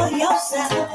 for yourself.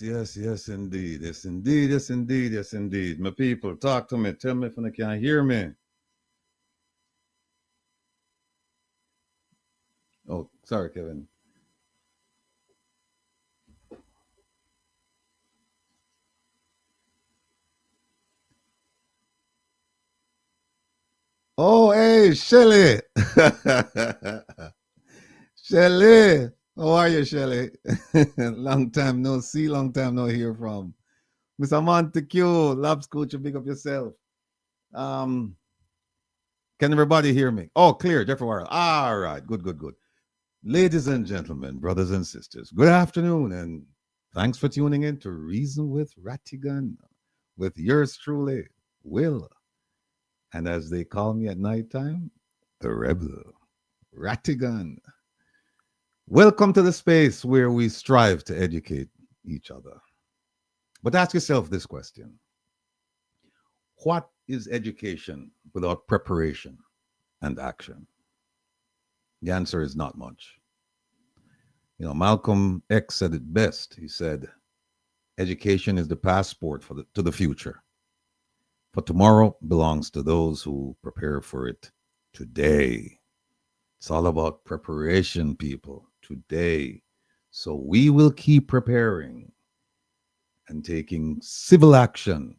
Yes, indeed. Yes, indeed. Yes, indeed. Yes, indeed. My people, talk to me. Tell me if you can't hear me. Oh, sorry, Kevin. Oh, hey, Shelly. Shelly. How are you, Shelly? Long time no see, long time no hear from. Mr. Montague, Labs Coach, you big up yourself. Um, can everybody hear me? Oh, clear, Jeffrey Warrell. All right, good. Ladies and gentlemen, brothers and sisters, good afternoon, and thanks for tuning in to Reason with Rattigan with yours truly, Will. And as they call me at nighttime, the Rebel, Rattigan. Welcome to the space where we strive to educate each other. But ask yourself this question: what is education without preparation and action? The answer is not much. You know, Malcolm X said it best. He said, education is the passport to the future. For tomorrow belongs to those who prepare for it today. It's all about preparation, people, today. So we will keep preparing and taking civil action.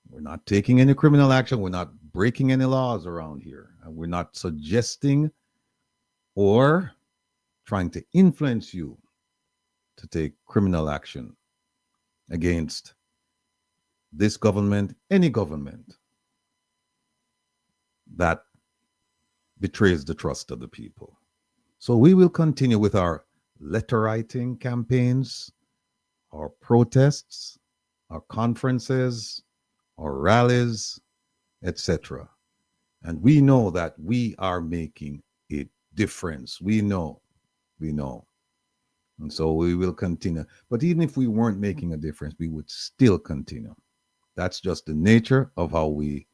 We're not taking any criminal action. We're not breaking any laws around here. And we're not suggesting or trying to influence you to take criminal action against this government, any government that betrays the trust of the people. So we will continue with our letter writing campaigns, our protests, our conferences, our rallies, etc. And we know that we are making a difference. We know. And so we will continue. But even if we weren't making a difference, we would still continue. That's just the nature of how we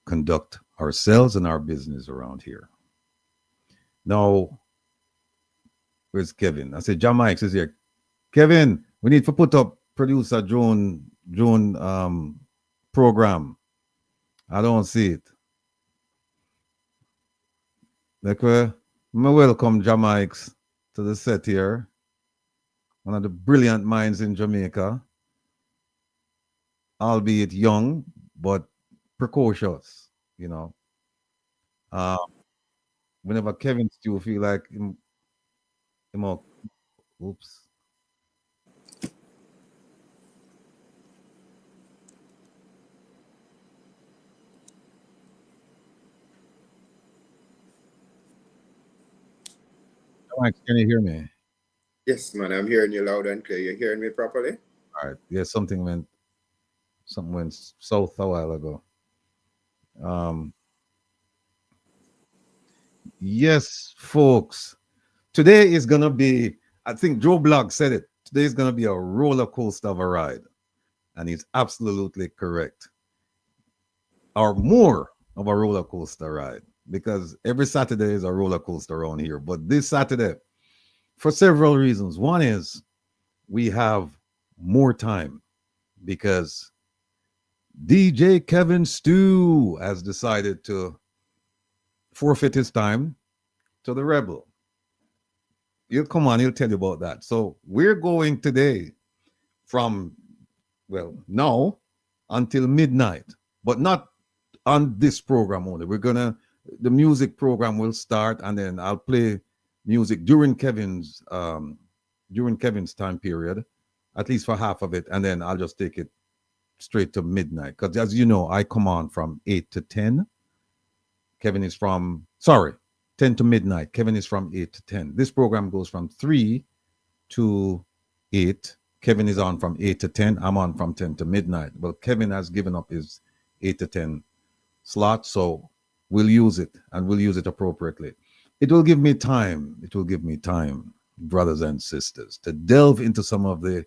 conduct ourselves and our business around here. Now, where's Kevin? I said, Jamaica is here. Kevin, we need to put up producer June program. I don't see it. Like, welcome Jamaica to the set here. One of the brilliant minds in Jamaica, albeit young, but precocious, you know. Uh, whenever Kevin still feel like him oops. Mike, can you hear me? Yes, man, I'm hearing you loud and clear. You hearing me properly? All right. Yeah, something went south a while ago. Um, yes, folks. Today is gonna be, I think Joe Blogg said it. Today is gonna be a roller coaster of a ride. And he's absolutely correct. Or more of a roller coaster ride. Because every Saturday is a roller coaster around here. But this Saturday, for several reasons. One is we have more time because DJ Kevin Stew has decided to forfeit his time to the Rebel. He'll come on, he'll tell you about that. So we're going today from, well, now until midnight, but not on this program only. The music program will start and then I'll play music during Kevin's time period, at least for half of it, and then I'll just take it straight to midnight. Because as you know, I come on from 8 to 10. Kevin is from, sorry, 10 to midnight. Kevin is from 8 to 10. This program goes from 3 to 8. Kevin is on from 8 to 10. I'm on from 10 to midnight. Well, Kevin has given up his 8 to 10 slot, so we'll use it and we'll use it appropriately. It will give me time. It will give me time, brothers and sisters, to delve into some of the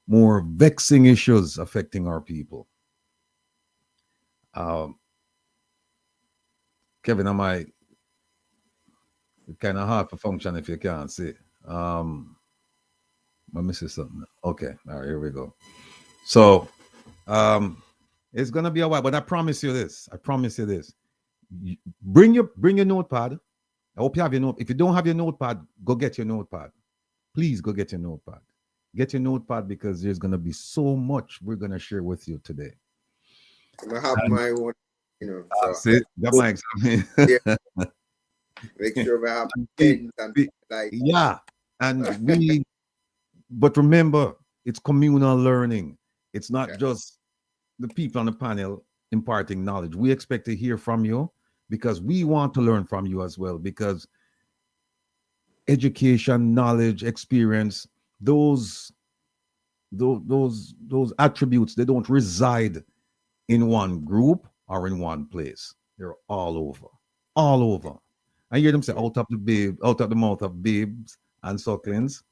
more vexing issues affecting our people. Kevin, am I kind of hard to function if you can't see? I missing something. Okay, all right, here we go. So, it's gonna be a while, but I promise you this. I promise you this. Bring your notepad. I hope you have your note. If you don't have your notepad, go get your notepad. Please go get your notepad. Get your notepad because there's gonna be so much we're gonna share with you today. I have And my own, so see, got my exam. yeah, make sure we have we, pens and we, like. yeah, and we. But remember, it's communal learning. It's not Yeah. just the people on the panel imparting knowledge. We expect to hear from you because we want to learn from you as well. Because education, knowledge, experience, those those attributes, they don't reside in one group or in one place. They're all over. I hear them say, out of the mouth of babes and sucklings.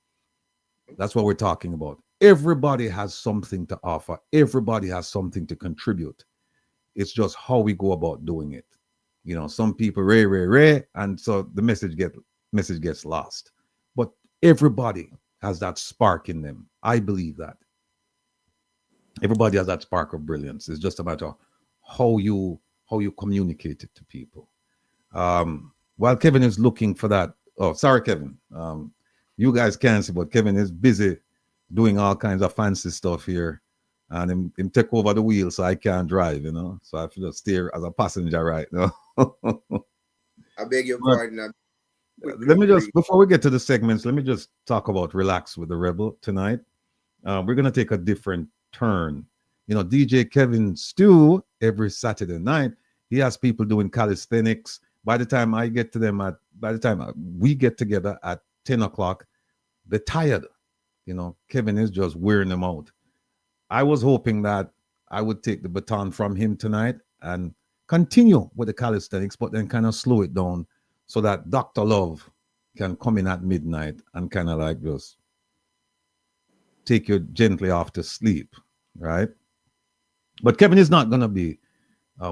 That's what we're talking about. Everybody has something to offer. Everybody has something to contribute. It's just how we go about doing it. Some people rare, and so the message gets lost. But everybody has that spark in them. I believe that everybody has that spark of brilliance. It's just a matter of how you communicate it to people. While Kevin is looking for that, oh, sorry, Kevin. You guys can't see, but Kevin is busy doing all kinds of fancy stuff here, and him take over the wheel, so I can't drive. So I have to just steer as a passenger right now. I beg your But pardon. let me just, before we get to the segments, let me just talk about Relax with the Rebel tonight. We're gonna take a different turn. DJ Kevin Stew every Saturday night, he has people doing calisthenics. By the time we get together at 10 o'clock, they're tired. Kevin is just wearing them out. I was hoping that I would take the baton from him tonight and continue with the calisthenics, but then kind of slow it down so that Dr. Love can come in at midnight and kind of like just take you gently off to sleep, right? But Kevin is not going to be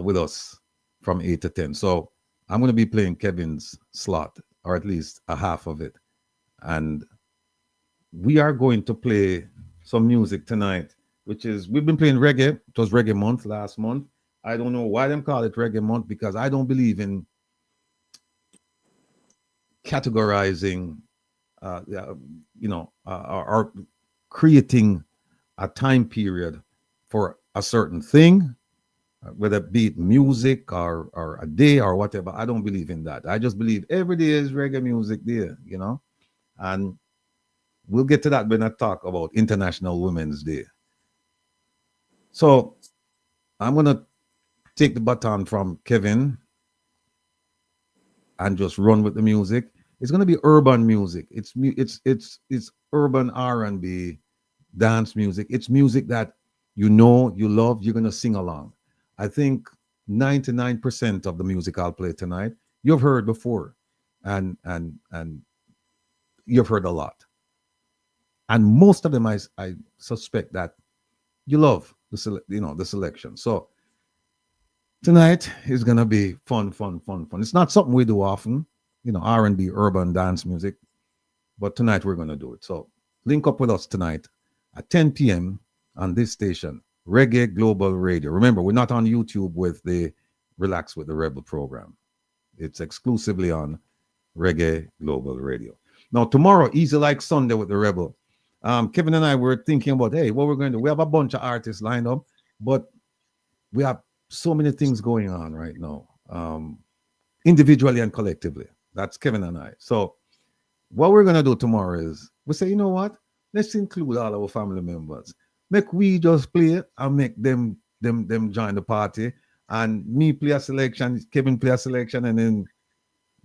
with us from 8 to 10. So I'm going to be playing Kevin's slot, or at least a half of it. And we are going to play some music tonight, which is, we've been playing reggae. It was Reggae Month last month. I don't know why them call it Reggae Month, because I don't believe in categorizing, or creating a time period for a certain thing, whether it be music or a day or whatever. I don't believe in that. I just believe every day is reggae music there, and we'll get to that when I talk about International Women's Day. So I'm going to take the baton from Kevin and just run with the music. It's going to be urban music. It's urban R&B, dance music. It's music that you love, you're going to sing along. I think 99% of the music I'll play tonight, you've heard before, and you've heard a lot. And most of them, I suspect that you love the selection. So tonight is gonna be fun. It's not something we do often, R&B, urban dance music, but tonight we're gonna do it. So link up with us tonight at 10 p.m. on this station, Reggae Global Radio. Remember, we're not on YouTube with the Relax with the Rebel program. It's exclusively on Reggae Global Radio. Now tomorrow, Easy Like Sunday with the Rebel. Kevin and I were thinking about, hey, what we're going to do. We have a bunch of artists lined up, but we have so many things going on right now, individually and collectively. That's Kevin and I. So what we're going to do tomorrow is we say, you know what? Let's include all our family members. Make we just play it and make them join the party. And me play a selection, Kevin play a selection, and then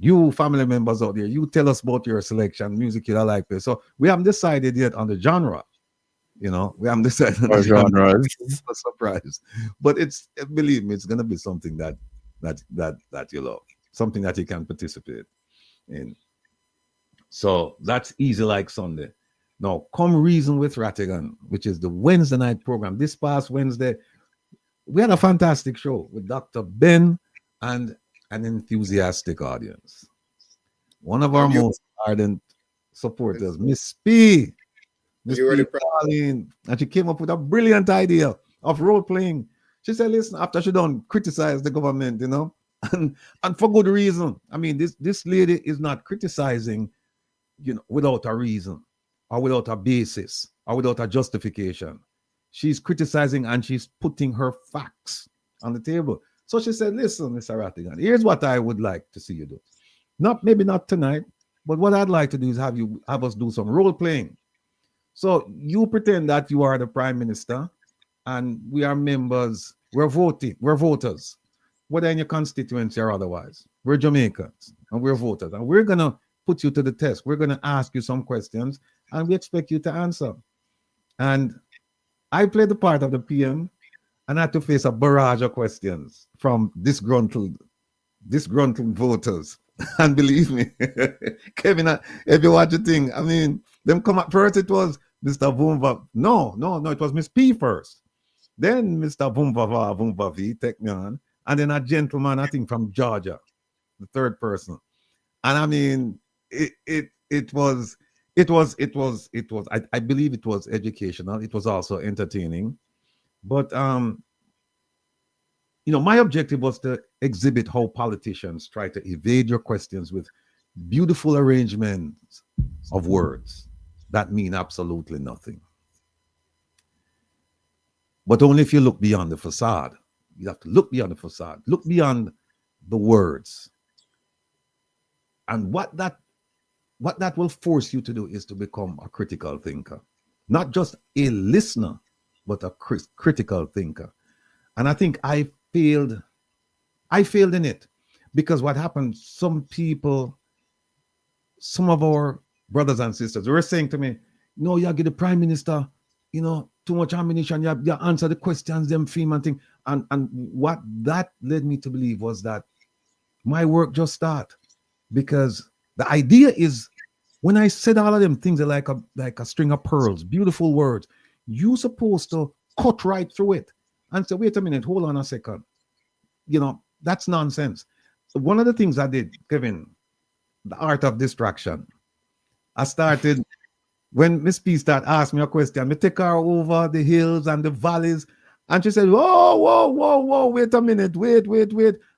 you family members out there, you tell us about your selection, music you like. So we haven't decided yet on the genre. We haven't decided on the genre. It's a surprise, but believe me, it's gonna be something that you love, something that you can participate in. So that's Easy Like Sunday. Now, Come Reason with Rattigan, which is the Wednesday night program. This past Wednesday, we had a fantastic show with Dr. Ben and an enthusiastic audience. One of our most ardent supporters, Miss P. Miss You were P. the Darling, and she came up with a brilliant idea of role playing. She said, "Listen, after she done criticize the government, and for good reason. I mean, this lady is not criticizing, without a reason, or without a basis, or without a justification. She's criticizing and she's putting her facts on the table. So she said, listen, Mr. Rattigan, here's what I would like to see you do. Maybe not tonight, but what I'd like to do is have us do some role playing. So you pretend that you are the prime minister and we are members, we're voters, whether in your constituency or otherwise. We're Jamaicans and we're voters, and we're going to put you to the test. We're going to ask you some questions and we expect you to answer. And I played the part of the PM and I had to face a barrage of questions from disgruntled voters. And believe me, Kevin, if you watch the thing, I mean, them come up first, it was Mr. Vumva. No, it was Miss P first. Then Mr. Vumva V take me on. And then a gentleman, I think from Georgia, the third person. And I mean, it was, I believe it was educational. It was also entertaining. But my objective was to exhibit how politicians try to evade your questions with beautiful arrangements of words that mean absolutely nothing. But only if you look beyond the facade. You have to look beyond the facade, look beyond the words. And what that will force you to do is to become a critical thinker. Not just a listener, but a critical thinker. And I think I failed in it, because what happened, some of our brothers and sisters were saying to me, no, you get the prime minister, too much ammunition, you answer the questions, them theme and thing. And what that led me to believe was that my work just start, because the idea is, when I said all of them things are like a string of pearls, beautiful words, you supposed to cut right through it and say, wait a minute, hold on a second. That's nonsense. One of the things I did, Kevin, the art of distraction. I started, when Miss P started asking me a question, I take her over the hills and the valleys, and she said, whoa, wait a minute, wait.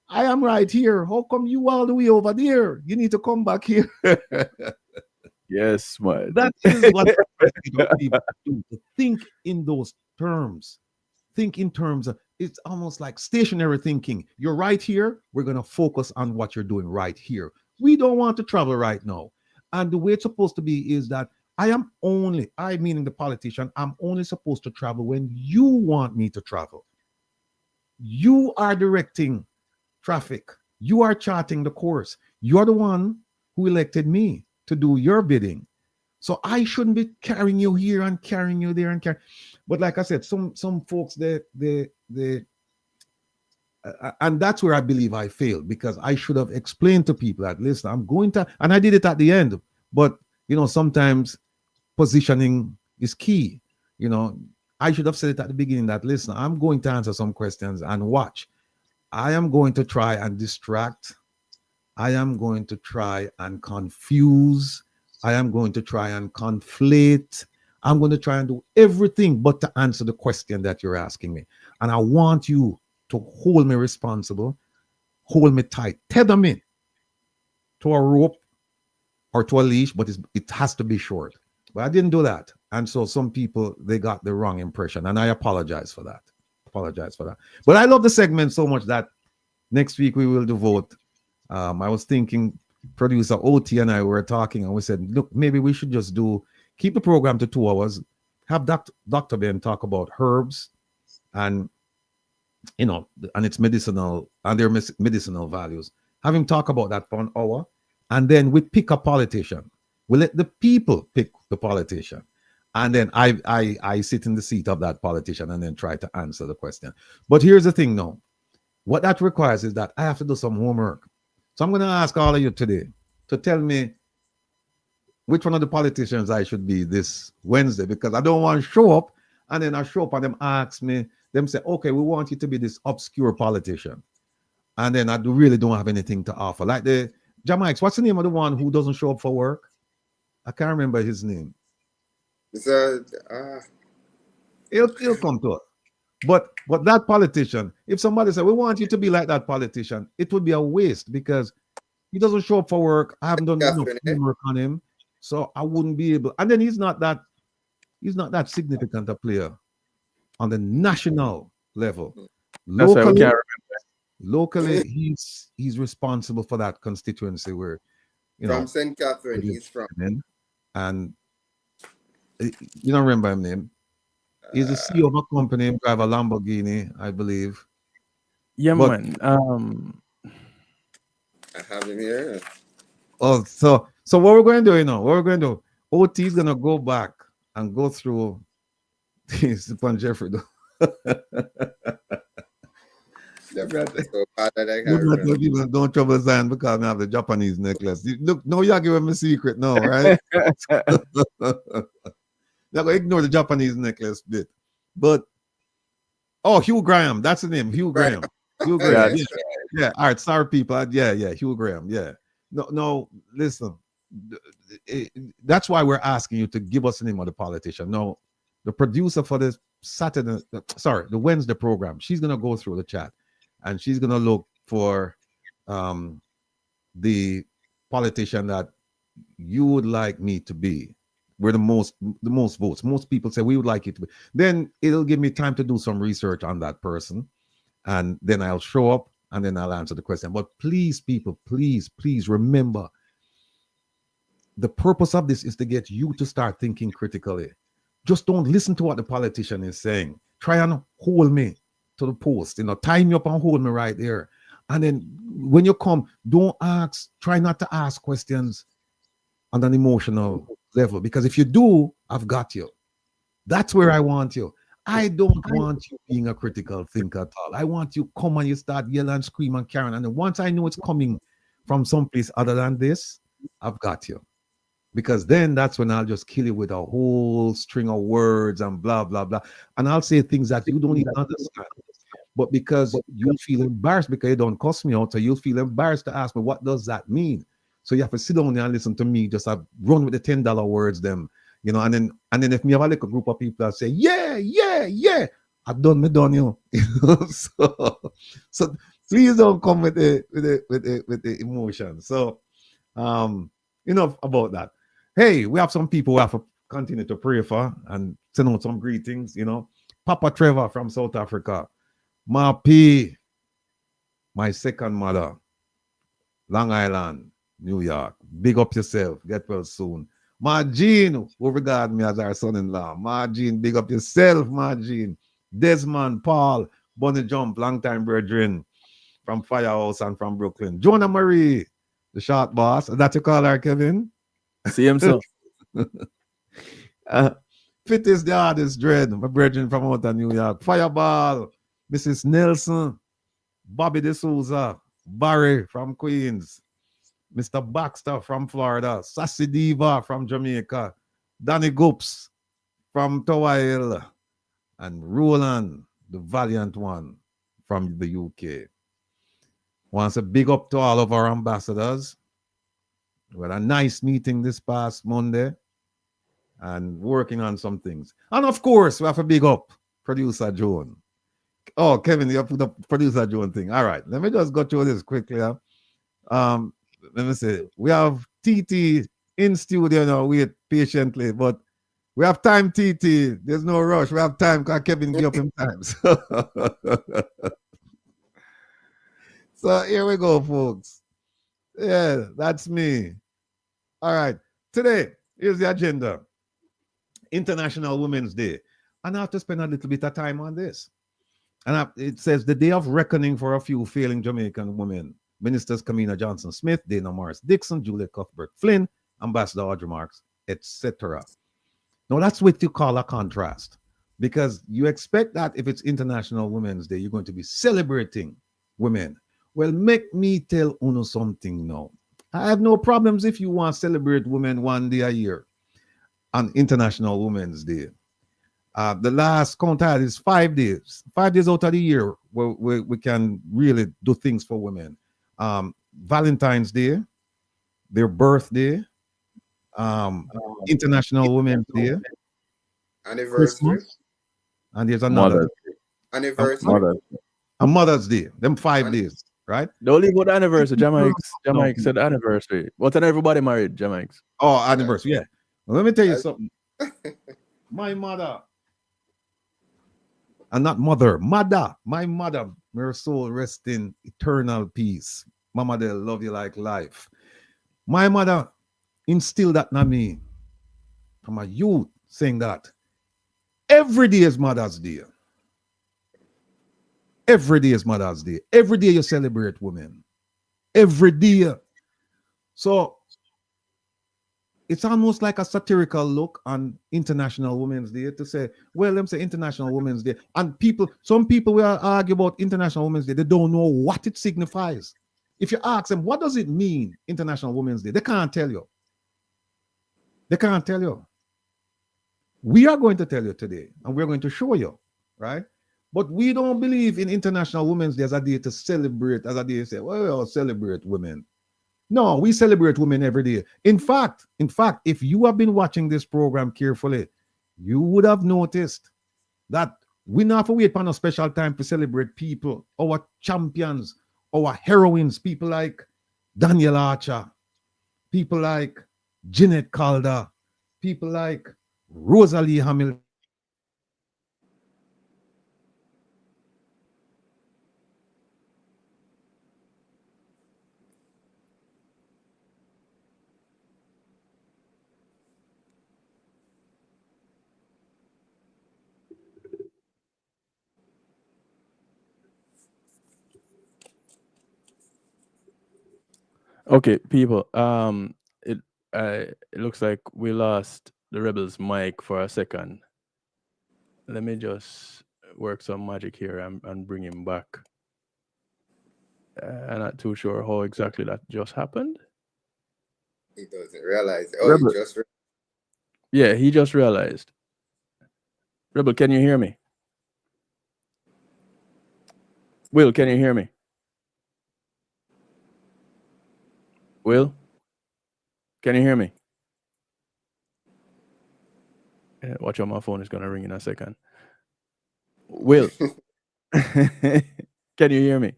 I am right here. How come you all the way over there? You need to come back here. Yes, man. That is what people do, to think in those terms. Think in terms of, it's almost like stationary thinking. You're right here. We're going to focus on what you're doing right here. We don't want to travel right now. And the way it's supposed to be is that I meaning the politician, I'm only supposed to travel when you want me to travel. You are directing traffic. You are charting the course. You're the one who elected me to do your bidding. So I shouldn't be carrying you here and carrying you there and But like I said, some folks, and that's where I believe I failed, because I should have explained to people that, listen, I'm going to, and I did it at the end, but sometimes positioning is key. I should have said it at the beginning that, listen, I'm going to answer some questions, and watch. I am going to try and distract. I am going to try and confuse. I am going to try and conflate. I'm going to try and do everything but to answer the question that you're asking me. And I want you to hold me responsible, hold me tight, tether me to a rope or to a leash, but it has to be short. But I didn't do that. And so some people, they got the wrong impression, and I apologize for that. But I love the segment so much that next week we will devote. I was thinking, producer OT and I were talking, and we said, look, maybe we should just keep the program to 2 hours, have Dr. Ben talk about herbs and, and its medicinal and their medicinal values. Have him talk about that for an hour, and then we pick a politician. We let the people pick the politician. And then I sit in the seat of that politician and then try to answer the question. But here's the thing now. What that requires is that I have to do some homework. So I'm going to ask all of you today to tell me which one of the politicians I should be this Wednesday, because I don't want to show up and then I show up and them ask me, them say, okay, we want you to be this obscure politician. And then I really don't have anything to offer. Like the Jamaics, what's the name of the one who doesn't show up for work? I can't remember his name. So, He'll come to us. But that politician, if somebody said, we want you to be like that politician, it would be a waste because he doesn't show up for work. I haven't done enough homework on him. So I wouldn't be able. And then he's not that significant a player on the national level. That's why we can't Locally, he's responsible for that constituency where, from St. Catherine, he's from. And you don't remember his name? He's the CEO of a company, drive a Lamborghini, I believe. Yeah, man. I have him here. Oh, so what we're going to do, what we're going to do, OT is going to go back and go through this upon Jeffrey. Don't trouble Zion because I have the Japanese necklace. Look, no, you're giving me a secret now, right? You're going to ignore the Japanese necklace bit. But, Hugh Graham, that's the name, Hugh Graham. Hugh Graham, yeah. All right, sorry, people. Yeah, Hugh Graham, yeah. No, listen. That's why we're asking you to give us the name of the politician. No, the producer for this the Wednesday program, she's going to go through the chat and she's going to look for the politician that you would like me to be. We're the most votes. Most people say we would like it to be. Then it'll give me time to do some research on that person. And then I'll show up and then I'll answer the question. But please, people, please remember, the purpose of this is to get you to start thinking critically. Just don't listen to what the politician is saying. Try and hold me to the post, tie me up and hold me right there. And then when you come, try not to ask questions on an emotional level, because if you do, I've got you. That's where I want you. I don't want you being a critical thinker at all. I want you come and you start yelling and scream and carrying. And then once I know it's coming from someplace other than this, I've got you. Because then that's when I'll just kill you with a whole string of words and blah, blah, blah. And I'll say things that you don't even understand. But because you'll feel embarrassed because you don't cuss me out, so you'll feel embarrassed to ask me, what does that mean? So you have to sit down there and listen to me, just run with the $10 words, them. And then if me have a little group of people that say, yeah, I've done, So please don't come with the emotion. So enough about that. Hey, we have some people we have to continue to pray for and send out some greetings, Papa Trevor from South Africa. Ma P, my second mother, Long Island, New York. Big up yourself. Get well soon. Ma Jean, who regard me as our son-in-law. Ma Jean, big up yourself, Ma Jean. Desmond, Paul, Bonnie Jump, long-time brethren from Firehouse and from Brooklyn. Jonah Marie, the short boss. Is that you call her, Kevin? See him so. Fittest the hardest dread, my brethren from out of New York. Fireball, Mrs. Nelson, Bobby D'Souza, Barry from Queens, Mr. Baxter from Florida, Sassy Diva from Jamaica, Danny Goops from Tower Hill, and Roland, the valiant one from the UK. Wants a big up to all of our ambassadors. We had a nice meeting this past Monday and working on some things. And of course, we have a big up producer Joan. Oh, Kevin, you put the producer Joan thing. All right, let me just go through this quickly. Let me see. We have TT in studio now. Wait patiently, but we have time, TT. There's no rush. We have time because Kevin give up him time. So here we go, folks. Yeah, that's me. All right. Today, here's the agenda. International Women's Day. And I have to spend a little bit of time on this. And it says the day of reckoning for a few failing Jamaican women. Ministers Kamina Johnson-Smith, Dana Morris-Dixon, Juliet Cuthbert-Flynn, Ambassador Audrey Marks, etc. Now, that's what you call a contrast. Because you expect that if it's International Women's Day, you're going to be celebrating women. Well, make me tell Uno something now. I have no problems if you want to celebrate women one day a year on International Women's Day. The last count is 5 days. 5 days out of the year where we can really do things for women. Valentine's Day, their birthday, International Women's Day, Anniversary. Christmas, and there's another Anniversary. Mother's Day. Them 5 An- days, right? Don't leave with the anniversary. No. Jamaica said anniversary. What and everybody married, Jamaica? Oh, anniversary, yeah. Well, let me tell you something. My mother, and not mother, my mother, may her soul rest in eternal peace. Mama, they love you like life. My mother instilled that in me from a youth, saying that every day is Mother's Day. Every day is Mother's Day. Every day you celebrate women. Every day. So it's almost like a satirical look on International Women's Day to say, well, them say International Women's Day. And some people will argue about International Women's Day. They don't know what it signifies. If you ask them, what does it mean, International Women's Day? They can't tell you. They can't tell you. We are going to tell you today, and we're going to show you, right? But we don't believe in International Women's Day as a day to celebrate, as a day to say, well, we'll celebrate women. No, we celebrate women every day. In fact, if you have been watching this program carefully, you would have noticed that we not have to wait for a special time to celebrate people, our champions, our heroines, people like Daniel Archer, people like Jeanette Calder, people like Rosalie Hamilton. Okay, people. It looks like we lost the rebels' mic for a second. Let me just work some magic here and bring him back. I'm not too sure how exactly that just happened. He doesn't realize. Oh, Rebel. he just. Yeah, he just realized. Rebel, can you hear me? Will, can you hear me? Will, can you hear me? Yeah, watch out, my phone is gonna ring in a second. Will, can you hear me?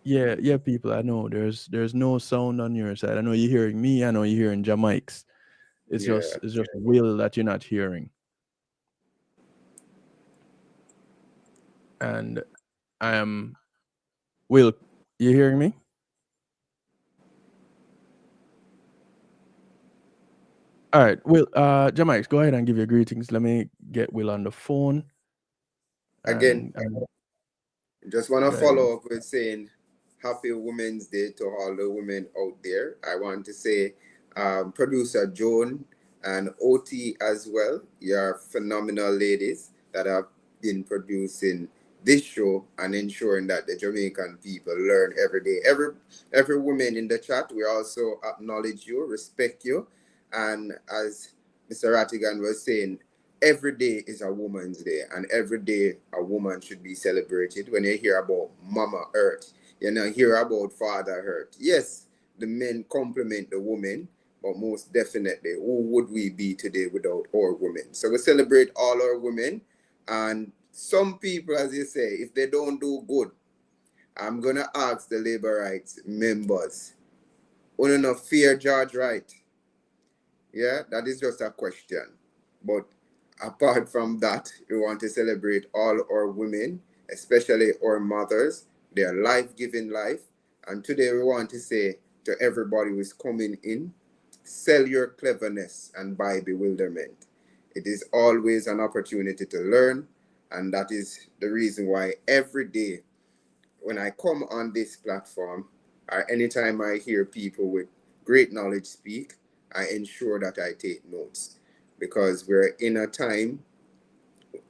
Yeah, people. I know there's no sound on your side. I know you're hearing me. I know you're hearing Jamaics. It's Yeah. just Will that you're not hearing. And I am Will. You hearing me? All right, Will. Jamaics, go ahead and give your greetings. Let me get Will on the phone. Again, just want to go ahead. follow up with saying Happy Women's Day to all the women out there. I want to say producer Joan and OT as well. You're phenomenal ladies that have been producing this show and ensuring that the Jamaican people learn every day. Every woman in the chat, we also acknowledge you, respect you. And as Mr. Rattigan was saying, every day is a woman's day, and every day a woman should be celebrated. When you hear about Mama Earth, you know, hear about Father Earth. Yes, the men compliment the women, but most definitely, who would we be today without our women? So we celebrate all our women, and some people, as you say, if they don't do good, I'm gonna ask the labor rights members, "Wanna no fear George Wright?" Yeah, that is just a question. But apart from that, we want to celebrate all our women, especially our mothers, their life-giving life. And today we want to say to everybody who is coming in, sell your cleverness and buy bewilderment. It is always an opportunity to learn, and that is the reason why every day when I come on this platform, or anytime I hear people with great knowledge speak, I ensure that I take notes, because we're in a time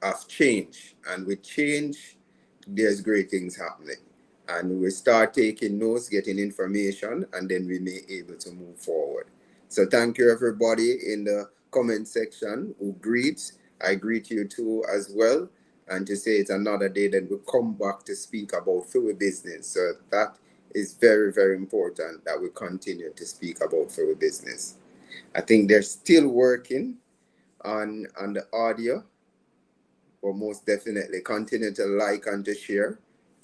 of change, and with change, there's great things happening. And we start taking notes, getting information, and then we may be able to move forward. So thank you everybody in the comment section who greets. I greet you too as well. And to say it's another day that we come back to speak about food business. So that is very, very important that we continue to speak about for our business. I think they're still working on the audio, but most definitely continue to like and to share.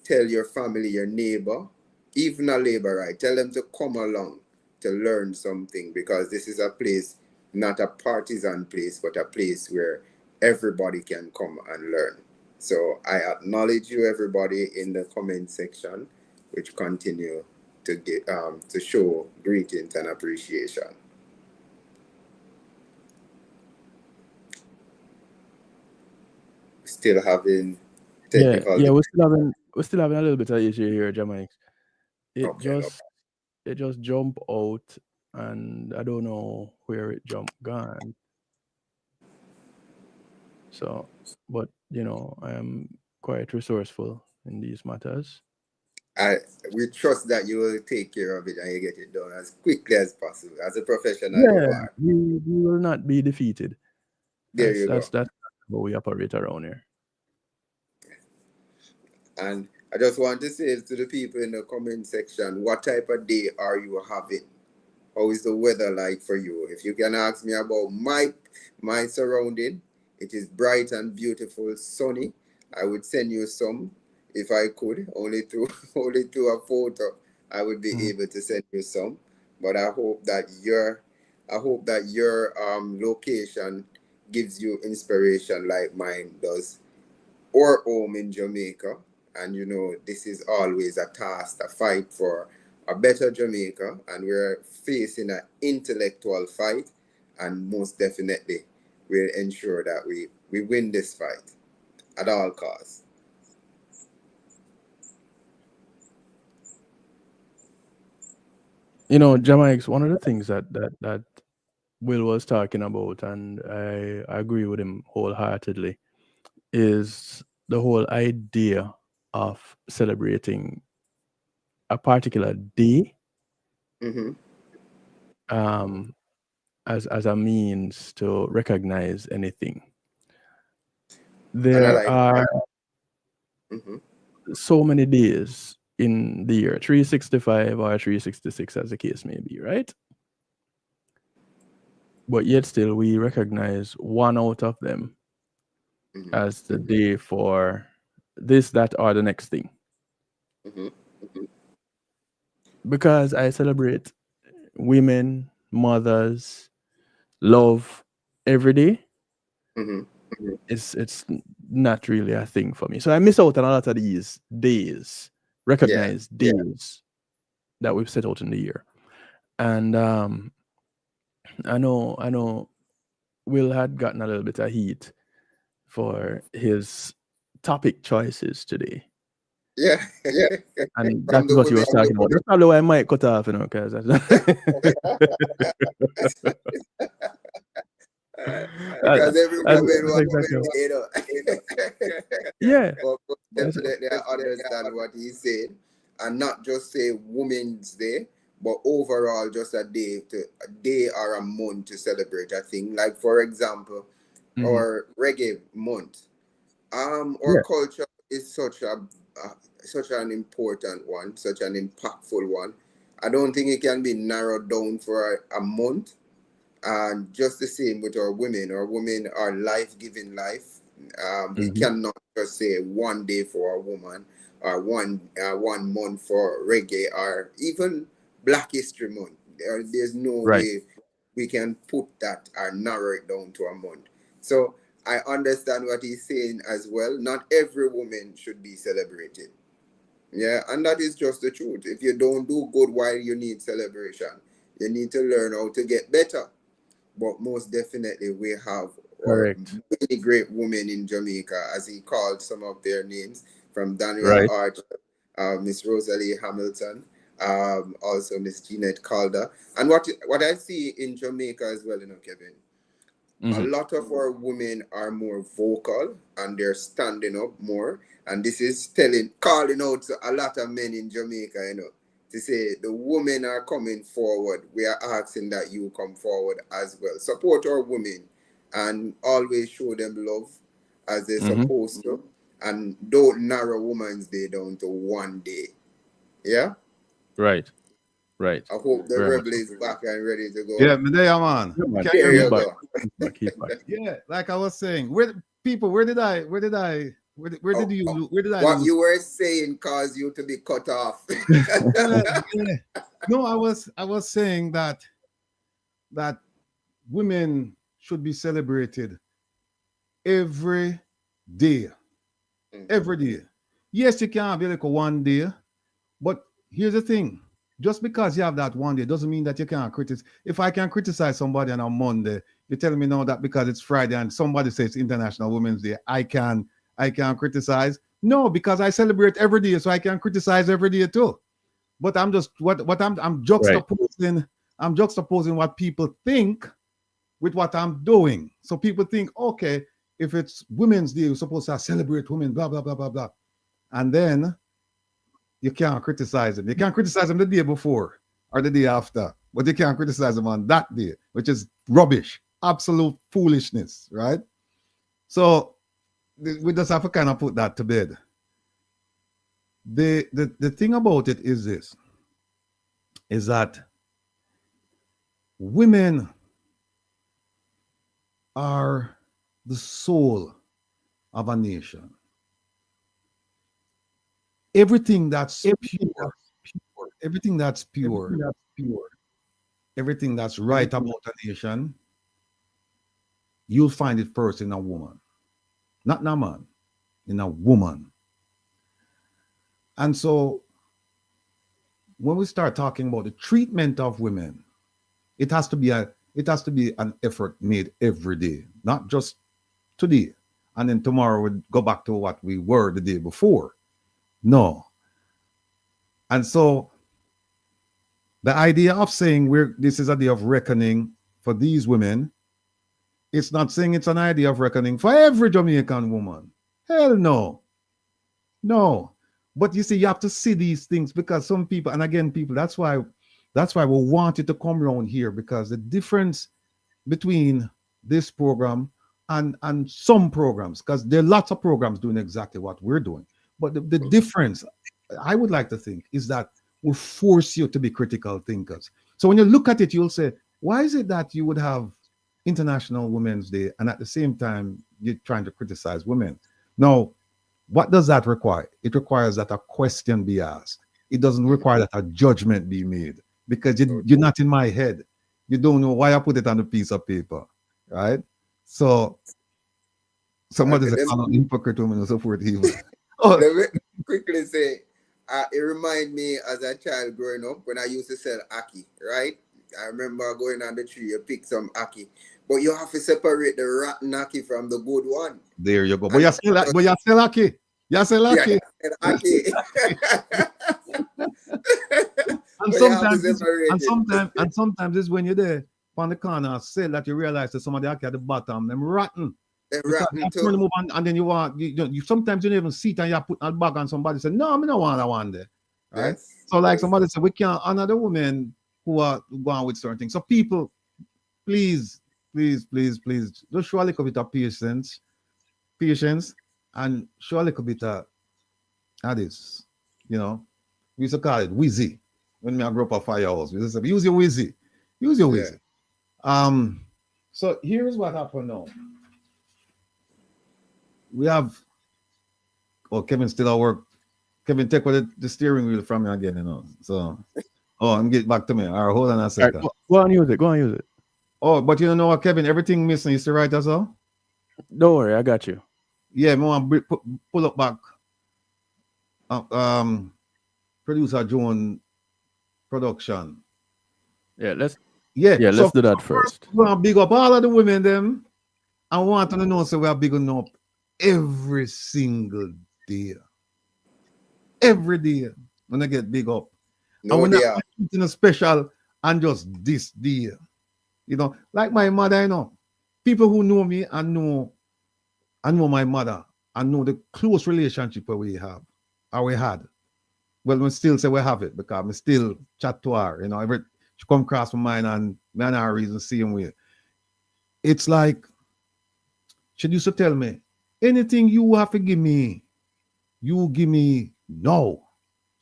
Tell your family, your neighbor, even a laborer, tell them to come along to learn something, because this is a place, not a partisan place, but a place where everybody can come and learn. So I acknowledge you, everybody, in the comment section, which continue to get to show greetings and appreciation. Still having technical. Yeah, we're still having a little bit of issue here, Jamaica. It Okay, just jump out, and I don't know where it gone. So, but I am quite resourceful in these matters. We trust that you will take care of it and you get it done as quickly as possible. As a professional you Yeah, are. we will not be defeated. There you That's go. how we operate around here. And I just want to say to the people in the comment section, what type of day are you having? How is the weather like for you? If you can ask me about my surrounding, it is bright and beautiful, sunny. I would send you some if I could, only through a photo. I would be able to send you some. But I hope that your location gives you inspiration like mine does, or home in Jamaica. And this is always a task, a fight for a better Jamaica, and we're facing an intellectual fight, and most definitely we'll ensure that we win this fight at all costs. Jamaica, one of the things that Will was talking about, and I agree with him wholeheartedly, is the whole idea of celebrating a particular day as a means to recognize anything. There are so many days in the year, 365 or 366 as the case may be, right? But yet still we recognize one out of them as the day for this, that, or the next thing. Because I celebrate women, mothers, love every day. It's not really a thing for me. So I miss out on a lot of these days, recognized days that we've set out in the year. And I know Will had gotten a little bit of heat for his topic choices today. Yeah. And that's what you were talking about. That's probably why I might cut off, because because every woman wants yeah. But definitely I understand what he's saying, and not just say Women's Day, but overall just a day or a month to celebrate a thing. Like for example, our reggae month. Our culture is such an important one, such an impactful one. I don't think it can be narrowed down for a month. And just the same with our women. Our women are life-giving life. We cannot just say one day for a woman, or one month for reggae, or even Black History Month. There's no way we can put that or narrow it down to a month. So I understand what he's saying as well. Not every woman should be celebrated. Yeah, and that is just the truth. If you don't do good while you need celebration, you need to learn how to get better. But most definitely we have many great women in Jamaica, as he called some of their names, from Daniel Archer, Miss Rosalie Hamilton, also Miss Jeanette Calder. And what I see in Jamaica as well, Kevin, a lot of our women are more vocal and they're standing up more. And this is calling out to a lot of men in Jamaica, to say the women are coming forward. We are asking that you come forward as well. Support our women and always show them love as they're supposed to. And don't narrow Women's Day down to one day. Yeah? Right. Right. I hope the Very much rebel so. is back and ready to go. Yeah, me there, man. Yeah, man. Can you There hear me? He's you back. go. He's back. He's back. Yeah, like I was saying, where did I What lose? you were saying caused you to be cut off. Yeah, yeah. No, I was saying that women should be celebrated every day. Every day. Yes, you can have like a one day, but here's the thing. Just because you have that one day doesn't mean that you can't criticize. If I can criticize somebody on a Monday, you're telling me now that because it's Friday and somebody says International Women's Day, I can criticize. No, because I celebrate every day, so I can criticize every day too. But I'm just I'm juxtaposing Right. I'm juxtaposing what people think with what I'm doing. So people think, okay, if it's Women's Day, you're supposed to celebrate women, blah, blah, blah, blah, blah. And then you can't criticize them. You can't criticize them the day before or the day after, but you can't criticize them on that day, which is rubbish, absolute foolishness, right? So we just have to kind of put that to bed. The thing about it is this, is that women are the soul of a nation. Everything that's pure, everything that's pure, everything that's right about a nation, you'll find it first in a woman. Not in a man, in a woman. And so when we start talking about the treatment of women, it has to be an effort made every day, not just today. And then tomorrow we'll go back to what we were the day before. No. And so the idea of saying this is a day of reckoning for these women, it's not saying it's an idea of reckoning for every Jamaican woman. Hell no. No. But you see, you have to see these things because some people, and again, people, that's why we wanted to come around here, because the difference between this program and some programs, because there are lots of programs doing exactly what we're doing. But the difference, I would like to think, is that we force you to be critical thinkers. So when you look at it, you'll say, why is it that you would have International Women's Day and at the same time you're trying to criticize women? Now, what does that require? It requires that a question be asked. It doesn't require that a judgment be made, because you're not in my head. You don't know why I put it on a piece of paper, right? So somebody's a kind of hypocrite woman who support evil. Let me quickly say, it reminds me as a child growing up when I used to sell ackee, right? I remember going on the tree, you pick some ackee, but you have to separate the rotten ackee from the good one. There you go. But you're still lucky. You're still lucky. And sometimes it's when you're there on the corner sell that you realize that some of the ackee at the bottom, them rotten. They're rotten too. Them and then you sometimes you don't even see it and you put a bag on somebody say, no, I don't want that one there. Right? Yes. So like somebody said, we can't honor the women who are going with certain things. So people, please, just show a little bit of patience, and show a little bit of this. You know, we used to call it wheezy. When I grew up at Firehouse, we used to say, use your wheezy. So here's what happened now. We have, Kevin still at work. Kevin, take the steering wheel from me again, you know. So, I'm getting back to me. All right, hold on a second. Right, go on, use it. Oh, but you know what, Kevin? Everything missing is the right as well? Don't worry, I got you. Yeah, I want to pull up back. Producer Joan production. Yeah, let's so do that first. We want to big up all of the women them. I want them to know so we are big up every single day. Every day when I get big up. No, and when I'm eating a special and just this day. You know, like my mother, you know, people who know me and know my mother and know the close relationship that we have, or we had. Well, we still say we have it because we still chat to her, you know, she come across my mind and man our reason same way. It's like she used to tell me, anything you have to give me, you give me no.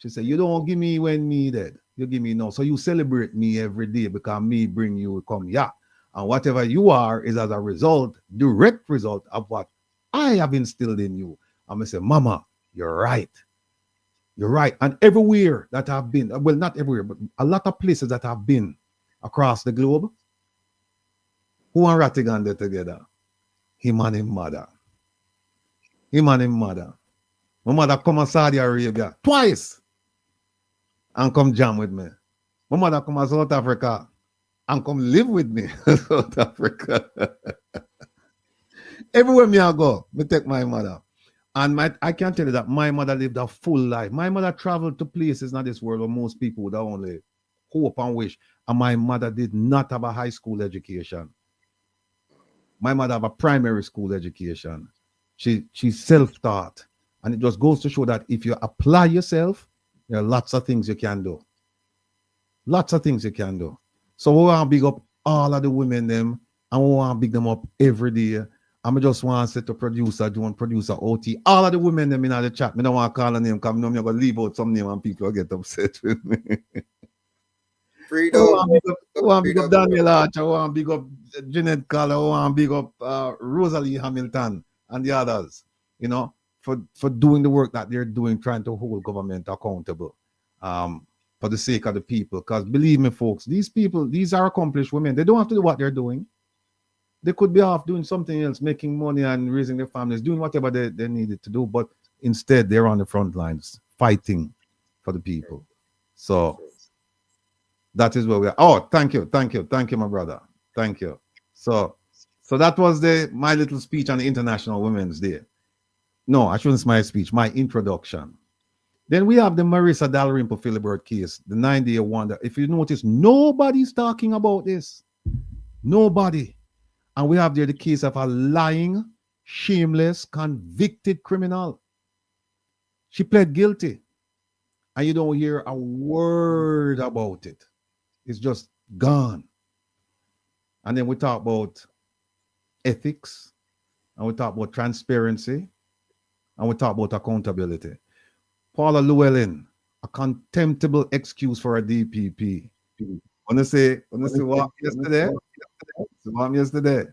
She said, you don't give me when me dead. You give me no. So you celebrate me every day because me bring you come here. And whatever you are is as a result, direct result of what I have instilled in you. I'm going to say, Mama, you're right. You're right. And everywhere that I've been, well, not everywhere, but a lot of places that I've been across the globe, who and Rattigan there together? Him and his mother. Him and his mother. My mother come to Saudi Arabia twice and come jam with me. My mother come to South Africa and come live with me in South Africa. Everywhere me I go, me take my mother. And I can tell you that my mother lived a full life. My mother traveled to places in this world where most people would only hope and wish. And my mother did not have a high school education. My mother have a primary school education. She's self-taught. And it just goes to show that if you apply yourself, there are lots of things you can do. Lots of things you can do. So we want to big up all of the women them, and we want to big them up every day. I just want to say to producer John, producer OT, all of the women them in the chat. I don't want to call a name because I'm going to leave out some name and people will get upset with me. Freedom. I want to big up Daniel Arch, I want to big up Jeanette Collar, I want to big up Rosalie Hamilton and the others, you know, for doing the work that they're doing, trying to hold government accountable for the sake of the people. Because believe me, folks, these people, these are accomplished women. They don't have to do what they're doing. They could be off doing something else, making money and raising their families, doing whatever they needed to do. But instead, they're on the front lines fighting for the people. So that is where we are. Oh, thank you, my brother. Thank you. So that was my little speech on the International Women's Day. No, I shouldn't say my speech, my introduction. Then we have the MARISA Dalrymple-Philibert case, the 9-day wonder. If you notice, nobody's talking about this. Nobody. And we have there the case of a lying, shameless, convicted criminal. She pled guilty. And you don't hear a word about it. It's just gone. And then we talk about ethics. And we talk about transparency. And we talk about accountability. Paula Llewellyn, a contemptible excuse for a DPP. When I say what yesterday? What yesterday?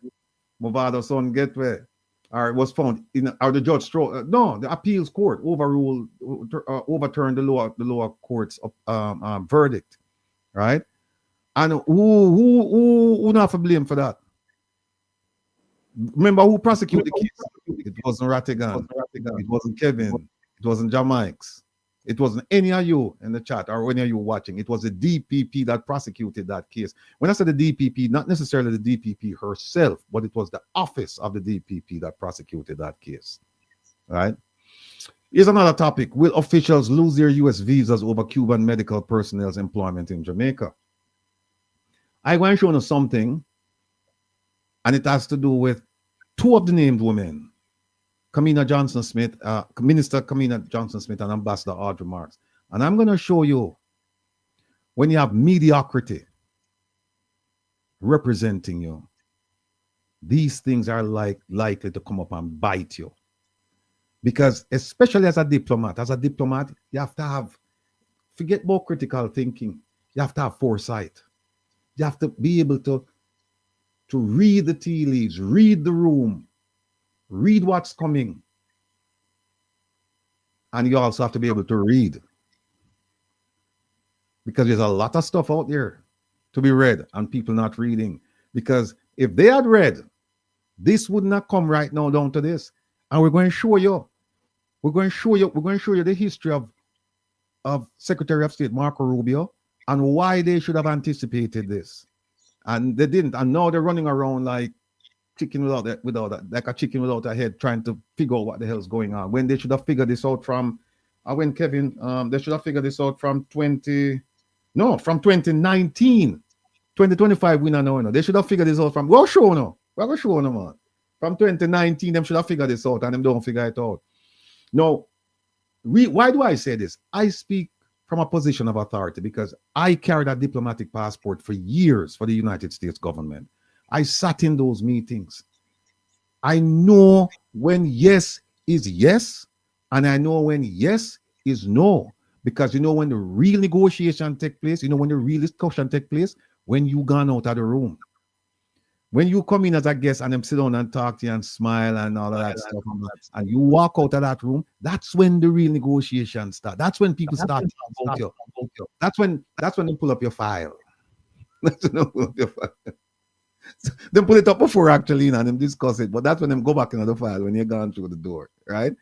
Movado son Gateway. Or it was found in or the judge no, the appeals court overturned the lower court's verdict, right? And who not for blame for that? Remember who prosecuted the case? It wasn't Rattigan. It wasn't Kevin. It wasn't Jamaics. It wasn't any of you in the chat or any of you watching. It was the DPP that prosecuted that case. When I said the DPP, not necessarily the DPP herself, but it was the office of the DPP that prosecuted that case. Right? Here's another topic. Will officials lose their U.S. visas over Cuban medical personnel's employment in Jamaica? I want to show you something, and it has to do with two of the named women. KAMINA Johnson-Smith, Minister KAMINA Johnson-Smith and Ambassador Audrey Marks. And I'm going to show you when you have mediocrity representing you, these things are likely to come up and bite you. Because especially as a diplomat, you have to have, forget about critical thinking, you have to have foresight. You have to be able to read the tea leaves, read the room, read what's coming. And you also have to be able to read. Because there's a lot of stuff out there to be read and people not reading. Because if they had read, this would not come right now down to this. And we're going to show you. We're going to show you the history of Secretary of State Marco Rubio and why they should have anticipated this. And they didn't. And now they're running around like chicken like a chicken without a head, trying to figure out what the hell's going on. When they should have figured this out from, when Kevin, they should have figured this out from 2019. 2025, we don't know. They should have figured this out from, we're sure no, man. From 2019, them should have figured this out, and them don't figure it out. Now, why do I say this? I speak from a position of authority because I carried a diplomatic passport for years for the United States government. I sat in those meetings. I know when yes is yes, and I know when yes is no, Because you know when the real negotiation take place, you know when the real discussion take place, when you gone out of the room. When you come in as a guest and them sit down and talk to you and smile and all of that stuff, and you walk out of that room, that's when the real negotiation start. That's when people start talking about you. That's when they pull up your file. That's when they pull up your file. They put it up before actually and them discuss it, but that's when them go back into the file when you're gone through the door, right?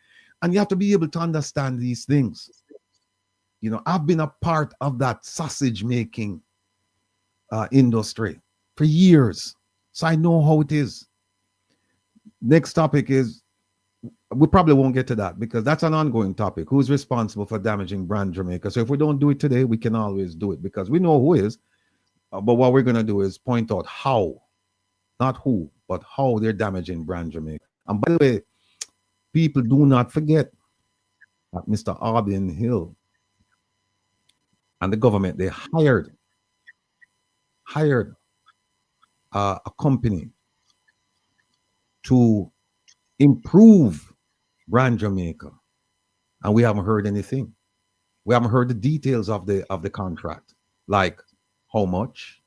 And you have to be able to understand these things. You know, I've been a part of that sausage making industry for years, so I know how it is. Next topic is, we probably won't get to that because that's an ongoing topic. Who's responsible for damaging brand Jamaica? So if we don't do it today, we can always do it because we know who is. But what we're going to do is point out how, not who, but how they're damaging brand Jamaica. And by the way, people do not forget that Mr. Aubin Hill and the government, they hired a company to improve brand Jamaica, and we haven't heard anything. We haven't heard the details of the contract, like how much,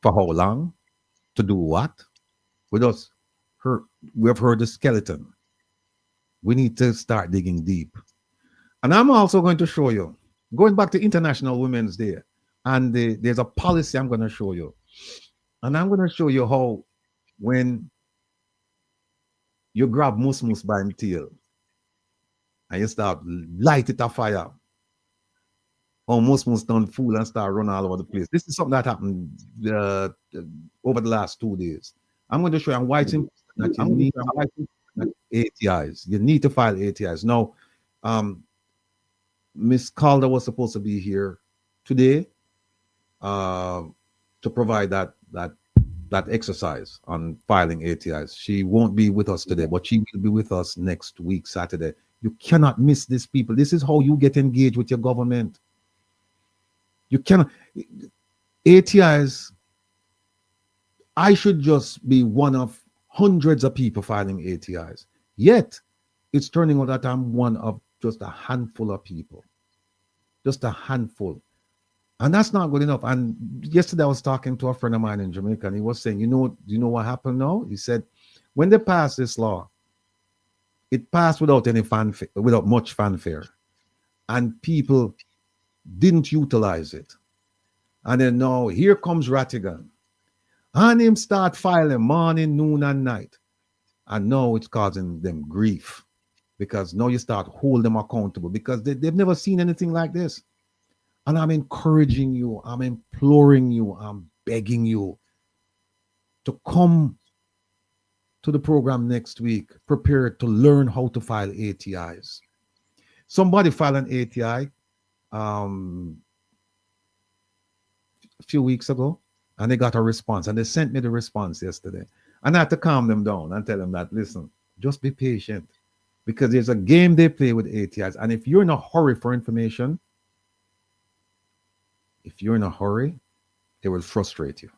for how long, to do what. We have heard the skeleton. We need to start digging deep. And I'm also going to show you, going back to International Women's Day, and there's a policy I'm going to show you. And I'm going to show you how when you grab Mus by him tail and you start light it a fire, how Mus done fool and start running all over the place. This is something that happened over the last 2 days. I'm going to show you why it's important that you need ATIs. You need to file ATIs. Now, Miss Calder was supposed to be here today to provide that exercise on filing ATIs. She won't be with us today, but she will be with us next week, Saturday. You cannot miss this, people. This is how you get engaged with your government. You cannot. ATIs, I should just be one of hundreds of people filing ATIs. Yet, it's turning out that I'm one of just a handful of people. Just a handful. And that's not good enough. And yesterday I was talking to a friend of mine in Jamaica, and he was saying, you know what happened now? He said, when they passed this law, it passed without any fanfare, without much fanfare. And people didn't utilize it. And then now here comes Rattigan. And him start filing morning, noon, and night. And now it's causing them grief. Because now you start holding them accountable because they've never seen anything like this. And I'm encouraging you, I'm imploring you, I'm begging you to come to the program next week, prepared to learn how to file ATIs. Somebody filed an ATI a few weeks ago, and they got a response, and they sent me the response yesterday. And I had to calm them down and tell them that, listen, just be patient, because there's a game they play with ATIs. And if you're in a hurry for information, they will frustrate you,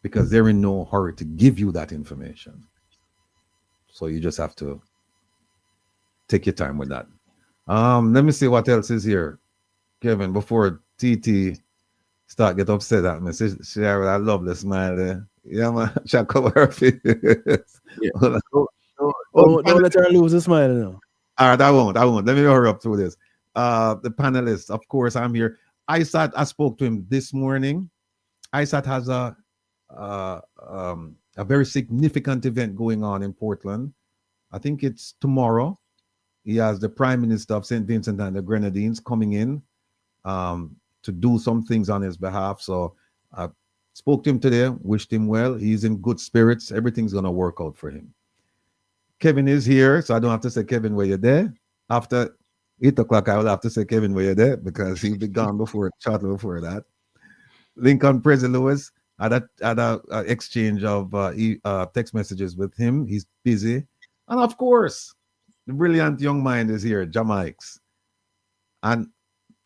because they're in no hurry to give you that information. So you just have to take your time with that. Let me see what else is here, Kevin, before TT start get upset at me. Share that lovely smile there. Yeah, man. Shall cover her face. Yeah. Don't let her lose the smile now. All right, I won't. Let me hurry up through this. The panelists, of course, I'm here. Isat, I spoke to him this morning. Isat has a very significant event going on in Portland. I think it's tomorrow. He has the Prime Minister of St. Vincent and the Grenadines coming in to do some things on his behalf. So I spoke to him today, wished him well. He's in good spirits. Everything's going to work out for him. Kevin is here, so I don't have to say, Kevin, were you there? After 8 o'clock, I will have to say, Kevin, were you there? Because he'll be gone shortly before that. Lincoln President Lewis had a exchange of text messages with him. He's busy. And of course, the brilliant young mind is here, Jamaics. And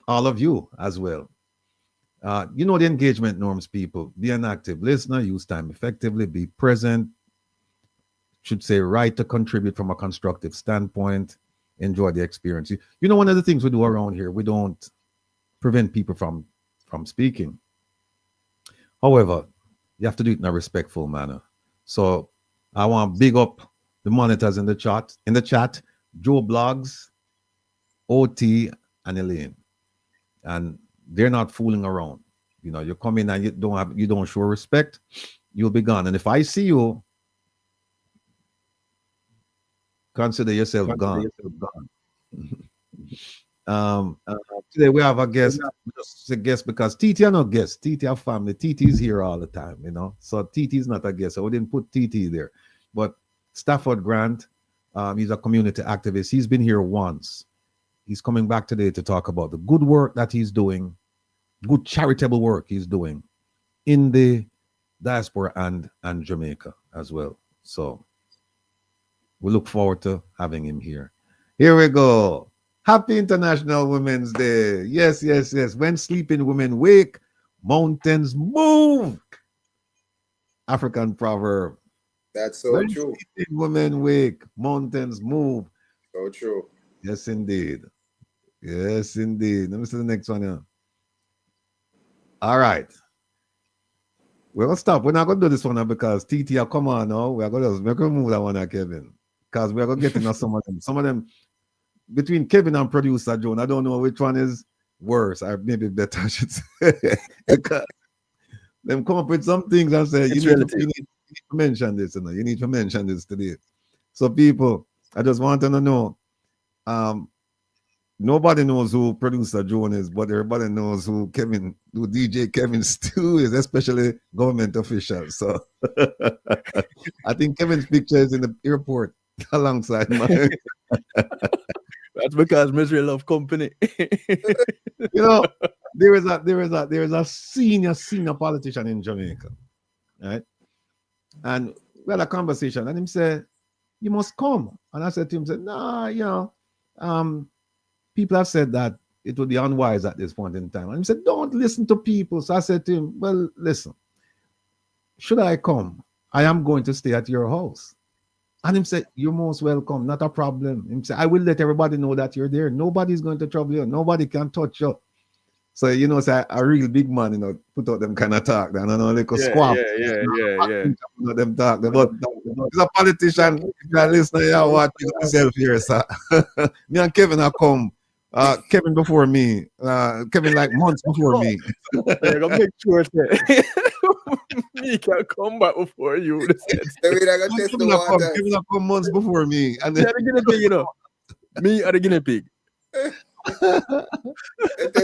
all of you as well. You know the engagement norms, people. Be an active listener, use time effectively, be present, should say right to contribute from a constructive standpoint, enjoy the experience. You know, one of the things we do around here, we don't prevent people from speaking. However, you have to do it in a respectful manner. So I want to big up the monitors in the chat. In the chat, Joe Blogs, OT, and Elaine, and they're not fooling around. You know, you come in and you don't show respect, you'll be gone. And if I see you, consider yourself gone. Um, Today we have a guest, just a guest because TT are not guests. TT are family. TT is here all the time, you know. So TT is not a guest. So we didn't put TT there. But Stafford Grant, he's a community activist. He's been here once. He's coming back today to talk about the good work that he's doing, good charitable work he's doing in the diaspora and Jamaica as well. So we look forward to having him here. Here we go. Happy International Women's Day. Yes, yes, yes. When sleeping women wake, mountains move. African proverb. That's so When true. sleeping women wake, mountains move. So true. Yes, indeed. Yes, indeed. Let me see the next one here. All right. We're going to stop. We're not going to do this one now because TT, come on now. We're going to move that one now, Kevin. Because we're going to get into some of them. Some of them, between Kevin and producer Joan, I don't know which one is worse. Or maybe better, I should say. Because them come up with some things and say, you need to mention this. You know? You need to mention this today. So people, I just want them to know, nobody knows who producer Joan is, but everybody knows who DJ Kevin Stew is, especially government officials. So I think Kevin's picture is in the airport alongside mine. That's because misery love company. You know, there is a senior politician in Jamaica, right? And we had a conversation, and him said, "You must come." And I said to him, "Nah, you know, people have said that it would be unwise at this point in time." And he said, "Don't listen to people." So I said to him, "Well, listen, should I come? I am going to stay at your house." And him said, "You're most welcome, not a problem." Him said, "I will let everybody know that you're there. Nobody's going to trouble you. Nobody can touch you." So, you know, say a real big man, you know, put out them kind of talk. Then I know like a squab. Yeah. Them talk. But he's a politician. If you're listening, you watch yourself here, sir. Me and Kevin are come. Kevin before me. Kevin like months before me. I'm gonna make sure that me can come back before you. Kevin are come months before me. And then, the guinea pig, you know. Me are the guinea pig. Test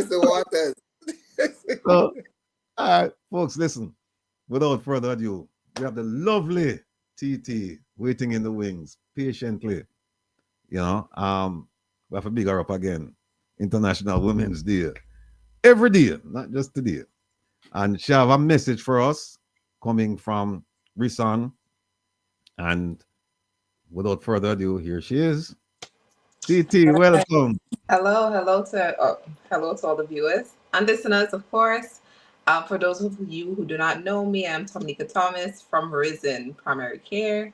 the waters. So, all right, folks, listen. Without further ado, we have the lovely TT waiting in the wings patiently. You know, we have to big her up again. International Women's Day. Every day, not just today. And she have a message for us coming from Rison. And without further ado, here she is. TT, welcome. Hello to all the viewers and listeners, of course. For those of you who do not know me, I'm Tominika Thomas from Risen Primary Care.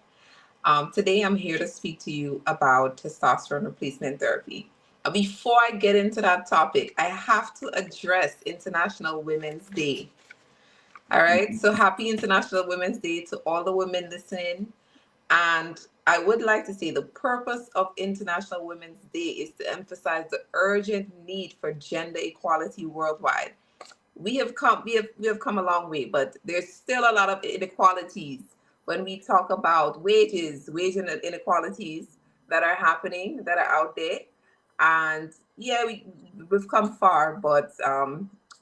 Today, I'm here to speak to you about testosterone replacement therapy. Before I get into that topic, I have to address International Women's Day. All right, so happy International Women's Day to all the women listening. And I would like to say the purpose of International Women's Day is to emphasize the urgent need for gender equality worldwide. We have come a long way, but there's still a lot of inequalities when we talk about wage inequalities that are happening, that are out there. And yeah, we've come far, but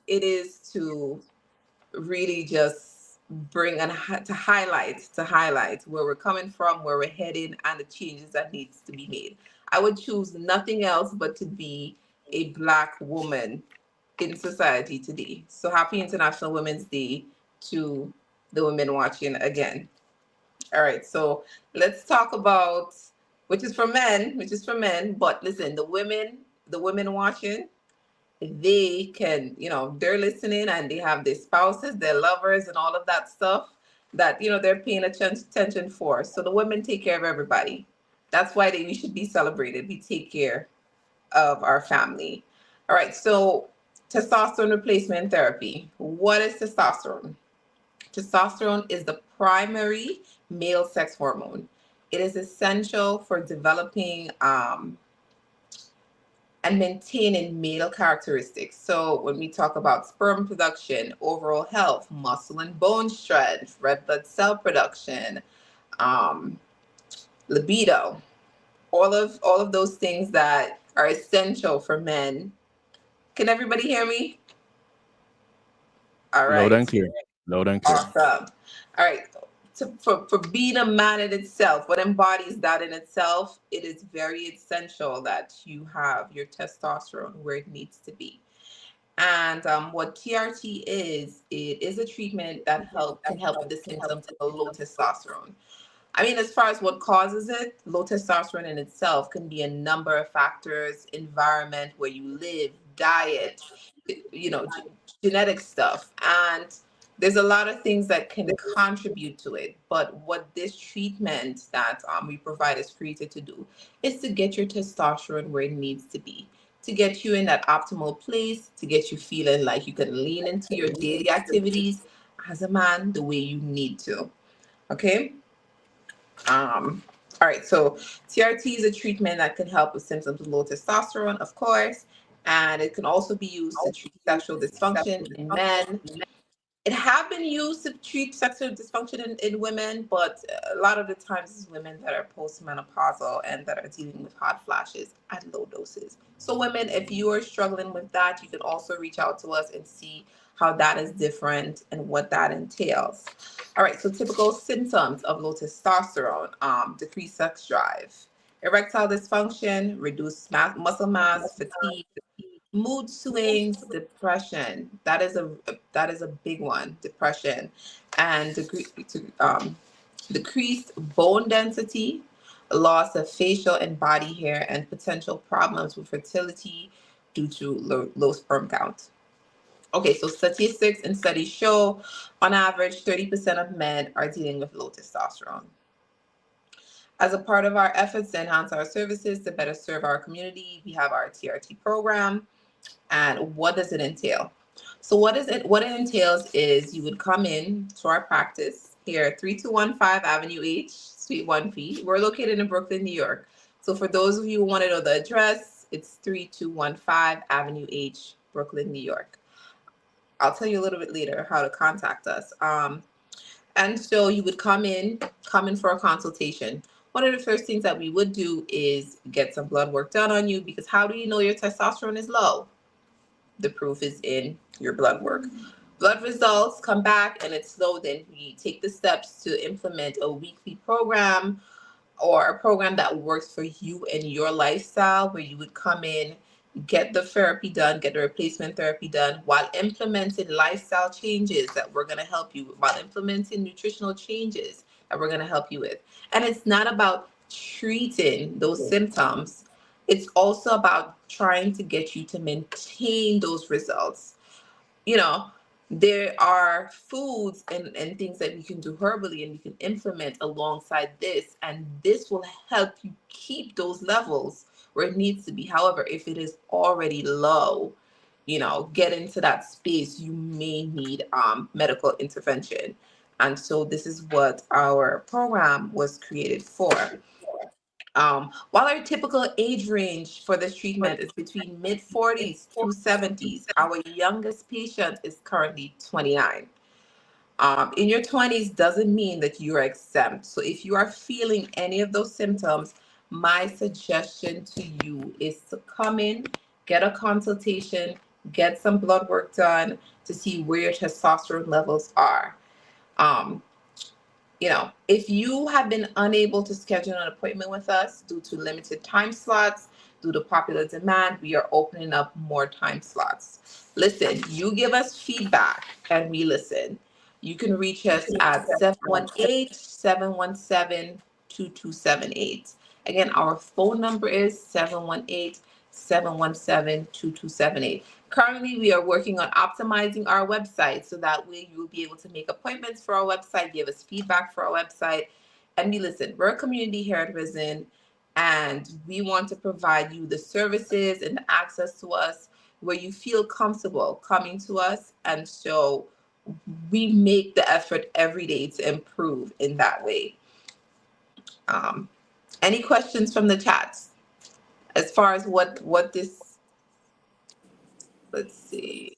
it is to really just bring and to highlight where we're coming from, where we're heading, and the changes that needs to be made. I would choose nothing else but to be a Black woman in society today. So happy International Women's Day to the women watching again. All right, so let's talk about which is for men, but listen, the women watching, they can, they're listening and they have their spouses, their lovers, and all of that stuff that, they're paying attention for. So the women take care of everybody. That's why we should be celebrated. We take care of our family. All right, so testosterone replacement therapy. What is testosterone? Testosterone is the primary male sex hormone. It is essential for developing and maintaining male characteristics. So when we talk about sperm production, overall health, muscle and bone strength, red blood cell production, libido, all of those things that are essential for men. Can everybody hear me? All Loud and right. clear. Loud and clear. Awesome. All right. For being a man in itself, what embodies that in itself, it is very essential that you have your testosterone where it needs to be. And what TRT is, it is a treatment that can help with the symptoms of low testosterone. I mean, as far as what causes it, low testosterone in itself can be a number of factors: environment, where you live, diet, genetic stuff. And there's a lot of things that can contribute to it. But what this treatment that we provide is created to do is to get your testosterone where it needs to be, to get you in that optimal place, to get you feeling like you can lean into your daily activities as a man the way you need to. Okay? All right, so TRT is a treatment that can help with symptoms of low testosterone, of course, and it can also be used to treat sexual dysfunction in men. It have been used to treat sexual dysfunction in women, but a lot of the times it's women that are postmenopausal and that are dealing with hot flashes at low doses. So women, if you are struggling with that, you can also reach out to us and see how that is different and what that entails. All right, so typical symptoms of low testosterone: decreased sex drive, erectile dysfunction, reduced muscle mass, fatigue, mood swings, depression. That is a big one. Depression, and decreased bone density, loss of facial and body hair, and potential problems with fertility due to low sperm count. Okay, so statistics and studies show on average 30% of men are dealing with low testosterone. As a part of our efforts to enhance our services to better serve our community, we have our TRT program. And what does it entail? So what it entails is you would come in to our practice here at 3215 Avenue H, Suite 1P. We're located in Brooklyn, New York. So for those of you who want to know the address, it's 3215 Avenue H, Brooklyn, New York. I'll tell you a little bit later how to contact us. And so you would come in for a consultation. One of the first things that we would do is get some blood work done on you, because how do you know your testosterone is low? The proof is in your blood work. Blood results come back and it's low, then we take the steps to implement a weekly program or a program that works for you and your lifestyle, where you would come in, get the therapy done, get the replacement therapy done, while implementing lifestyle changes that we're going to help you with, while implementing nutritional changes that we're going to help you with. And it's not about treating those symptoms. It's also about trying to get you to maintain those results. There are foods and things that we can do herbally and we can implement alongside this, and this will help you keep those levels where it needs to be. However, if it is already low, get into that space, you may need medical intervention. And so this is what our program was created for. While our typical age range for this treatment is between mid-40s to 70s, our youngest patient is currently 29. In your 20s doesn't mean that you're exempt. So if you are feeling any of those symptoms, my suggestion to you is to come in, get a consultation, get some blood work done to see where your testosterone levels are. If you have been unable to schedule an appointment with us due to limited time slots, due to popular demand, we are opening up more time slots. Listen, you give us feedback and we listen. You can reach us at 718-717-2278. Again, our phone number is 718-717-2278. Currently, we are working on optimizing our website so that way you will be able to make appointments for our website, give us feedback for our website. And we listen. We're a community here at Risen. And we want to provide you the services and the access to us where you feel comfortable coming to us. And so we make the effort every day to improve in that way. Um, any questions from the chats as far as what this, let's see.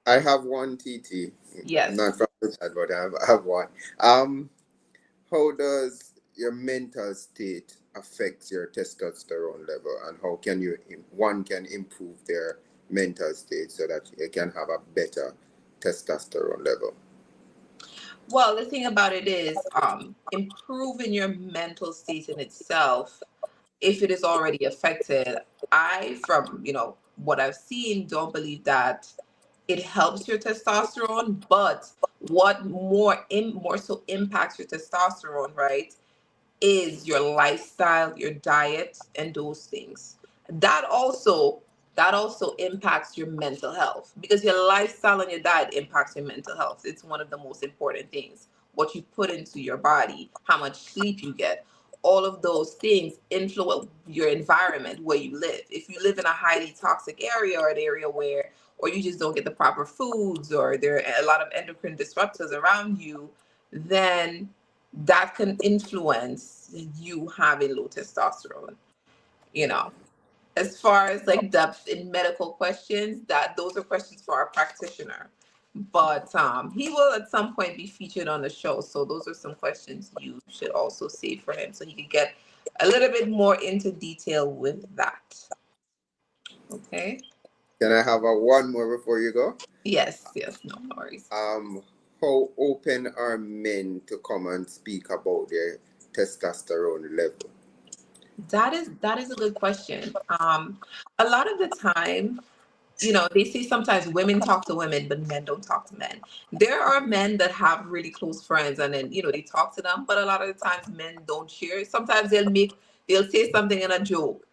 I have one, TT. Yes. Not from the chat, but I have one. How does your mental state affect your testosterone level, and how can one can improve their mental state so that you can have a better testosterone level? Well, the thing about it is, improving your mental state in itself, if it is already affected, from what I've seen, don't believe that it helps your testosterone. But what more so impacts your testosterone, right, is your lifestyle, your diet, and those things. That also that also impacts your mental health, because your lifestyle and your diet impacts your mental health. It's one of the most important things. What you put into your body, how much sleep you get, all of those things influence your environment where you live. If you live in a highly toxic area, or an area where, or you just don't get the proper foods, or there are a lot of endocrine disruptors around you, then that can influence you having low testosterone. You know, as far as like depth in medical questions, that those are questions for our practitioner. But he will at some point be featured on the show, so those are some questions you should also save for him, so he could get a little bit more into detail with that. Okay. Can I have a one more before you go? Yes, no worries. How open are men to come and speak about their testosterone level? That is a good question. A lot of the time, they say sometimes women talk to women, but men don't talk to men. There are men that have really close friends, and then they talk to them, but a lot of the times men don't share. Sometimes they'll say something in a joke.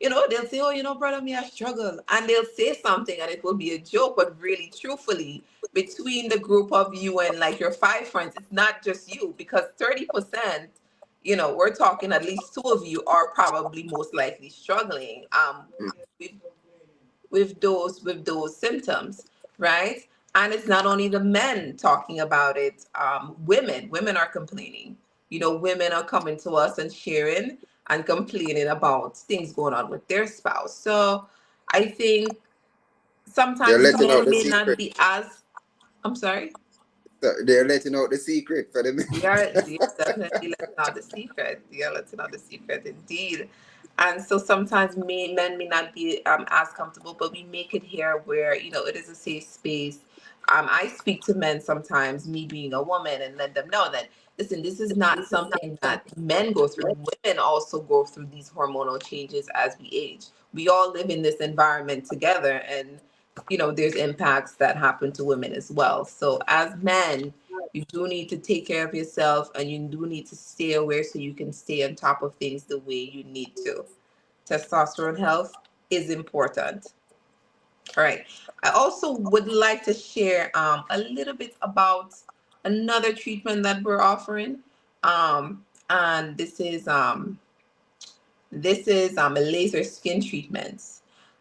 They'll say, "Oh, brother, me I struggle," and they'll say something, and it will be a joke, but really, truthfully, between the group of you and like your five friends, it's not just you, because 30%, we're talking at least two of you are probably most likely struggling. With with those symptoms, right? And it's not only the men talking about it. Women are complaining. Women are coming to us and sharing and complaining about things going on with their spouse. So I think They're sometimes letting out men the may not secret. be as, I'm sorry. They're letting out the secret for them. They are definitely letting out the secret. They are letting out the secret indeed. And so sometimes men may not be as comfortable, but we make it here where, it is a safe space. I speak to men sometimes, me being a woman, and let them know that, listen, this is not something that men go through. Women also go through these hormonal changes as we age. We all live in this environment together, and, there's impacts that happen to women as well. So as men, you do need to take care of yourself, and you do need to stay aware so you can stay on top of things the way you need to. Testosterone health is important. All right. I also would like to share a little bit about another treatment that we're offering. And this is a laser skin treatment.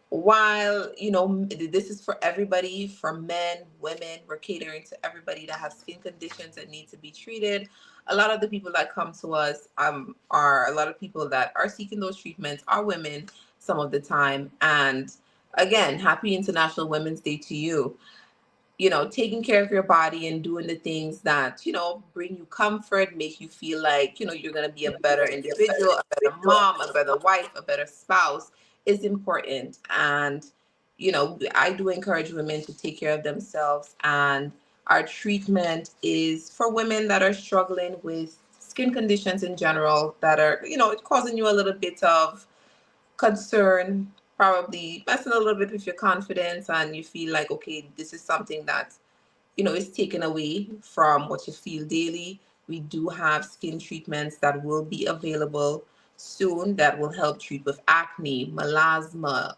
While this is for everybody, for men, women, we're catering to everybody that have skin conditions that need to be treated. A lot of the people that come to us are a lot of people that are seeking those treatments are women some of the time. And again, happy International Women's Day to you. Taking care of your body and doing the things that, bring you comfort, make you feel like, you're going to be a better individual, a better mom, a better wife, a better spouse is important. And, I do encourage women to take care of themselves. And our treatment is for women that are struggling with skin conditions in general that are, causing you a little bit of concern, probably messing a little bit with your confidence, and you feel like, okay, this is something that is taken away from what you feel daily. We do have skin treatments that will be available soon that will help treat with acne, melasma,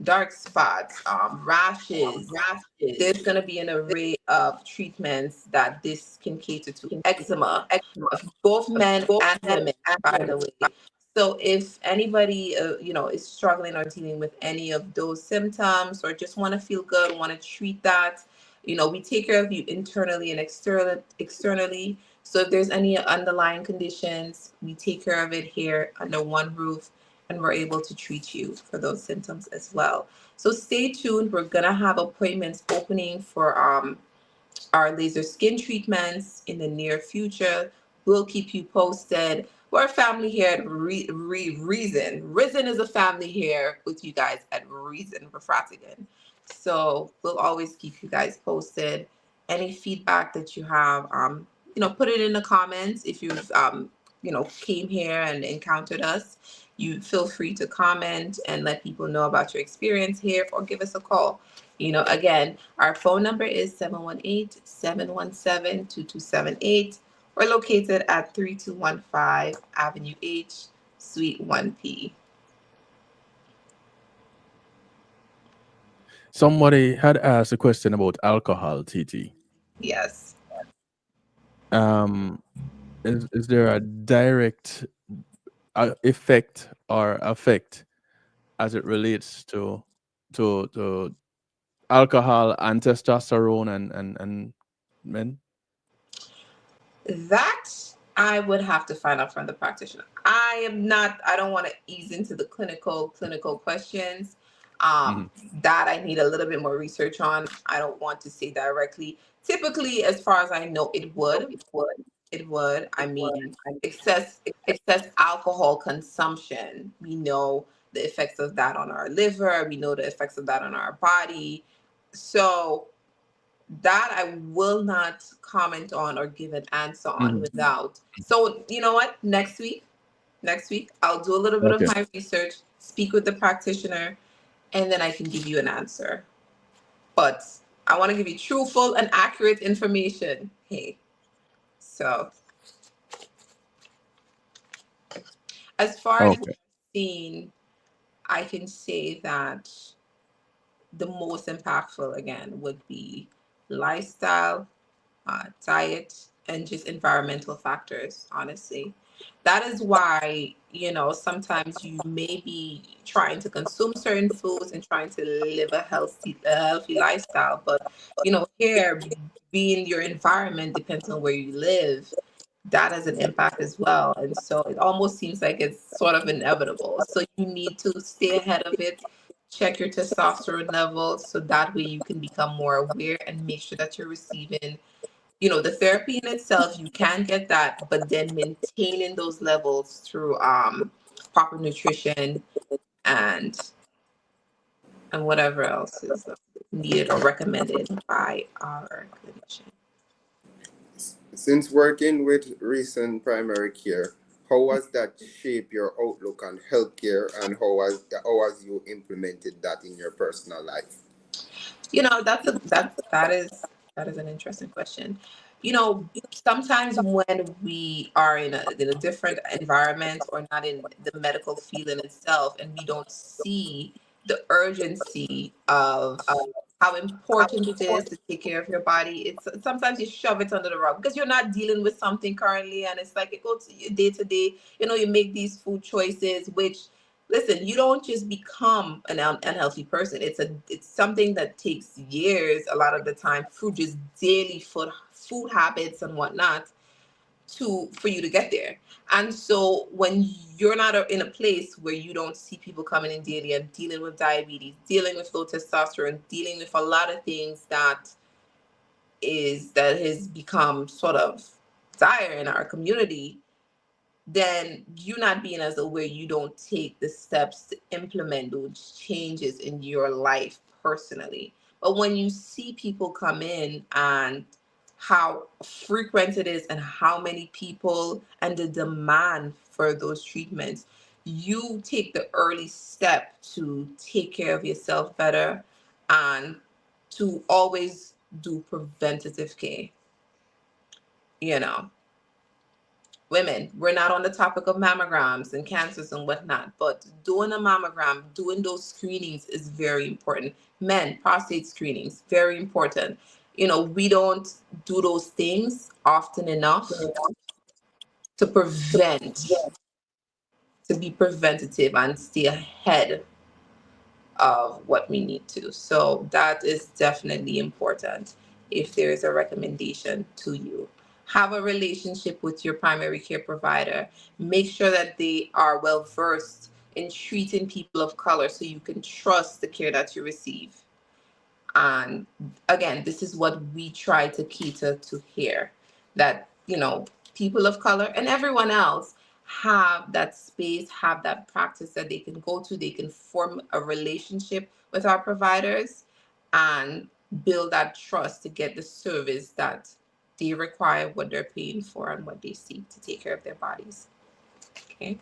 dark spots, rashes. There's going to be an array of treatments that this can cater to. Eczema, of both men and women, by the way. So if anybody, is struggling or dealing with any of those symptoms, or just want to feel good, want to treat that, we take care of you internally and externally. So if there's any underlying conditions, we take care of it here under one roof, and we're able to treat you for those symptoms as well. So stay tuned. We're gonna have appointments opening for our laser skin treatments in the near future. We'll keep you posted. We're a family here at Reason. Risen is a family here with you guys at Reason for Rattigan. So we'll always keep you guys posted. Any feedback that you have, put it in the comments. If you've, came here and encountered us, you feel free to comment and let people know about your experience here, or give us a call. Again, our phone number is 718-717-2278. We're located at 3215 Avenue H, Suite 1P. Somebody had asked a question about alcohol, TT. Yes. Is there a direct effect as it relates to alcohol and testosterone and men? That I would have to find out from the practitioner. I don't want to ease into the clinical questions. That I need a little bit more research on. I don't want to say directly. Typically, as far as I know, it would. I mean, excess alcohol consumption. We know the effects of that on our liver. We know the effects of that on our body. So that I will not comment on or give an answer on without. So you know what? Next week, I'll do a little bit of my research, speak with the practitioner, and then I can give you an answer. But I want to give you truthful and accurate information. Hey. So as far as what I've seen, I can say that the most impactful, again, would be lifestyle, diet, and just environmental factors, honestly. That is why, sometimes you may be trying to consume certain foods and trying to live a healthy lifestyle. But, here, being your environment depends on where you live. That has an impact as well. And so it almost seems like it's sort of inevitable. So you need to stay ahead of it, check your testosterone levels, so that way you can become more aware and make sure that you're receiving, the therapy in itself. You can get that, but then maintaining those levels through proper nutrition and whatever else is needed or recommended by our clinician. Since working with recent primary care, how has that shaped your outlook on healthcare, and how has you implemented that in your personal life? That is an interesting question. Sometimes when we are in a different environment, or not in the medical field in itself, and we don't see the urgency of how important it is to take care of your body, it's sometimes you shove it under the rug because you're not dealing with something currently, and it's like it goes day to day. You make these food choices, which, listen, you don't just become an unhealthy person. It's something that takes years a lot of the time, through just daily food habits and whatnot, for you to get there. And so when you're not in a place where you don't see people coming in daily and dealing with diabetes, dealing with low testosterone, dealing with a lot of things that has become sort of dire in our community, then you not being as aware, you don't take the steps to implement those changes in your life personally. But when you see people come in, and how frequent it is, and how many people, and the demand for those treatments, you take the early step to take care of yourself better, and to always do preventative care. women, we're not on the topic of mammograms and cancers and whatnot, but doing a mammogram, doing those screenings is very important. Men, prostate screenings, very important. We don't do those things often enough to be preventative and stay ahead of what we need to. So that is definitely important. If there is a recommendation to you, have a relationship with your primary care provider. Make sure that they are well versed in treating people of color so you can trust the care that you receive. And again, this is what we try to cater to here, that people of color and everyone else have that space, have that practice that they can go to. They can form a relationship with our providers and build that trust to get the service that they require, what they're paying for, and what they seek to take care of their bodies. Okay.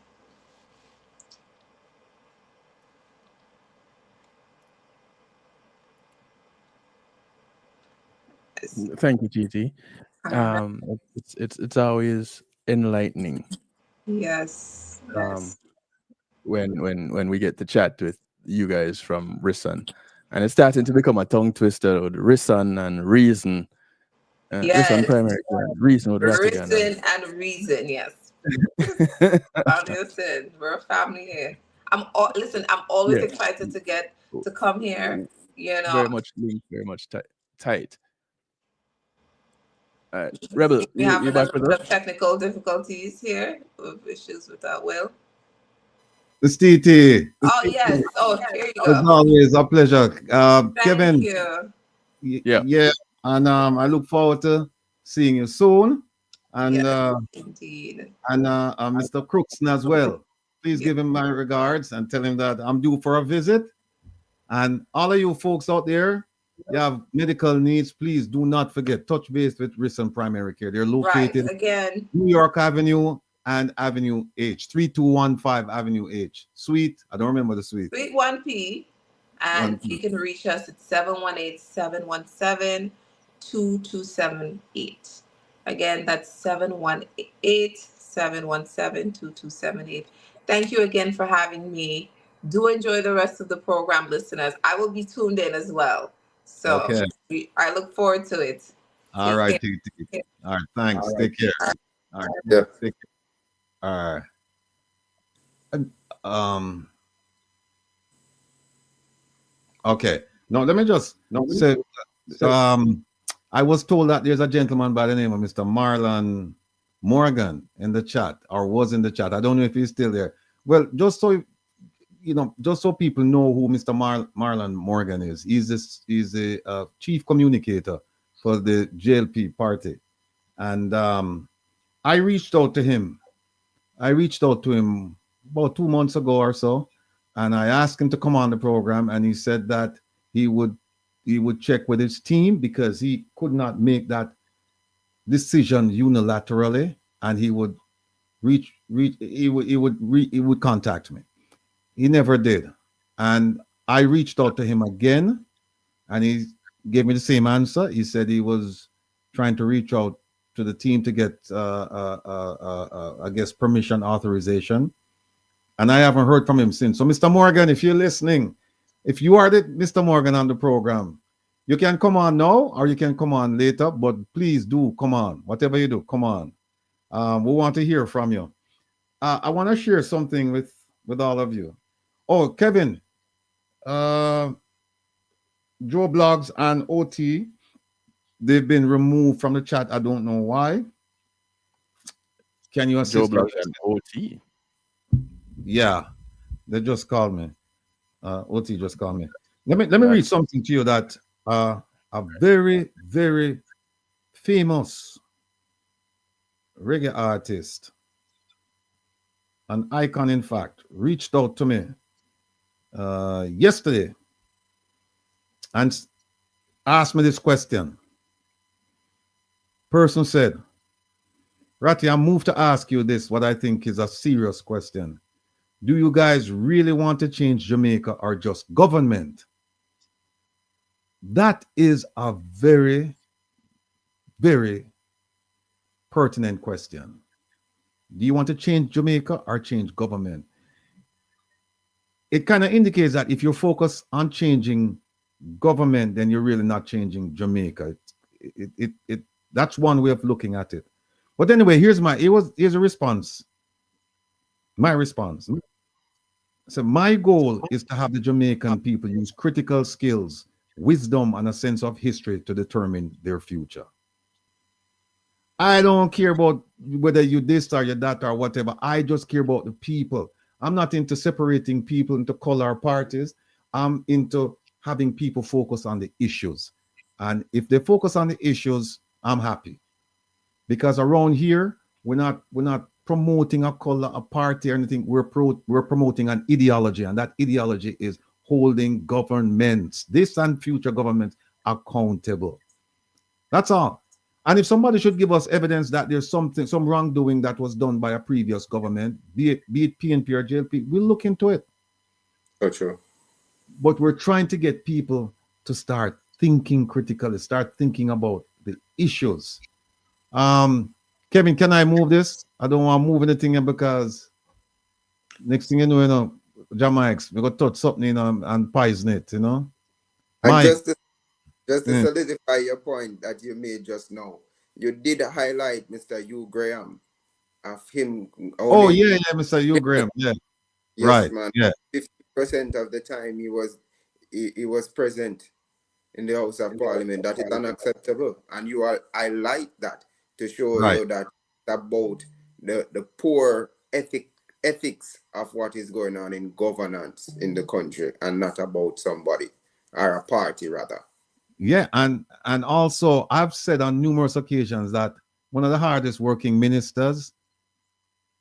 Thank you, Gigi. It's always enlightening. Yes. When we get to chat with you guys from Rison, and it's starting to become a tongue twister with Rison and Reason. Yes. Rison primary, Reason with Rattigan. Rison and Reason, yes. Listen, we're a family here. I'm always excited to come here. Very much linked, very much tight. Rebel, we have a back little bit of technical difficulties here, with issues with our Will. Miss TT. Oh yes. Oh, here you go. It's always a pleasure. Kevin. You. Yeah. And I look forward to seeing you soon. And indeed. And Mr. Crookston as well. Please give him my regards and tell him that I'm due for a visit. And all of you folks out there, you have medical needs, please do not forget, touch base with Rison Primary Care. They're located again, New York Avenue and Avenue H, 3215 Avenue H. Suite, I don't remember the suite. Suite 1P. And you can reach us at 718-717-2278. Again, that's 718-717-2278. Thank you again for having me. Do enjoy the rest of the program, listeners. I will be tuned in as well. So I look forward to it. All right, TT. All right, thanks. Take care. All right. Yeah. Take care. All right. Okay. Now let me just say, I was told that there's a gentleman by the name of Mr. Marlon Morgan in the chat, or was in the chat. I don't know if he's still there. Well, just so people know who Mr. Marlon Morgan is, he's a chief communicator for the JLP party, and I reached out to him. About 2 months ago or so, and I asked him to come on the program, and he said that he would check with his team because he could not make that decision unilaterally, and he would contact me. He never did, and I reached out to him again, and he gave me the same answer. He said he was trying to reach out to the team to get, I guess, permission, authorization, and I haven't heard from him since. So, Mr. Morgan, if you're listening, if you are the Mr. Morgan on the program, you can come on now or you can come on later, but please do come on. Whatever you do, come on. We want to hear from you. I want to share something with all of you. Oh, Kevin, Joe Blogs and OT, they've been removed from the chat. I don't know why. Can you assist? Joe Blogs and OT? Yeah, they just called me. OT just called me. Let me read something to you that a very, very famous reggae artist, an icon in fact, reached out to me yesterday and asked me this question. Person said, Ratty, I'm moved to ask you this, what I think is a serious question. Do you guys really want to change Jamaica or just government? That is a very, very pertinent question. Do you want to change Jamaica or change government? It kind of indicates that if you're focused on changing government, then you're really not changing Jamaica. That's one way of looking at it. But anyway, here's a response. My response. So my goal is to have the Jamaican people use critical skills, wisdom, and a sense of history to determine their future. I don't care about whether you this or you that or whatever. I just care about the people. I'm not into separating people into color parties. I'm into having people focus on the issues. And if they focus on the issues, I'm happy. Because around here, we're not promoting a color, a party, or anything. We're promoting an ideology, and that ideology is holding governments, this and future governments, accountable. That's all. And if somebody should give us evidence that there's some wrongdoing that was done by a previous government, be it PNP or JLP, we'll look into it. So true. But we're trying to get people to start thinking critically, start thinking about the issues. Kevin, can I move this? I don't want to move anything because next thing you know, Jamaics, we got to touch something and poison it, And Mike, just to solidify your point that you made just now, you did highlight Mr. Hugh Graham of him. Oh yeah, Mr. Hugh Graham, yeah, Yes, right, man. yeah, 50% of the time he was present in the House of Parliament. That is unacceptable, and you are highlight that to show right. you that about the poor ethics of what is going on in governance in the country, and not about somebody or a party rather. Yeah, and also I've said on numerous occasions that one of the hardest working ministers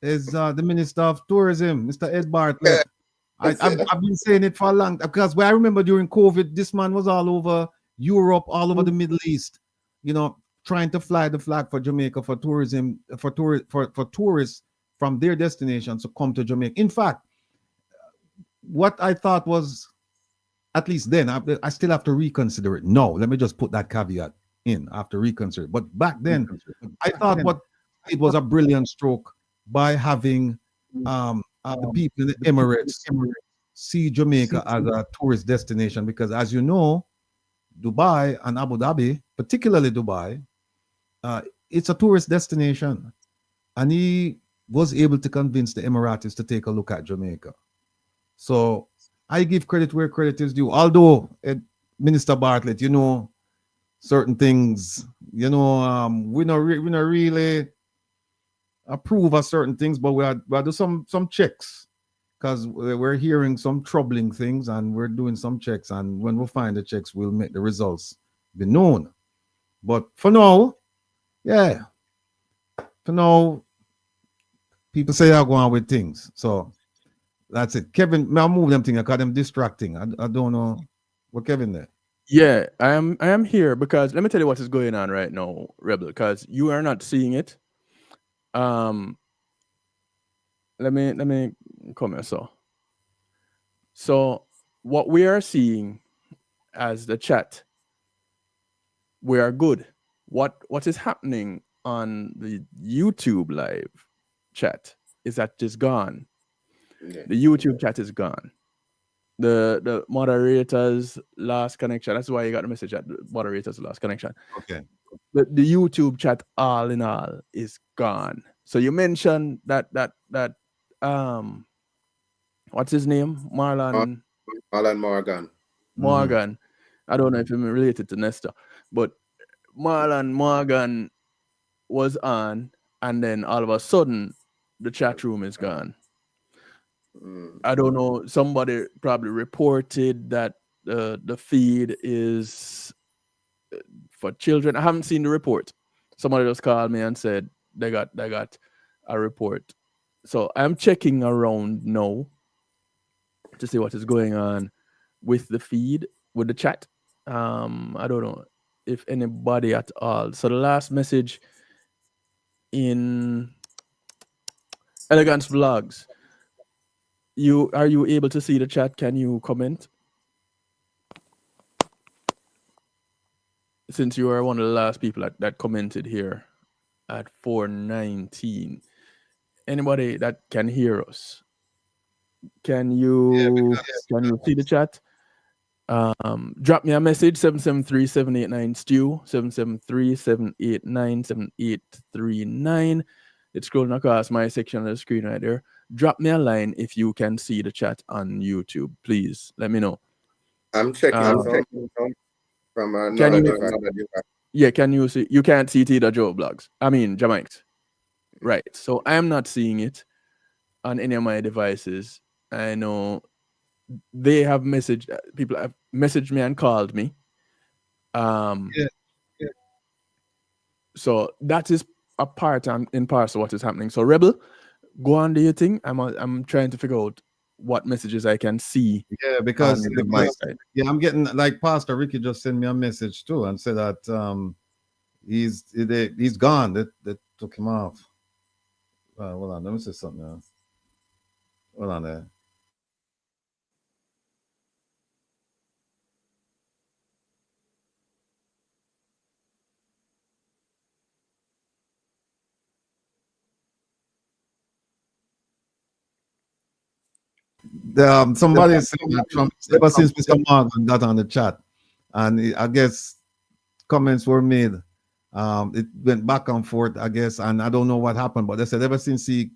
is the Minister of Tourism, Mr. Ed Bartlett. I've been saying it for a long time because I remember during COVID, this man was all over Europe, all over the Middle East, trying to fly the flag for Jamaica for tourism, for tourists from their destinations to come to Jamaica. In fact, what I thought was, at least then, I still have to reconsider it. No, let me just put that caveat in after reconsider. But back then, I thought what it was a brilliant stroke by having the people in the Emirates see Jamaica as a tourist destination, because as you know, Dubai and Abu Dhabi, particularly Dubai, it's a tourist destination. And he was able to convince the Emiratis to take a look at Jamaica. So I give credit where credit is due. Although, Minister Bartlett, certain things, we not really approve of certain things, but we do some checks, because we're hearing some troubling things and we're doing some checks. And when we find the checks, we'll make the results be known. But for now, people say I'm going with things. So that's it. Kevin, may I move them things because I'm distracting. I don't know what Kevin there. Yeah, I am here because let me tell you what is going on right now, Rebel, because you are not seeing it. Let me come here. So what we are seeing as the chat, we are good. What is happening on the YouTube live chat is that just gone. Yeah. The YouTube chat is gone. The moderators lost connection. That's why you got the message that the moderators lost connection. Okay. The YouTube chat, all in all, is gone. So you mentioned that what's his name? Marlon Morgan. Morgan. I don't know if he's related to Nestor, but Marlon Morgan was on, and then all of a sudden the chat room is gone. I don't know. Somebody probably reported that the feed is for children. I haven't seen the report. Somebody just called me and said they got a report. So I'm checking around now to see what is going on with the feed, with the chat. I don't know if anybody at all. So the last message in Elegance Vlogs. Are you able to see the chat? Can you comment? Since you are one of the last people that commented here at 4:19. anybody that can hear us, can you see the chat? Drop me a message 773-789 stew 773-789-7839. It's scrolling across my section of the screen right there. Drop me a line if you can see the chat on YouTube, please. Let me know. I'm checking from another device. Yeah, can you see? You can't see Tita Joe blogs. I mean, Jamaica. Right. So I am not seeing it on any of my devices. I know they have messaged, people have messaged me and called me. So that is a part and in parts of what is happening. So Rebel, go on, do your thing. I'm trying to figure out what messages I can see. Yeah, because I'm getting, like, Pastor Ricky just sent me a message too and said that he's gone. They took him off. Hold on, let me say something else. Hold on there. Somebody said that from ever since Mr. Morgan got on the chat, and I guess comments were made. It went back and forth, I guess, and I don't know what happened, but they said ever since he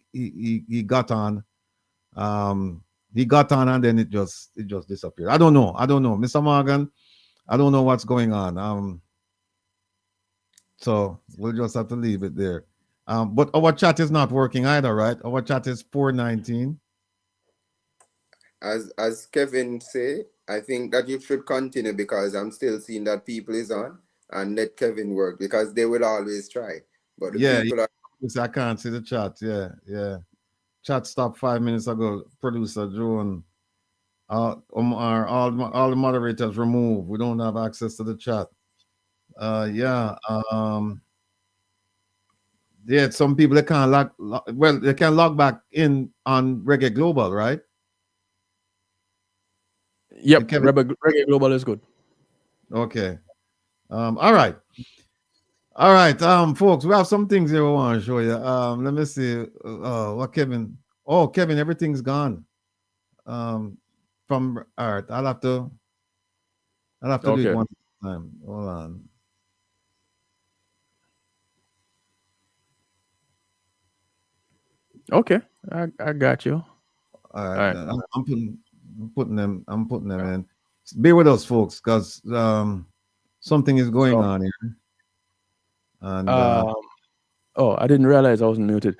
got on, and then it just disappeared. I don't know, Mr. Morgan. I don't know what's going on. So we'll just have to leave it there. But our chat is not working either, right? Our chat is 419. As Kevin say, I think that you should continue because I'm still seeing that people is on, and let Kevin work because they will always try. But the people are. I can't see the chat. Yeah. Chat stopped 5 minutes ago. Producer Joan. All the moderators removed. We don't have access to the chat. Some people they can't they can log back in on Reggae Global, right? Yep, Reggae Global is good. Okay. All right, folks, we have some things here we want to show you. Let me see. What Kevin? Oh, Kevin, everything's gone. From all right, I'll have to do it one time. Hold on. Okay, I got you. All right. I'm putting them in. Bear with us, folks, because something is going on here. And I didn't realize I wasn't muted.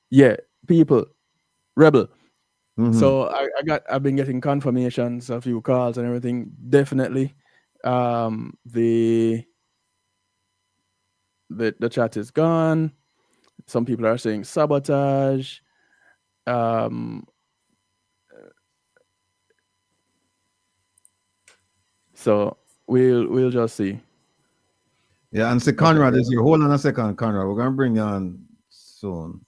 Yeah, people, Rebel. So I've been getting confirmations, a few calls and everything. Definitely, the chat is gone. Some people are saying sabotage. So we'll just see. Yeah, and say Conrad is here. Hold on a second, Conrad. We're gonna bring you on soon.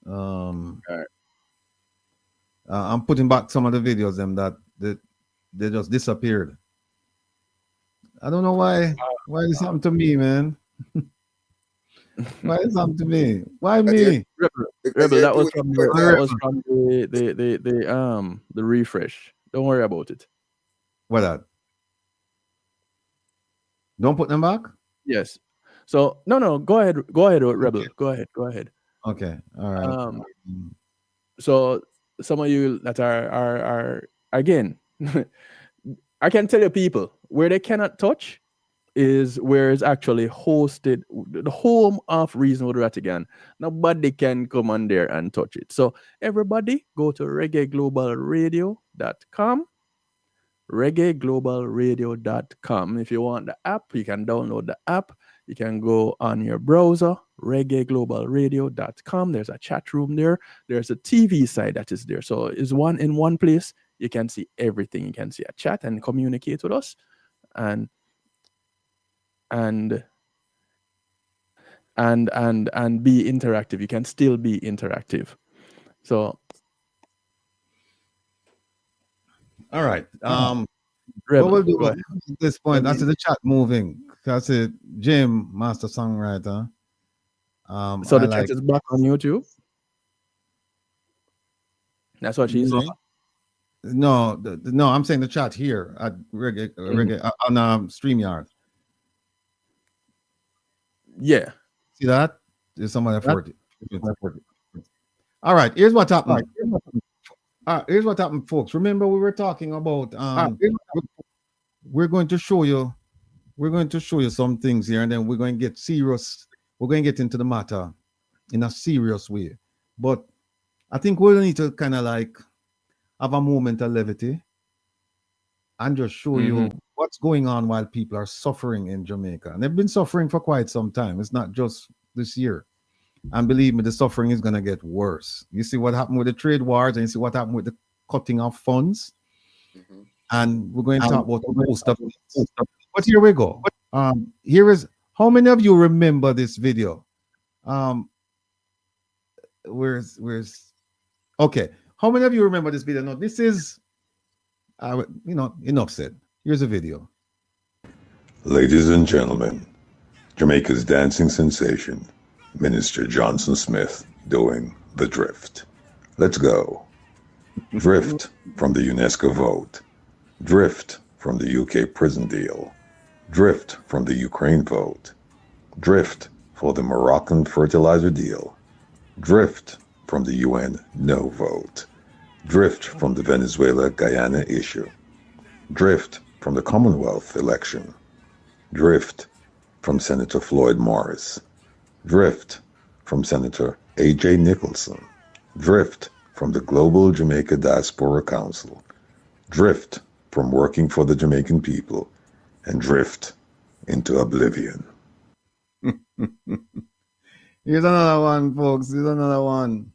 All right. I'm putting back some of the videos that they just disappeared. I don't know why. Why this happened to me, man? Why this happened to me? Why me? Rebel, that was from the refresh. Don't worry about it. What that? Don't put them back? Yes. So no, go ahead, Rebel. Okay. Go ahead. Okay. All right. So some of you that are again, I can tell you people where they cannot touch is where it's actually hosted, the home of Reasonable Rattigan. Nobody can come on there and touch it. So everybody go to reggaeglobalradio.com. reggaeglobalradio.com. If you want the app, you can download the app. You can go on your browser, reggaeglobalradio.com. There's a chat room there. There's a TV side that is there. So it's one in one place. You can see everything. You can see a chat and communicate with us and be interactive. You can still be interactive. So all right. Rebel, what we'll do at this point, I see the chat moving. I see Jim, master songwriter. So the chat is back on YouTube? That's what she's saying. No, no, I'm saying the chat here at Reggae on StreamYard. Yeah. See that? There's someone effort. All right, here's what happened. Here's what happened, folks. Remember, we were talking about we're going to show you some things here, and then we're going to get serious. We're going to get into the matter in a serious way. But I think we'll need to kind of like have a moment of levity and just show you what's going on while people are suffering in Jamaica. And they've been suffering for quite some time. It's not just this year. And believe me, the suffering is going to get worse. You see what happened with the trade wars, and you see what happened with the cutting of funds. And we're going to talk about all stuff. But here we go. Here is, how many of you remember this video? Where's okay? How many of you remember this video? No, this is, enough said. Here's a video. Ladies and gentlemen, Jamaica's dancing sensation, Minister Johnson Smith, doing the drift. Let's go. Drift from the UNESCO vote. Drift from the UK prison deal. Drift from the Ukraine vote. Drift for the Moroccan fertilizer deal. Drift from the UN no vote. Drift from the Venezuela-Guyana issue. Drift from the Commonwealth election. Drift from Senator Floyd Morris. Drift from Senator A.J. Nicholson. Drift from the Global Jamaica Diaspora Council. Drift from working for the Jamaican people. And drift into oblivion. Here's another one, folks. Here's another one.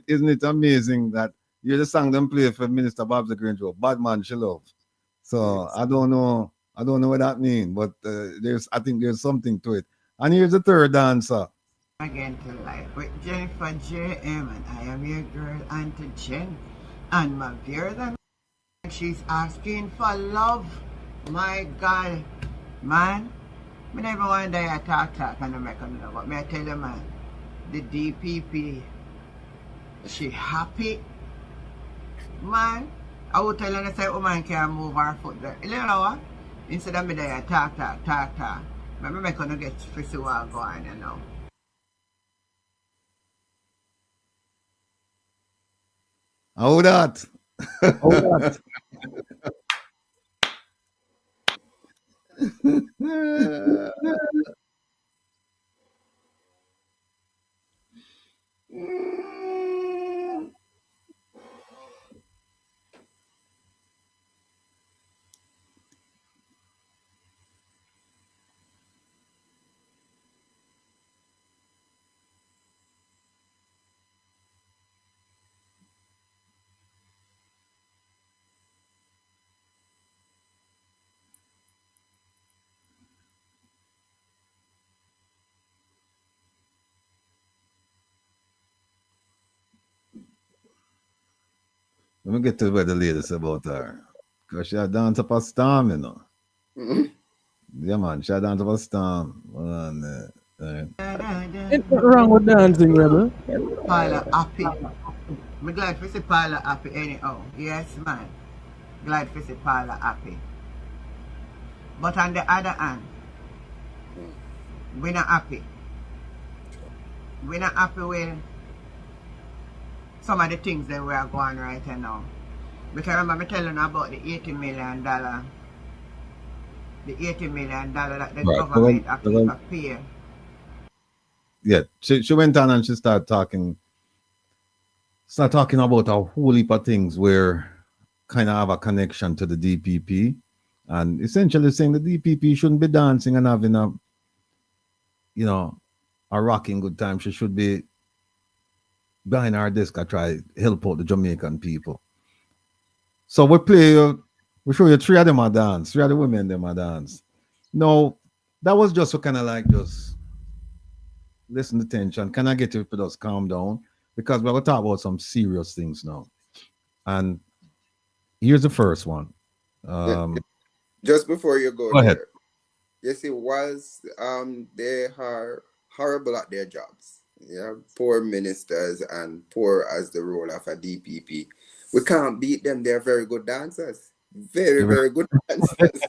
Isn't it amazing that you're the song them play for Minister Bob's the Green Joe, Bad Man She Love. So I don't know what that means, but I think there's something to it. And here's the third dancer. Again to life with Jennifer J.M. and I am your girl Auntie Jen. And my dear than she's asking for love. My God, man. I never want to die talk and I make another, but may I tell you, man, the DPP, she happy. Man, I would tell her, say, woman can move her foot there. You know what? Instead of me there, talk. Maybe I'm going to get fissy while going, you know. How that? Let me get to where the latest about her. Because she had dance up a storm, you know. Yeah, man, she had dance up a storm. Ain't nothing wrong with dancing, Rebel. Paula happy. I'm glad to see Paula happy anyhow. Yes, man. Glad to see Paula happy. But on the other hand, we're not happy. we're not happy with some of the things that we are going right now. Because I remember telling you about the $80 million, the $80 million that the Right. government actually pay. Yeah, she went on and she started talking about a whole heap of things where kind of have a connection to the DPP, and essentially saying the DPP shouldn't be dancing and having a, you know, a rocking good time. She should be behind our desk and try help out the Jamaican people. So we show you three of them are dance, three of the women them are dance. No, that was just so kind of like just listen to tension. Can I get you to just calm down? Because we're going to talk about some serious things now. And here's the first one. Just before you go ahead. there, you see, whilst they are horrible at their jobs, yeah, poor ministers and poor as the role of a DPP, we can't beat them. They're very good dancers. Very, very good dancers.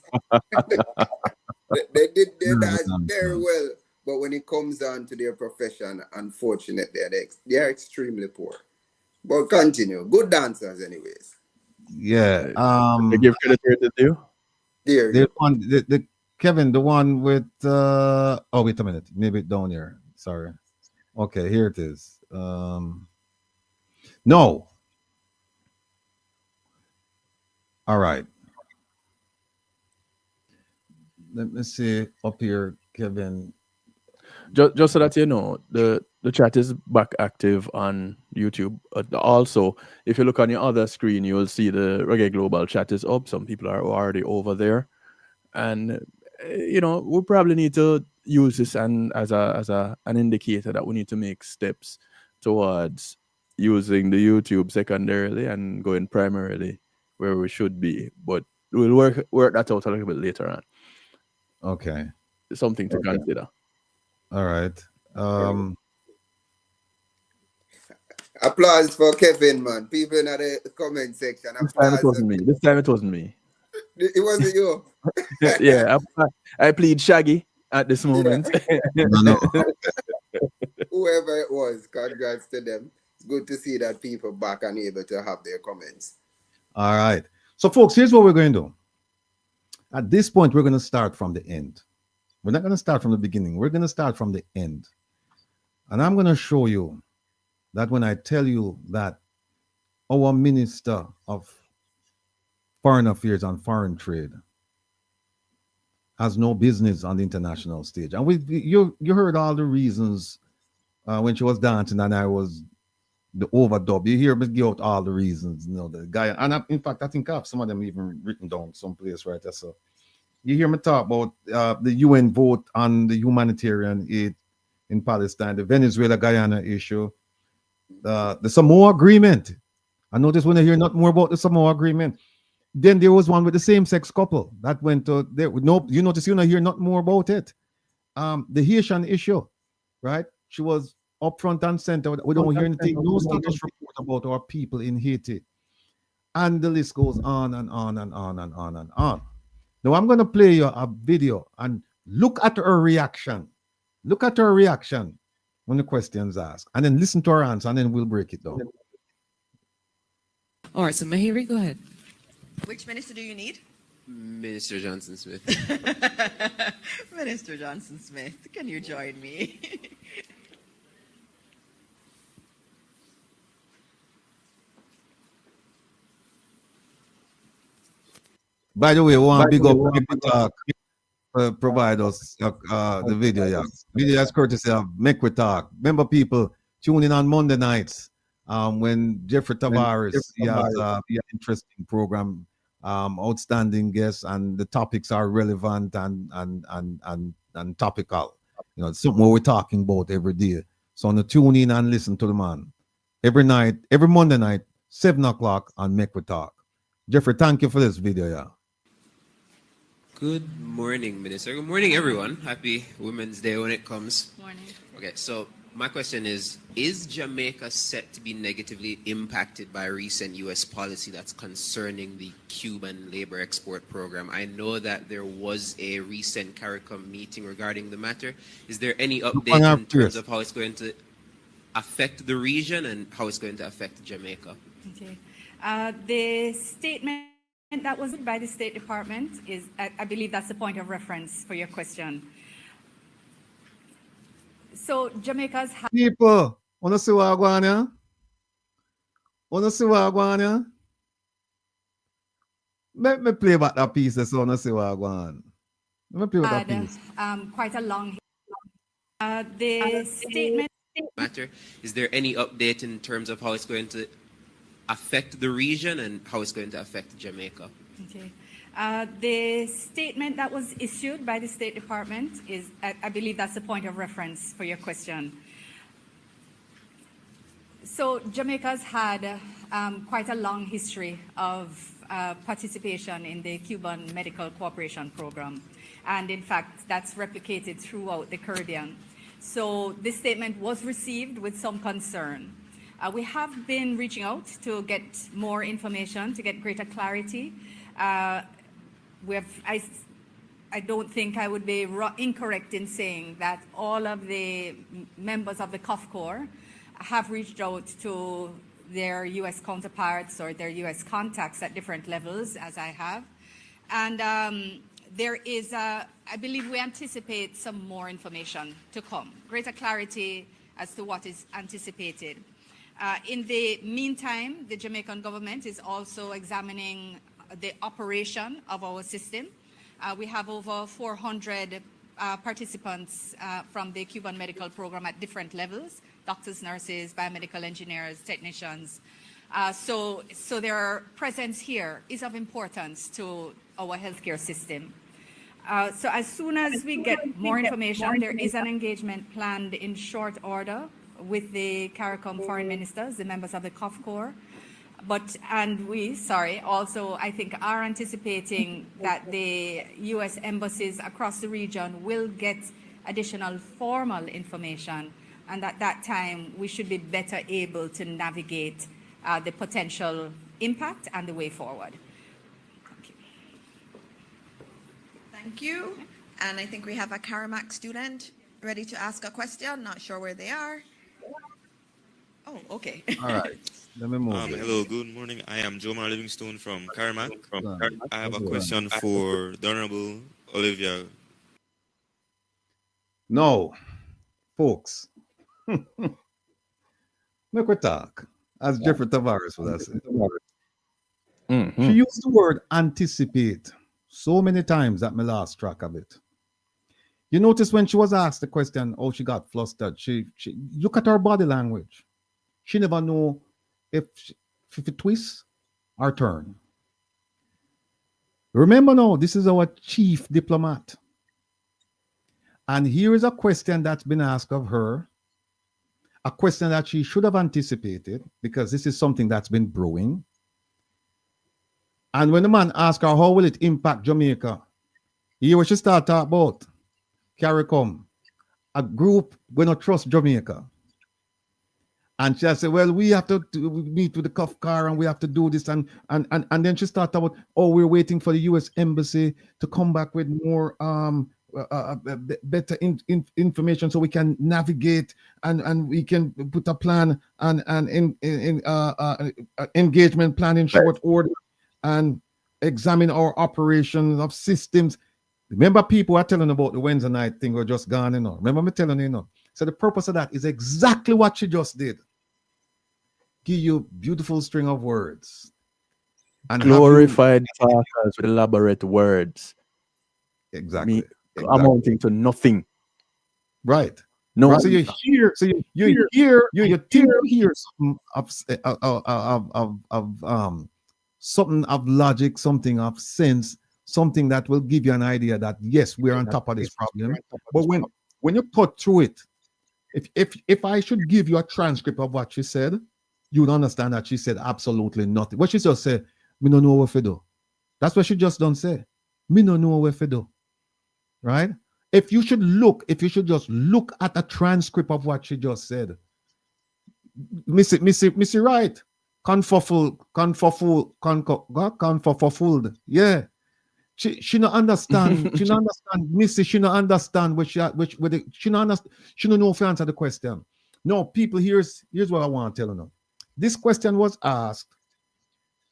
they did their dance very well. But when it comes down to their profession, unfortunately, they are extremely poor. But continue. Good dancers, anyways. Yeah. They give credit where it's due. There's one, the Kevin, the one with oh, wait a minute. Maybe down here. Sorry. Okay, here it is. No. All right. Let me see up here, Kevin. Just so that you know, the chat is back active on YouTube. Also, if you look on your other screen, you will see the Reggae Global chat is up. Some people are already over there, and you know, we probably need to use this as an indicator that we need to make steps towards using the YouTube secondarily and going primarily where we should be. But we'll work that out a little bit later on. Okay. Something to consider. All right. Applause for Kevin, man. People in the comment section. This time it wasn't me. It wasn't you. Yeah, I plead Shaggy at this moment. Yeah. No. Whoever it was, congrats to them. It's good to see that people back and able to have their comments. All right. So, folks, here's what we're going to do. At this point, we're going to start from the end. We're not going to start from the beginning. We're going to start from the end. And I'm going to show you that when I tell you that our Minister of Foreign Affairs and Foreign Trade has no business on the international stage. And you heard all the reasons when she was dancing and I was the overdub. You hear me give out all the reasons, you know, the guy. And in fact, I think I have some of them even written down someplace right there. So you hear me talk about the UN vote on the humanitarian aid in Palestine, the Venezuela-Guyana issue, the Samoa agreement. I noticed when I hear nothing more about the Samoa agreement. Then there was one with the same-sex couple that went to there. No, you notice you don't hear nothing more about it. The Haitian issue, right? She was up front and center. We don't hear anything, no status report about our people in Haiti. And the list goes on and on and on and on and on. Now I'm going to play you a video and look at her reaction. Look at her reaction when the question's asked. And then listen to her answer and then we'll break it down. All right, so Mahiri, go ahead. Which minister do you need? Minister Johnson Smith. Minister Johnson Smith, can you join me? By the way, we want to big up Make Talk provide us the video. Yeah, video is courtesy of Make Talk. Remember, people, tune in on Monday nights when Jeffrey Tavares he has an interesting program, outstanding guests, and the topics are relevant and topical. You know, it's something we're talking about every day. So tune in and listen to the man every night, every Monday night, 7 o'clock on Make Talk. Jeffrey, thank you for this video. Yeah. Good morning, Minister. Good morning, everyone. Happy Women's Day when it comes. Morning. Okay, so my question is Jamaica set to be negatively impacted by recent U.S. policy that's concerning the Cuban labor export program? I know that there was a recent CARICOM meeting regarding the matter. Is there any update in terms of how it's going to... affect the region and how it's going to affect Jamaica? Okay. The statement that was by the State Department is, I believe that's the point of reference for your question. So Jamaica's People, wanna see what I want here? Wanna see what I want here? Let me play back that piece so I wanna see what I want. Let me play back that piece. Quite a long. The statement Matter. Is there any update in terms of how it's going to affect the region and how it's going to affect Jamaica? Okay. The statement that was issued by the State Department is, I believe that's the point of reference for your question. So Jamaica's had quite a long history of participation in the Cuban Medical Cooperation Program. And in fact, that's replicated throughout the Caribbean. So this statement was received with some concern. We have been reaching out to get more information, to get greater clarity. I don't think I would be incorrect in saying that all of the members of the COF Corps have reached out to their U.S. counterparts or their U.S. contacts at different levels, as I have. And there is, I believe we anticipate some more information to come, greater clarity as to what is anticipated. In the meantime, the Jamaican government is also examining the operation of our system. We have over 400 participants from the Cuban medical program at different levels, doctors, nurses, biomedical engineers, technicians. So their presence here is of importance to our healthcare system. So as soon as we get more information, there is an engagement planned in short order with the CARICOM foreign ministers, the members of the COF Corps. And we also, I think, are anticipating that the U.S. embassies across the region will get additional formal information. And at that time, we should be better able to navigate the potential impact and the way forward. Thank you. And I think we have a Caramak student ready to ask a question. Not sure where they are. Oh, okay. All right. Let me move. Hello, good morning. I am Jomar Livingstone from Caramak. I have a question for the Honorable Olivia. No, folks. Make we talk. As Jeffrey Tavares would have said. She used the word anticipate so many times that me lost track of it. You notice when she was asked the question, oh, she got flustered. She look at her body language. She never know if it twists or turn. Remember now, this is our chief diplomat. And here is a question that's been asked of her, a question that she should have anticipated because this is something that's been brewing. And when the man asked her, how will it impact Jamaica? Here we should start talking about CARICOM, a group going to trust Jamaica. And she said, well, we have to meet with the COF car and we have to do this. And then she started about, oh, we're waiting for the U.S. Embassy to come back with more better information so we can navigate and we can put a plan and engagement plan in short order and examine our operations of systems. Remember, people are telling about the Wednesday night thing we're just gone, you know. Remember me telling you, know. So the purpose of that is exactly what she just did. Give you beautiful string of words. And glorified talkers with elaborate words. Exactly. Amounting to nothing. Right. No. Right. So you hear, you hear something of logic, something of sense, something that will give you an idea that yes, we're on top of this problem. But when you cut through it, if I should give you a transcript of what she said, you would understand that she said absolutely nothing. What she just said, me don't know what to do. That's what she just don't say. Me don't know what to do. Right? If you should just look at a transcript of what she just said, Missy right. Confuffled. Yeah. She don't understand. She don't understand. Missy, she don't understand she don't know if you answer the question. No, people, here's what I want to tell you now. This question was asked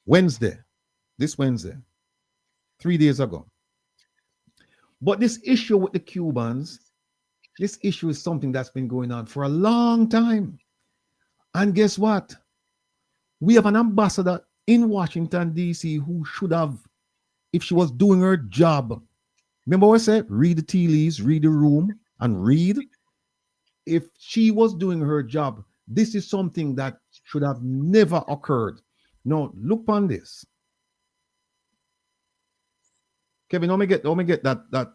this Wednesday, 3 days ago. But this issue with the Cubans, this issue is something that's been going on for a long time. And guess what? We have an ambassador in Washington, D.C. who should have, if she was doing her job, remember what I said? Read the tea leaves, read the room, and read. If she was doing her job, this is something that should have never occurred. No, look on this. Kevin, let me get that.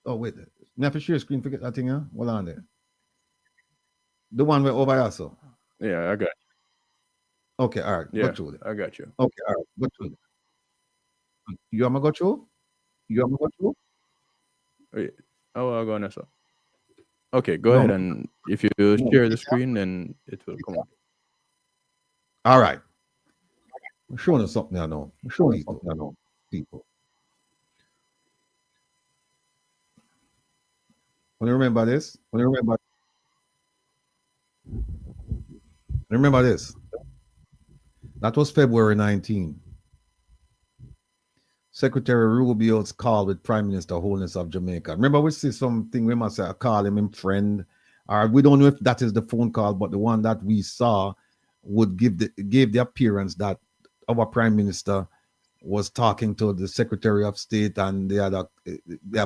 Oh, wait. You have to share screen, forget that thing, huh? Hold on there. The one where over here, so. Yeah, I got you. Okay, all right. Yeah, go through it. I got you. Okay, all right. Go through it. You want me to go through? You want me to go through? Wait. Oh, I'll go on, sir. Okay, go ahead, and if you share the screen, then it will come up. All right. I'm showing you something I know. I'm showing you something I know, people. When you remember this, remember this. That was February 19. Secretary Rubio's call with Prime Minister Holness of Jamaica. Remember, we see something we must say, I call him friend, or we don't know if that is the phone call, but the one that we saw would give the appearance that our Prime Minister was talking to the Secretary of State, and they have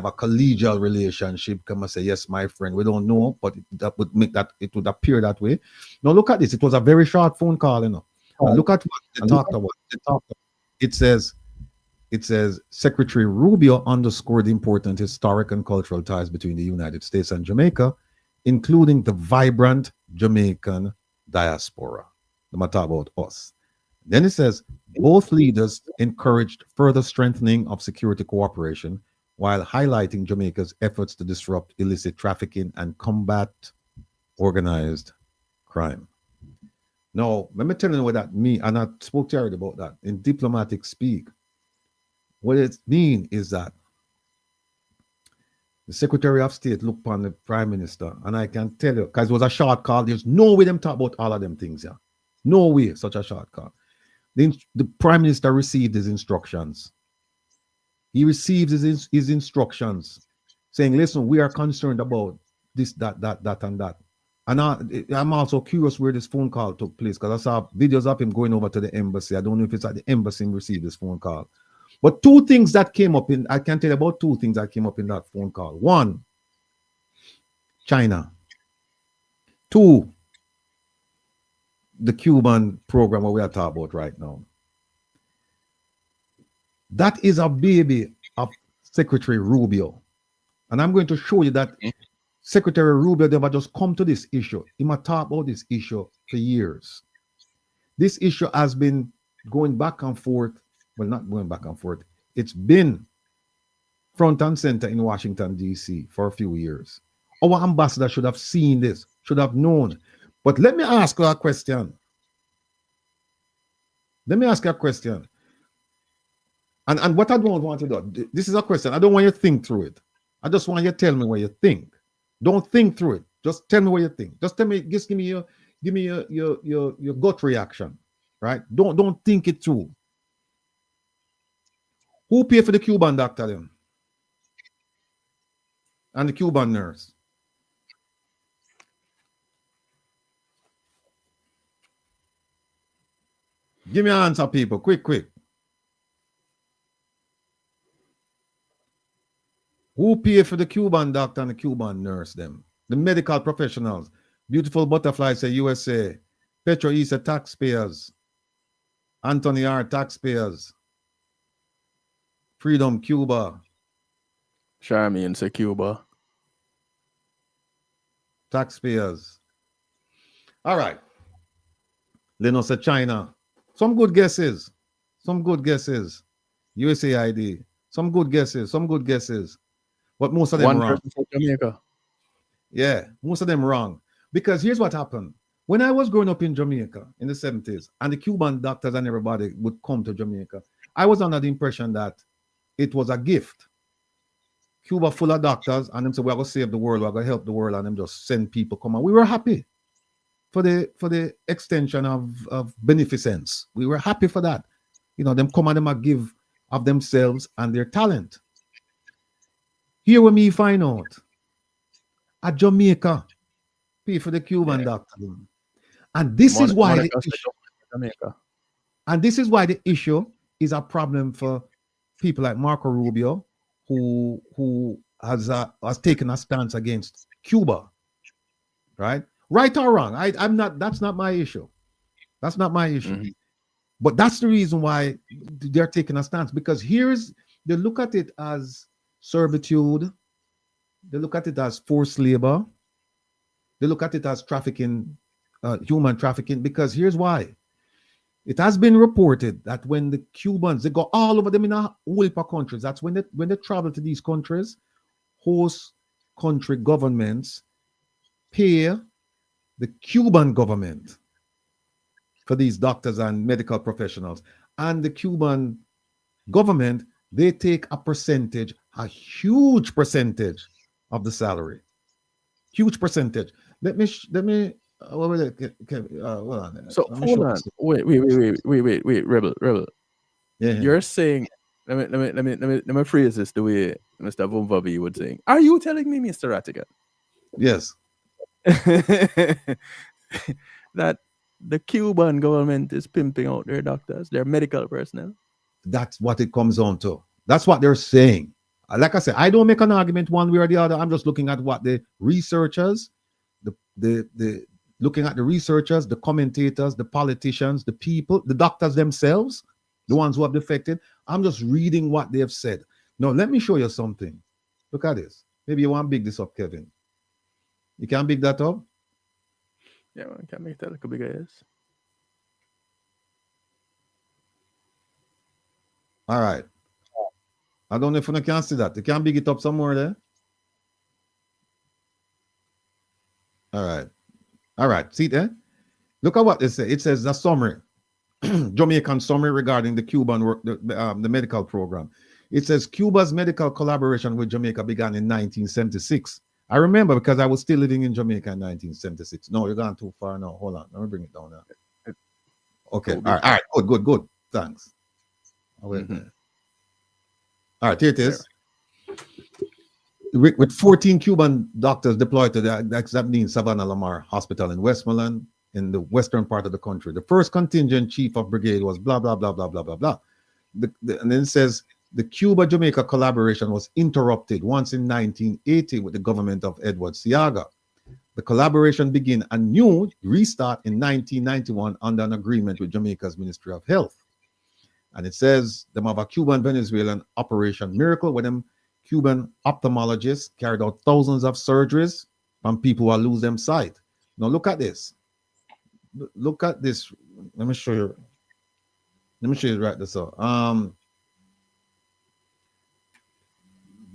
a collegial relationship. Come and say, yes, my friend. We don't know, but that would make that it would appear that way. Now look at this. It was a very short phone call, you know. And look at what they talked about. It says Secretary Rubio underscored the important historic and cultural ties between the United States and Jamaica, including the vibrant Jamaican diaspora. I'm going to talk about us. Then it says both leaders encouraged further strengthening of security cooperation while highlighting Jamaica's efforts to disrupt illicit trafficking and combat organized crime. Now, let me tell you what that means, and I spoke to you about that in diplomatic speak. What it means is that the Secretary of State looked upon the Prime Minister, and I can tell you, because it was a short call, there's no way them talk about all of them things, yeah. No way, such a short call. The Prime Minister received his instructions. He received his instructions saying, listen, we are concerned about this, that, and that. And I'm also curious where this phone call took place, because I saw videos of him going over to the embassy. I don't know if it's at the embassy he received this phone call. But two things that came up I can tell you about two things that came up in that phone call. One, China. Two, the Cuban program what we are talking about right now. That is a baby of Secretary Rubio. And I'm going to show you that Secretary Rubio never just come to this issue. He might talk about this issue for years. This issue has been going back and forth. Well, not going back and forth. It's been front and center in Washington, D.C. for a few years. Our ambassador should have seen this, should have known. But let me ask you a question. Let me ask you a question. And what I don't want to do, this is a question. I don't want you to think through it. I just want you to tell me what you think. Don't think through it. Just tell me what you think. Just tell me, just give me your gut reaction. Right? Don't think it through. Who paid for the Cuban doctor then? And the Cuban nurse? Give me an answer, people. Quick. Who paid for the Cuban doctor and the Cuban nurse them? The medical professionals. Beautiful Butterfly say USA. Petro Isa taxpayers. Anthony R taxpayers. Freedom Cuba. Charmian say Cuba. Taxpayers. All right. Leno said China. Some good guesses. USAID. Some good guesses. But most of them wrong. Jamaica. Yeah, most of them wrong. Because here's what happened. When I was growing up in Jamaica in the 70s, and the Cuban doctors and everybody would come to Jamaica, I was under the impression that it was a gift. Cuba full of doctors, and them say, we're going to save the world, we're going to help the world, and them just send people come. And we were happy. for the extension of beneficence. We were happy for that. You know, them come and them give of themselves and their talent. Here when me find out at Jamaica pay for the Cuban doctor. And this is why the issue, Jamaica. and this is why the issue is a problem for people like Marco Rubio, who has taken a stance against Cuba. Right or wrong, I'm not. That's not my issue. That's not my issue. Mm-hmm. But that's the reason why they're taking a stance, because they look at it as servitude, they look at it as forced labor, they look at it as trafficking, human trafficking, because here's why. It has been reported that when the Cubans, they go all over them in a whole heap of countries. That's when they travel to these countries, host country governments pay the Cuban government for these doctors and medical professionals. And the Cuban government, they take a percentage, a huge percentage of the salary. Huge percentage. Let me hold on. So hold on. Wait, Rebel. Yeah. You're saying, let me phrase this the way Mr. Vumvabi would say. Are you telling me, Mr. Rattigan? Yes. That the Cuban government is pimping out their doctors, their medical personnel? That's what it comes on to. That's what they're saying. Like I said, I don't make an argument one way or the other. I'm just looking at what the researchers, the looking at the researchers, the commentators, the politicians, the people, the doctors themselves, the ones who have defected. I'm just reading what they have said. Now, let me show you something. Look at this. Maybe you want to big this up, Kevin. You can big that up? Yeah, man, can make that look bigger, yes. All right. I don't know if you can see that. You can big it up somewhere there. All right. See there? Look at what they say. It says the summary, Jamaican summary regarding the Cuban work, the medical program. It says Cuba's medical collaboration with Jamaica began in 1976. I remember because I was still living in Jamaica in 1976. No, you're going too far now. Hold on. Let me bring it down now. Okay. All right. Good. Thanks. All right, here it is. With 14 Cuban doctors deployed to that means Savannah Lamar Hospital in Westmoreland, in the western part of the country. The first contingent chief of brigade was blah, blah, blah, blah, blah, blah, blah. And then it says the Cuba-Jamaica collaboration was interrupted once in 1980 with the government of Edward Seaga. The collaboration began a new restart in 1991 under an agreement with Jamaica's Ministry of Health. And it says them have a Cuban-Venezuelan Operation Miracle, where them Cuban ophthalmologists carried out thousands of surgeries on people who lose them sight. Now look at this. Look at this. Let me show you. Right this up.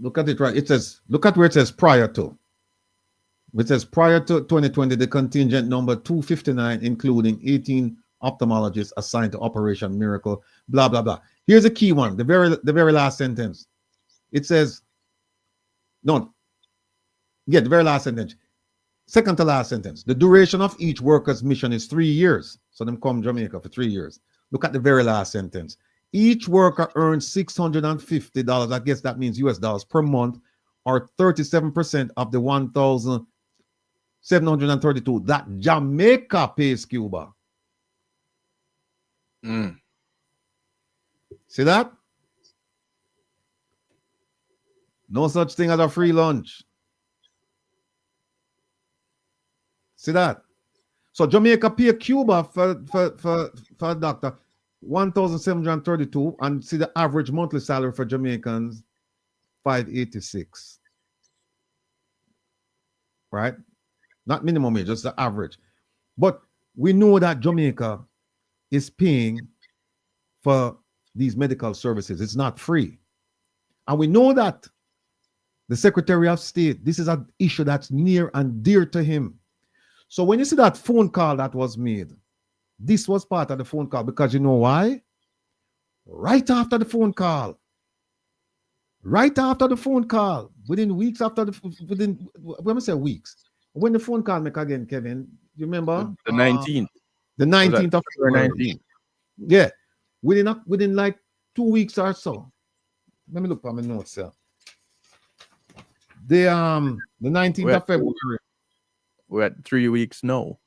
Look at it right. It says, look at where it says prior to. It says prior to 2020, the contingent number 259, including 18 ophthalmologists assigned to Operation Miracle, blah, blah, blah. Here's a key one, the very last sentence. It says, the very last sentence. Second to last sentence. The duration of each worker's mission is 3 years. So them come Jamaica for 3 years. Look at the very last sentence. Each worker earns $650. I guess that means US dollars per month, or 37% of the 1,732 that Jamaica pays Cuba. See that? No such thing as a free lunch. See that? So Jamaica pay Cuba for a doctor 1,732, and see the average monthly salary for Jamaicans $586. Right? Not minimum wage, just the average. But we know that Jamaica is paying for these medical services. It's not free. And we know that the Secretary of State, this is an issue that's near and dear to him. So when you see that phone call that was made, this was part of the phone call, because you know why? Right after the phone call, within weeks after when I say weeks, when the phone call make again, Kevin, You remember? The 19th. The 19th of February. 19th. Yeah. Within like 2 weeks or so. Let me look at my notes here. The 19th of February. We're at 3 weeks now.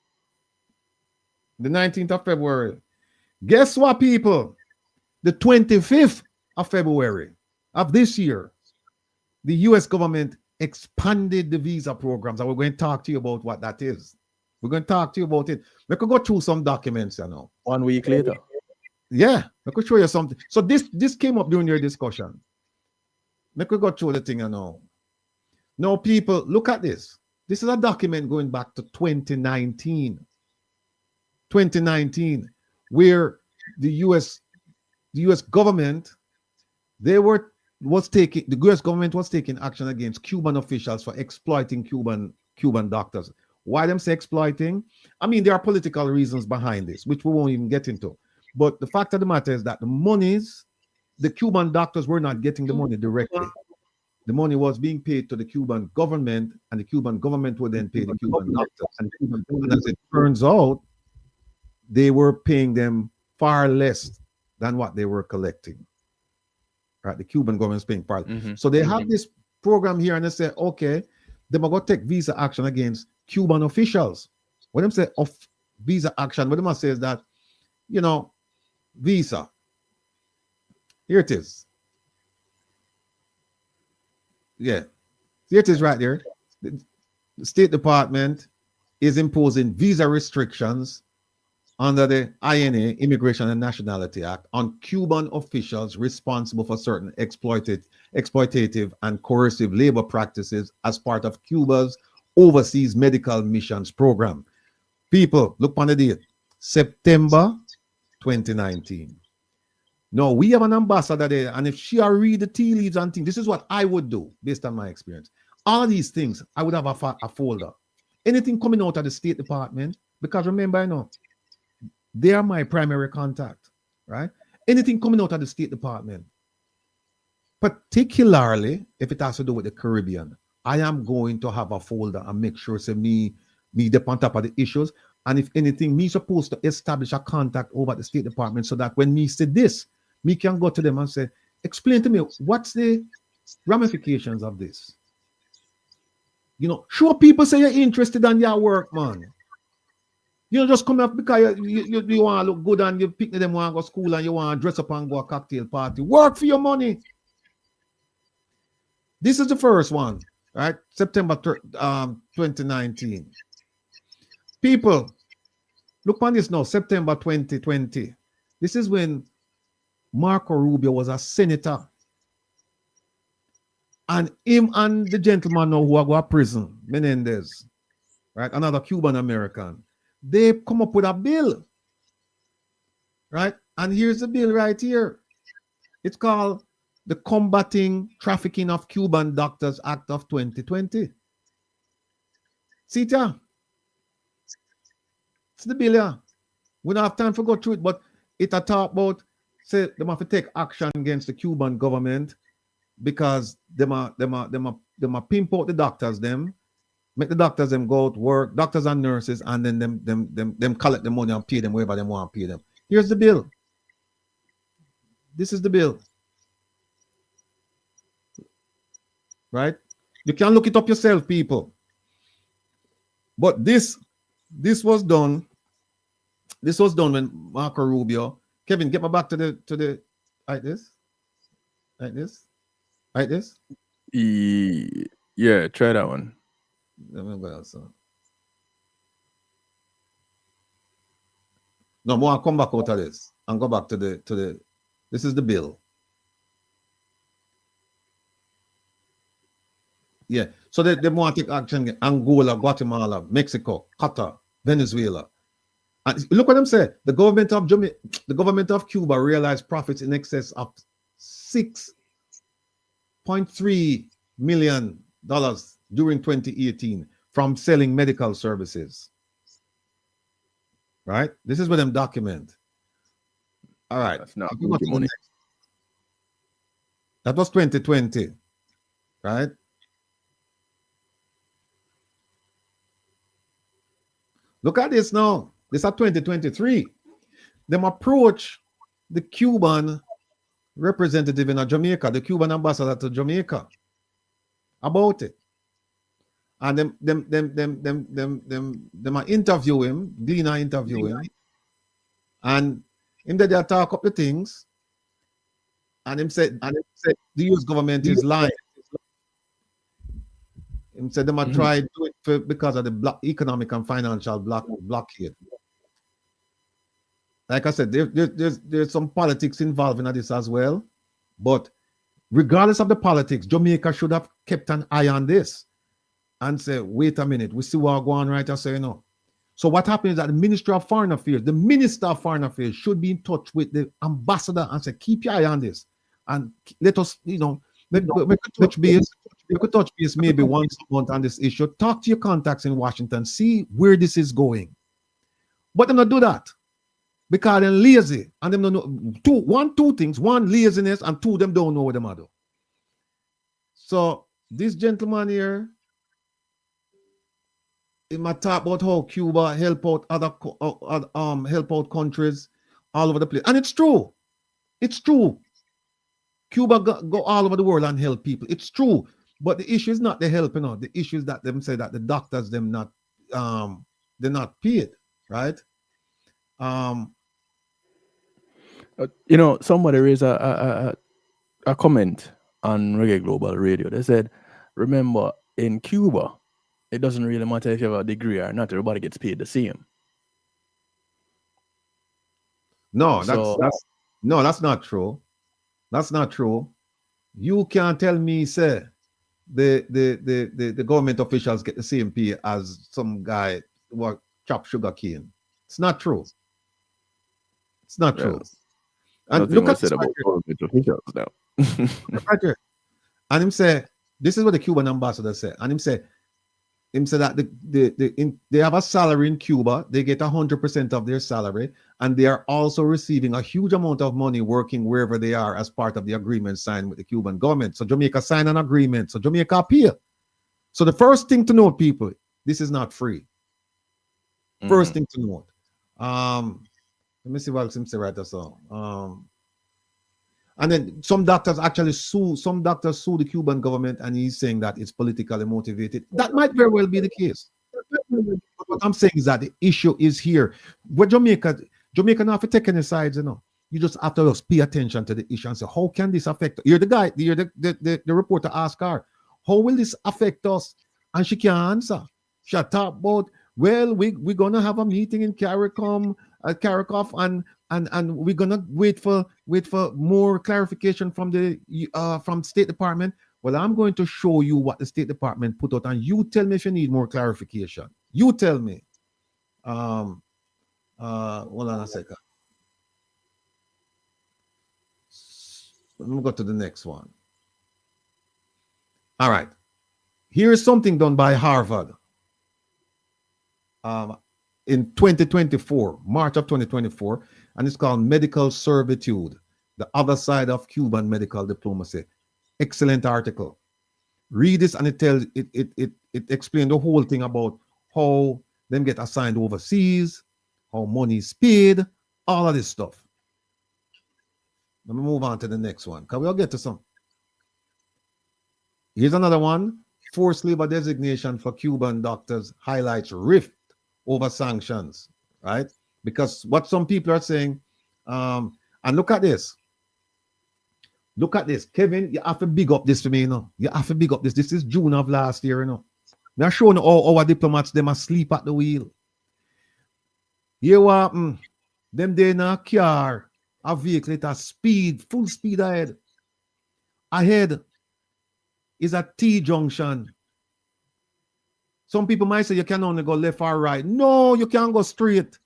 The 19th of February. Guess what, people? The 25th of February of this year, the US government expanded the visa programs, and we're going to talk to you about what that is. We're going to talk to you about it. We could go through some documents, 1 week later. Yeah, I could show you something. So this came up during your discussion. We could go through the thing, Now, people, look at this. This is a document going back to 2019. 2019, where the US government, the US government was taking action against Cuban officials for exploiting Cuban doctors. Why them say exploiting? I mean, there are political reasons behind this, which we won't even get into. But the fact of the matter is that the Cuban doctors were not getting the money directly. The money was being paid to the Cuban government, and the Cuban government would then pay the Cuban doctors. And as it turns out, they were paying them far less than what they were collecting. Right? The Cuban government's paying far less. So they have this program here, and they say, okay, they're going to take visa action against Cuban officials. When they say of visa action, what they must say is that, visa. Here it is. Yeah. Here it is right there. The State Department is imposing visa restrictions under the INA, Immigration and Nationality Act, on Cuban officials responsible for certain exploitative and coercive labor practices as part of Cuba's overseas medical missions program. People, look on the date, September 2019. Now, we have an ambassador there, and if she read the tea leaves and things, this is what I would do based on my experience. All of these things, I would have a folder. Anything coming out of the State Department, because remember, they are my primary contact, right? Anything coming out of the State Department, particularly if it has to do with the Caribbean, I am going to have a folder and make sure me dip on top of the issues. And if anything, me supposed to establish a contact over at the State Department so that when me see this, me can go to them and say, explain to me, what's the ramifications of this? Sure, people say you're interested in your work, man. You don't just come up because you want to look good and you pick them want to go to school and you want to dress up and go a cocktail party. Work for your money. This is the first one, right? September 2019. People, look on this now, September 2020. This is when Marco Rubio was a senator. And him and the gentleman now who are going to prison, Menendez, right? Another Cuban American. They come up with a bill, right? And here's the bill right here. It's called the Combating Trafficking of Cuban Doctors Act of 2020. See it, yeah? It's the bill, yeah. We don't have time to go through it, but it a talk about, say, they have to take action against the Cuban government because they pimp out the doctors, make the doctors them go to work, doctors and nurses, and then them collect the money and pay them wherever they want to pay them. Here's the bill. This is the bill. Right? You can look it up yourself, people. But this was done. This was done when Marco Rubio. Kevin, get me back to the like this. Like this. Like this. Yeah, try that one. No, more come back out of this and go back to the this is the bill. Yeah. So they want to take action in Angola, Guatemala, Mexico, Qatar, Venezuela. And look what them say. The government of Cuba realized profits in excess of $6.3 million during 2018 from selling medical services. Right? This is what them document. All right. That's not good money. That was 2020. Right? Look at this now. This is 2023. Them approach the Cuban representative in Jamaica, the Cuban ambassador to Jamaica, about it. And them interview him, Dina interview him, and him that they talk up the things, and him said the US government is lying. Him said they might try to do it because of the economic and financial blockade. Like I said, there's some politics involved in this as well. But regardless of the politics, Jamaica should have kept an eye on this and say, wait a minute, we see what's going on right now. So, So what happens is that the Minister of Foreign Affairs should be in touch with the ambassador and say, keep your eye on this. And let us, we could touch base. We could touch base maybe once a month on this issue. Talk to your contacts in Washington, see where this is going. But them not do that because they're lazy and them don't know two things. One, laziness, and two, them don't know what them are doing. So this gentleman here, it might talk about how Cuba help out help out countries all over the place, and it's true. It's true. Cuba go all over the world and help people. It's true, but the issue is not the help. The issue is that them say that the doctors they're not paid, right? Somebody raised a comment on Reggae Global Radio. They said, remember, in Cuba, it doesn't really matter if you have a degree or not. Everybody gets paid the same. No, that's not true. That's not true. You can't tell me, say, the government officials get the same pay as some guy who chop sugar cane. It's not true. It's not true. And look at this about government officials now. Right here. And him say, this is what the Cuban ambassador said. And him say that they have a salary in Cuba. They get 100% of their salary, and they are also receiving a huge amount of money working wherever they are as part of the agreement signed with the Cuban government. So Jamaica signed an agreement. So Jamaica appeal. So the first thing to note, people, this is not free. First thing to note. Let me see what else him say right there. So, and then some doctors actually sue the Cuban government, and he's saying that it's politically motivated. That might very well be the case. But what I'm saying is that the issue is here. What Jamaica not have to take any sides, You just have to just pay attention to the issue and say, how can this affect? You're the guy, you're the reporter asked her, how will this affect us? And she can't answer. She talk about, well, we're gonna have a meeting in Carriacom, and we're gonna wait for more clarification from the from State Department. Well, I'm going to show you what the State Department put out, and you tell me if you need more clarification. You tell me. Hold on a second. Let me go to the next one. All right. Here is something done by Harvard. In 2024, March of 2024, and it's called Medical Servitude, the other side of Cuban medical diplomacy. Excellent article. Read this, and it explains the whole thing about how them get assigned overseas, how money is paid, all of this stuff. Let me move on to the next one, because we'll get to some. Here's another one. Forced labor designation for Cuban doctors highlights rift over sanctions, right? Because what some people are saying, and look at this. Look at this. Kevin, you have to big up this for me, You have to big up this. This is June of last year, They're showing all our diplomats, them asleep at the wheel. Here what them they in a car, a vehicle at speed, full speed ahead. Ahead is a T-junction. Some people might say you can only go left or right. No, you can't go straight.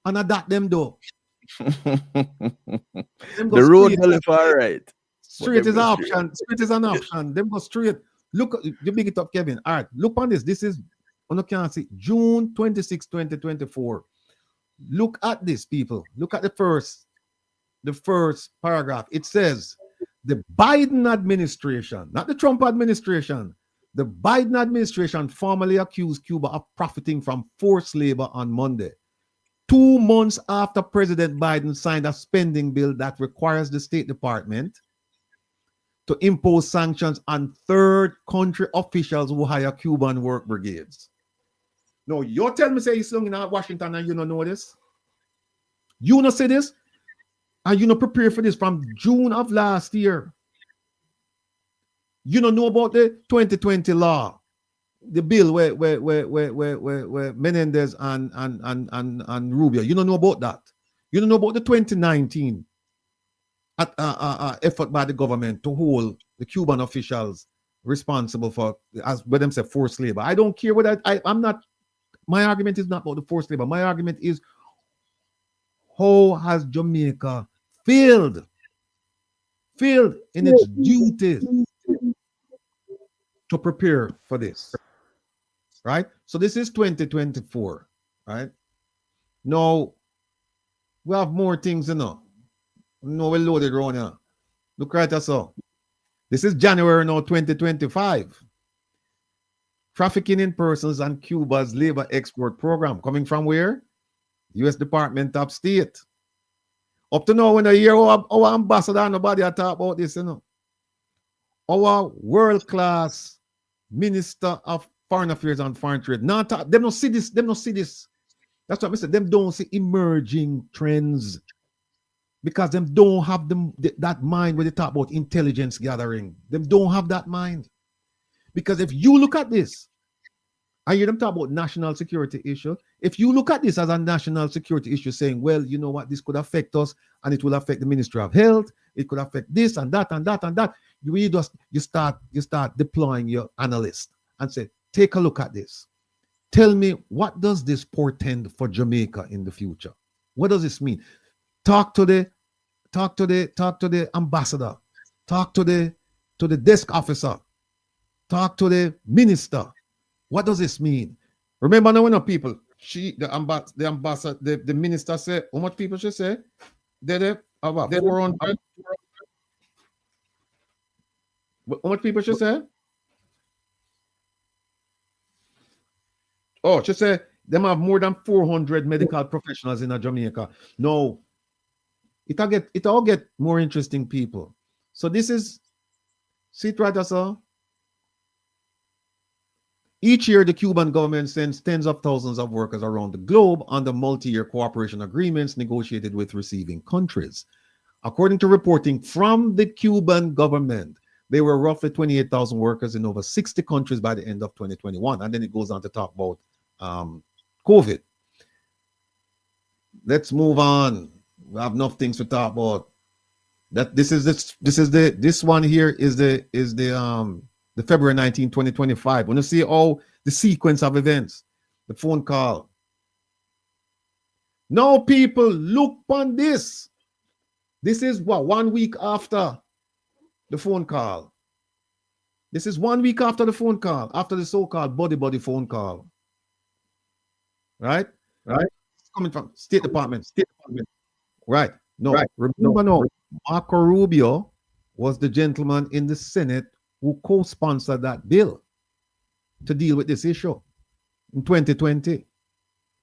And adapt them though. The road go left or right. Straight is an option. Straight is an option. Them go straight. Look, you big it up, Kevin. All right, look on this. This is, you can see, June 26, 2024. Look at this, people. Look at the first paragraph. It says, the Biden administration, not the Trump administration, The Biden administration formally accused Cuba of profiting from forced labor on Monday, 2 months after President Biden signed a spending bill that requires the State Department to impose sanctions on third country officials who hire Cuban work brigades. No, you tell me say you're sitting in Washington and you don't know this? You not say this? And you not prepare for this from June of last year. You don't know about the 2020 law, the bill where Menendez and Rubio. You don't know about that. You don't know about the 2019 effort by the government to hold the Cuban officials responsible for, as what them say, forced labor. I don't care what I'm not. My argument is not about the forced labor. My argument is, how has Jamaica failed in its duties to prepare for this, right? So this is 2024, right? Now, we have more things, you know. No, we loaded around here. Look right at so. This is January now, 2025. Trafficking in persons and Cuba's labor export program. Coming from where? U.S. Department of State. Up to now, when I hear our ambassador, nobody talk about this, you know. Our world-class Minister of Foreign Affairs and Foreign Trade. Not them don't see this. Them don't see this. That's what I said. Them don't see emerging trends because them don't have that mind when they talk about intelligence gathering. Them don't have that mind. Because if you look at this, I hear them talk about national security issue. If you look at this as a national security issue, saying, well, you know what, this could affect us and it will affect the Ministry of Health, it could affect this and that and that and that. You start deploying your analyst and say, take a look at this. Tell me, what does this portend for Jamaica in the future? What does this mean? Talk to the ambassador, talk to the desk officer, talk to the minister. What does this mean? Remember now, when people, the ambassador, the minister said, how much people should say? They about 400. How much people should say? Oh, she say them have more than 400 medical professionals in Jamaica. No, it'll get more interesting people. So this is, see it right, so. Each year, the Cuban government sends tens of thousands of workers around the globe under multi-year cooperation agreements negotiated with receiving countries. According to reporting from the Cuban government, there were roughly 28,000 workers in over 60 countries by the end of 2021. And then it goes on to talk about COVID. Let's move on. We have enough things to talk about. This one here is the February 19, 2025. When you see all the sequence of events, the phone call. Now, people, look on this. This is what, 1 week after the phone call. This is 1 week after the phone call, after the so-called body phone call. Right? It's coming from State Department. Right. No, right. Remember now, Marco Rubio was the gentleman in the Senate who co-sponsored that bill to deal with this issue in 2020,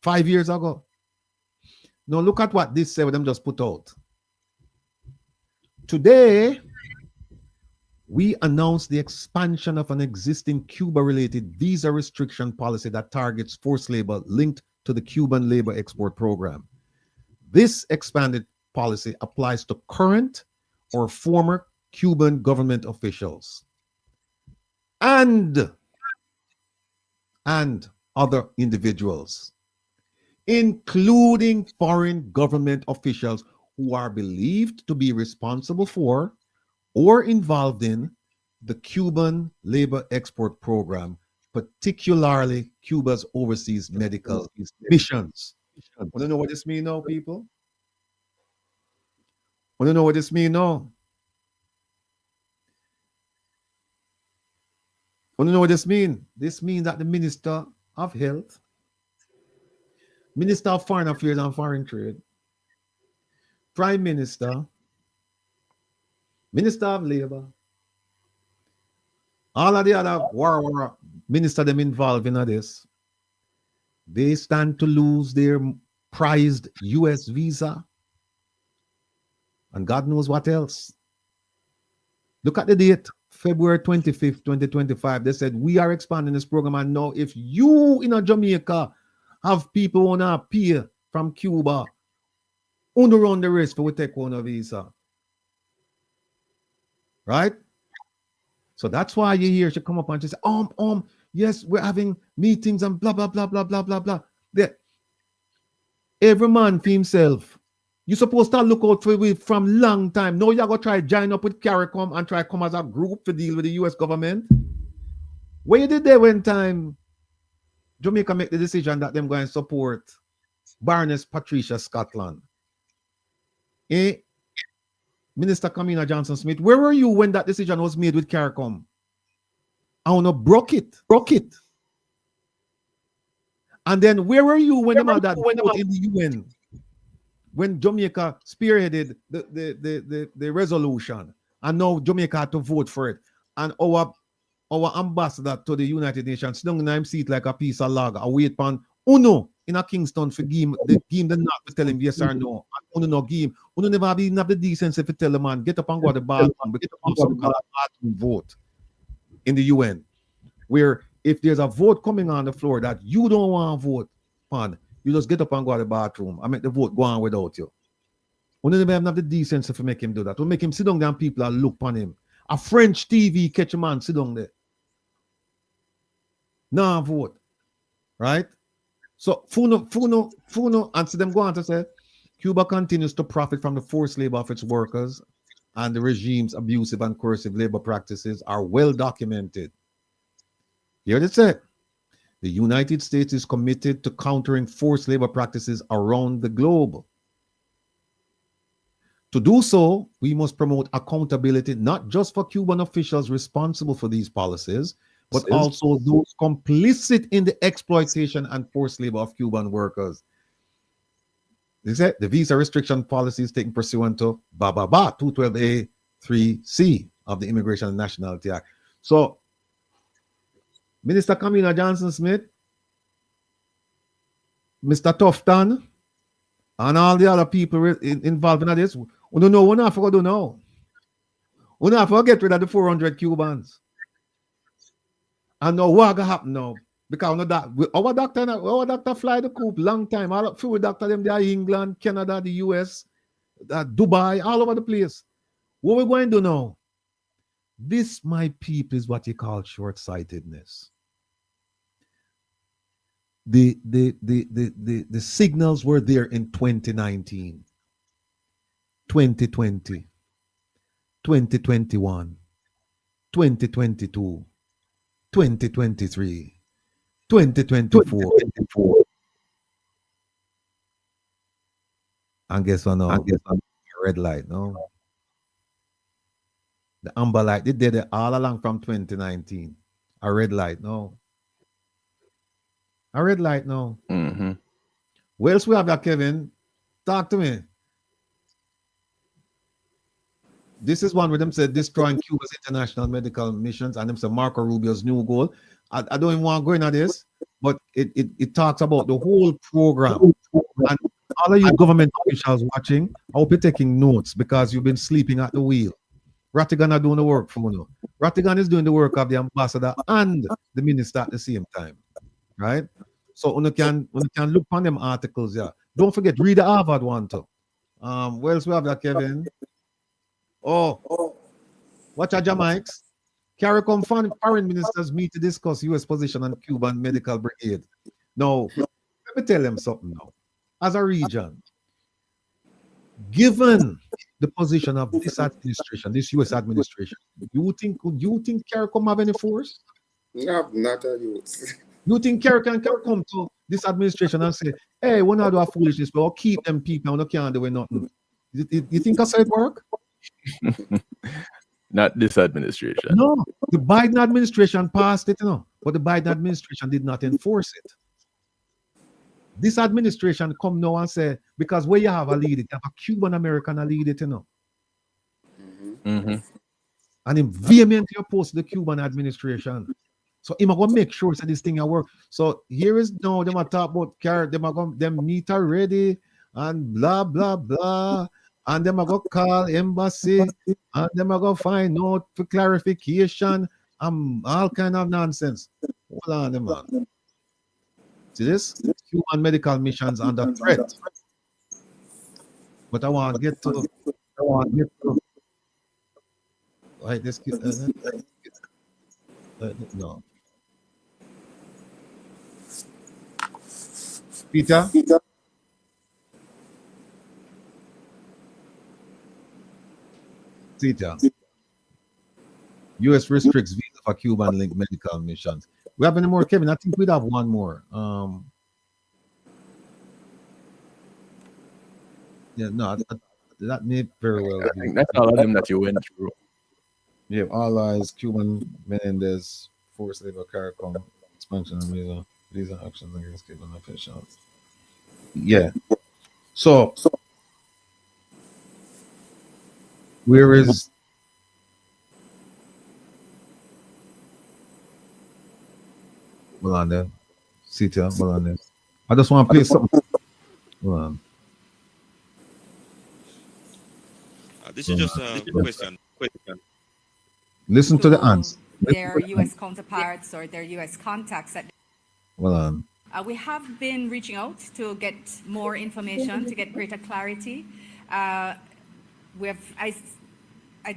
5 years ago. Now look at what this said, them just put out. Today, we announced the expansion of an existing Cuba-related visa restriction policy that targets forced labor linked to the Cuban labor export program. This expanded policy applies to current or former Cuban government officials and other individuals, including foreign government officials who are believed to be responsible for or involved in the Cuban labor export program, particularly Cuba's overseas medical missions. Want to know what this means now, people? Want to know what this means now? Want to know what this means? This means that the Minister of Health, Minister of Foreign Affairs and Foreign Trade, Prime Minister, Minister of Labor, All of the other war minister them involved in this, they stand to lose their prized US visa and God knows what else. Look at the date, February 25th, 2025. They said, we are expanding this program. And now if you in a Jamaica have people who want to appear from Cuba, on the run the risk for we take one of visa. Right? So that's why you hear she come up and she say, yes, we're having meetings and blah, blah, blah, blah, blah, blah, blah. There. Every man for himself. You're supposed to look out for it from long time. Now you're going to try join up with CARICOM and try come as a group to deal with the US government. Where you did there when time Jamaica make the decision that them going to support Baroness Patricia Scotland? Minister Kamina Johnson-Smith, where were you when that decision was made with CARICOM? I want to broke it. And then where were you when about that vote in the UN? When Jamaica spearheaded the resolution, and now Jamaica had to vote for it, and our ambassador to the United Nations sitting in him seat like a piece of log, a wait pan Uno in a Kingston for game the not to tell him yes or no. And Uno no game. Uno never have the decency to tell the man get up and go to the bathroom because we call a bathroom vote in the UN, where if there's a vote coming on the floor that you don't want to vote on, you just get up and go to the bathroom and make the vote go on without you. We never have the decency to make him do that. We make him sit down there and people and look on him. A French TV catch a man sit down there. Now vote. Right? So Funo answer them go on to say Cuba continues to profit from the forced labor of its workers, and the regime's abusive and coercive labor practices are well documented. Here they say the United States is committed to countering forced labor practices around the globe. To do so, we must promote accountability not just for Cuban officials responsible for these policies, but also those complicit in the exploitation and forced labor of Cuban workers. They said the visa restriction policy is taken pursuant to 212A 3C of the Immigration and Nationality Act. So, Minister Kamina Johnson-Smith, Mr. Tufton, and all the other people involved in this, we don't know what not for do now. We not for get rid of the 400 Cubans. And now what gonna happen now? Because our doctor fly the coop long time. All of few doctor them there, England, Canada, the US, Dubai, all over the place. What we going to do now? This, my people, is what you call short-sightedness. The signals were there in 2019, 2020, 2021, 2022, 2023, 2024. And guess what now? Red light, no? The amber light, they did it all along from 2019. A red light, no? A red light, no? Mm-hmm. Where else we have that, Kevin? Talk to me. This is one where them said destroying Cuba's international medical missions, and them said Marco Rubio's new goal. I don't even want to go into this, but it talks about the whole program. And all of you government officials watching, I hope you're taking notes because you've been sleeping at the wheel. Rattigan are doing the work for you. Rattigan is doing the work of the ambassador and the minister at the same time. Right? So you can look on them articles, yeah. Don't forget, read the Harvard one too. Where else we have that, Kevin? Oh, watch our Jamaics. CARICOM foreign ministers meet to discuss U.S. position on Cuban medical brigade. Now, let me tell them something now. As a region, given the position of this administration, this U.S. administration, you think CARICOM have any force? No, not a youth. You think CARICOM can come to this administration and say, hey, we're not doing foolishness, but we'll keep them people and we can't do nothing? You think that's how it work? Not this administration. No, the Biden administration passed it, but the Biden administration did not enforce it. This administration come now and say, because where you have a lead, you have a Cuban American lead it, Mm-hmm. and him vehemently opposed the Cuban administration. So him going to make sure that this thing will work. So here is now them a talk about them meet already and blah blah blah, and them a go call embassy and them a go find out for clarification and all kind of nonsense. Hold on, them man. See this? Human medical missions under threat. But I want to get to. Right, this no. Peter? Peter. U.S. restricts visa for Cuban-linked medical missions. We have any more, Kevin? I think we'd have one more. Yeah, no, that may very well be. I think that's all of them that you went through. Yeah, all eyes, Cuban, Menendez, forced labor, CARICOM, expansion of visa actions against Cuban officials. Yeah. So, where is Melania? Sita, Melania. I just want to play something. Hold on. This is just a question. Listen to the answer. Their U.S. counterparts or their U.S. contacts. Well, we have been reaching out to get more information, to get greater clarity. I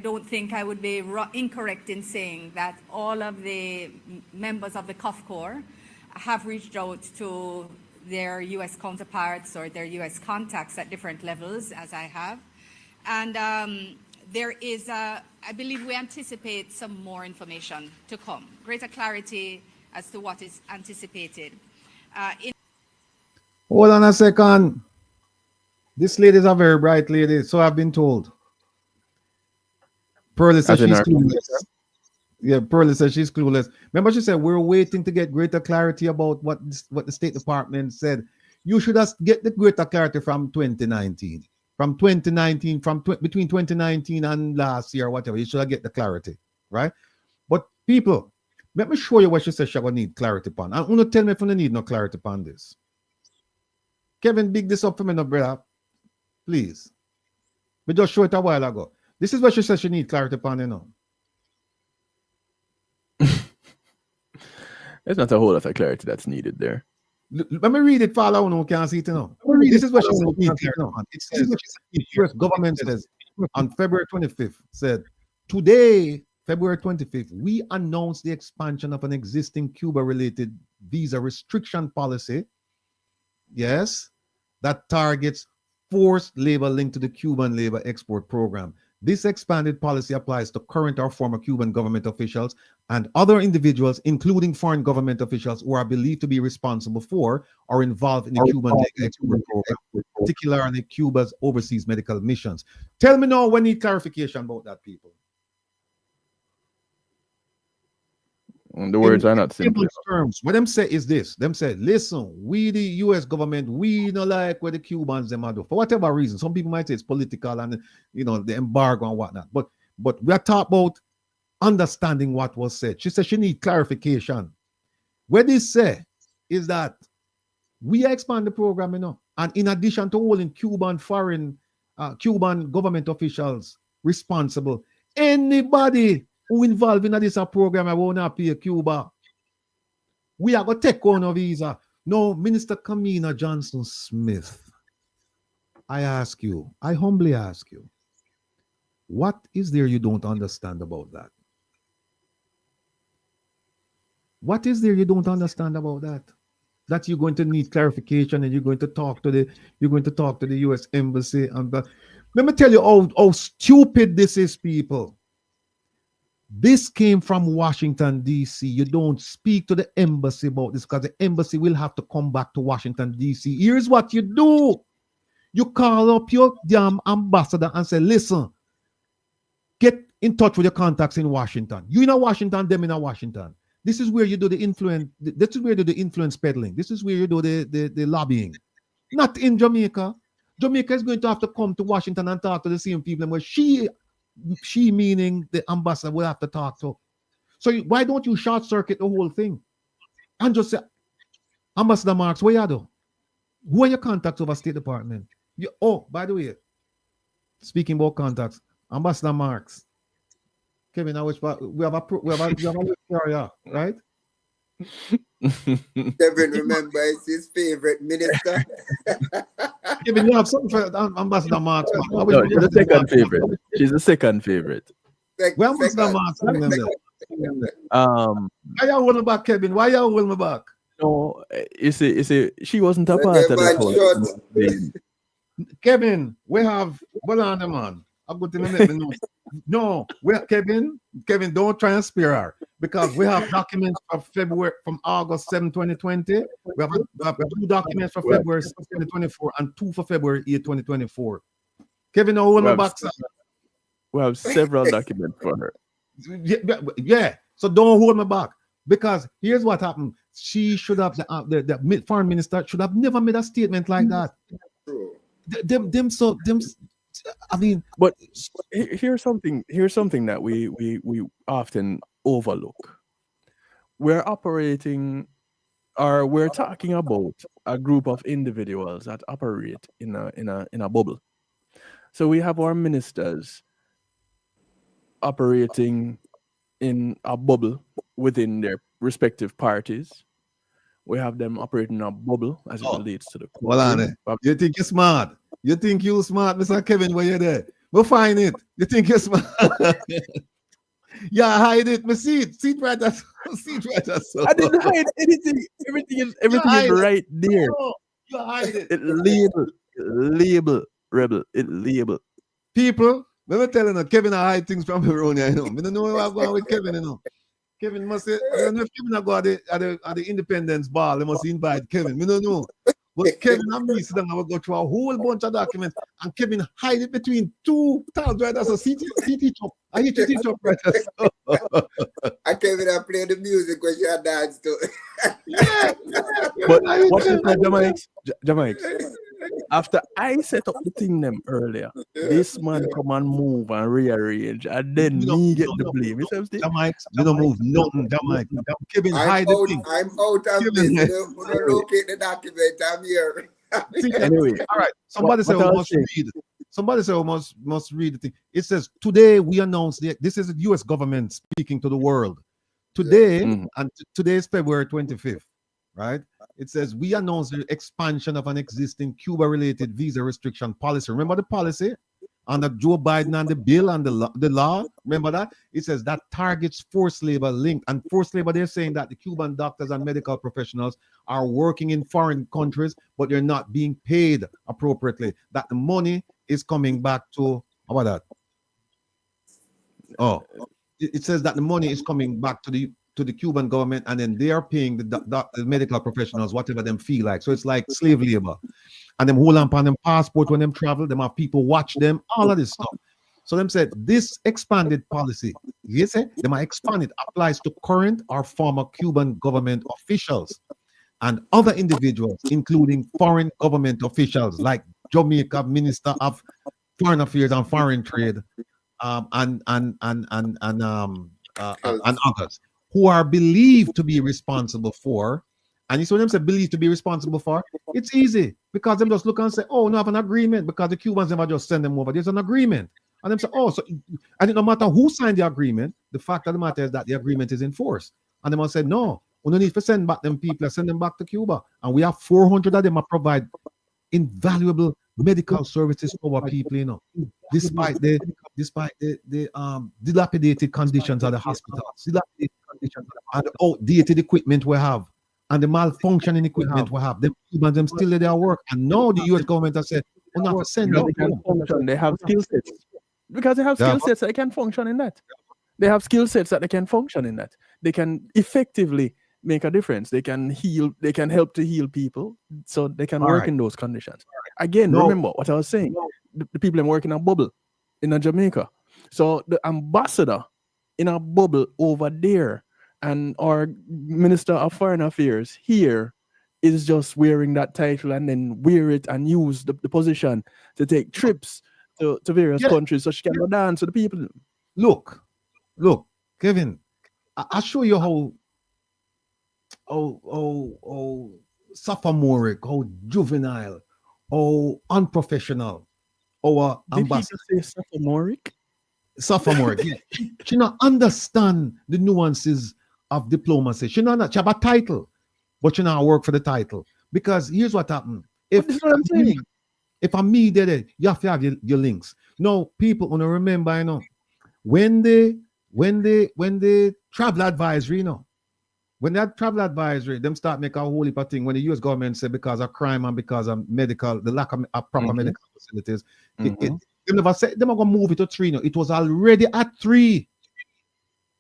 don't think I would be incorrect in saying that all of the members of the COF Corps have reached out to their U.S. counterparts or their U.S. contacts at different levels, as I have. And there is, I believe we anticipate some more information to come, greater clarity as to what is anticipated. Hold on a second. This lady is a very bright lady, so I've been told. Pearlie says she's clueless. Yeah, Pearlie says she's clueless. Remember, she said we're waiting to get greater clarity about what the State Department said. You should have get the greater clarity from 2019. From 2019, between 2019 and last year, whatever, you should have get the clarity, right? But people, let me show you what she says she's going to need clarity upon. I'm going to tell me if you need no clarity upon this. Kevin, big this up for me, no brother. Please. We just showed it a while ago. This is what she says she needs clarity upon, you know. There's not a whole lot of clarity that's needed there. Let me read it for all who can't see it now. This is what she said. It says, the US government says on February 25th, said, today, February 25th, we announced the expansion of an existing Cuba-related visa restriction policy, yes, that targets forced labor linked to the Cuban labor export program. This expanded policy applies to current or former Cuban government officials and other individuals, including foreign government officials who are believed to be responsible for or involved in the Cuban labor export program, particularly Cuba's overseas medical missions. Tell me now, we need clarification about that, people. The words are not simple. Terms. What them say is this. Them say, listen, we the US government, we don't like what the Cubans them are do. For whatever reason. Some people might say it's political and the embargo and whatnot. But we are talking about understanding what was said. She said she need clarification. What they say is that we expand the program, and in addition to holding Cuban government officials responsible, anybody who involved in this program, I will not pay Cuba. We are going to take on a visa. No, Minister KAMINA Johnson Smith, I humbly ask you, what is there you don't understand about that? What is there you don't understand about that? That you're going to need clarification and you're going to talk to the US embassy and let me tell you how stupid this is, people. This came from Washington, D.C. You don't speak to the embassy about this because the embassy will have to come back to Washington, D.C. Here's what you do. You call up your damn ambassador and say, listen, get in touch with your contacts in Washington. You in Washington, them in Washington. This is where you do the influence. This is where you do the influence peddling. This is where you do the lobbying. Not in Jamaica. Jamaica is going to have to come to Washington and talk to the same people where she she meaning the ambassador will have to talk to. So why don't you short circuit the whole thing and just say, Ambassador Marks, where you do? Who are your contacts over State Department? By the way, speaking about contacts, Ambassador Marks, Kevin, I wish we have a area, right? Kevin, remember, it's his favorite minister. Kevin, you have something for Ambassador Marks. No, she's the second favorite. She's the second favorite. Where Ambassador Marks? Why you holding back, Kevin? Why you holding me back? No, you see, she wasn't a part of the whole. Kevin, we have, well on the man. I'm going to let me know. No, Kevin, don't try and spare her because we have documents from August 7, 2020. We have 2 documents for February 6, 2024 and 2 for February 8, 2024. Kevin, no hold me back. We have several documents for her. Yeah, so don't hold me back because here's what happened. She should have, the foreign minister should have never made a statement like that. I mean, but here's something that we often overlook. We're operating, or we're talking about a group of individuals that operate in a bubble. So we have our ministers operating in a bubble within their respective parties. We have them operating in a bubble as it relates to the. Well, on you think you're smart? You think you're smart, Mr. Kevin? Where you there? We'll find it. You think you're smart? Yeah, hide it. Me see it right there. So. I didn't hide anything. Everything is right there. No, you hide it. It label, rebel. It label. People, let me tell you, Kevin, I hide things from around here. I don't know where I'm going with Kevin. Kevin must say, I don't know if Kevin go at the Independence Ball. They must invite Kevin. I don't know. But Kevin and me sit down and we'll go through a whole bunch of documents and Kevin hide it between 2 towns right there. So see chop. I hit your teacher right there. I Kevin I play the music when you dance to. Yeah. But what is that, Jamaica? After I set up the thing them earlier, this man come and move and rearrange, and then me get the blame. Jamaica, you don't move nothing, Jamaica. Kevin, hide the thing. I'm out of this. We don't locate the document. I'm here. Anyway, all right. Somebody say we must read. Somebody say we must read the thing. It says today we announce this is the U.S. government speaking to the world. Today and today is February 25th. Right? It says we announce the expansion of an existing Cuba-related visa restriction policy. Remember the policy under Joe Biden and the bill and the law? Remember that? It says that targets forced labor linked. And forced labor, they're saying that the Cuban doctors and medical professionals are working in foreign countries, but they're not being paid appropriately. That the money is coming back to, how about that? It says that the money is coming back to the Cuban government, and then they are paying the medical professionals whatever them feel like. So it's like slave labor. And them hold on them passport when them travel, them have people watch them, all of this stuff. So them said this expanded policy, yes, them are expanded, applies to current or former Cuban government officials and other individuals, including foreign government officials like Jamaica Minister of Foreign Affairs and Foreign Trade, and others, who are believed to be responsible for, and you see when them say believed to be responsible for, it's easy because them just look and say, oh, no, have an agreement because the Cubans never just send them over. There's an agreement. And them say, oh, so, and no matter who signed the agreement, the fact of the matter is that the agreement is enforced. And they must say, no, we don't need to send back them people, send them back to Cuba. And we have 400 of them that provide invaluable medical services to our people, despite the dilapidated conditions of the hospitals, and the outdated equipment we have, and the malfunctioning equipment we have. Them still do their work, and now the U.S. government has said, "We're not to send them." They have skill sets because they have skill sets that they can function in that. They have skill sets that they can function in that. They can effectively make a difference. They can heal. They can help to heal people, so they can work in those conditions. Again, remember what I was saying. The people that work in a bubble in Jamaica. So the ambassador in a bubble over there and our Minister of Foreign Affairs here is just wearing that title and then wear it and use the position to take trips to various countries so she can go dance with the people. Look, Kevin, I'll show you how sophomoric, how juvenile, how unprofessional our ambassador. Did he just say sophomoric? Sophomoric. Yeah. She not understand the nuances of diplomacy. She have a title, but she not work for the title. Because here's what happened. If I'm me there, you have to have your links. No, people wanna remember, when they travel advisory, when that travel advisory, them start make a whole heap of thing when the US government say because of crime and because of medical, the lack of proper medical facilities, they never said they're gonna move it to 3 now. It was already at 3.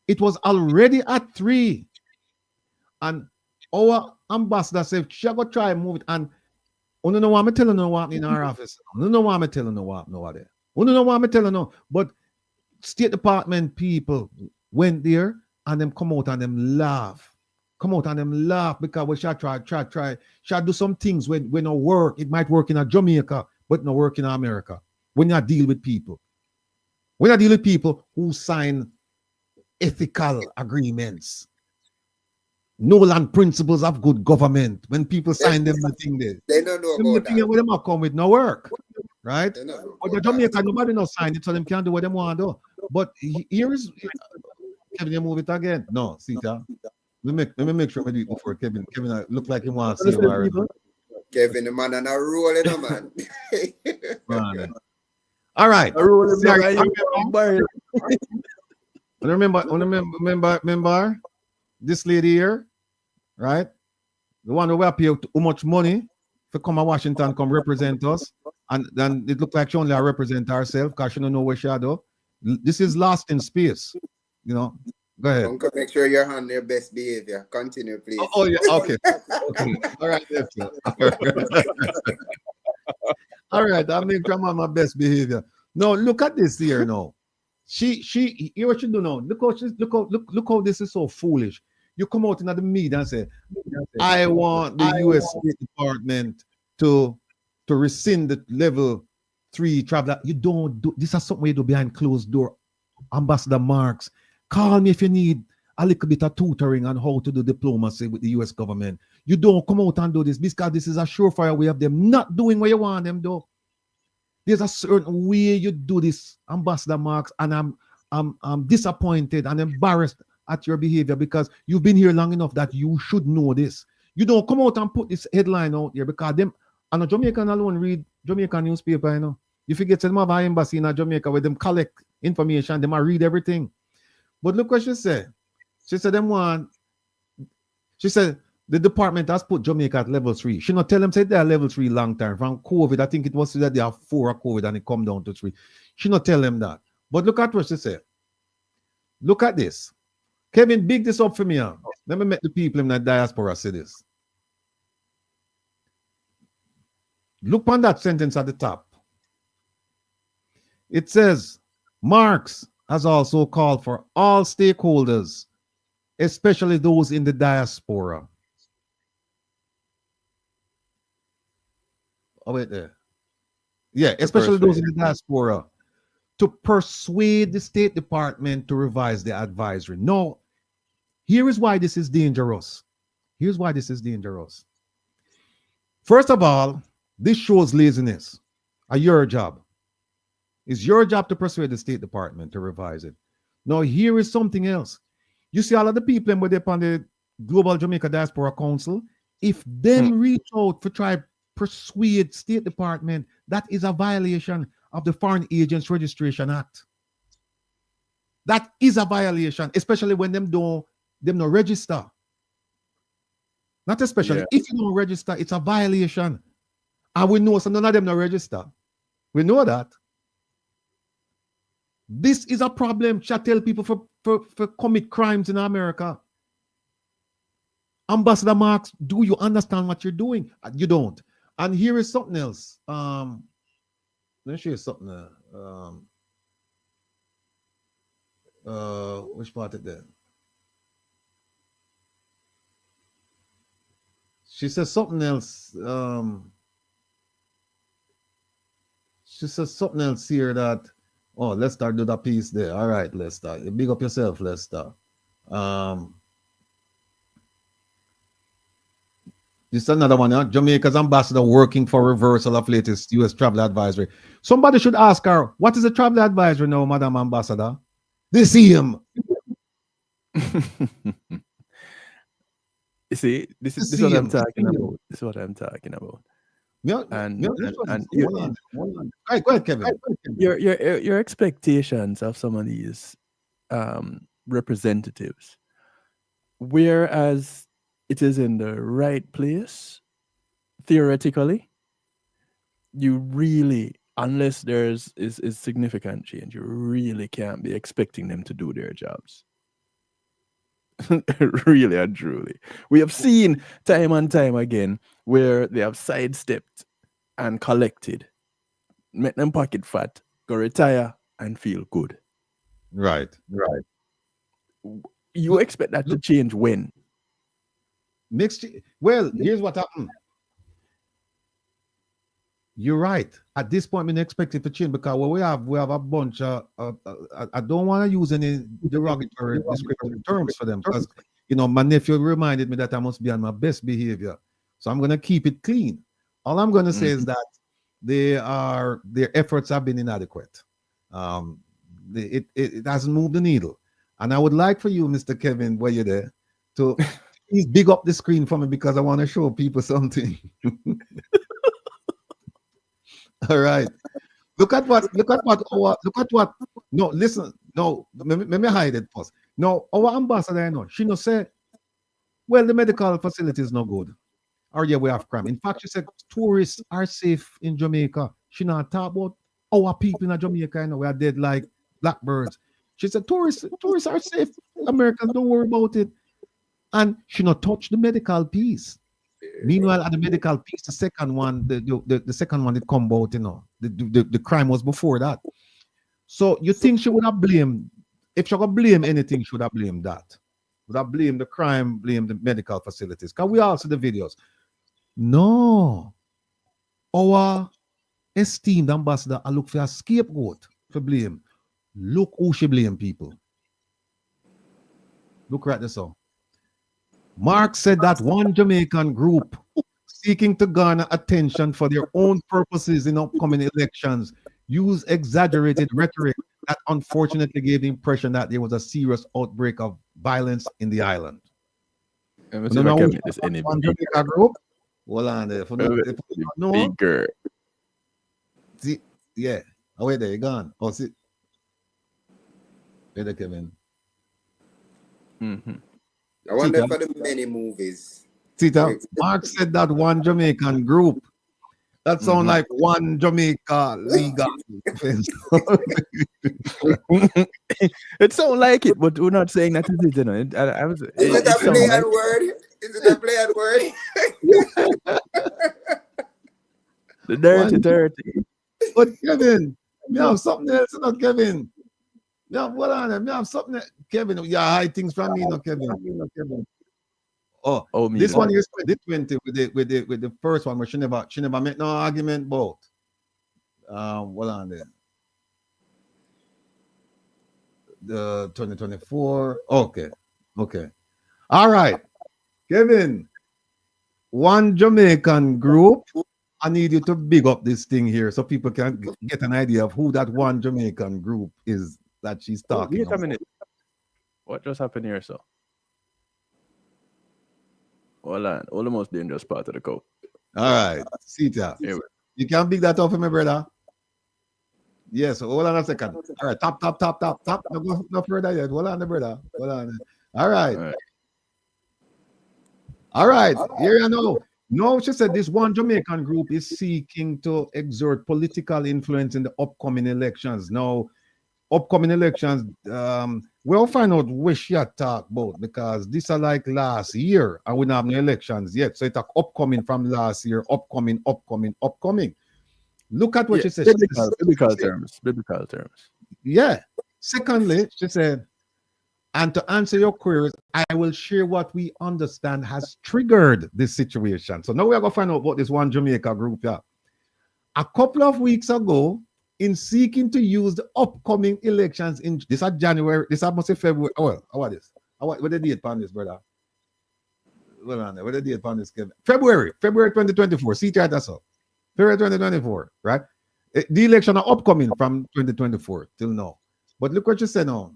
It was already at 3. And our ambassador said she go try and move it. And you don't know what I'm telling you what in our office. You don't know what I'm telling you what no there. You don't know what I'm telling you. But State Department people went there and them come out and them laugh. Come out and them laugh because we shall try. Shall do some things when no work. It might work in a Jamaica, but no work in America. When you deal with people. When you deal with people who sign ethical agreements. Nolan principles of good government. When people sign them, the thing there. They don't know about that. When them come with no work. Right? But the Jamaica, nobody no sign it, so them can't do what they want to do. But here is Kevin, you move it again. No, see that. Let me make sure we do it before Kevin. Kevin look like he wants to see you. Kevin, the man and a rolling, man. All right. Remember this lady here, right? The one who pay too much money to come to Washington, come represent us, and then it looked like she only represent herself because she don't know where she do. This is lost in space, Go ahead. Uncle, make sure you're on your best behavior. Continue, please. Oh yeah, okay. All right, all right. I'll make sure I'm on my best behavior. No, look at this here now. She hear what you do now. Look how this is so foolish. You come out in the media and say, I want the US State Department to rescind the level 3 travel. You don't do this. Is something you do behind closed door. Ambassador Marks, call me if you need a little bit of tutoring on how to do diplomacy with the US government. You don't come out and do this because this is a surefire way of them not doing what you want them to do. There's a certain way you do this, Ambassador Marks, and I'm disappointed and embarrassed at your behavior because you've been here long enough that you should know this. You don't come out and put this headline out here because them and a Jamaican alone read Jamaican newspaper, You forget them have an embassy in Jamaica where them collect information, them read everything. But look what she said. She said the department has put Jamaica at level 3. She not tell them say they are level 3 long time. From COVID, I think it was that they are 4 of COVID and it come down to 3. She not tell them that. But look at what she said. Look at this. Kevin, big this up for me. Let me make the people in the diaspora say this. Look on that sentence at the top. It says, Marx has also called for all stakeholders, especially those in the diaspora. Oh, wait there. Yeah, especially those in the diaspora, to persuade the State Department to revise the advisory. No, here is why this is dangerous. Here's why this is dangerous. First of all, this shows laziness. Your job. It's your job to persuade the State Department to revise it. Now, here is something else. You see all of the people who are on the Global Jamaica Diaspora Council, if them reach out to try persuade State Department, that is a violation of the Foreign Agents Registration Act. That is a violation, especially when them no register. Not especially. If you don't register, it's a violation. And we know some none of them no register. We know that. This is a problem. Shall tell people for commit crimes in America. Ambassador Marks, do you understand what you're doing? You don't. And here is something else. Let me show you something. Which part is there? She says something else. she says something else here that, oh, Lester do that piece there. All right, Lester. You big up yourself, Lester. This is another one. Jamaica's ambassador working for reversal of latest U.S. travel advisory. Somebody should ask her, what is the travel advisory now, Madam Ambassador? They see him. You see, this is what I'm talking about. This is what I'm talking about. Yeah, and go ahead, Kevin. Your expectations of some of these representatives, whereas it is in the right place, theoretically, you really, unless there's is significant change, you really can't be expecting them to do their jobs. Really and truly. We have seen time and time again where they have sidestepped and collected, make them pocket fat, go retire and feel good. Right. You expect that to change when? Well, here's what happened. You're right. At this point, we expect it to change because what we have a bunch of. I don't want to use any derogatory descriptive terms for them because my nephew reminded me that I must be on my best behavior, so I'm going to keep it clean. All I'm going to say is that their efforts have been inadequate. It hasn't moved the needle, and I would like for you, Mr. Kevin, where you're there, to please big up the screen for me because I want to show people something. All right. Look at what. No, listen. No, let me hide it first. No, our ambassador, I know, she no say, well, the medical facility is no good. Or yeah, we have crime. In fact, she said tourists are safe in Jamaica. She not talk about our people in Jamaica, we are dead like blackbirds. She said tourists are safe. Americans, don't worry about it. And she not touch the medical piece. Meanwhile, at the medical piece, the second one, the second one, it come about, the crime was before that. So you think she would have blamed, if she would blame anything, she would have blamed that. Would have blamed the crime, blamed the medical facilities. Because we all see the videos. No. Our esteemed ambassador, I look for a scapegoat for blame. Look who she blame people. Look right this out. Mark said that one Jamaican group seeking to garner attention for their own purposes in upcoming elections use exaggerated rhetoric that unfortunately gave the impression that there was a serious outbreak of violence in the island. Let's see if I can make this any bigger. Group? Hold on there. Bigger. See, yeah. Oh, wait there, you're gone. Oh, see. Wait there, Kevin. I wonder for the many movies. Tita, Mark said that one Jamaican group. That sounds like one Jamaica legal defense. It sounds like it, but we're not saying that is it. Is it a play on word? Is it a play on word? The dirty. But Kevin, we have something else, not Kevin. Yeah, what on? Me have something. Kevin, you hide things from me, no Kevin. Oh, this one is 2020 with the first one where she never made no argument about. What on there? The 2024. Okay. All right, Kevin. One Jamaican group. I need you to big up this thing here so people can get an idea of who that one Jamaican group is that she's talking about. Wait a minute. What just happened here, sir? Hold on. All the most dangerous part of the code. All right. Sita. You can big that up for me, brother. Yes. Hold on a second. All right. Tap. No further yet. Hold on, brother. Hold on. All right. All right. Here I know. No, she said this one Jamaican group is seeking to exert political influence in the upcoming elections. Now, upcoming elections, we'll find out which she talk about because these are like last year and we don't have no elections yet. So it's upcoming from last year, upcoming. Look at what she said. Biblical terms. Yeah. Secondly, she said, and to answer your queries, I will share what we understand has triggered this situation. So now we are going to find out about this one Jamaica group. Yeah. A couple of weeks ago, in seeking to use the upcoming elections in this are January, this I must say February. Oh, well, how about this? What the date on this, brother? What the date on this? February 2024. See chart that's up. February 2024, right? The election are upcoming from 2024 till now. But look what she said now.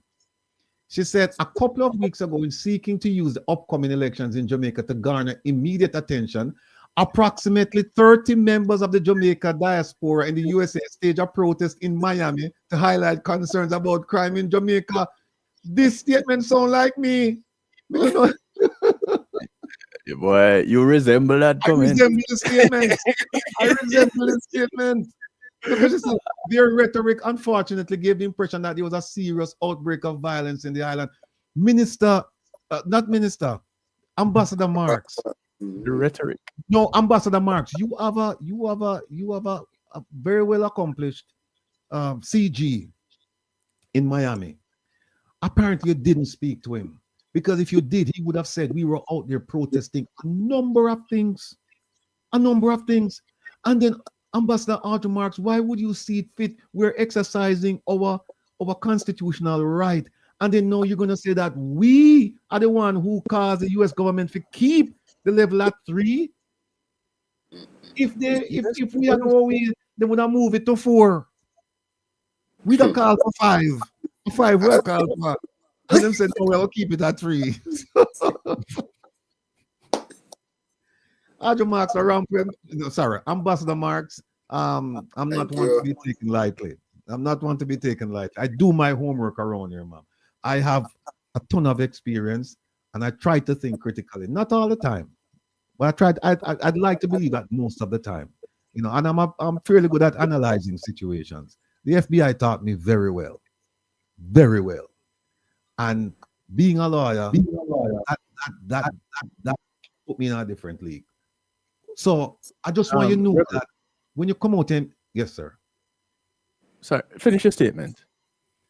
She said a couple of weeks ago, in seeking to use the upcoming elections in Jamaica to garner immediate attention, approximately 30 members of the Jamaica diaspora in the USA staged a protest in Miami to highlight concerns about crime in Jamaica. This statement sound like me. You know, boy, you resemble that comment. I resemble the statement. I resemble the statement. Their rhetoric, unfortunately, gave the impression that there was a serious outbreak of violence in the island. Ambassador Marks. The rhetoric. No, Ambassador Marks, you have a very well accomplished CG in Miami. Apparently, you didn't speak to him, because if you did, he would have said we were out there protesting a number of things, and then Ambassador Audrey Marks, why would you see it fit? We're exercising our constitutional right, and then now you're going to say that we are the one who caused the U.S. government to keep the level at 3. If we had no way, they would have moved it to 4. We'd have called for 5. 5 we have called for. And them said, no, we'll keep it at 3. Marks around, Ambassador Marks. I'm not one to be taken lightly. I do my homework around here, man. I have a ton of experience, and I try to think critically. Not all the time, but I'd like to believe that most of the time, you know. And I'm fairly good at analyzing situations. The FBI taught me very well, and being a lawyer, that put me in a different league. So I just want you to know that when you come out and yes, sir. Sorry, finish your statement.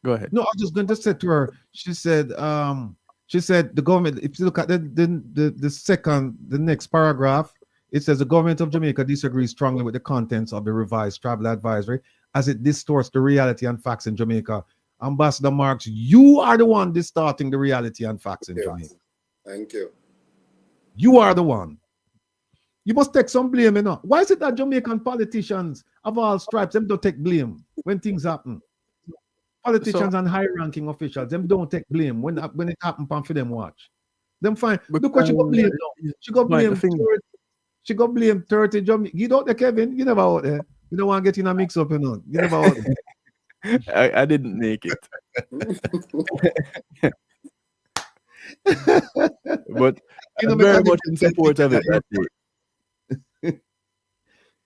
Go ahead. No, I was just going to say to her. She said the government. If you look at the next paragraph, it says the government of Jamaica disagrees strongly with the contents of the revised travel advisory as it distorts the reality and facts in Jamaica. Ambassador Marks, you are the one distorting the reality and facts in Jamaica. Thank you. You are the one. You must take some blame, you know. Why is it that Jamaican politicians of all stripes, them don't take blame when things happen? Politicians and high-ranking officials, them don't take blame when it happens for them watch. Them fine. Look what she got blame now. She got blame 30 Jamaican. You don't, Kevin, you never out there. You don't want to get in a mix-up, you know. You never out there. I didn't make it. But I'm very much in support of it that day.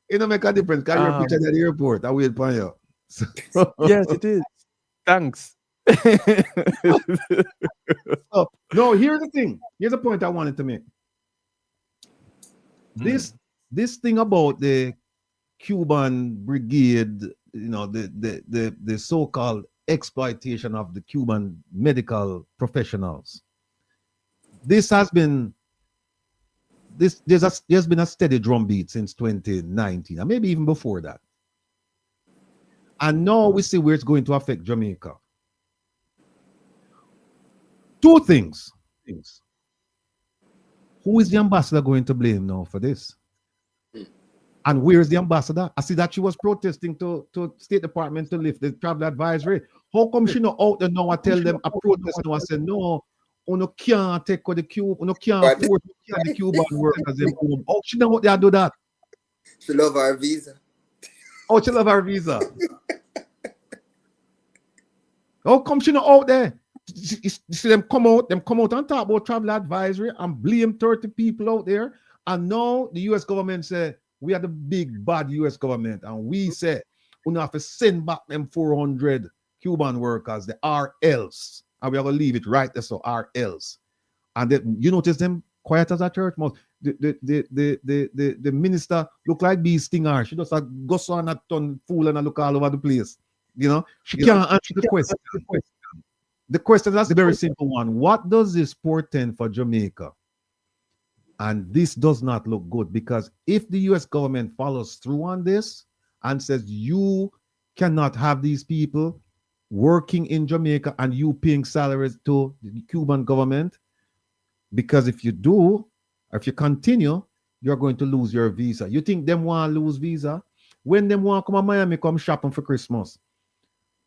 It don't make a difference. Carry your picture at the airport. I wait for you. Yes, it is. Thanks. No, here's the thing. Here's the point I wanted to make. This thing about the Cuban brigade, you know, the so-called exploitation of the Cuban medical professionals. There's been a steady drumbeat since 2019, and maybe even before that. And now we see where it's going to affect Jamaica. 2 things. Who is the ambassador going to blame now for this? And where is the ambassador? I see that she was protesting to State Department to lift the travel advisory. How come she not out there now? I tell them a protest now. I said no. You can't take the Cuban, you can't force the Cuban workers in home. Oh, she know what they do that. She love her visa. Oh, she love her visa. How come she not out there? See them come out and talk about travel advisory and blame 30 people out there. And now the US government say, we are the big bad US government. And we say, we have to send back them 400 Cuban workers, the RLs. And we are going to leave it right there, so RLs. And then you notice them quiet as a church mouse. The minister look like bee stinger. She just goes on a ton fool and look all over the place. You know, she can't answer the question. The question, that's a very simple one. What does this portend for Jamaica? And this does not look good, because if the US government follows through on this and says you cannot have these people working in Jamaica and you paying salaries to the Cuban government, because if you do, or if you continue, you're going to lose your visa. You think them want to lose visa? When them want to come to Miami, come shopping for Christmas?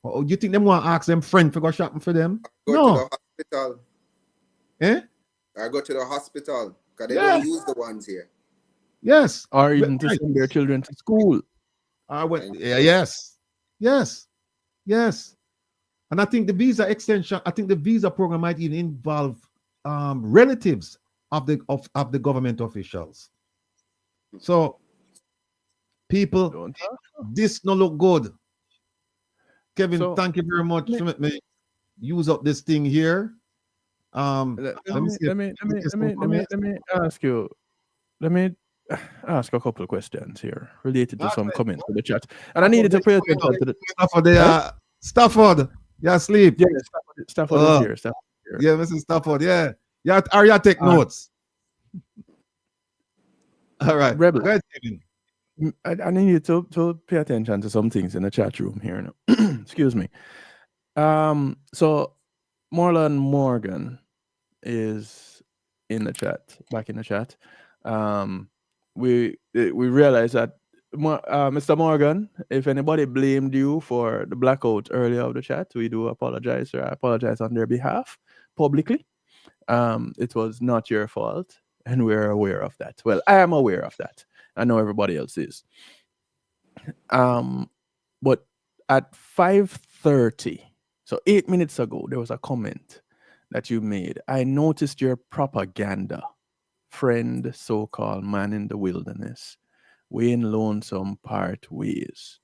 Or you think them want to ask them friend to go shopping for them? Go No. to the hospital. Eh? I go to the hospital because they Yeah. don't use the ones here. Yes. Or even to send their children to school. Yes. And I think the visa extension, I think the visa program might even involve relatives of the government officials. So people, this no look good. Kevin, So, thank you very much for letting me use up this thing here. Let me ask you. Let me ask a couple of questions here related to some comments in the chat, and I needed to pay attention to the Stafford. You asleep? Yeah, Stafford is here. Stafford is here. Yeah, Mr. Stafford. Yeah. Are you take notes? All right. Rebel. Go ahead, Kevin. I need you to pay attention to some things in the chat room here now. Excuse me. So Marlon Morgan is in the chat, back in the chat. We realized that Mr. Morgan, if anybody blamed you for the blackout earlier of the chat, we do apologize, sir. I apologize on their behalf publicly. It was not your fault, and we're aware of that. Well, I am aware of that. I know everybody else is. But at 5:30, so 8 minutes ago, there was a comment that you made. I noticed your propaganda, friend, so-called man in the wilderness. We in lonesome part ways.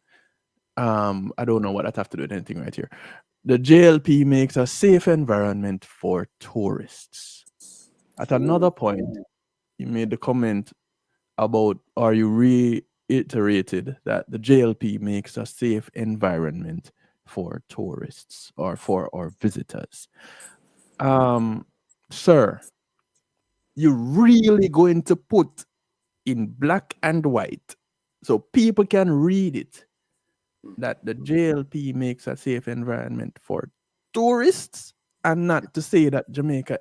I don't know what that have to do with anything right here. The JLP makes a safe environment for tourists. At another point, you made the comment about, or you reiterated that the JLP makes a safe environment for tourists or for our visitors. Sir, you really going to put in black and white so people can read it that the JLP makes a safe environment for tourists, and not to say that Jamaica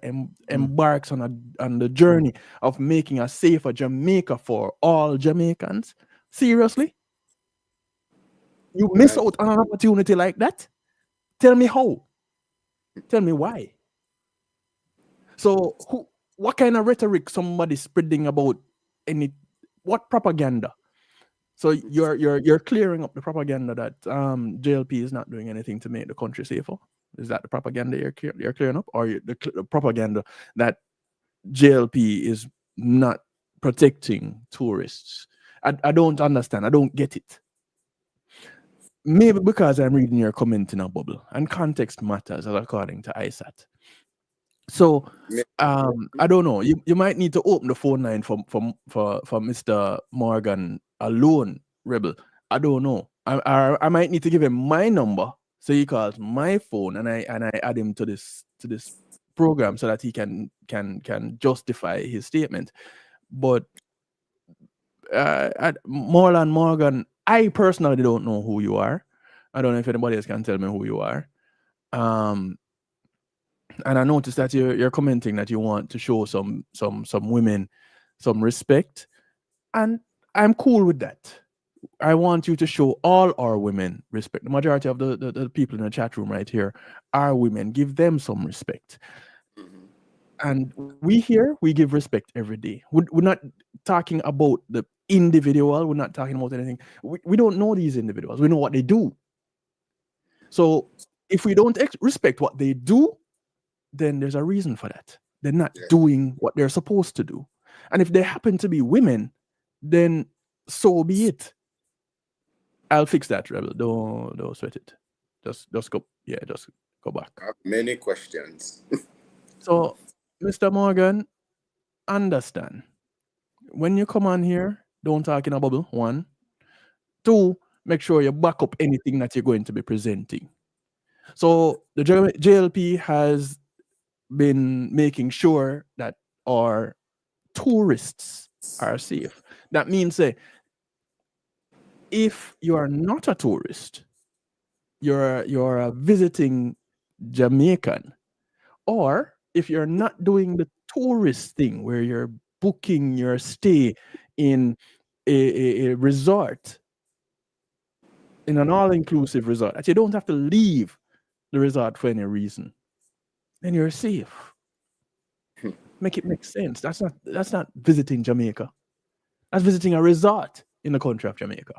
embarks on the journey of making a safer Jamaica for all Jamaicans? Seriously? You miss out on an opportunity like that? Tell me how. Tell me why. So what kind of rhetoric somebody spreading about what propaganda? So you're clearing up the propaganda that JLP is not doing anything to make the country safer. Is that the propaganda you're clearing up, or the propaganda that JLP is not protecting tourists? I don't understand. I don't get it. Maybe because I'm reading your comment in a bubble, and context matters, according to Isat. So I don't know. You might need to open the phone line for Mr. Morgan alone, Rebel. I don't know. I might need to give him my number so he calls my phone, and I add him to this program so that he can justify his statement. But Marlon Morgan, I personally don't know who you are. I don't know if anybody else can tell me who you are. And I noticed that you're commenting that you want to show some women some respect, and I'm cool with that. I want you to show all our women respect. The majority of the people in the chat room right here are women. Give them some respect. And we give respect every day. We're not talking about the individual. We're not talking about anything. We don't know these individuals. We know what they do. So if we don't respect what they do, then there's a reason for that. They're not doing what they're supposed to do. And if they happen to be women, then so be it. I'll fix that, Rebel. Don't sweat it. Just go. Yeah, just go back. I have many questions. So, Mr. Morgan, understand. When you come on here, don't talk in a bubble. 1. 2, make sure you back up anything that you're going to be presenting. So the JLP has been making sure that our tourists are safe. That means if you are not a tourist you're a visiting Jamaican, or if you're not doing the tourist thing where you're booking your stay in a resort, in an all-inclusive resort, that you don't have to leave the resort for any reason, then you're safe. Make it make sense. That's not visiting Jamaica. That's visiting a resort in the country of Jamaica.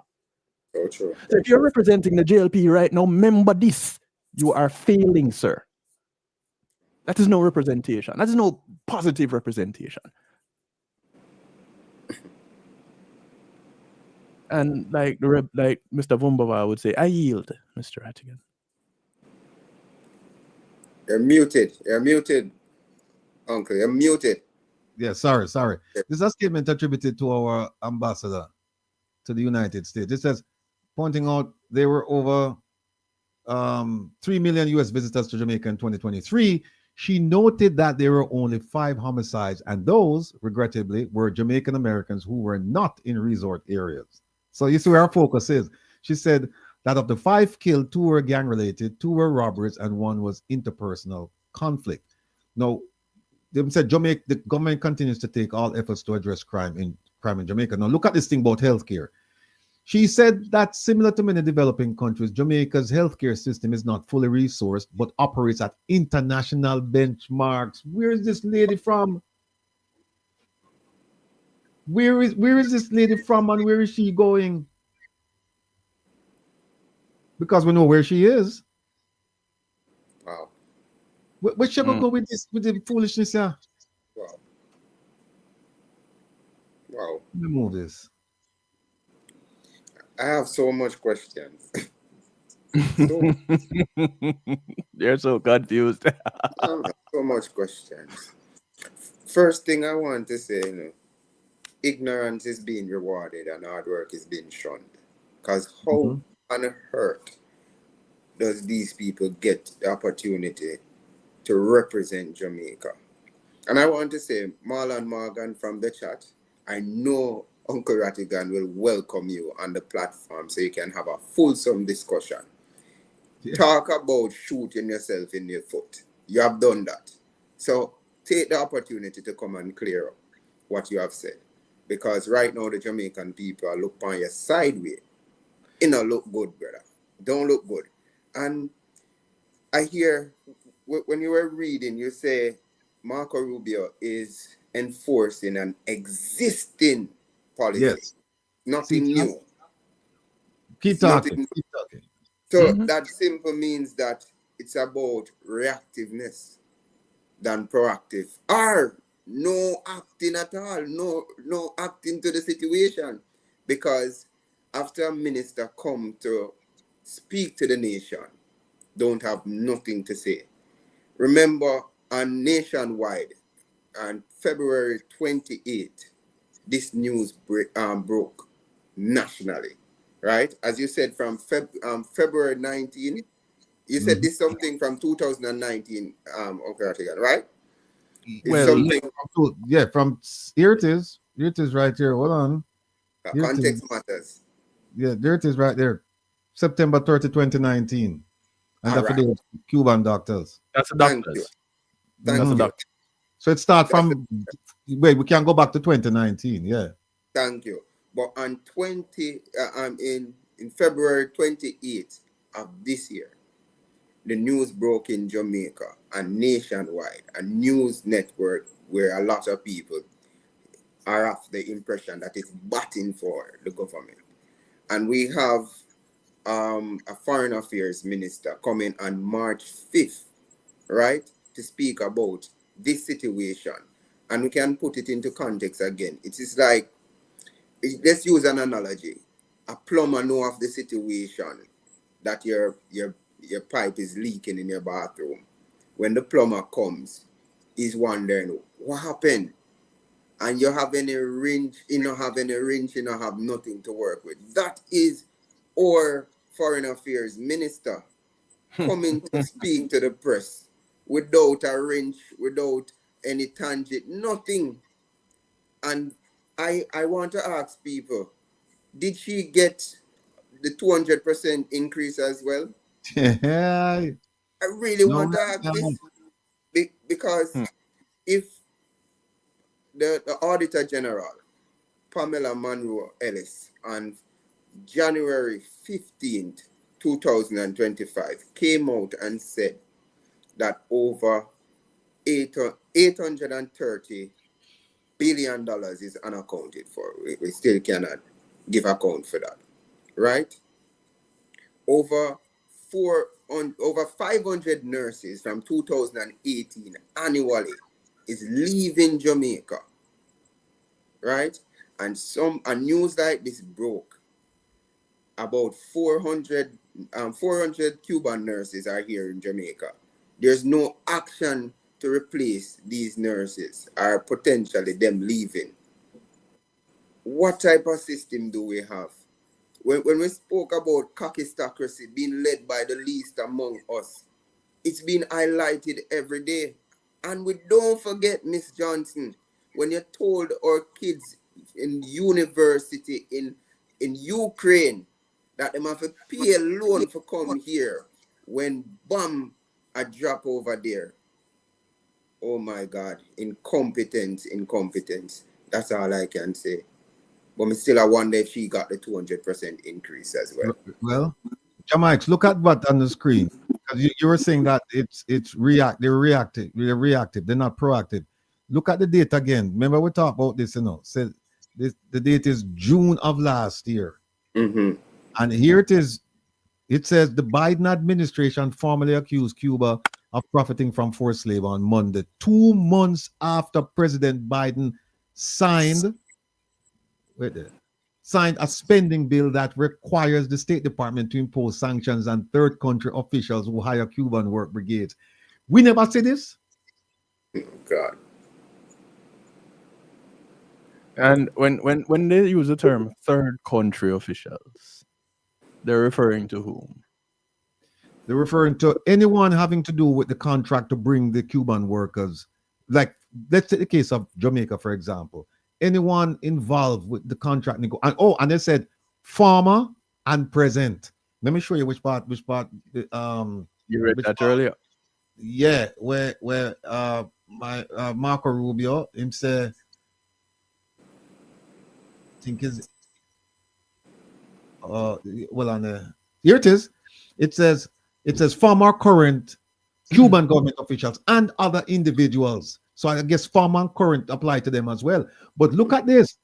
So true. So if you're representing the JLP right now, remember this: you are failing, sir. That is no representation. That is no positive representation. And like Mr. Vumbava would say, I yield, Mr. Rattigan. You're muted. You're muted, Uncle. You're muted. Yeah, sorry. This is a statement attributed to our ambassador to the United States. It says, pointing out there were over 3 million US visitors to Jamaica in 2023. She noted that there were only 5 homicides, and those, regrettably, were Jamaican Americans who were not in resort areas. So you see where our focus is. She said that of the 5 killed, 2 were gang-related, 2 were robberies, and 1 was interpersonal conflict. Now, they said the government continues to take all efforts to address crime in Jamaica. Now, look at this thing about healthcare. She said that similar to many developing countries, Jamaica's healthcare system is not fully resourced, but operates at international benchmarks. Where is this lady from? Where is this lady from, and where is she going? Because we know where she is. Wow. Where should we go with this, with the foolishness here? Wow. Wow. Let me move this. I have so much questions. They're so confused. I have so much questions. First thing I want to say, ignorance is being rewarded and hard work is being shunned. Because how on earth does these people get the opportunity to represent Jamaica? And I want to say, Marlon Morgan from the chat, I know Uncle Rattigan will welcome you on the platform so you can have a fulsome discussion. Yeah. Talk about shooting yourself in the foot. You have done that. So take the opportunity to come and clear up what you have said. Because right now the Jamaican people are looking on your sideways. It don't look good, brother. Don't look good. And I hear when you were reading, you say Marco Rubio is enforcing an existing policy. Yes. Nothing new. Keep talking. Keep talking. So that simple means that it's about reactiveness than proactive. Or no acting at all. No acting to the situation. Because after a minister come to speak to the nation, don't have nothing to say. Remember, on Nationwide, on February 28th, this news broke nationally, right? As you said, from February 19, you said this something from 2019, okay, right? Well, from here it is. Here it is right here. Hold on. Context matters. Yeah, there it is right there. September 30, 2019. And that's for the Cuban doctors. That's the doctors. Thank you. So it starts from, wait, we can go back to 2019, yeah. Thank you. But on in February 28th of this year, the news broke in Jamaica and nationwide, a news network where a lot of people are of the impression that it's batting for the government. And we have a foreign affairs minister coming on March 5th, right, to speak about this situation. And we can put it into context again. It is like, let's use an analogy. A plumber knows of the situation that your pipe is leaking in your bathroom. When the plumber comes, he's wondering, what happened? And you have any wrench, you don't have any wrench, you don't have nothing to work with. That is our foreign affairs minister coming to speak to the press without a wrench, without any tangent, nothing. And I want to ask people, did she get the 200% increase as well? Yeah. I really No, want to ask this because if the Auditor General, Pamela Monroe Ellis, on January 15th, 2025, came out and said that over $830 billion is unaccounted for. We still cannot give account for that, right? Over 500 nurses from 2018 annually is leaving Jamaica, right? And a news like this broke. About 400 Cuban nurses are here in Jamaica. There's no action to replace these nurses or potentially them leaving. What type of system do we have? When we spoke about cockistocracy being led by the least among us, it's been highlighted every day. And we don't forget, Miss Johnson, when you told our kids in university in Ukraine that they have to pay a loan for come here when bomb a drop over there. Oh my God, incompetence. That's all I can say. But me still I wonder if she got the 200% increase as well. Well, Jamaica, look at what on the screen. Because you were saying that they're reactive. They're not proactive. Look at the date again. Remember we talked about this, Said the date is June of last year. Mm-hmm. And here it is. It says the Biden administration formally accused Cuba of profiting from forced labor on Monday, 2 months after President Biden signed a spending bill that requires the State Department to impose sanctions on third country officials who hire Cuban work brigades. We never see this. Oh God. And when they use the term third country officials, they're referring to whom? They're referring to anyone having to do with the contract to bring the Cuban workers. Like, let's take the case of Jamaica, for example. Anyone involved with the contract and they said former and present. Let me show you which part. You read that earlier. Yeah, where my Marco Rubio him say, I think is well on the here it is. It says former current Cuban government officials and other individuals. So I guess former and current apply to them as well. But look at this.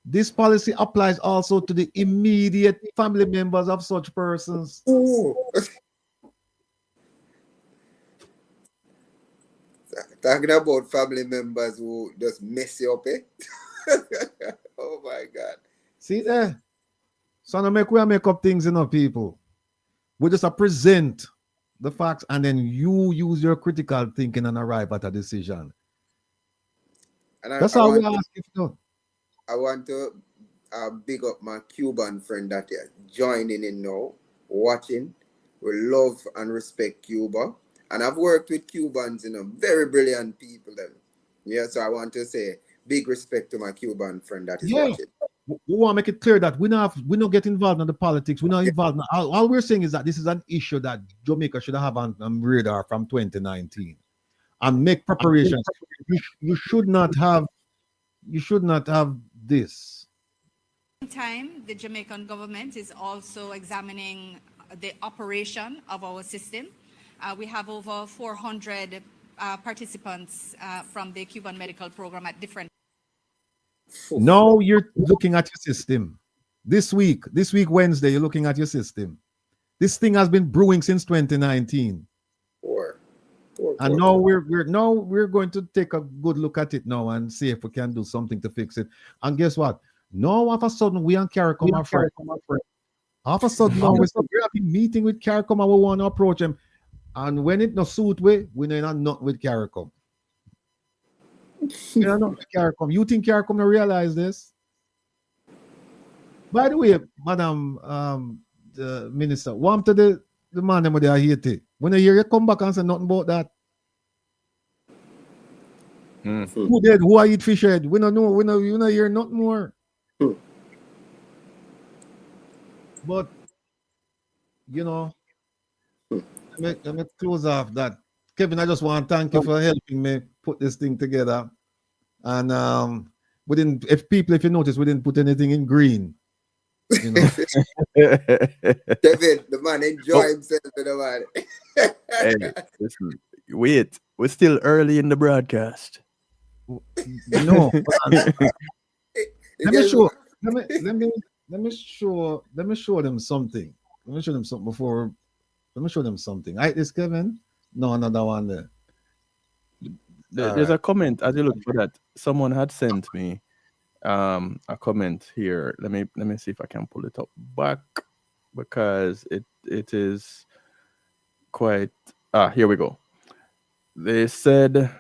This policy applies also to the immediate family members of such persons. Ooh. Talking about family members who just mess you up, eh? Oh my God. See there? So no make up things, people. We just present the facts and then you use your critical thinking and arrive at a decision. And that's how we ask if you know. I want to big up my Cuban friend that is joining in now, watching. We love and respect Cuba. And I've worked with Cubans, very brilliant people. Yeah, so I want to say big respect to my Cuban friend that is watching. We want to make it clear that we don't get involved in the politics. We're not involved. All we're saying is that this is an issue that Jamaica should have on radar from 2019 and make preparations. You should not have this. Time, the Jamaican government is also examining the operation of our system. We have over 400 participants from the Cuban medical program at different. Now you're looking at your system. This week, Wednesday, you're looking at your system. This thing has been brewing since 2019. And now we're going to take a good look at it now and see if we can do something to fix it. And guess what? Now all of a sudden we on CARICOM are friends. All of a sudden now we're having meeting with CARICOM and we want to approach them. And when it no suit we not with CARICOM. You're not with CARICOM. You think CARICOM don't realize this? By the way, Madam the Minister, warm to the man them they are here today. When I hear you come back and say nothing about that. Who dead? Who are eat fish head? We don't know. We don't hear nothing more. But you know, let me close off that. Kevin, I just want to thank you for helping me put this thing together. And if you notice, we didn't put anything in green. You know. Kevin, the man enjoy himself with the man. Hey, listen, wait, we're still early in the broadcast. No. Let me show them something. Let me show them something before. Let me show them something. Right, this Kevin? No, another one there. There's a comment as you look for that. Someone had sent me a comment here. Let me see if I can pull it up back because it is quite. Here we go. They said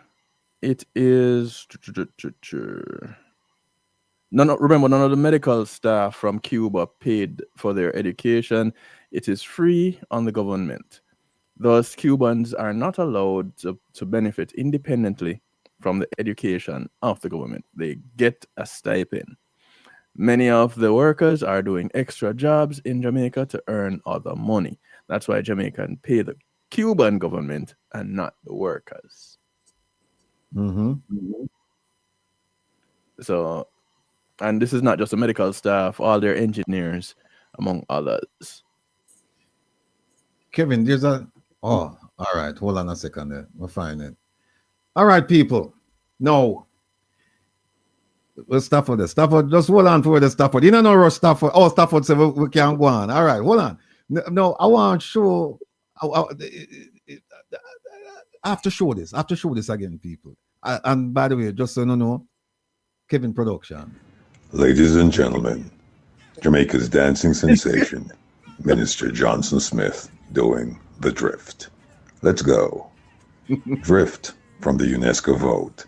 it is. Remember, none of the medical staff from Cuba paid for their education. It is free on the government. Thus, Cubans are not allowed to benefit independently from the education of the government. They get a stipend. Many of the workers are doing extra jobs in Jamaica to earn other money. That's why Jamaicans pay the Cuban government and not the workers. So, and this is not just the medical staff, all their engineers, among others. Kevin, there's a... Oh, all right. Hold on a second there. We'll find it. All right, people. No. We'll Stafford this. Stafford, just hold on for the Stafford. You don't know Stafford. Oh, Stafford said we can't go on. All right, hold on. No, I want to show... I have to show this. I have to show this again, people. And by the way, just so you know, Kevin Production. Ladies and gentlemen, Jamaica's dancing sensation, Minister Johnson Smith, doing the drift. Let's go. Drift from the UNESCO vote.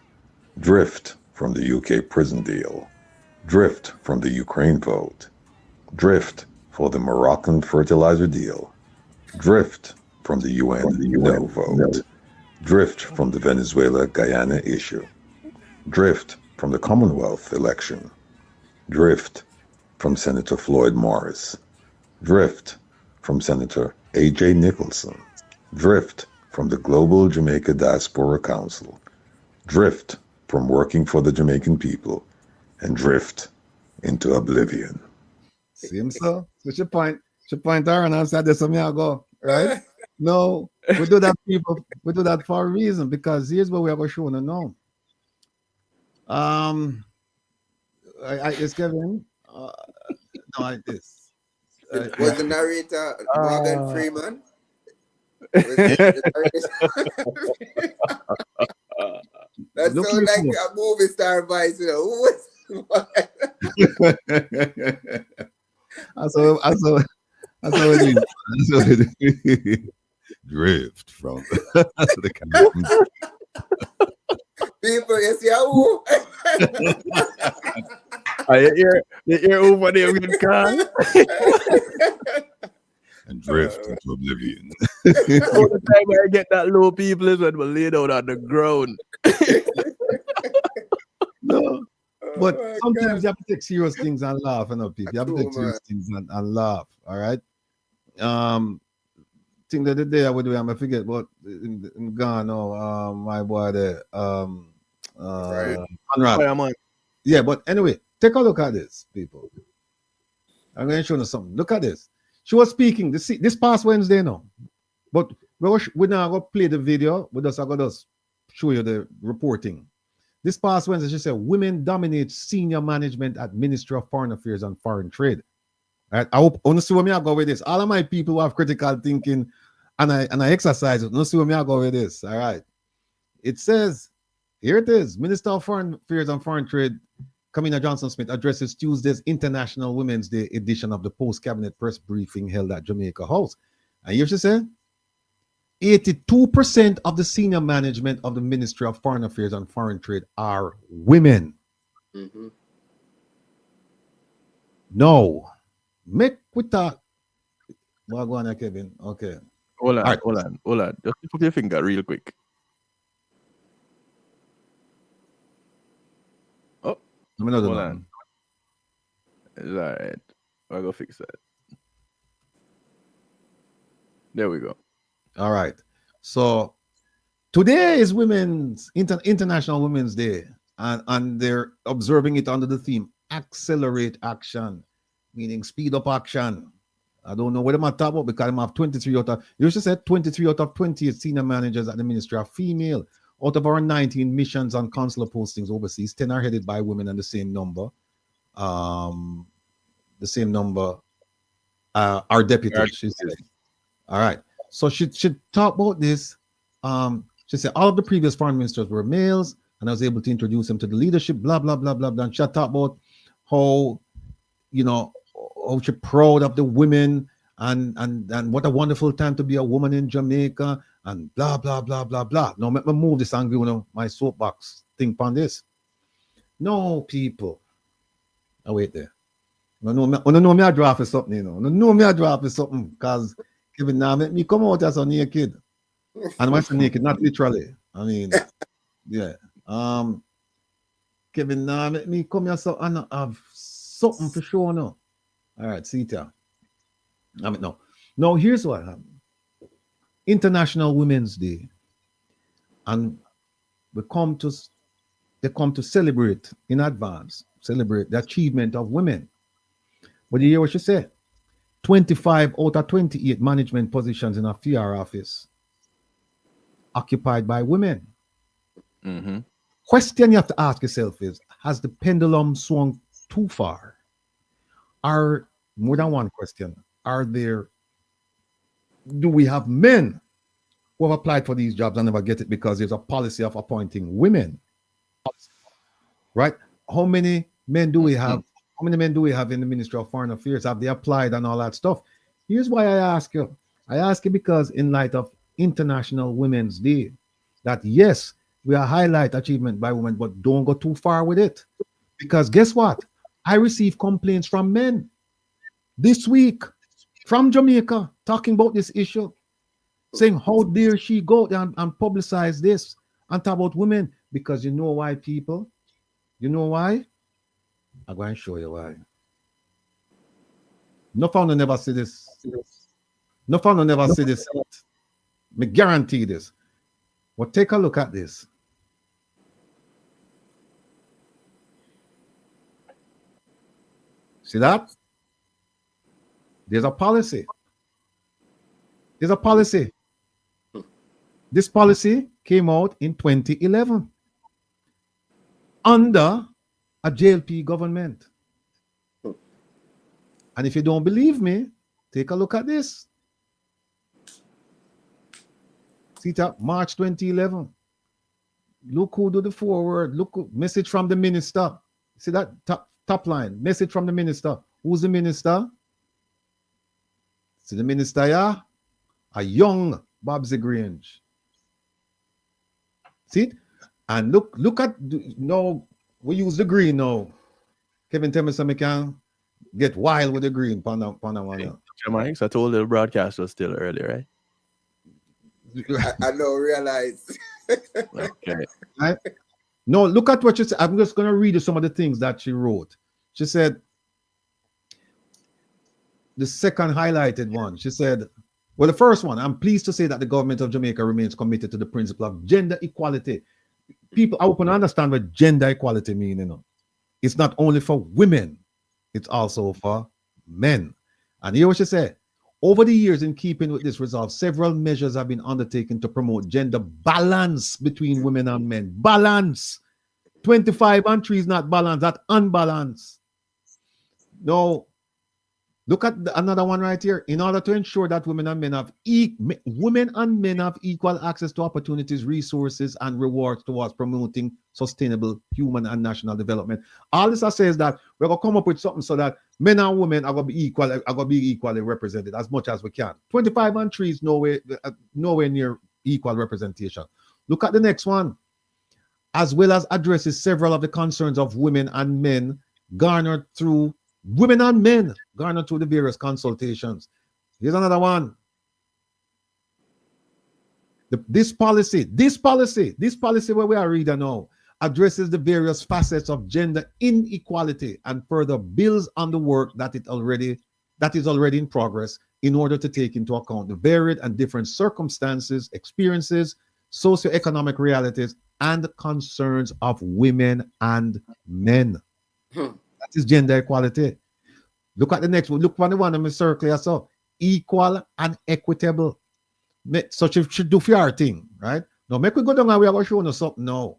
Drift from the UK prison deal. Drift from the Ukraine vote. Drift for the Moroccan fertilizer deal. Drift from the UN no vote. Drift from the Venezuela-Guyana issue. Drift from the Commonwealth election. Drift from Senator Floyd Morris. Drift from Senator A.J. Nicholson. Drift from the Global Jamaica Diaspora Council. Drift from working for the Jamaican people. And drift into oblivion. See him, sir? Switch your point, Aaron. I said this a minute ago, right? No, we do that, people. We do that for a reason, because here's what we have shown to know. Is Kevin? No, this. Was the narrator Morgan Freeman? That sounds like a movie star voice, you know. I saw it. Drift from the camera. People, you see how? You hear over there with car? And drift into oblivion. All the time when I get that low, people is when we lay down on the ground. No, but sometimes you have to take serious things and laugh, you know, people. You have to take serious things and laugh. All right. Think that the day I would do, I'm gonna forget what in Ghana, my boy there, Conrad. Yeah, but anyway, take a look at this, people. I'm gonna show you something. Look at this. She was speaking this past Wednesday now, but we're not gonna play the video. We're just gonna show you the reporting. This past Wednesday, she said women dominate senior management at Ministry of Foreign Affairs and Foreign Trade. Right? I hope honestly where me I go with this. All of my people who have critical thinking and I exercise it. Honestly where me I go with this. All right. It says, here it is. Minister of Foreign Affairs and Foreign Trade, Kamina Johnson-Smith, addresses Tuesday's International Women's Day edition of the post-cabinet press briefing held at Jamaica House. And here she said, 82% of the senior management of the Ministry of Foreign Affairs and Foreign Trade are women. No. Make with that. Well, go on, Kevin. Okay. Hold on. Just put your finger real quick. Oh, hold on. It's all right. I'll go fix that. There we go. All right. So today is International Women's Day, and they're observing it under the theme Accelerate Action, meaning speed up action. I don't know what I'm talking about because I have 23 out of, you should say 23 out of 28 senior managers at the ministry are female. Out of our 19 missions and consular postings overseas, 10 are headed by women, and the same number are deputies, she said. All right. So she talk about this. She said all of the previous foreign ministers were males, and I was able to introduce them to the leadership, blah, blah, blah, blah, blah. And she talked about how, how she's proud of the women and what a wonderful time to be a woman in Jamaica and blah, blah, blah, blah, blah. Now, let me move this and give my soapbox thing on this. No, people. I wait there. I know me I draw for something, I know me I draw for something because Kevin now make me come out as a naked. And when I say naked, not literally. I mean, yeah. Kevin now make me come here so and have something for sure now. All right, see it here. I mean, no. Now, here's what happened. International Women's Day. And they come to celebrate in advance, celebrate the achievement of women. But you hear what she said? 25 out of 28 management positions in a PR office occupied by women. Mm-hmm. Question you have to ask yourself is, has the pendulum swung too far? Are more than one question? Do we have men who have applied for these jobs and never get it because there's a policy of appointing women? Right? How many men do we have? How many men do we have in the Ministry of Foreign Affairs? Have they applied and all that stuff? Here's why I ask you. I ask you because in light of International Women's Day, that yes, we are highlight achievement by women, but don't go too far with it. Because guess what? I receive complaints from men this week from Jamaica talking about this issue, saying how dare she go and publicize this and talk about women. Because you know why, people? You know why? I'm going to show you why. No founder never see this. No founder never see this. Me guarantee this. Well, take a look at this. See that? There's a policy. There's a policy. This policy came out in 2011 under a JLP government. And if you don't believe me, take a look at this. See that? March 2011. Look who do the forward. Look, message from the minister. See that top line? Message from the minister. Who's the minister? See the minister, yeah? A young Babsy Grange. See it? And look at, now, we use the green now. Kevin tell me something can get wild with the green. Jamaica, I told the broadcaster still earlier, right? I don't realize. Okay. Right? No, look at what she said. I'm just going to read you some of the things that she wrote. She said, the second highlighted one, she said, well, the first one, I'm pleased to say that the government of Jamaica remains committed to the principle of gender equality. People, I open to understand what gender equality means, It's not only for women, it's also for men. And here what she said, over the years, in keeping with this resolve, several measures have been undertaken to promote gender balance between women and men. Balance. 25 and 3 is not balance, that's unbalance. No. Look at another one right here. In order to ensure that women and men have equal access to opportunities, resources, and rewards towards promoting sustainable human and national development. All this I say is that we're gonna come up with something so that men and women are gonna be equally represented as much as we can. 25 and 3 is nowhere near equal representation. Look at the next one. As well as addresses several of the concerns of women and men garnered through the various consultations. Here's another one. This policy where we are reading now addresses the various facets of gender inequality and further builds on the work that is already in progress in order to take into account the varied and different circumstances, experiences, socioeconomic realities, and concerns of women and men. That is gender equality. Look at the next one. Look for the one in the circle. So equal and equitable. Such a should do for your thing, right? Now, make we go down and we are going to show you something now.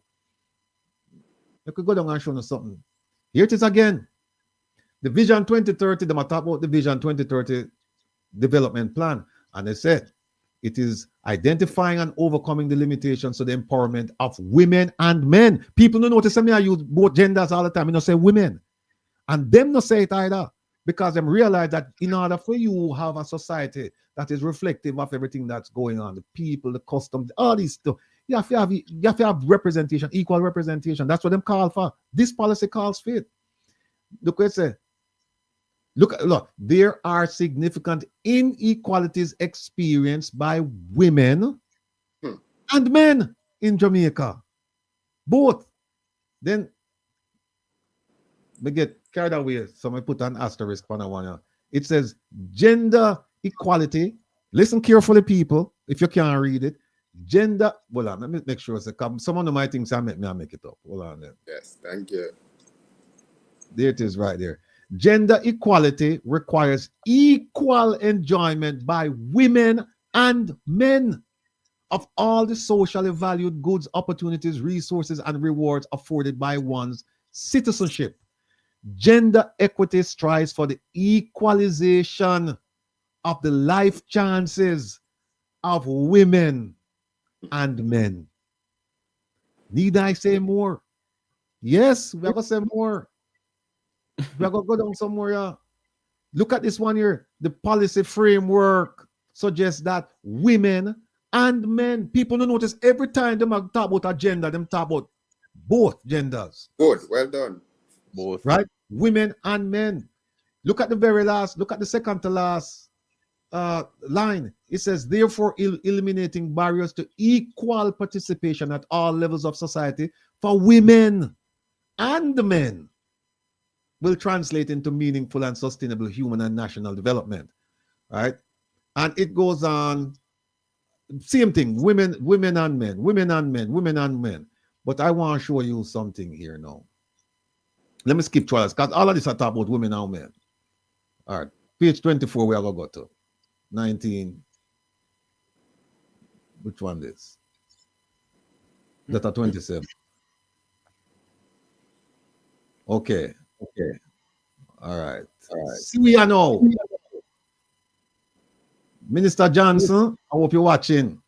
Make we go down and show you something. Here it is again. The Vision 2030, they talk about the Vision 2030 development plan. And they said it is identifying and overcoming the limitations to the empowerment of women and men. People don't notice me I use both genders all the time. You know, say women. And them not say it either. Because them realize that in order for you to have a society that is reflective of everything that's going on, the people, the customs, all these stuff, you have to have representation, equal representation. That's what them call for. This policy calls for it. Look what it says. Look, there are significant inequalities experienced by women and men in Jamaica. Both. Then we get carried away, so I put an asterisk on that one. It says gender equality. Listen carefully, people, if you can't read it. Gender, hold on, let me make sure. Someone of my things I make it up. Hold on there. Yes, thank you. There it is right there. Gender equality requires equal enjoyment by women and men of all the socially valued goods, opportunities, resources, and rewards afforded by one's citizenship. Gender equity strives for the equalization of the life chances of women and men. Need I say more? Yes, we are going to say more. We are going to go down somewhere. Yeah. Look at this one here. The policy framework suggests that women and men, people don't notice every time they talk about a gender, them talk about both genders. Good, well done. Both. Right? Women and men. Look at the very last, look at the second to last line. It says, therefore, eliminating barriers to equal participation at all levels of society for women and men will translate into meaningful and sustainable human and national development. Right? And it goes on, same thing, women and men, women and men, women and men. But I want to show you something here now. Let me skip trials because all of this are talk about women and men. All right, page 24, we are going to go to 19. Which one is? Letter 27. Okay. All right. See, we are now. Minister Johnson, I hope you're watching.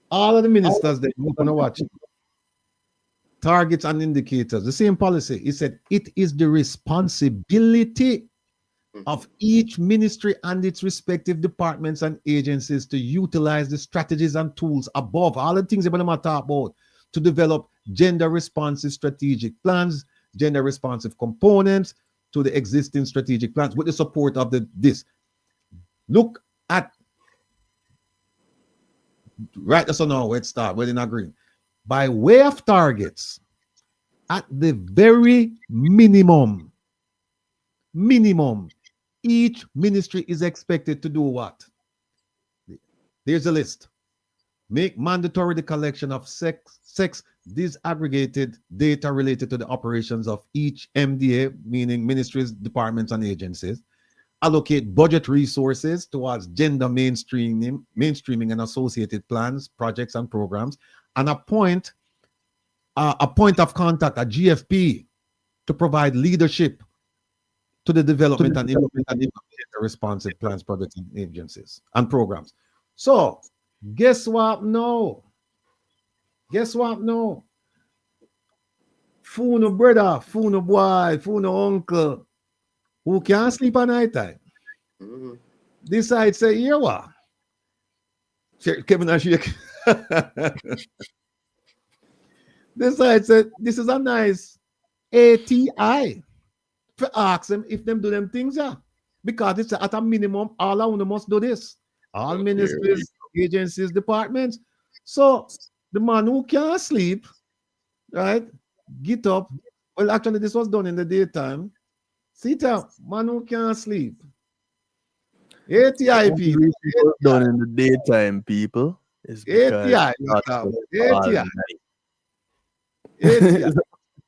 All of the ministers that you're going to watch. Targets and indicators, the same policy. He said it is the responsibility of each ministry and its respective departments and agencies to utilize the strategies and tools above all the things we're going to talk about to develop gender responsive strategic plans, gender responsive components to the existing strategic plans with the support of this. Look at right. So now let's start. We're in agreement. By way of targets, at the very minimum, each ministry is expected to do what? There's a list. Make mandatory the collection of sex disaggregated data related to the operations of each MDA, meaning ministries, departments, and agencies. Allocate budget resources towards gender mainstreaming and associated plans, projects, and programs, and appoint a point of contact, a GFP, to provide leadership to the development and implementation of responsive plans, projects, and agencies and programs. So, guess what? No. Funo brother, funo boy, funo uncle, who can't sleep at night time. Decide, say, here what? Kevin and Shake. Decide, say, this is a nice ATI. To ask them if them do them things, yeah. Because it's at a minimum, all of them must do this. All ministries, agencies, departments. So the man who can't sleep, right, get up. Well, actually, this was done in the daytime. Sit up, man who can't sleep. ATI people. People done in the daytime, people. It's because ATI. ATI. Is ATI.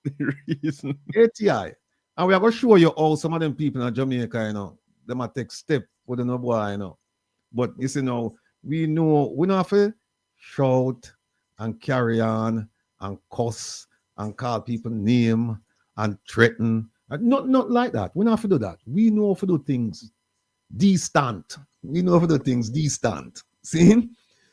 the reason. ATI. And we are going to show you how some of them people in Jamaica, you know, they might take step with the no boy, you know. But you see now, we know we don't have to shout and carry on and cuss and call people name and threaten. Not like that. We don't have to do that. We know how to do things distant. We know how to do things distant. See?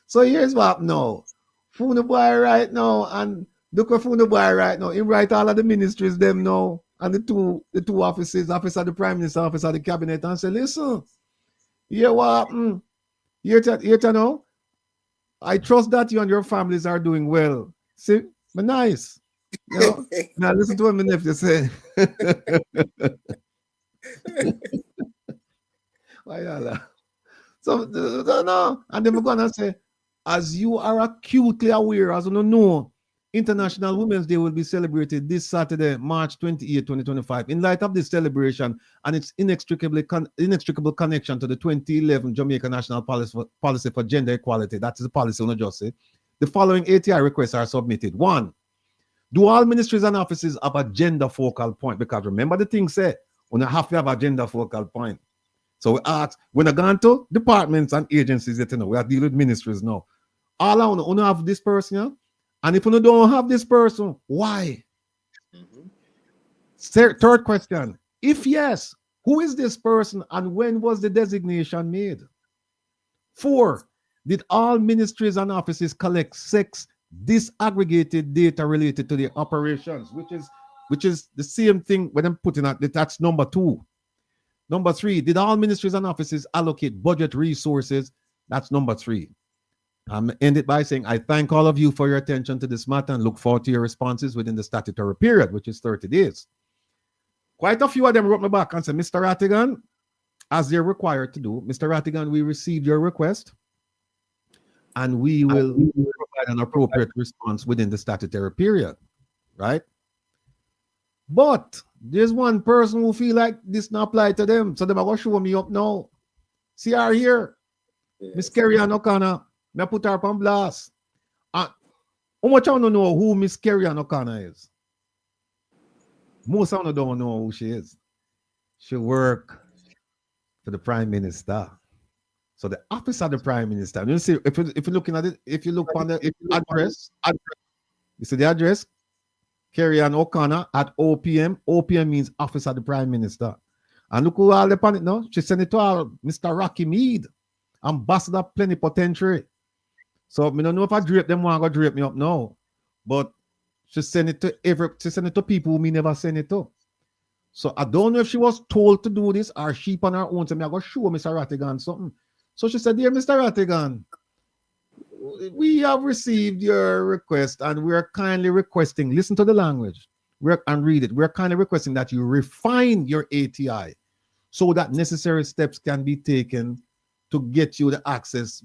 So here's what now. Phone boy right now and look at phone boy right now. He write all of the ministries them now and the two offices, office of the Prime Minister, office of the Cabinet, and say, listen, here what happened? Here to now. I trust that you and your families are doing well. See, but nice. You know? Now listen to what my nephew say. Why y'all? So no, and then we're gonna say, as you are acutely aware, as you know, International Women's Day will be celebrated this Saturday, March 28, 2025. In light of this celebration and its inextricable connection to the 2011 Jamaica National Policy for Gender Equality, that is the policy on just say, the following ATI requests are submitted. 1. Do all ministries and offices have a gender focal point? Because remember the thing said, we have to have a gender focal point. So we ask, when I gone to departments and agencies, you know, we are dealing with ministries now. All I want to have this person, yeah? And if you don't have this person, why? Third question. If yes, who is this person and when was the designation made? 4. Did all ministries and offices collect sex disaggregated data related to their operations, which is the same thing when I'm putting out that's number 2. Number 3, did all ministries and offices allocate budget resources? That's number 3. I'm end it by saying I thank all of you for your attention to this matter and look forward to your responses within the statutory period, which is 30 days. Quite a few of them wrote me back and said, Mr. Rattigan, as they're required to do, Mr. Rattigan, we received your request and we will provide an appropriate response within the statutory period, right? But there's one person who feel like this not apply to them, so they're going to show me up now. See her here, Miss Carrie Ann O'Connor. I put her up on blast. How much I don't know who Miss Carrie Ann O'Connor is? Most of them don't know who she is. She work for the Prime Minister. So the office of the Prime Minister. You see, if you're looking at it, if you look on the address, you see the address, Carrie Ann O'Connor at OPM. OPM means Office of the Prime Minister. And look who all upon it now. She sent it to Mr. Rocky Mead, Ambassador Plenipotentiary. So I don't know if I drape them want to drape me up now. But she sent it to people who me never send it to. So I don't know if she was told to do this or she on her own. So I'm going to show Mr. Rattigan something. So she said, dear Mr. Rattigan, we have received your request and we are kindly requesting, listen to the language and read it. We're kindly requesting that you refine your ATI so that necessary steps can be taken to get you the access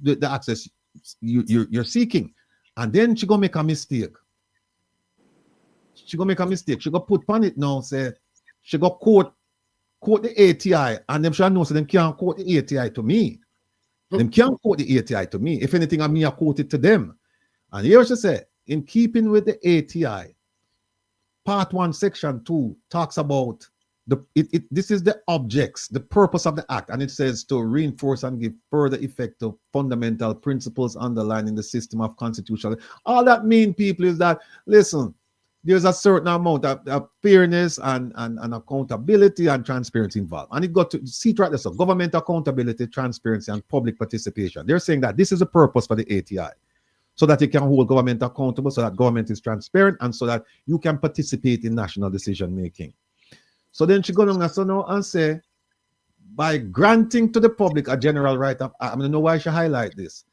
you're seeking. And then she gonna make a mistake. She gonna put on it now, say she gonna quote the ATI, and them shall know so them can't quote the ATI to me. Them can't quote the ATI to me. If anything, I mean I quote it to them. And here she said, in keeping with the ATI, Part 1, Section 2 talks about this is the objects, the purpose of the act, and it says to reinforce and give further effect to fundamental principles underlining the system of constitutional. All that mean, people, is that, listen, there's a certain amount of fairness and accountability and transparency involved. And it got to see right there, so government accountability, transparency, and public participation. They're saying that this is a purpose for the ATI, so that you can hold government accountable, so that government is transparent, and so that you can participate in national decision making. So then she goes on and say, by granting to the public a general right of, I don't know why she highlight this,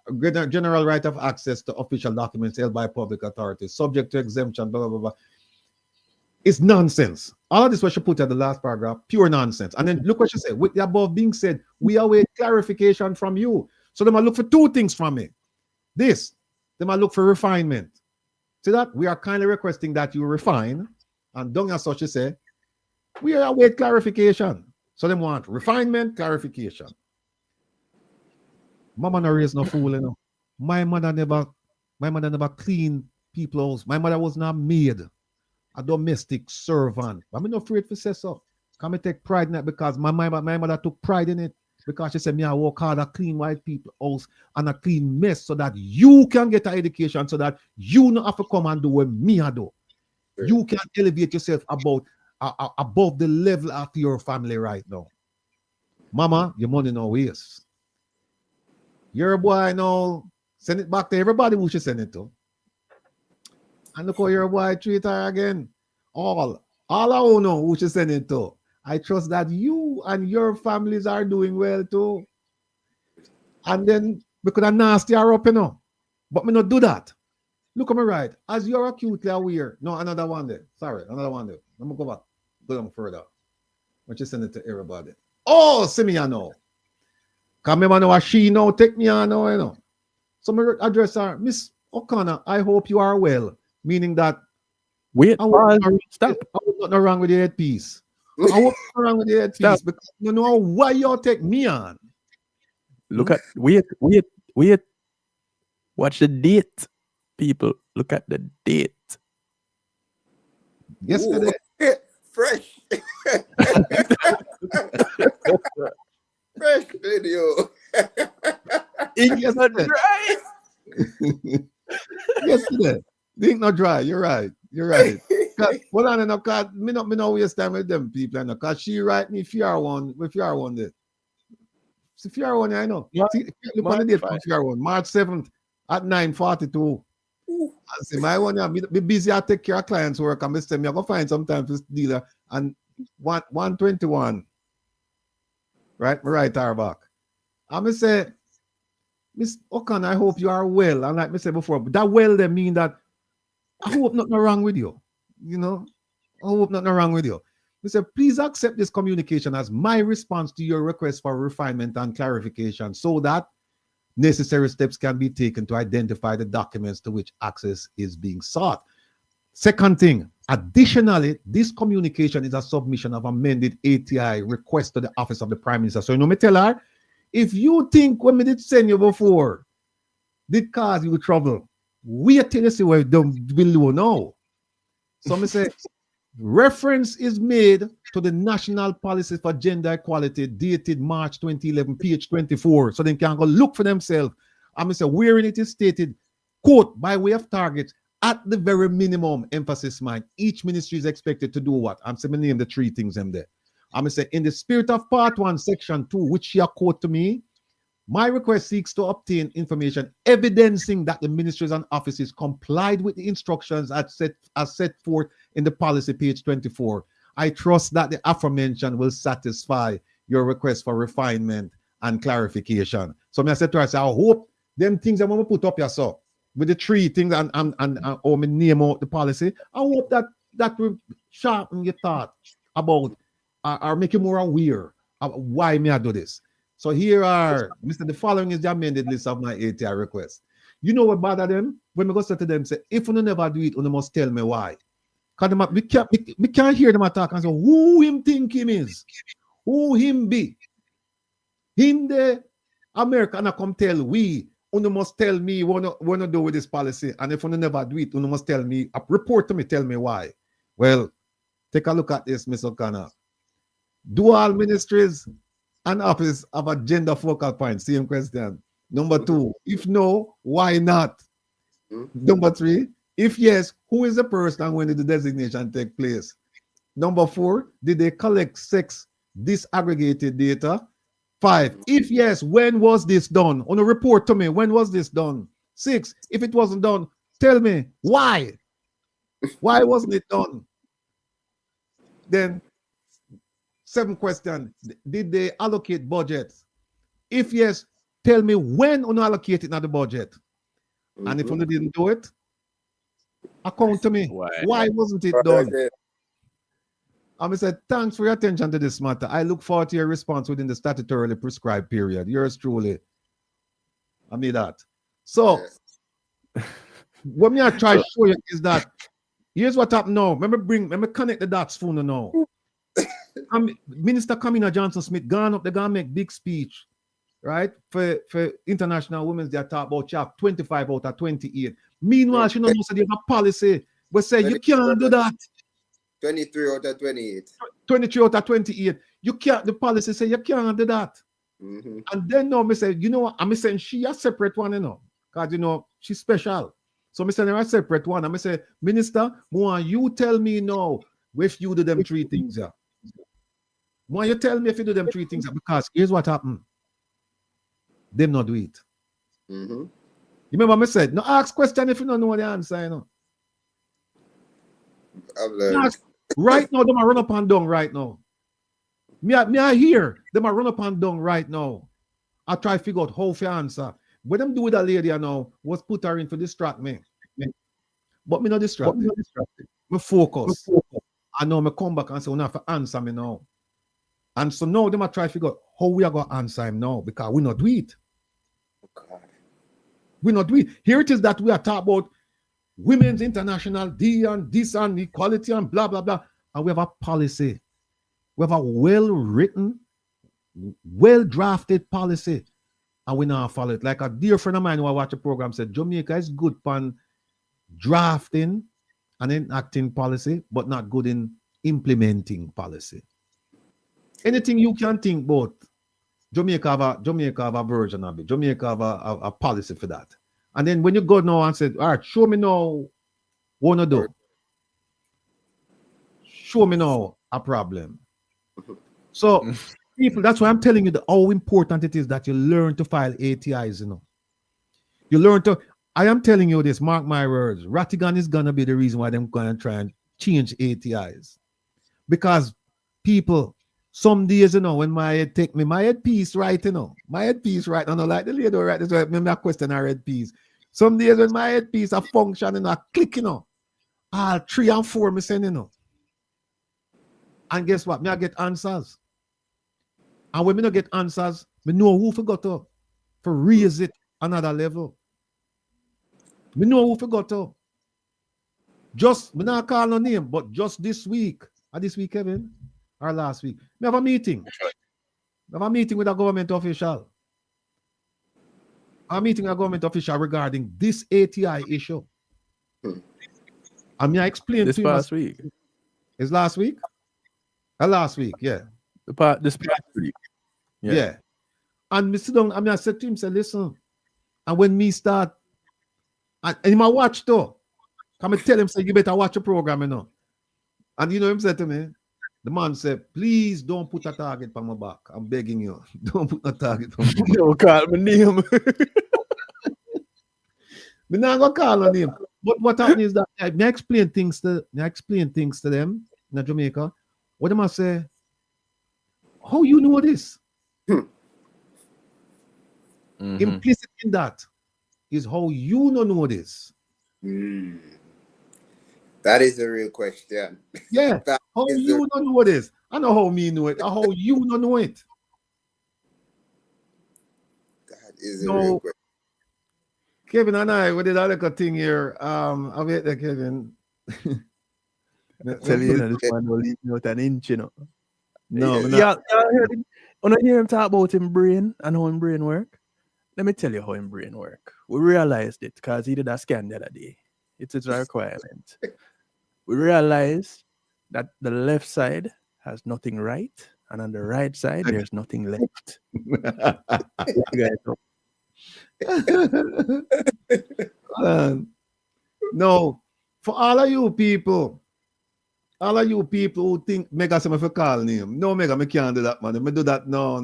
a general right of access to official documents held by public authorities, subject to exemption, blah, blah, blah, blah. It's nonsense. All of this what she put at the last paragraph, pure nonsense. And then look what she said, with the above being said, we await clarification from you. So they might look for 2 things from me. They might look for refinement. See that? We are kindly requesting that you refine, and don't as such, she say, we await clarification. So they want refinement, clarification. Mama no raise no fool, you know. My mother never cleaned people's house. My mother was not maid, a domestic servant. I'm not afraid to say so. Can I take pride in that because my mother took pride in it because she said me I work hard to clean white people house and a clean mess so that you can get an education so that you don't have to come and do what me I do. Sure. You can elevate yourself above the level of your family right now. Mama, your money no waste. Your boy now send it back to everybody who should send it to. And look how your boy treat her again. All I know who should send it to. I trust that you and your families are doing well too. And then we could have nasty her up, you know. But me not do that. Look at me right. As you're acutely aware. No, another one there. Sorry, another one there. Let me go back. Go down further. But you send it to everybody. Oh, see me, I know. Come remember now she now take me on now, you know. So my address her, Miss O'Connor, I hope you are well. Meaning that wait, stop. I was not wrong with the headpiece. I was not wrong with the headpiece because you know why you take me on. Look at wait. Watch the date, people. Look at the date. Yesterday. Ooh, fresh. Fresh video. It's not dry. Yesterday. The ink not dry. You're right. Hold on, no, cause me not waste time with them people, no, cause she write me FR1 with FR1 there. See FR1, I know. See, look on the date for FR1, March 7th at 9:42. I say my one, be busy. I take care of clients' work. And me I go find sometimes this dealer and 121. Right, me write her back. And me say, Miss O'Connor, I hope you are well. And like me said before, but that well they mean that I hope nothing wrong with you. You know, I hope nothing wrong with you. We said, please accept this communication as my response to your request for refinement and clarification so that necessary steps can be taken to identify the documents to which access is being sought. Second thing, additionally, this communication is a submission of amended ATI request to the Office of the Prime Minister. So, you know, me tell her, if you think when me did send you before, did cause you trouble, wait till you see what you will know. So me say, reference is made to the National Policy for Gender Equality dated March 2011, page 24. So they can go look for themselves. And me say, wherein it is stated, quote, by way of target, at the very minimum, emphasis mine, each ministry is expected to do what? I'm saying, name the three things in there. I'm say, in the spirit of part 1, section 2, which she quote to me, my request seeks to obtain information evidencing that the ministries and offices complied with the instructions as set forth in the policy, page 24. I trust that the aforementioned will satisfy your request for refinement and clarification. So I said to her, I hope them things I'm going to put up here, so with the three things and or me name out the policy, I hope that will sharpen your thought about or make you more aware of why me I do this. So here are, Mr. The following is the amended list of my ATI requests. You know what bother them? When we go say to them, say, if you never do it, you must tell me why. Because we can't hear them attack and say, who him think him is? Who him be? Him the American come tell we, you must tell me what to do with this policy. And if you never do it, you must tell me, report to me, tell me why. Well, take a look at this, Ms. O'Connor. Do all ministries and office have a gender focal point? Same question. Number 2, if no, why not? Number 3, if yes, who is the person and when did the designation take place? Number 4, did they collect sex disaggregated data? 5, if yes, when was this done? On a report to me, when was this done? 6, if it wasn't done, tell me why. Why wasn't it done? Then 7 question, did they allocate budgets? If yes, tell me when on allocate it in the budget. And if you didn't do it, account to me. Why wasn't it done? I said, thanks for your attention to this matter. I look forward to your response within the statutorily prescribed period. Yours truly. I mean that. So, what me I try to show you is that here's what happened now. Let me connect the dots for now. Minister Kamina Johnson Smith gone up, they gonna make big speech right? For International Women's Day, talk about you have 25 out of 28. Meanwhile, she don't know so they have a policy but say you can't do that. 23 out of 28. 23 out of 28. You can't, the policy say you can't do that. And then now me say, you know what? I'm saying she a separate one, you know, because you know she's special. So me saying her a separate one. I'm say, Minister, want you tell me now if you do them three things, yeah. Why you tell me if you do them three things? Because here's what happened. Them not do it. You remember me said, no ask question if you don't know the answer, you know. I've learned. Right now, them a run up and down right now. Me I hear them a run up and down right now. I try to figure out how to answer. What them do with that lady now was put her in to distract me. But me not distracted. Me focus. I know me come back and say, we have to answer me now. And so now them I try to figure out how we are going to answer him now because we not do it. We not do it. Here it is that we are talking about Women's International Day and this and equality and blah, blah, blah. And we have a policy. We have a well-written, well-drafted policy. And we now follow it. Like a dear friend of mine who I watch a program said, Jamaica is good on drafting and enacting policy, but not good in implementing policy. Anything you can think about, Jamaica have a version of it. Jamaica have a policy for that. And then when you go now and say, all right, show me now what to do. Show me now a problem. So people, that's why I'm telling you how important it is that you learn to file ATIs, you know. You learn to, I am telling you this, mark my words, Rattigan is gonna be the reason why they're gonna try and change ATIs. Because people, some days, you know, when my head take me, my headpiece right, you know, my headpiece right, I know, like the lady right, that's why I question her headpiece. Some days when my headpiece a function and a click, you know, all 3 and 4 me send, you know. And guess what? Me I get answers. And when me not get answers, me know who forgot to raise it another level. Me know who forgot to. Just, me not call no name, but just this week, Kevin, or last week, we have a meeting. We have a meeting with a government official. A meeting with a government official regarding this ATI issue. And me I explained this to him past week. Is last week? Last week, yeah. This past week. Yeah. And me sit down, I said to him, say, listen, and when me start, and he might watch too. Come and tell him, say, you better watch the program, you know. And you know him said to me, the man said, please don't put a target on my back. I'm begging you. Don't put a target on my back. No, call my name. Me not gonna call on him. But what happened is that I explain things to them in Jamaica. What am I say? How you know this? Implicit in that is how you don't know this. That is the real question. Yeah. How you don't know this? I know how me know it. How you don't know it. That is the real question. Kevin and I, we did a little thing here. I wait there, Kevin. Tell you, this man will leave me out an inch, you know. No, yeah. When I hear him talk about him brain and how him brain work, let me tell you how him brain work. We realized it because he did a scan the other day. It's a requirement. We realized that the left side has nothing right, and on the right side there's nothing left. No, for all of you people who think Mega say me for call name. No, Mega, me can't do that, man. Me do that. No.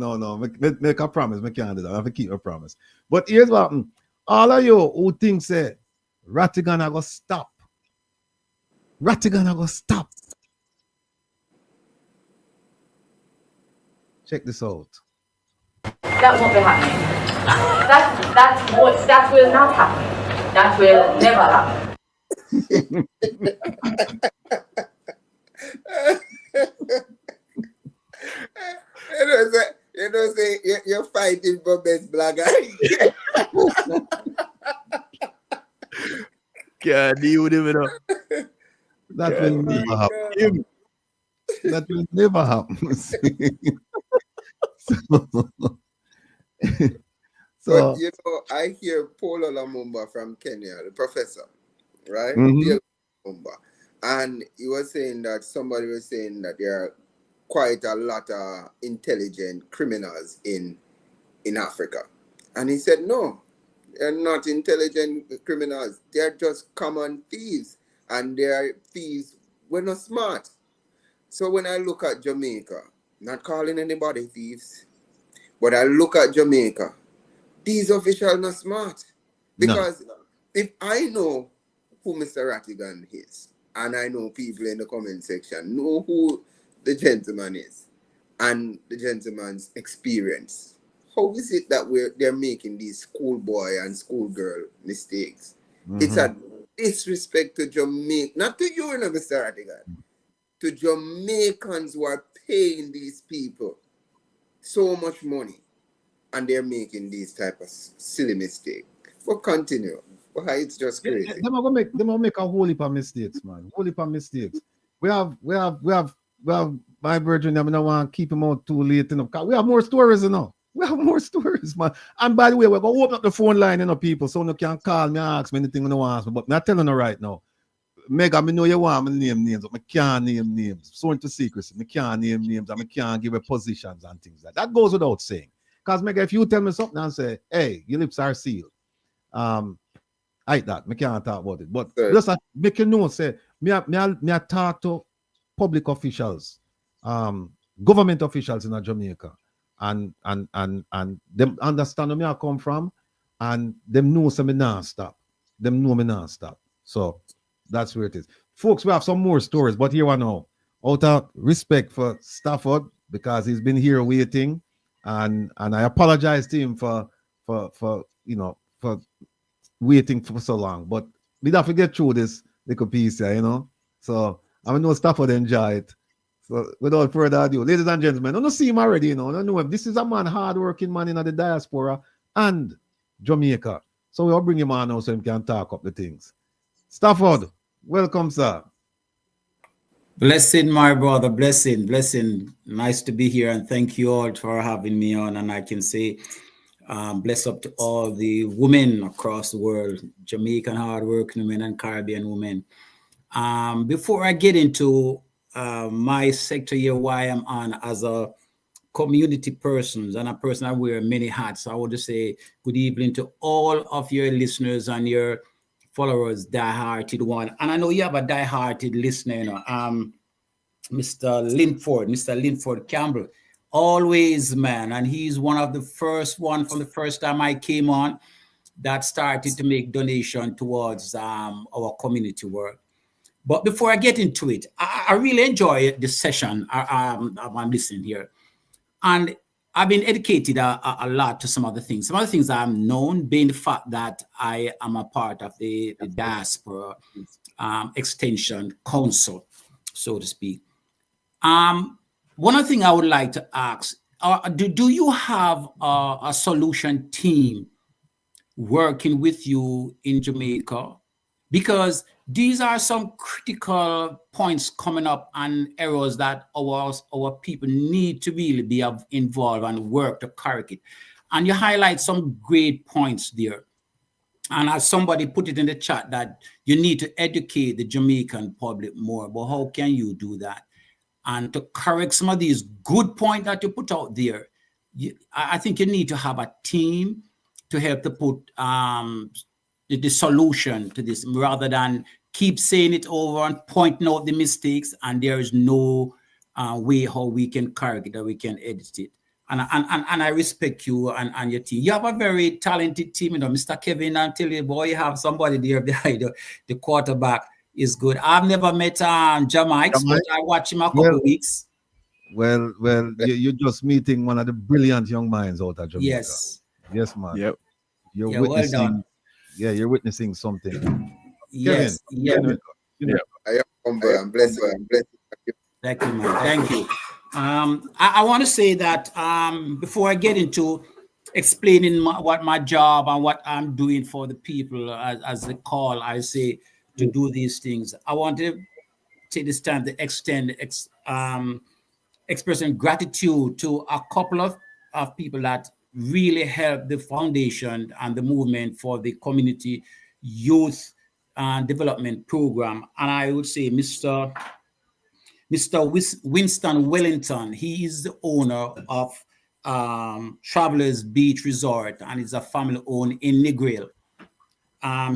Make a promise. Me can't do that. I have to keep a promise. But here's what happened. All of you who think say Rattigan I go stop. Rattigan I go stop. Check this out. That won't be happening. That will not happen. That will never happen. You're fighting for best blogger. Can't deal with him enough. That will never happen. That will never happen. But So you know, I hear Paula Lumumba from Kenya, the professor, right? mhm. Pierre Lumumba. And he was saying that somebody was saying that there are quite a lot of intelligent criminals in Africa. And he said, no, they're not intelligent criminals. They're just common thieves. And they're thieves were not smart. So when I look at Jamaica, not calling anybody thieves, but I look at Jamaica, these officials not smart. No. Because if I know who Mr. Rattigan is, and I know people in the comment section know who the gentleman is, and the gentleman's experience, how is it that they're making these schoolboy and schoolgirl mistakes? It's a disrespect to Jamaica, not to you, you know, Mr. Rattigan, to Jamaicans who are paying these people so much money, and they're making these type of silly mistakes. But continue. Why it's just crazy. Them are gonna make a whole heap of mistakes, man. Whole heap of mistakes. We have my virgin. I don't want to keep him out too late, you know. 'Cause we have more stories, you know. We have more stories, man. And by the way, we're gonna open up the phone line, you know, people, so you can call me and ask me anything you want to ask me. But I'm telling you right now, Mega, I know you want me to name names, but I can't name names. So into secrecy, I can't name names and I can't give a positions and things like that. That goes without saying. Because Mega, if you tell me something and say, hey, your lips are sealed, like that, I can't talk about it. But just make you know, say, me talk to public officials, government officials in Jamaica, and them understand where me I come from, and them know so me not stop. Them know me not stop. So that's where it is. Folks, we have some more stories, but here I know. Out of respect for Stafford, because he's been here waiting, and I apologize to him for waiting for so long. But we have to get through this little piece here, you know. So I know Stafford enjoy it. So without further ado, ladies and gentlemen, I don't see him already, you know. I don't know if this is a man, hard-working man in the diaspora and Jamaica. So we'll bring him on now so he can talk up the things. Stafford, welcome, sir. Blessing, my brother. Blessing. Nice to be here, and thank you all for having me on. And I can say, bless up to all the women across the world, Jamaican hardworking women and Caribbean women. Before I get into my sector here, why I'm on as a community person and a person I wear many hats, I want to say good evening to all of your listeners and your followers, die-hearted one. And I know you have a die-hearted listener, you know, Mr. Linford Campbell, always, man. And he's one of the first one from the first time I came on that started to make donation towards our community work. But before I get into it, I really enjoy this session. I'm listening here. And I've been educated a lot to some other things. Some other things I'm known, being the fact that I am a part of the Diaspora Extension Council, so to speak. One other thing I would like to ask, do you have a solution team working with you in Jamaica? Because these are some critical points coming up and errors that our people need to really be involved and work to correct it. And you highlight some great points there. And as somebody put it in the chat that you need to educate the Jamaican public more, but how can you do that? And to correct some of these good points that you put out there, I think you need to have a team to help to put the solution to this, rather than keep saying it over and pointing out the mistakes, and there is no way how we can correct it or we can edit it. And I respect you and your team. You have a very talented team, you know, Mr. Kevin. I tell you, boy, you have somebody there behind the quarterback is good. I've never met Jamaica, but I watch him a couple weeks. Well, you're just meeting one of the brilliant young minds out of Jamaica. Yes, man. Yep. You're witnessing. Well done. Yeah, you're witnessing something. Yes. Kevin, I am humble and blessed. Thank you, man. Thank you. I want to say that before I get into explaining what my job and what I'm doing for the people as the call I say to do these things, I want to take this time to expressing gratitude to a couple of people that really helped the foundation and the movement for the community youth development program. And I would say Mr. Winston Wellington, he is the owner of Travelers Beach Resort, and it's a family-owned in Negril.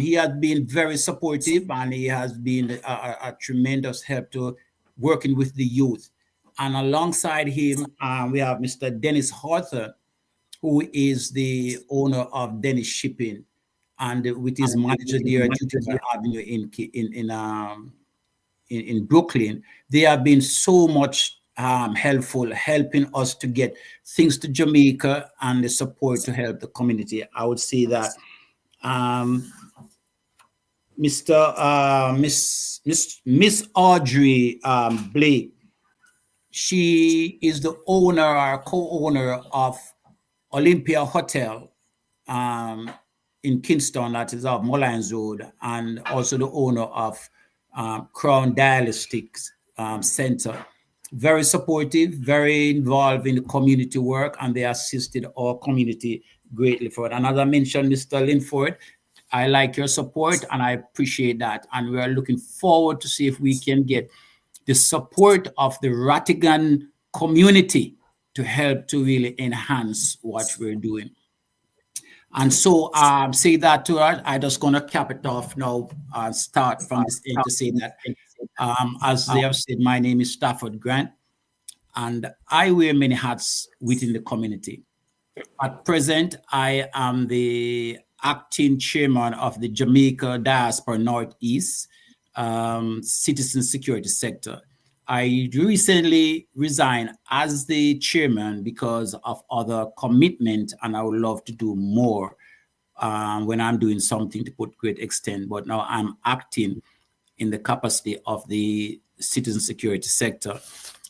He has been very supportive, and he has been a tremendous help to working with the youth. And alongside him, we have Mr. Dennis Arthur, who is the owner of Dennis Shipping, and with his manager there at Jupiter Avenue in Brooklyn. They have been so much helpful, helping us to get things to Jamaica and the support to help the community. I would say that Miss Audrey Blake, she is the owner or co-owner of Olympia Hotel in Kingston, that is off Mullines Road, and also the owner of Crown Dialytics Center. Very supportive, very involved in the community work, and they assisted our community greatly for it. And as I mentioned, Mr. Linford, I like your support and I appreciate that. And we are looking forward to see if we can get the support of the Rattigan community to help to really enhance what we're doing. And so say that to her. I'm just going to cap it off now and start from this end to say that, as they have said, my name is Stafford Grant, and I wear many hats within the community. At present, I am the acting chairman of the Jamaica Diaspora Northeast Citizen Security Sector. I recently resigned as the chairman because of other commitment, and I would love to do more when I'm doing something to put great extent. But now I'm acting in the capacity of the Citizen Security Sector.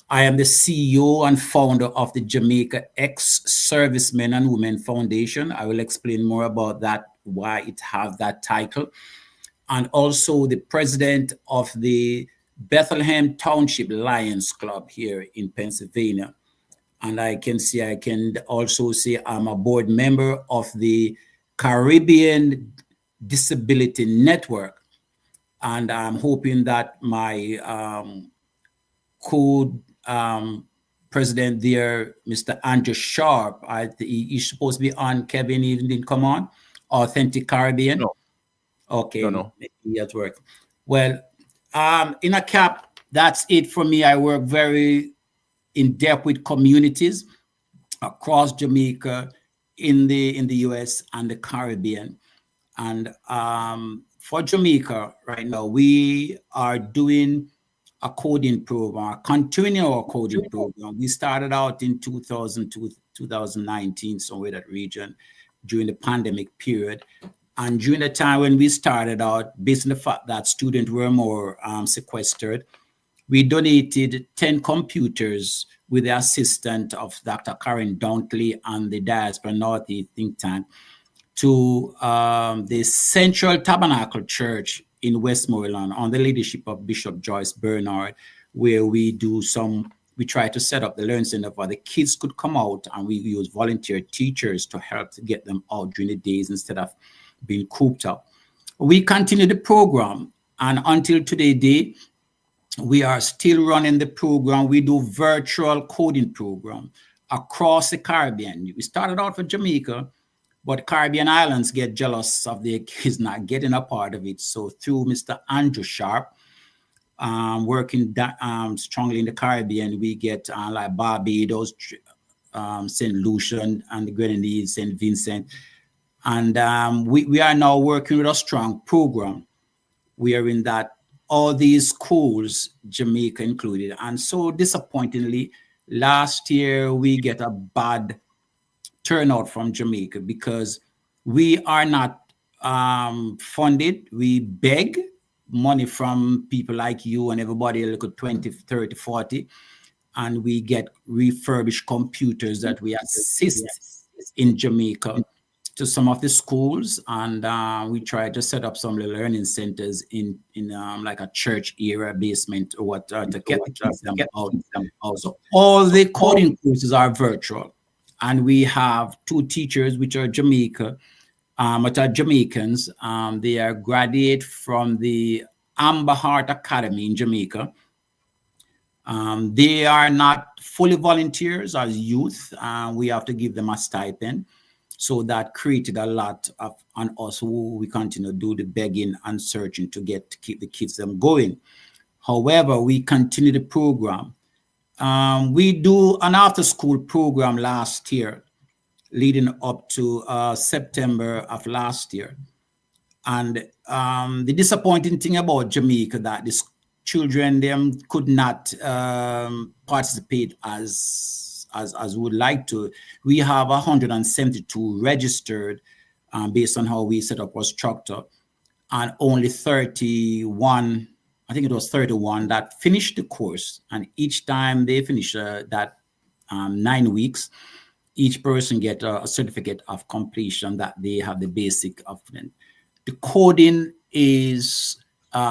I am the CEO and founder of the Jamaica Ex-Servicemen and Women Foundation. I will explain more about that, why it has that title. And also the president of the Bethlehem Township Lions Club here in Pennsylvania. And I can also say I'm a board member of the Caribbean Disability Network. And I'm hoping that my president there, Mr. Andrew Sharp, he's supposed to be on, Kevin, he didn't come on, Authentic Caribbean. No. Okay, no. He has worked. Well, in a cap, that's it for me. I work very in depth with communities across Jamaica, in the US and the Caribbean. And for Jamaica right now, we are doing a coding program, continuing our coding program. We started out in 2019, somewhere that region, during the pandemic period. And during the time when we started out, based on the fact that students were more sequestered, we donated 10 computers with the assistance of Dr. Karen Dunkley and the Diaspora Northeast think tank to the Central Tabernacle Church in Westmoreland on the leadership of Bishop Joyce Bernard, where we try to set up the Learn Center where the kids could come out, and we use volunteer teachers to help to get them out during the days instead of being cooped up. We continue the program, and until today, we are still running the program. We do virtual coding program across the Caribbean. We started out for Jamaica, but Caribbean islands get jealous of their kids not getting a part of it. So through Mr. Andrew Sharp, working strongly in the Caribbean, we get like Barbados, St. Lucia, and the Grenadines, St. Vincent. And we are now working with a strong program. We are in that all these schools, Jamaica included. And so disappointingly, last year we get a bad turnout from Jamaica because we are not funded. We beg money from people like you and everybody, look at 20, 30, 40, and we get refurbished computers that we assist in Jamaica to some of the schools, and we try to set up some learning centers in like a church area basement or what to get the kids them out. Also, all the coding courses are virtual, And we have 2 teachers, which are Jamaica, which are Jamaicans. They are graduate from the Amber Heart Academy in Jamaica. They are not fully volunteers as youth. We have to give them a stipend. So that created a lot of on us who we continue to do the begging and searching to keep the kids them going. However, we continue the program. We do an after-school program last year, leading up to September of last year. And the disappointing thing about Jamaica that these children them could not participate as would like to. We have 172 registered based on how we set up our structure, and only 31, I think it was 31 that finished the course. And each time they finish that 9 weeks, each person get a certificate of completion that they have the basic of them. The coding is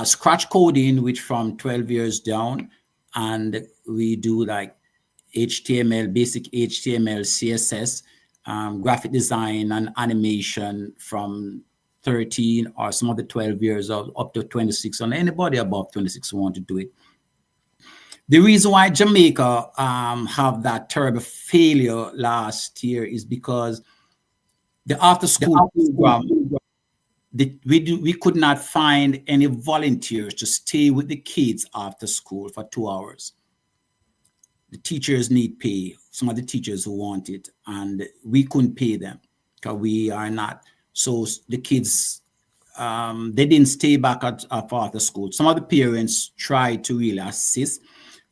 scratch coding, which from 12 years down, and we do like HTML, basic HTML, CSS, graphic design and animation from 13 or some of the 12 years of up to 26, and anybody above 26 who want to do it. The reason why Jamaica have that terrible failure last year is because the after school program, we could not find any volunteers to stay with the kids after school for 2 hours. The teachers need pay, some of the teachers who want it, and we couldn't pay them because we are not. So the kids, they didn't stay back at after school. Some of the parents try to really assist,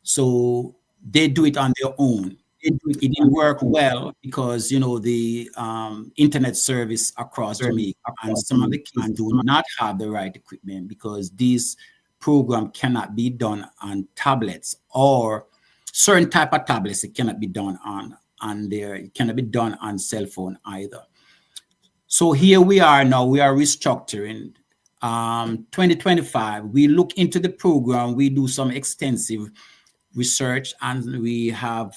so they do it on their own. It didn't work well because, you know, the internet service across Jamaica, and some of the kids do not have the right equipment because this program cannot be done on tablets or certain type of tablets. It cannot be done on there. It cannot be done on cell phone either. So here we are now. We are restructuring. 2025, we look into the program. We do some extensive research, and we have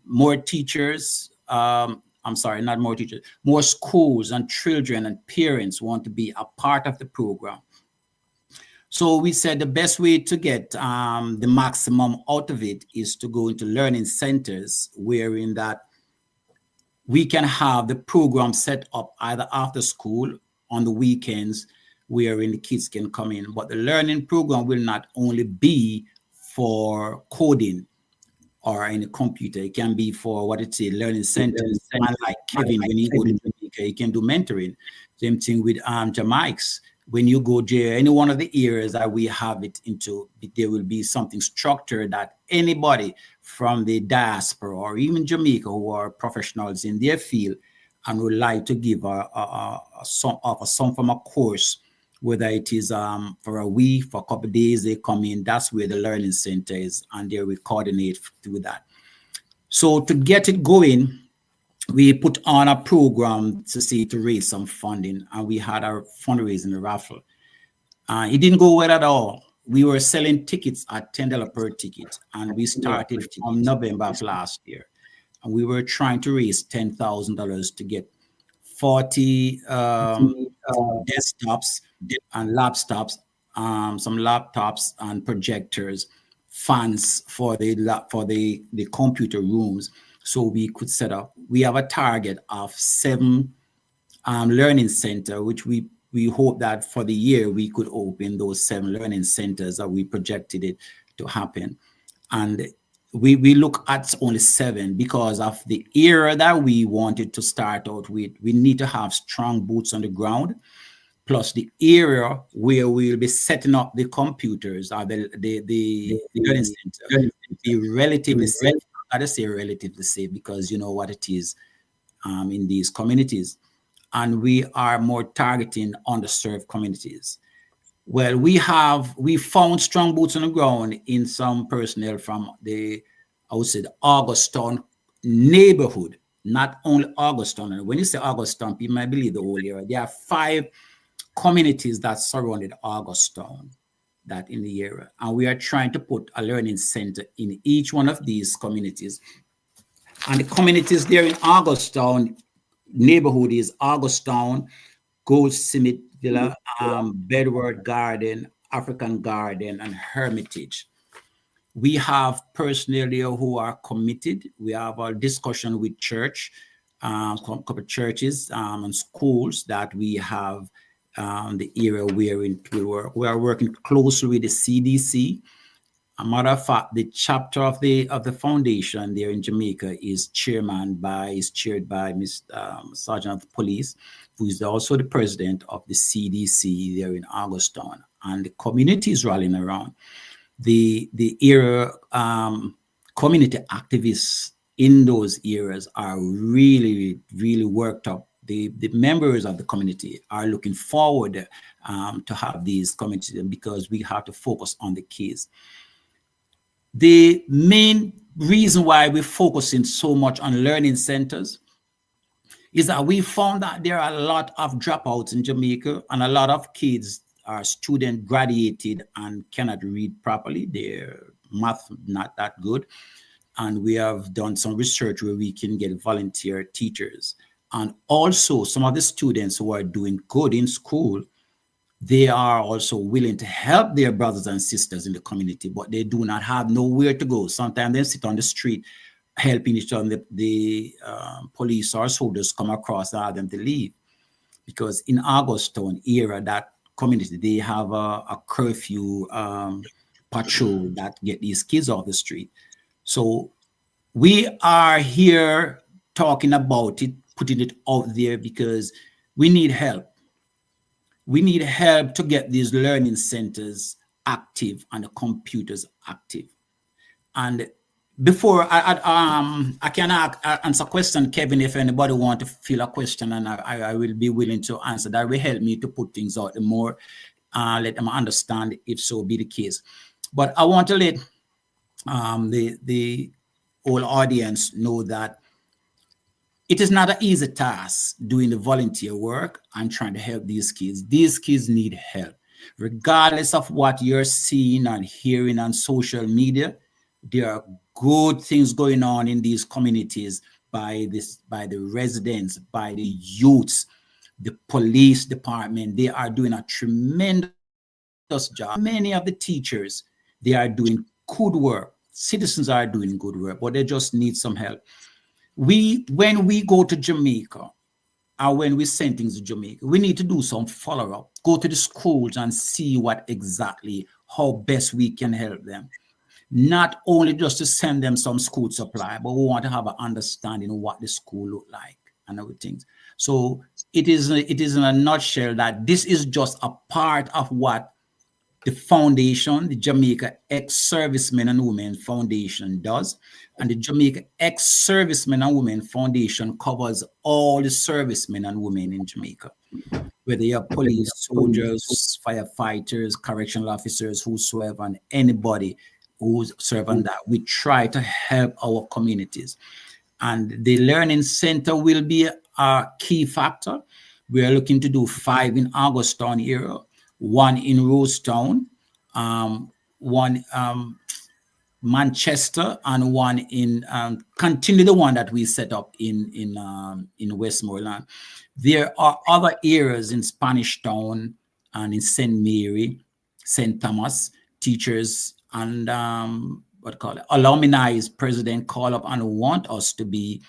more teachers. I'm sorry, not more teachers. More schools and children and parents want to be a part of the program. So we said the best way to get the maximum out of it is to go into learning centers, wherein that we can have the program set up either after school on the weekends, wherein the kids can come in. But the learning program will not only be for coding or in a computer. It can be for what it's a learning centers. And like Kevin, when you go to Jamaica, you can do mentoring. Same thing with Jamaics. When you go to any one of the areas that we have it into, there will be something structured that anybody from the diaspora or even Jamaica who are professionals in their field and would like to give some from a course, whether it is for a week, for a couple of days, they come in. That's where the learning center is, and they will coordinate through that. So to get it going, we put on a program to raise some funding, and we had our fundraising raffle. It didn't go well at all. We were selling tickets at $10 per ticket, and we started from November of last year. And we were trying to raise $10,000 to get 40 desktops and laptops, some laptops and projectors, fans for the computer rooms, so we could set up. We have a target of 7 learning center, which we hope that for the year we could open those 7 learning centers that we projected it to happen. And we look at only 7 because of the era that we wanted to start out with. We need to have strong boots on the ground, plus the area where we'll be setting up the computers or the learning center be relatively safe. I gotta say relatively safe because you know what it is in these communities, and we are more targeting underserved communities. Well, we found strong boots on the ground in some personnel from the, I would say, the Augustown neighborhood, not only Augustown. And when you say Augustown, people might believe the whole area. There are 5 communities that surrounded Augustown, that in the area. And we are trying to put a learning center in each one of these communities. And the communities there in Augustown, neighborhood is Augustown, Goldsmith Villa, Bedward Garden, African Garden, and Hermitage. We have personnel there who are committed. We have a discussion with church, couple churches and schools that we have the area where it will work. We are working closely with the CDC. A matter of fact, the chapter of the foundation there in Jamaica is chaired by Mr. Sergeant of Police, who is also the president of the CDC there in Augustown, and the community is rallying around. The area community activists in those areas are really worked up. The members of the community are looking forward to have these communities, because we have to focus on the kids. The main reason why we're focusing so much on learning centers is that we found that there are a lot of dropouts in Jamaica, and a lot of kids are student graduated and cannot read properly. Their math not that good. And we have done some research where we can get volunteer teachers. And also some of the students who are doing good in school, they are also willing to help their brothers and sisters in the community, but they do not have nowhere to go. Sometimes they sit on the street helping each other. The police or soldiers come across and ask them to leave. Because in Augustown area, that community, they have a curfew patrol that get these kids off the street. So we are here talking about it, putting it out there, because we need help. We need help to get these learning centers active and the computers active. And before I can answer a question, Kevin, if anybody want to fill a question, and I will be willing to answer. That will help me to put things out the more, let them understand if so be the case. But I want to let the whole audience know that it is not an easy task doing the volunteer work and trying to help these kids. These kids need help. Regardless of what you're seeing and hearing on social media, there are good things going on in these communities by the residents, by the youths, the police department. They are doing a tremendous job. Many of the teachers, they are doing good work. Citizens are doing good work, but they just need some help. When we go to Jamaica, or when we send things to Jamaica, we need to do some follow-up, go to the schools and see what exactly, how best we can help them. Not only just to send them some school supply, but we want to have an understanding of what the school look like and everything. So it is in a nutshell that this is just a part of what the foundation, the Jamaica Ex-Servicemen and Women Foundation does. And the Jamaica Ex-Servicemen and Women Foundation covers all the servicemen and women in Jamaica, whether you're police, soldiers, firefighters, correctional officers, whosoever, and anybody who's serving that. We try to help our communities. And the Learning Center will be a key factor. We are looking to do 5 in Augustown area, 1 in Rosetown, 1 Manchester, and 1 in continue the one that we set up in Westmoreland. There are other areas in Spanish Town and in St. Mary, St. Thomas. Teachers and alumni president call up and want us to be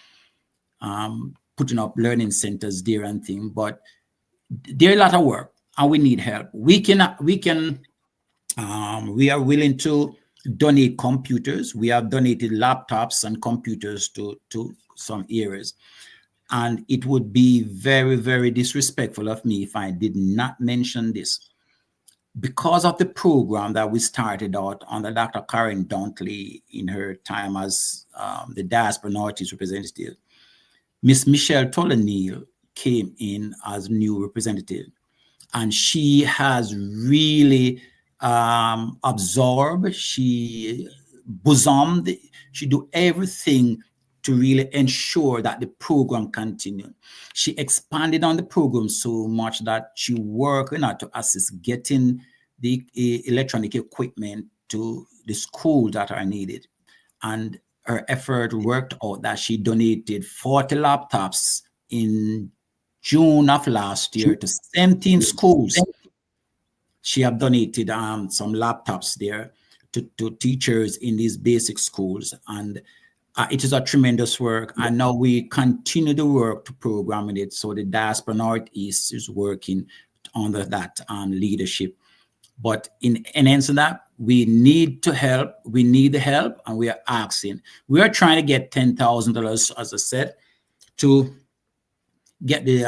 putting up learning centers there and thing, but there's a lot of work and we need help. We are willing to donate computers. We have donated laptops and computers to some areas. And it would be very, very disrespectful of me if I did not mention this. Because of the program that we started out under Dr. Karen Dunkley in her time as the Diaspora Northeast representative, Miss Michelle Tolonil came in as new representative. And she has really absorbed, she bosomed, she do everything to really ensure that the program continued. She expanded on the program so much that she worked to assist getting the electronic equipment to the schools that are needed. And her effort worked out that she donated 40 laptops in June of last year to 17 schools. She have donated some laptops there to teachers in these basic schools, and it is a tremendous work. And now we continue the work to program it. So the Diaspora Northeast is working under that leadership. But in answer that, we need to help. We need the help, and we are asking. We are trying to get $10,000, as I said, to get the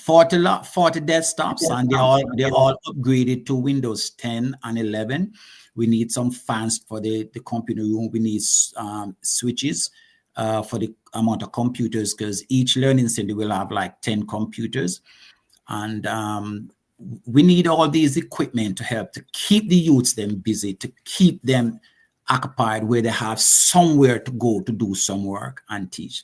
40 desktops, and they're all upgraded to Windows 10 and 11. We need some fans for the computer room. We need switches for the amount of computers, because each learning center will have like 10 computers. And we need all these equipment to help to keep the youths them busy, to keep them occupied where they have somewhere to go to do some work and teach.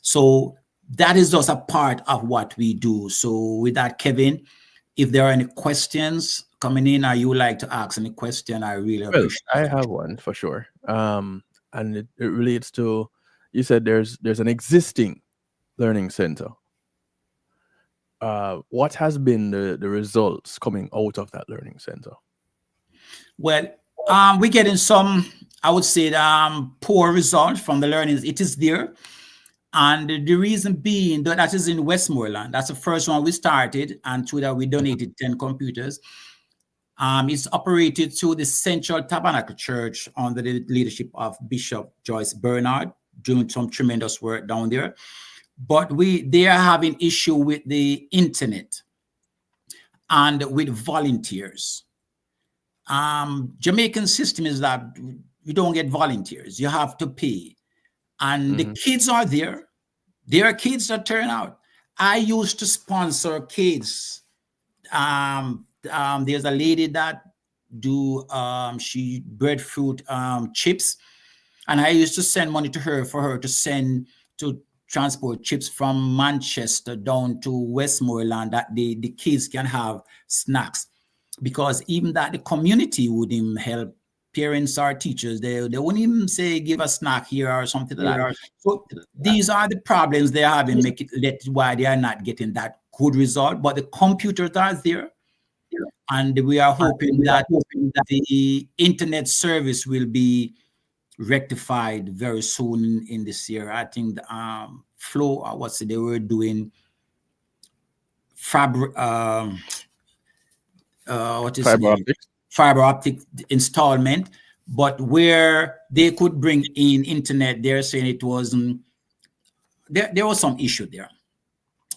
So that is just a part of what we do. So with that, Kevin, if there are any questions coming in, or you would like to ask any question, I really appreciate it. I have one for sure. And it relates to, you said there's an existing learning center. What has been the results coming out of that learning center? Well, we're getting some, I would say, poor results from the learnings. It is there. And the reason being that is in Westmoreland. That's the first one we started, and through that we donated 10 computers. It's operated through the Central Tabernacle Church under the leadership of Bishop Joyce Bernard, doing some tremendous work down there. But they are having issue with the internet and with volunteers. Jamaican system is that you don't get volunteers. You have to pay. And the kids are there. There are kids that turn out. I used to sponsor kids. There's a lady that she breadfruit chips. And I used to send money to her for her to transport chips from Manchester down to Westmoreland, that the kids can have snacks. Because even that the community wouldn't help parents or teachers, they wouldn't even say give a snack here or something like that. So these are the problems they're having, that's why they are not getting that good result. But the computers are there, and we are hoping that the internet service will be rectified very soon in this year. I think the they were doing fiber optic installment, but where they could bring in internet, they're saying it wasn't there was some issue there.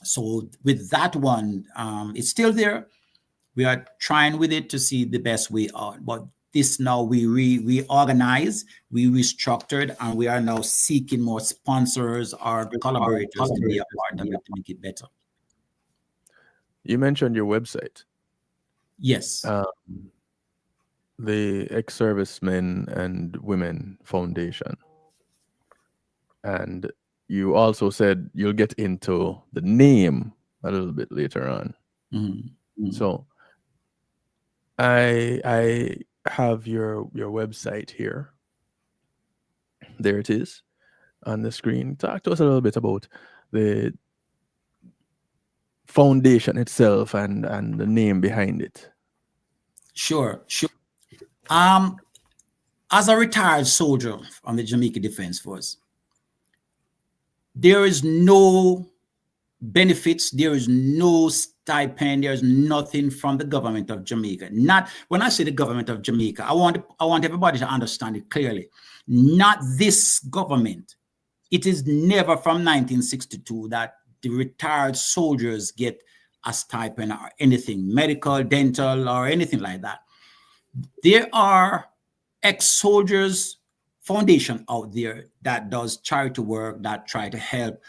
So with that one, it's still there. We are trying with it to see the best way out. But this now we reorganize, we restructured, and we are now seeking more sponsors or collaborators to be a part of it to make it better. You mentioned your website. Yes. The Ex-Servicemen and Women Foundation. And you also said you'll get into the name a little bit later on. So I have your website here. There it is on the screen. Talk to us a little bit about the foundation itself and the name behind it. Sure. As a retired soldier on the Jamaica Defense Force, there is no benefits, there is no stipend, there's nothing from the government of Jamaica. Not when I say the government of Jamaica, I want everybody to understand it clearly. Not this government. It is never from 1962 that the retired soldiers get a stipend or anything, medical, dental, or anything like that. There are ex-soldiers foundation out there that does charity work, that try to help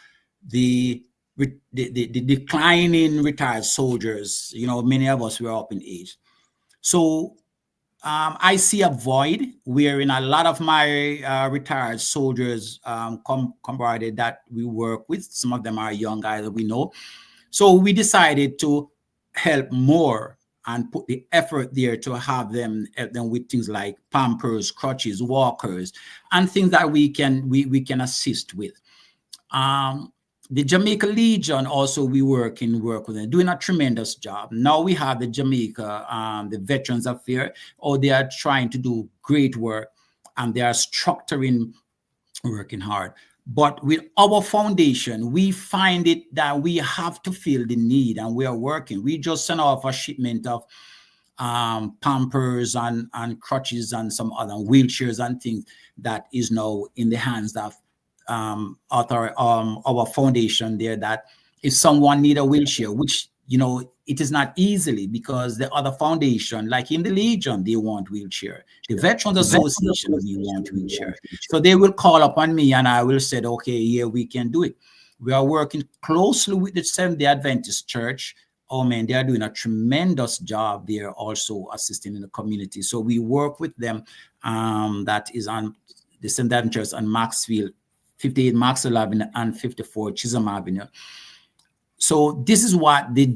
the declining retired soldiers. You know, many of us were up in age. So I see a void wherein a lot of my retired soldiers comrades that we work with, some of them are young guys that we know. So we decided to help more and put the effort there to have them help them with things like pampers, crutches, walkers, and things that we can assist with. The Jamaica Legion also we work with them, doing a tremendous job. Now we have the Jamaica, the Veterans Affairs, they are trying to do great work, and they are structuring, working hard. But with our foundation, we find it that we have to feel the need, and we are working. We just sent off a shipment of pampers and crutches and some other wheelchairs and things that is now in the hands of our foundation there, that if someone need a wheelchair, which, it is not easily, because the other foundation, like in the Legion, they want wheelchair. The Veterans Association, we want wheelchair. So they will call upon me and I will say, okay, yeah, we can do it. We are working closely with the Seventh-day Adventist Church. Oh man, they are doing a tremendous job. They are also assisting in the community. So we work with them. That is on the Seventh-day Adventist Church on Maxfield, 58 Maxwell Avenue and 54 Chisholm Avenue. So this is what the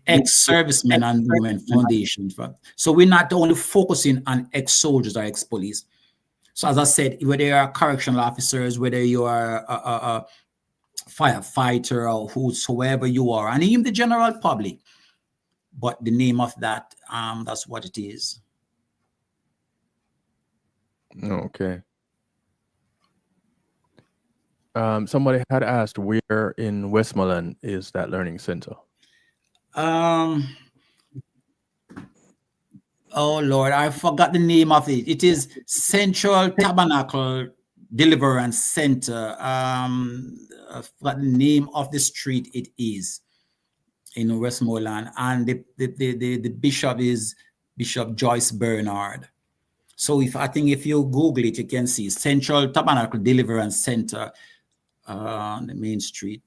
ex-servicemen and women foundation for. So we're not only focusing on ex-soldiers or ex-police. So as I said, whether you are correctional officers, whether you are a firefighter or whosoever you are, and even the general public, but the name of that, that's what it is. Okay. Somebody had asked where in Westmoreland is that learning center? Oh Lord, I forgot the name of it. It is Central Tabernacle Deliverance Center. I forgot the name of the street it is in Westmoreland, and the bishop is Bishop Joyce Bernard. So if you Google it, you can see Central Tabernacle Deliverance Center on the main street.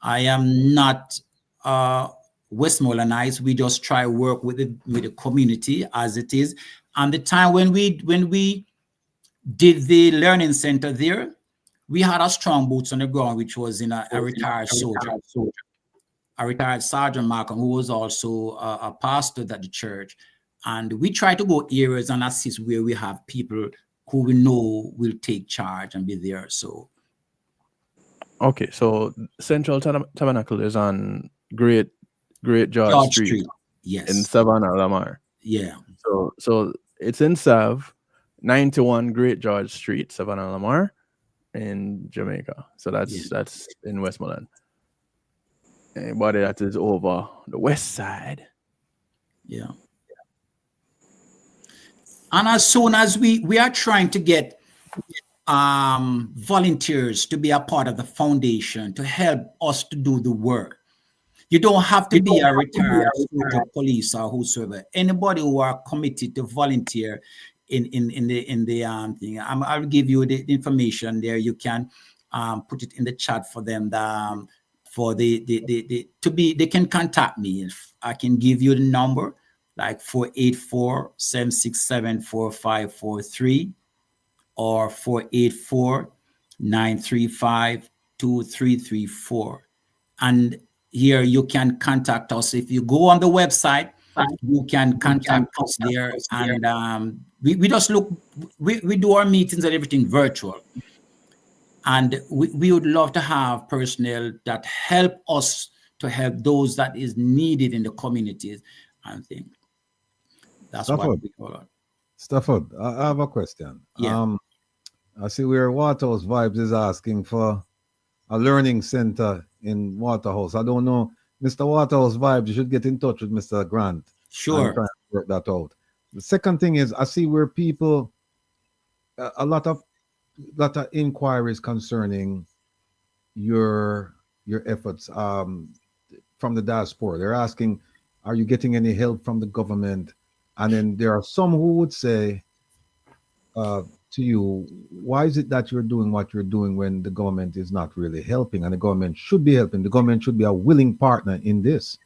I am not Westmorelandized. We just try work with the community as it is. And the time when we did the learning center there, we had a strong boots on the ground, which was in a retired soldier, a retired Sergeant Malcolm, who was also a pastor at the church. And we try to go areas and assist where we have people who we know will take charge and be there. So. Okay, so Central Tabernacle is on Great George Street. Yes. In Savannah, Lamar. Yeah. So it's in Sav, 91 Great George Street, Savannah, Lamar, in Jamaica. So that's in Westmoreland. Anybody that is over the west side. Yeah. And as soon as we are trying to get volunteers to be a part of the foundation to help us to do the work. You don't have to be a retired police or whosoever. Anybody who are committed to volunteer in the thing, I'll give you the information there. You can put it in the chat for them. They can contact me. If I can give you the number, like 484-767-4543 or 484-935-2334. And here you can contact us. If you go on the website, you can contact us there. And we just we do our meetings and everything virtual. And we would love to have personnel that help us to help those that is needed in the communities and things. That's what we call it. Stafford, I have a question. Yeah. I see where Waterhouse Vibes is asking for a learning center in Waterhouse. I don't know. Mr. Waterhouse Vibes, you should get in touch with Mr. Grant. Sure. And try to work that out. The second thing is I see where people, a lot of inquiries concerning your efforts from the diaspora. They're asking, are you getting any help from the government? And then there are some who would say to you, why is it that you're doing what you're doing when the government is not really helping? And the government should be helping. The government should be a willing partner in this.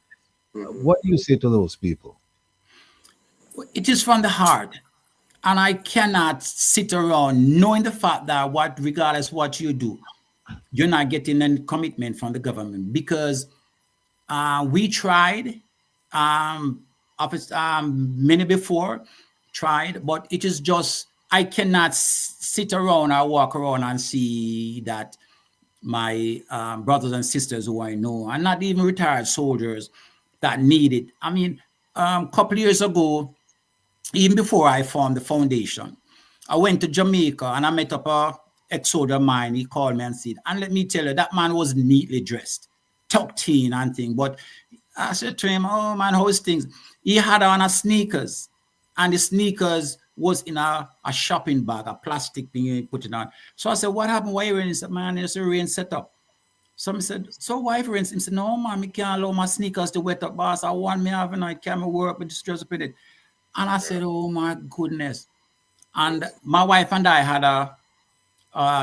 What do you say to those people? It is from the heart. And I cannot sit around knowing the fact that regardless what you do, you're not getting any commitment from the government, because we tried. many before tried, but it is just, I cannot sit around or walk around and see that my brothers and sisters who I know, and not even retired soldiers, that need it. I mean, a couple years ago, even before I formed the foundation, I went to Jamaica and I met up a ex-soldier of mine. He called me and said, and let me tell you, that man was neatly dressed, tucked in and thing. But I said to him, oh man, how's things? He had on a sneakers, and the sneakers was in a shopping bag, a plastic thing he put it on. So I said, what happened? Why are you wearing? He said, man, there's a rain set up. So I said, so why for instance? He said, no man, I can't allow my sneakers to wet up, boss. I want me having, I can't work, but just up in it. And I said, oh my goodness. And my wife and I had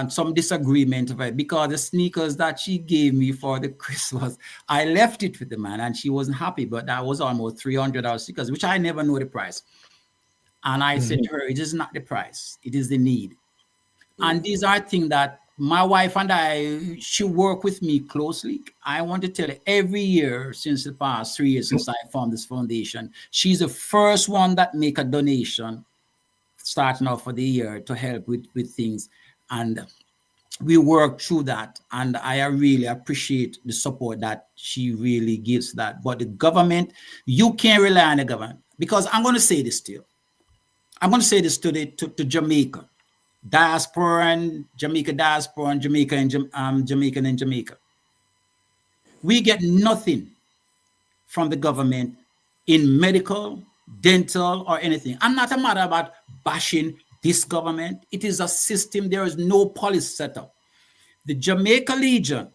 some disagreement of it, because the sneakers that she gave me for the Christmas, I left it with the man and she wasn't happy, but that was almost $300 sneakers, which I never know the price. And I said to her, it is not the price, it is the need. And these are things that my wife and I, she work with me closely. I want to tell you, every year since the past 3 years since I formed this foundation, she's the first one that make a donation starting off for the year to help with things. And we work through that. And I really appreciate the support that she really gives that. But the government, you can't rely on the government, because I'm going to say this to you. I'm going to say this to Jamaica diaspora and Jamaica diaspora and Jamaica and Jamaican and Jamaica. We get nothing from the government in medical, dental, or anything. I'm not a matter about bashing this government. It is a system. There is no policy set up. The Jamaica Legion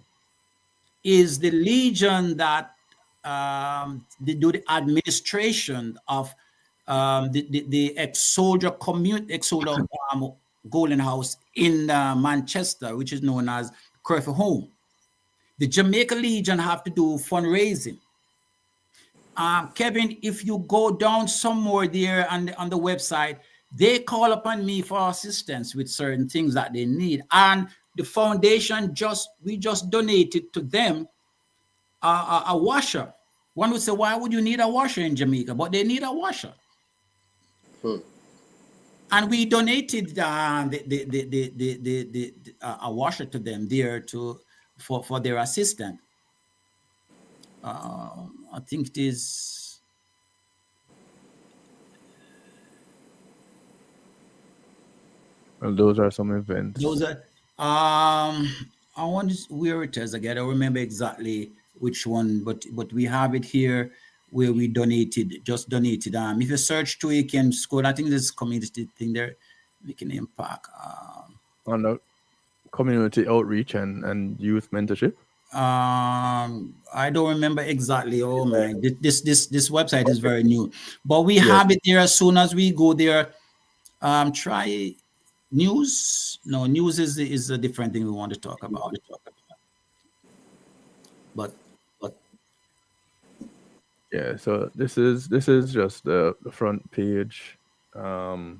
is the legion that they do the administration of the ex-soldier community, ex-soldier Golden House in Manchester, which is known as Curfew Home. The Jamaica Legion have to do fundraising. Kevin, if you go down somewhere there on the website, they call upon me for assistance with certain things that they need. And the foundation we just donated to them a washer. One would say, why would you need a washer in Jamaica? But they need a washer. And we donated a washer to them there for their assistant. I think it is. Well, those are some events. Those are. I wonder where it is again. I don't remember exactly which one, but we have it here where we just donated. If you search to, you can scroll. I think there's community thing there. We can impact. On the community outreach and youth mentorship. I don't remember exactly. Oh man, this website is very new, but we have it there as soon as we go there. Try news. No, news is a different thing we want to talk about. But yeah, so this is just the front page. Those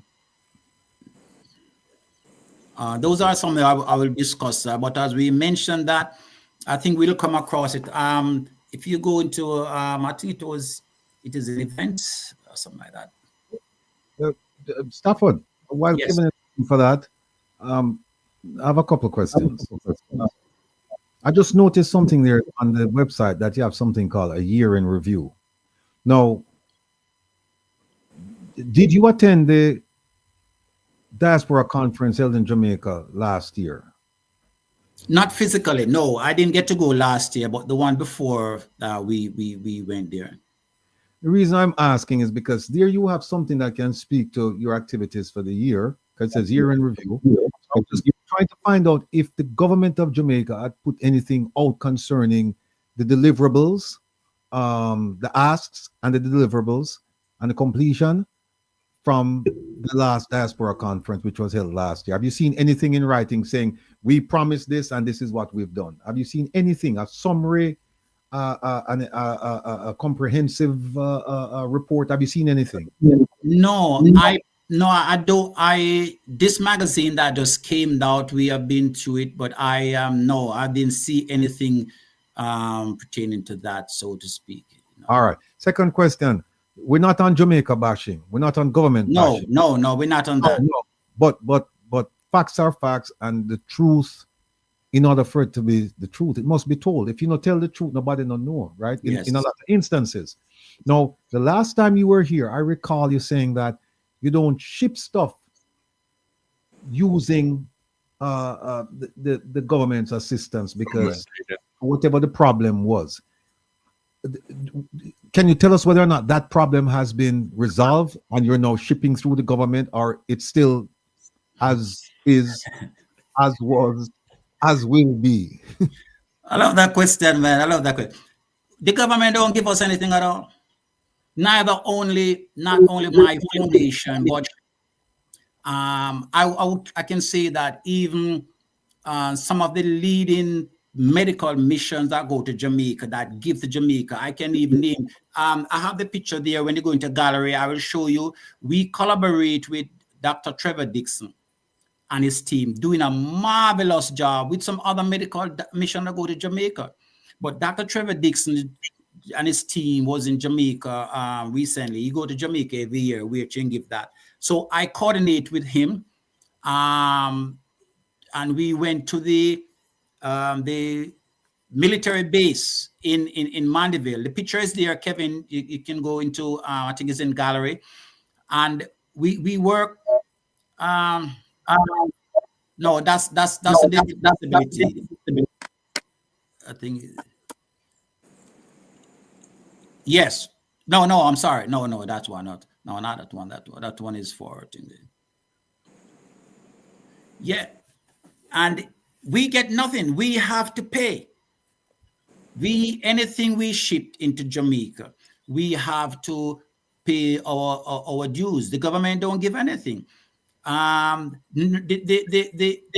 are something I will discuss. But as we mentioned that, I think we'll come across it. If you go into, I think it is an event or something like that. Stafford, while giving it for that, I have a couple of questions. I just noticed something there on the website that you have something called a year in review. Now, did you attend the diaspora conference held in Jamaica last year? Not physically, no. I didn't get to go last year, but the one before we went there. The reason I'm asking is because there you have something that can speak to your activities for the year, because it says year in review. So just trying to find out if the government of Jamaica had put anything out concerning the deliverables, the asks and the deliverables and the completion from the last diaspora conference, which was held last year. Have you seen anything in writing saying we promised this and this is what we've done? Have you seen anything, a summary, a comprehensive report? Have you seen anything? No, I don't. This magazine that just came out, we have been through it, but I didn't see anything pertaining to that, so to speak. All right. Second question. we're not on Jamaica bashing. We're not on government bashing. No, we're not on that. No. But facts are facts, and the truth, in order for it to be the truth, it must be told. If you don't tell the truth, nobody don't know, right? In a lot of instances. Now, the last time you were here, I recall you saying that you don't ship stuff using the government's assistance because whatever the problem was. Can you tell us whether or not that problem has been resolved and you're now shipping through the government, or it's still as is, as was, as will be? I love that question, man. I love that question. The government don't give us anything at all. Not only my foundation, but I can say that even some of the leading medical missions that go to Jamaica, that give to Jamaica, I can even name. I have the picture there. When you go into gallery, I will show you. We collaborate with Dr. Trevor DIXON and his team, doing a marvelous job with some other medical mission that go to Jamaica. But Dr. Trevor DIXON and his team was in Jamaica recently. He go to Jamaica every year. We're trying to give that. So I coordinate with him, and we went to the military base in Mandeville. The picture is there, Kevin. You can go into I think it's in gallery, and we work. No, that's the ability. I think. Yes. No, I'm sorry. No, that's one. Not that one. That one is for. Yeah, and we get nothing. We have to pay. Anything we shipped into Jamaica, we have to pay our dues. The government don't give anything.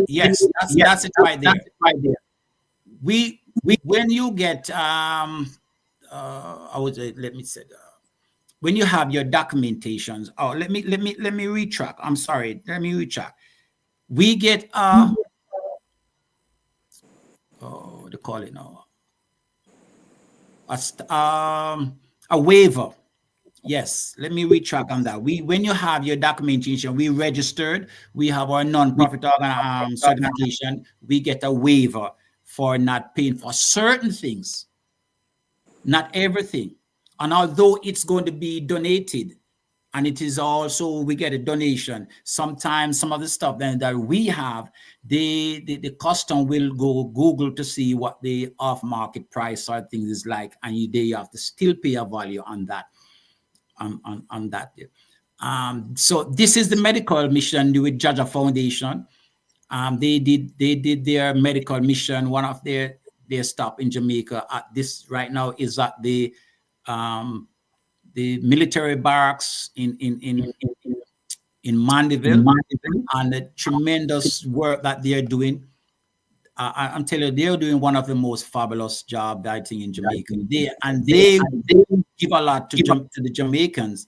Yes, that's it right there. We when you get I would say, let me say when you have your documentations. Oh, let me retrack. I'm sorry. Let me retrack. We get they call it now a waiver. Yes, let me retract on that. When you have your documentation, we registered, we have our non-profit organ certification, we get a waiver for not paying for certain things, not everything. And although it's going to be donated, and it is also, we get a donation, sometimes some of the stuff that we have, the custom will go Google to see what the off-market price or things is like, and they have to still pay a value on that. On that. So this is the medical mission with Jaja Foundation. They did their medical mission. One of their stop in Jamaica at this right now is at the military barracks in Mandeville, and the tremendous work that they're doing. I'm telling you, they're doing one of the most fabulous jobs, I think, in Jamaica. They give a lot to the Jamaicans,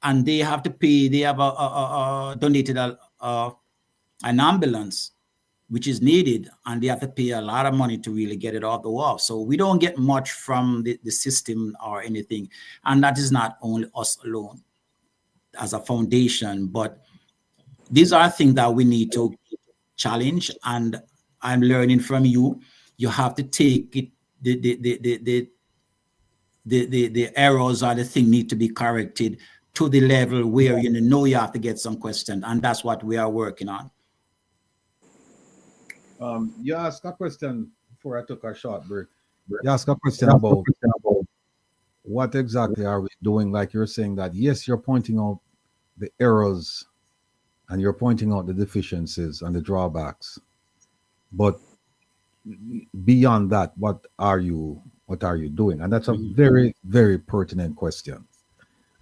and they have to pay. They have donated an ambulance, which is needed, and they have to pay a lot of money to really get it off the wall. So we don't get much from the system or anything, and that is not only us alone as a foundation, but these are things that we need to challenge. And I'm learning from you. You have to take it. The errors or the thing need to be corrected to the level where you have to get some questions, and that's what we are working on. You asked a question before I took a short break. You asked a question about what exactly are we doing? Like you're saying that, yes, you're pointing out the errors and you're pointing out the deficiencies and the drawbacks. But beyond that, what are you doing? And that's a very, very pertinent question.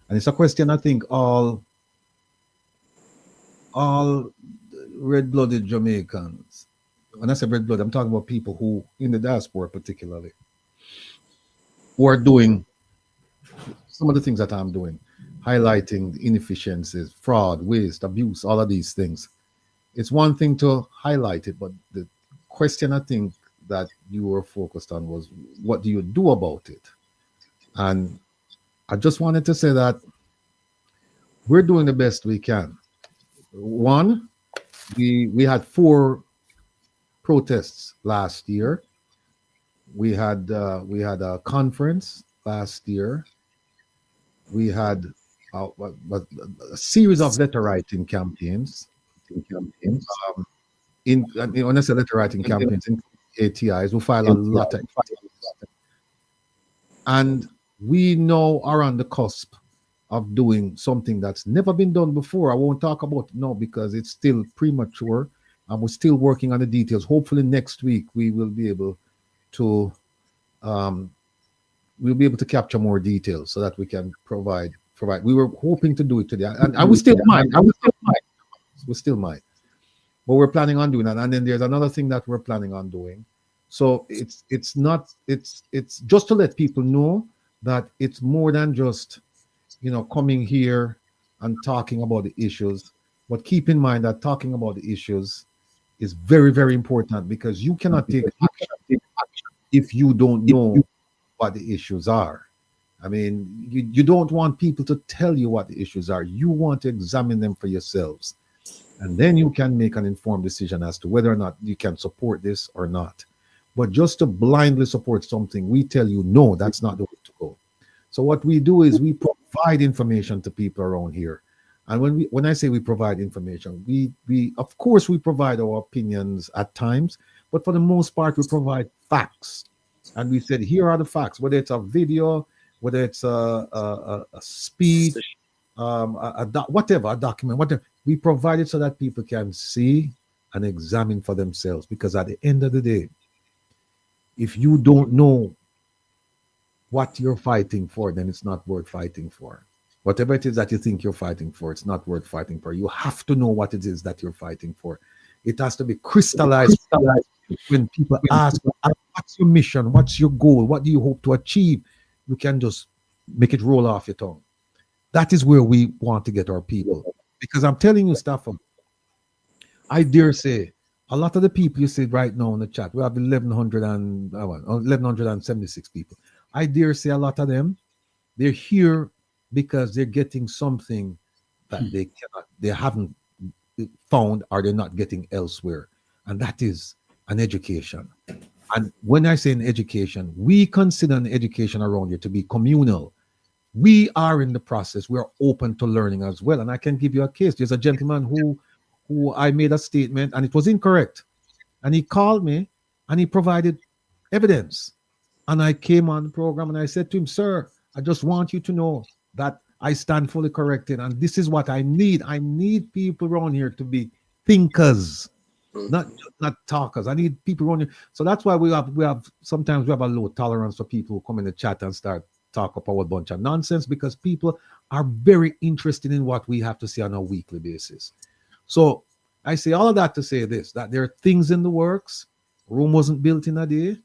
And it's a question I think all red-blooded Jamaicans, when I say red-blooded, I'm talking about people who, in the diaspora particularly, who are doing some of the things that I'm doing, highlighting the inefficiencies, fraud, waste, abuse, all of these things. It's one thing to highlight it, but the question I think that you were focused on was, what do you do about it? And I just wanted to say that we're doing the best we can. One, we had 4 protests last year. We had a conference last year. We had a series of letter writing campaigns. When I say letter writing campaigns, in ATIs, we file a lot of, and we now are on the cusp of doing something that's never been done before. I won't talk about it now because it's still premature, and we're still working on the details. Hopefully next week we will be able to capture more details so that we can provide. We were hoping to do it today, and we still might. We still might. But we're planning on doing that. And then there's another thing that we're planning on doing. So it's just to let people know that it's more than just, coming here and talking about the issues. But keep in mind that talking about the issues is very, very important, because you cannot take action if you don't know what the issues are. I mean, you don't want people to tell you what the issues are. You want to examine them for yourselves. And then you can make an informed decision as to whether or not you can support this or not. But just to blindly support something, we tell you, no, that's not the way to go. So what we do is we provide information to people around here. And when I say we provide information, we of course we provide our opinions at times, but for the most part, we provide facts. And we said, here are the facts, whether it's a video, whether it's a speech, whatever, a document, whatever. We provide it so that people can see and examine for themselves. Because at the end of the day, if you don't know what you're fighting for, then it's not worth fighting for. Whatever it is that you think you're fighting for, it's not worth fighting for. You have to know what it is that you're fighting for. It has to be crystallized. When people ask, what's your mission? What's your goal? What do you hope to achieve? You can just make it roll off your tongue. That is where we want to get our people. Because I'm telling you, Stafford, I dare say, a lot of the people you see right now in the chat, we have 1,176 people. I dare say a lot of them, they're here because they're getting something that they haven't found, or they're not getting elsewhere. And that is an education. And when I say an education, we consider an education around here to be communal. We are in the process. We're open to learning as well. And I can give you a case. There's a gentleman who I made a statement and it was incorrect. And he called me and he provided evidence. And I came on the program and I said to him, sir, I just want you to know that I stand fully corrected. And this is what I need. I need people around here to be thinkers, not talkers. I need people around here. So that's why we have sometimes we have a low tolerance for people who come in the chat and start talk up a whole bunch of nonsense, because people are very interested in what we have to say on a weekly basis. So I say all of that to say this, that there are things in the works. Rome wasn't built in a day,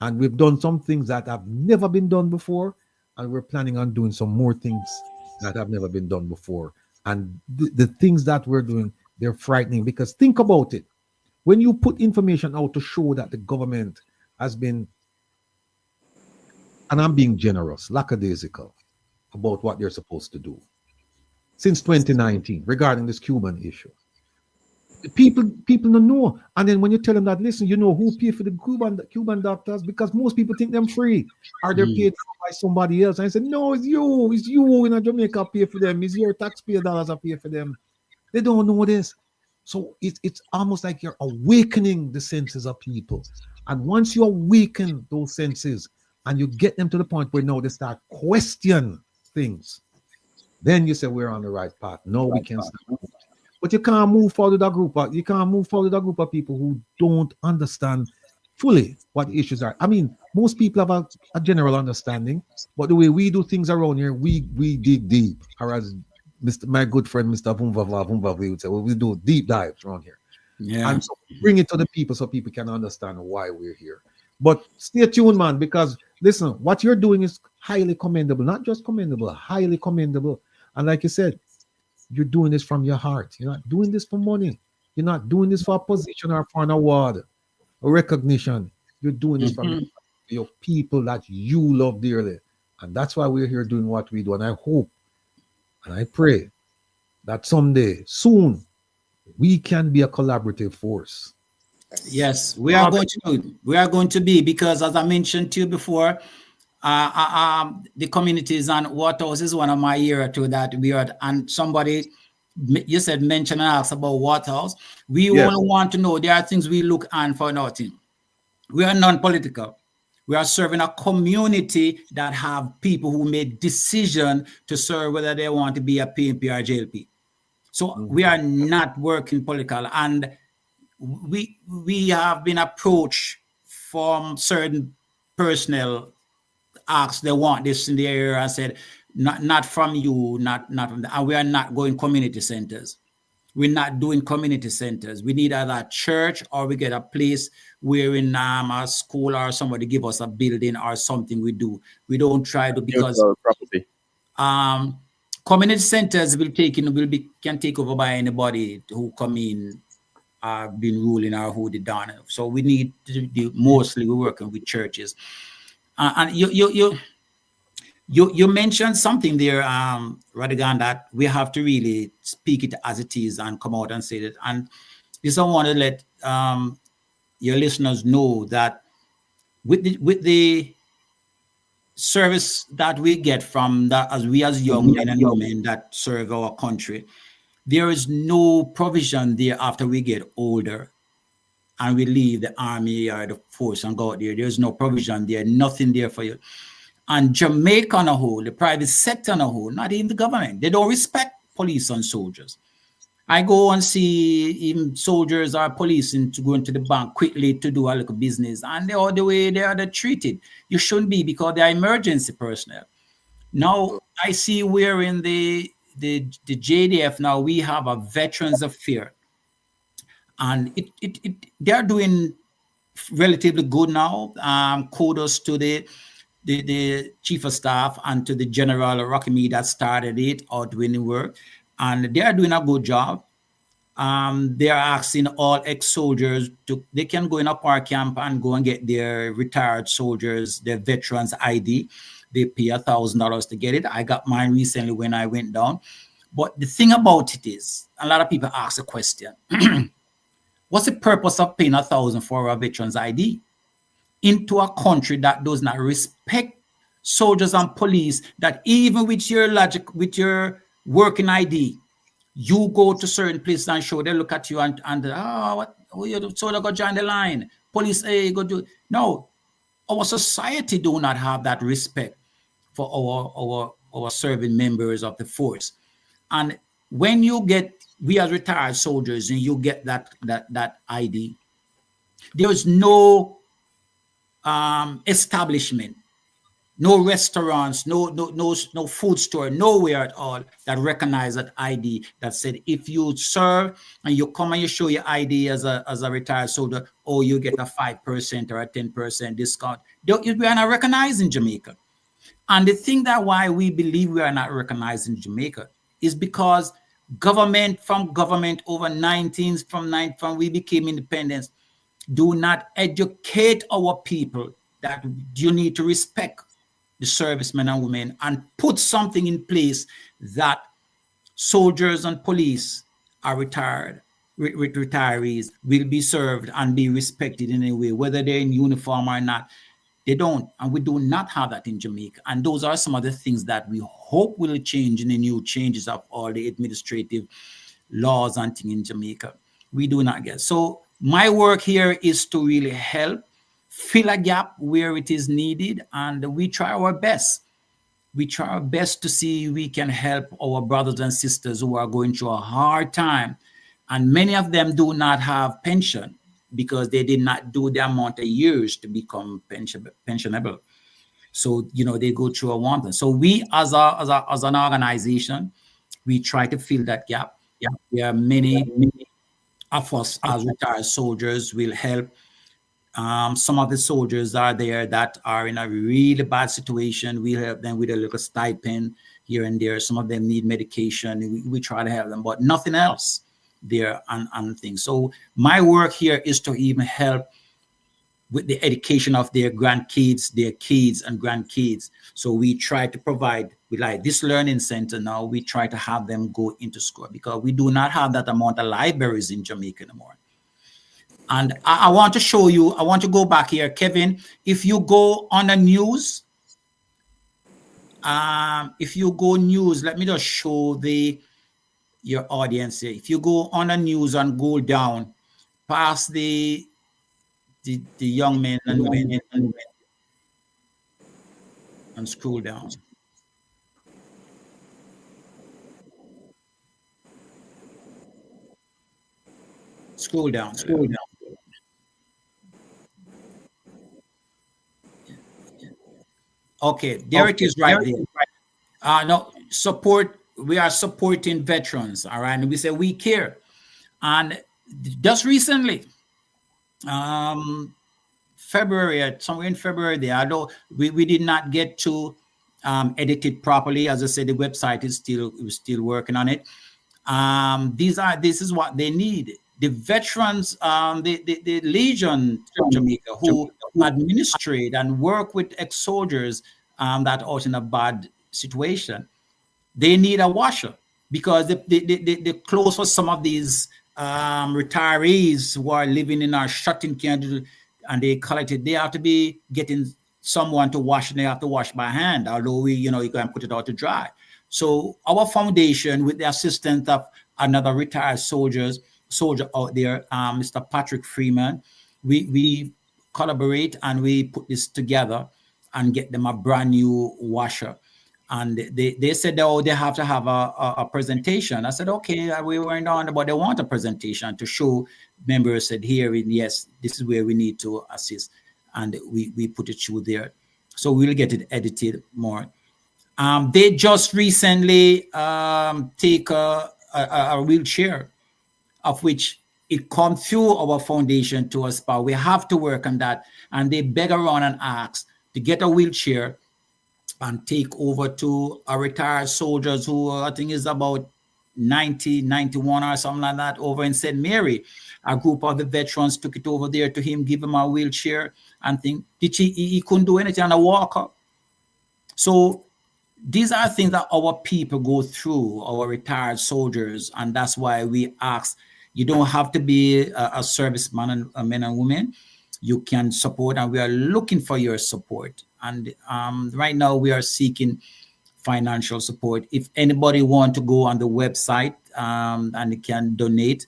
and we've done some things that have never been done before, and we're planning on doing some more things that have never been done before. And the things that we're doing, they're frightening, because think about it. When you put information out to show that the government has been, and I'm being generous, lackadaisical about what they're supposed to do since 2019 regarding this Cuban issue. People don't know. And then when you tell them that, listen, you know who paid for the Cuban doctors? Because most people think them free. Are they paid by somebody else? And I said, no, it's you in Jamaica pay for them. It's your taxpayer dollars that pay for them. They don't know this. So it's almost like you're awakening the senses of people. And once you awaken those senses and you get them to the point where now they start question things, then you say we're on the right path. No, we can't start. But you can't move forward with a group. You can't move forward with a group of people who don't understand fully what the issues are. I mean, most people have a general understanding, but the way we do things around here, we dig deep. Or as my good friend Mr. Vumva would say, well, we do deep dives around here. Yeah. And so bring it to the people so people can understand why we're here. But stay tuned, man, because listen, what you're doing is highly commendable. Not just commendable, highly commendable. And like you said, you're doing this from your heart. You're not doing this for money. You're not doing this for a position or for an award or recognition. You're doing this from your people that you love dearly. And that's why we're here doing what we do. And I hope and I pray that someday, soon, we can be a collaborative force. Yes, we are going to do. We are going to be, because as I mentioned to you before, the communities and Waterhouse is one of my area too that we are. And somebody, you said, mention and ask about Waterhouse. We only want to know there are things we look on for nothing. We are non-political. We are serving a community that have people who made decision to serve whether they want to be a PNP or JLP. So we are not working political, and we have been approached from certain personnel, asked they want this in the area, and said not from you, not from the, and we are not going community centers. We're not doing community centers. We need either a church or we get a place where in a school or somebody give us a building or something we do. We don't try to, because property. Community centers can take over by anybody who come in, been ruling or who they done. So we need to do, mostly we're working with churches. And you mentioned something there, Rattigan, that we have to really speak it as it is and come out and say that. And this I want to let your listeners know that with the service that we get from that, as young men and women that serve our country, there is no provision there after we get older and we leave the army or the force and go out there. There's no provision there, nothing there for you. And Jamaica on a whole, the private sector on a whole, not even the government, they don't respect police and soldiers. I go and see even soldiers or police to go into the bank quickly to do a little business, and the way they are treated. You shouldn't be, because they are emergency personnel. Now I see we're in the JDF now. We have a Veterans Affairs, and they're doing relatively good now. Kudos to the chief of staff and to the general Rocky Me that started it out doing the work, and they are doing a good job. They are asking all ex-soldiers they can go in a park camp and go and get their retired soldiers, their veterans ID. They pay $1,000 to get it. I got mine recently when I went down. But the thing about it is, a lot of people ask a question: what's the purpose of paying $1,000 for a veterans ID into a country that does not respect soldiers and police? That even with your logic, with your working ID, you go to certain places and show, they look at you and you soldier go join the line, police go do. No, our society do not have that respect for our serving members of the force. And when you get, we as retired soldiers, and you get that ID, there is no establishment, no restaurants, no food store, nowhere at all that recognize that ID, that said if you serve and you come and you show your ID as a retired soldier, or you get a 5% or a 10% discount. We are not recognized in Jamaica. And the thing that why we believe we are not recognized in Jamaica is because government over from we became independent, do not educate our people that you need to respect the servicemen and women and put something in place that soldiers and police are retirees will be served and be respected in a way, whether they're in uniform or not. They don't, and we do not have that in Jamaica. And those are some of the things that we hope will change in the new changes of all the administrative laws and things in Jamaica. We do not get. So my work here is to really help fill a gap where it is needed, and we try our best. We try our best to see we can help our brothers and sisters who are going through a hard time, and many of them do not have pension because they did not do the amount of years to become pensionable. So they go through a want. So we as an organization, we try to fill that gap. Yeah, there are many of us as retired soldiers will help. Some of the soldiers are there that are in a really bad situation. We help them with a little stipend here and there. Some of them need medication. We try to help them, but nothing else there and things. So my work here is to even help with the education of their grandkids, their kids and grandkids. So we try to provide, with like this learning center now, we try to have them go into school because we do not have that amount of libraries in Jamaica anymore. And I want to show you, I want to go back here, Kevin. If you go on the news, if you go news, let me just show your audience here. If you go on the news and go down past the young men and women and scroll down. Scroll down. Okay, there it is right there. No, support, we are supporting veterans, all right? And we say we care. And just recently, February, somewhere in February there, although we did not get to edit it properly. As I said, the website is still working on it. This is what they need. The veterans, the Legion of Jamaica, who administrate and work with ex-soldiers that are out in a bad situation, they need a washer because the clothes for some of these retirees who are living in our shut-in camp and they collected, they have to be getting someone to wash, and they have to wash by hand, although you can put it out to dry. So our foundation, with the assistance of another retired soldier out there, Mr. Patrick Freeman, we collaborate and we put this together and get them a brand new washer. And they said they have to have a presentation. I said, okay, we weren't on, but they want a presentation to show members said here, yes, this is where we need to assist. And we put it through there. So we'll get it edited more. They just recently take a wheelchair, of which it comes through our foundation to us, but we have to work on that. And they beg around and ask to get a wheelchair and take over to our retired soldiers who I think is about 90, 91 or something like that over in St. Mary. A group of the veterans took it over there to him, give him a wheelchair and think, he couldn't do anything on a walker. So these are things that our people go through, our retired soldiers, and that's why we ask, you don't have to be a serviceman and men and women. You can support, and we are looking for your support. And right now we are seeking financial support. If anybody want to go on the website and they can donate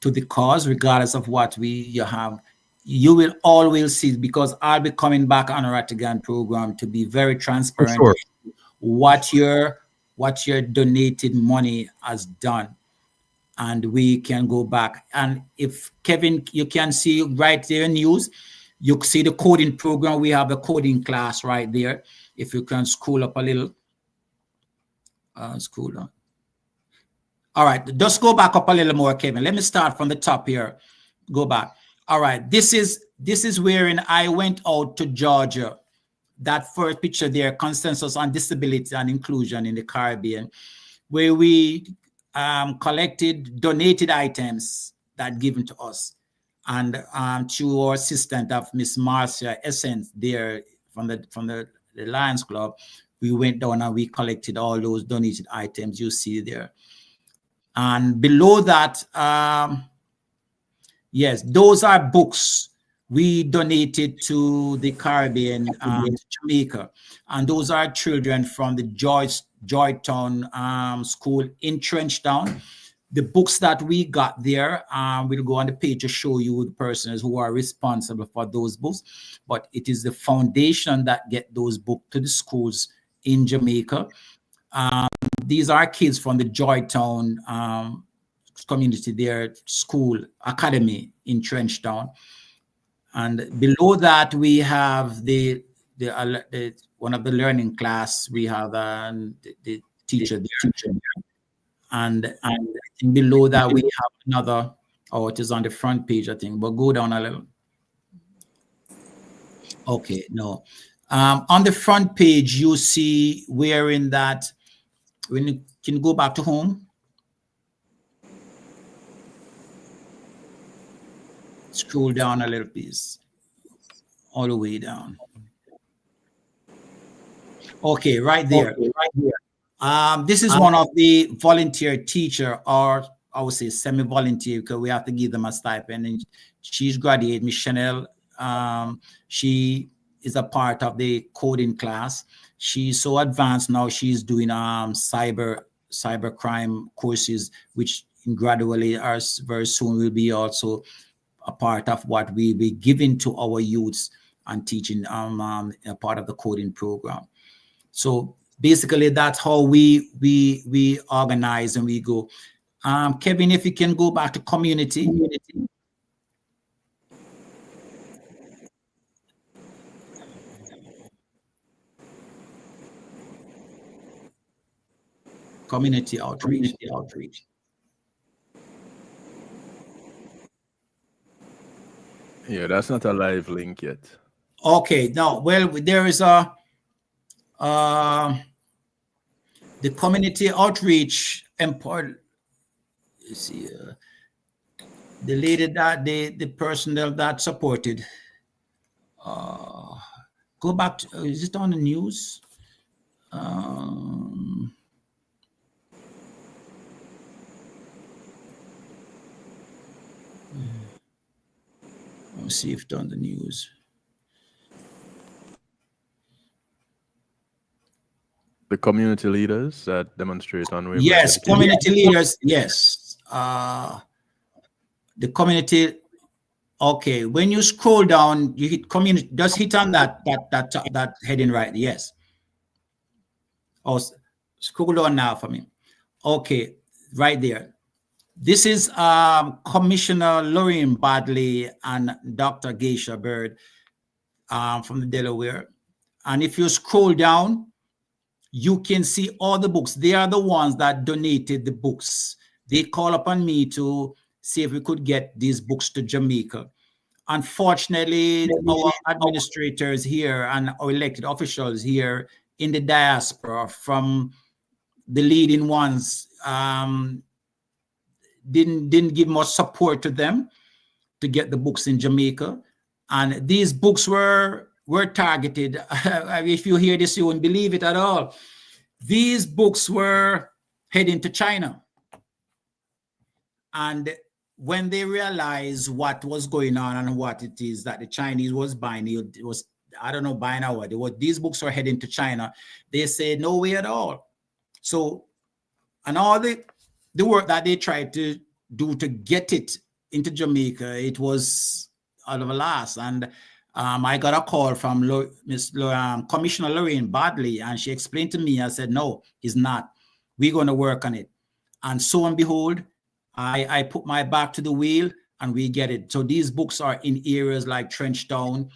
to the cause, regardless of what you have, you will always see, because I'll be coming back on a Rattigan program to be very transparent. Sure. What your donated money has done, and we can go back. And if Kevin, you can see right there in news, you see the coding program. We have a coding class right there. If you can scroll up a little, scroll down. All right, just go back up a little more, Kevin. Let me start from the top here. Go back. All right, this is wherein I went out to Georgia. That first picture there, Consensus on Disability and Inclusion in the Caribbean, where we donated items that given to us. And to our assistant of Miss Marcia Essence there from the Lions Club, we went down and we collected all those donated items you see there. And below that, yes, those are books we donated to the Caribbean, to Jamaica. And those are children from the Joytown school in Trenchtown. The books that we got there, we'll go on the page to show you the persons who are responsible for those books. But it is the foundation that get those books to the schools in Jamaica. These are kids from the Joytown community, their school academy in Trenchtown. And below that, we have the one of the learning class. We have the teacher there. And I think below that, we have another, it is on the front page, I think, but go down a little. Okay, no. On the front page, you see where in that, when you can go back to home. Scroll down a little, please. all the way down. Okay, right there. This is one of the volunteer teacher, or I would say semi-volunteer, because we have to give them a stipend. And she's graduated, Miss Chanel. She is a part of the coding class. She's so advanced now. She's doing cyber crime courses, which gradually or very soon will be also a part of what we be giving to our youths and teaching a part of the coding program. So basically, that's how we organize and we go. Kevin, if you can go back to community. Community outreach. Yeah, that's not a live link yet. Okay, now, well, there is a the community outreach important. You see, the lady that the personnel that supported. Go back to, is it on the news? Let's see if it's on the news. The community leaders that demonstrate on Weber. Yes, community leaders. Yes, the community. Okay, when you scroll down, you hit community. Just hit on that heading right. Yes. Oh, scroll down now for me. Okay, right there. This is Commissioner Llewellyn Badley and Dr. Geisha Bird from the Delaware. And if you scroll down, you can see all the books. They are the ones that donated the books. They call upon me to see if we could get these books to Jamaica. Unfortunately, our administrators here and our elected officials here in the diaspora from the leading ones didn't give much support to them to get the books in Jamaica. And these books were targeted. If you hear this, you won't believe it at all. These books were heading to China. And when they realized what was going on and what it is that the Chinese was buying, it was, I don't know, buying or what, these books were heading to China. They said no way at all. So, and all the work that they tried to do to get it into Jamaica, it was out of a loss. And I got a call from Commissioner Llewellyn Badley, and she explained to me, I said, no, it's not. We're going to work on it. And so and behold, I put my back to the wheel and we get it. So these books are in areas like Trenchtown,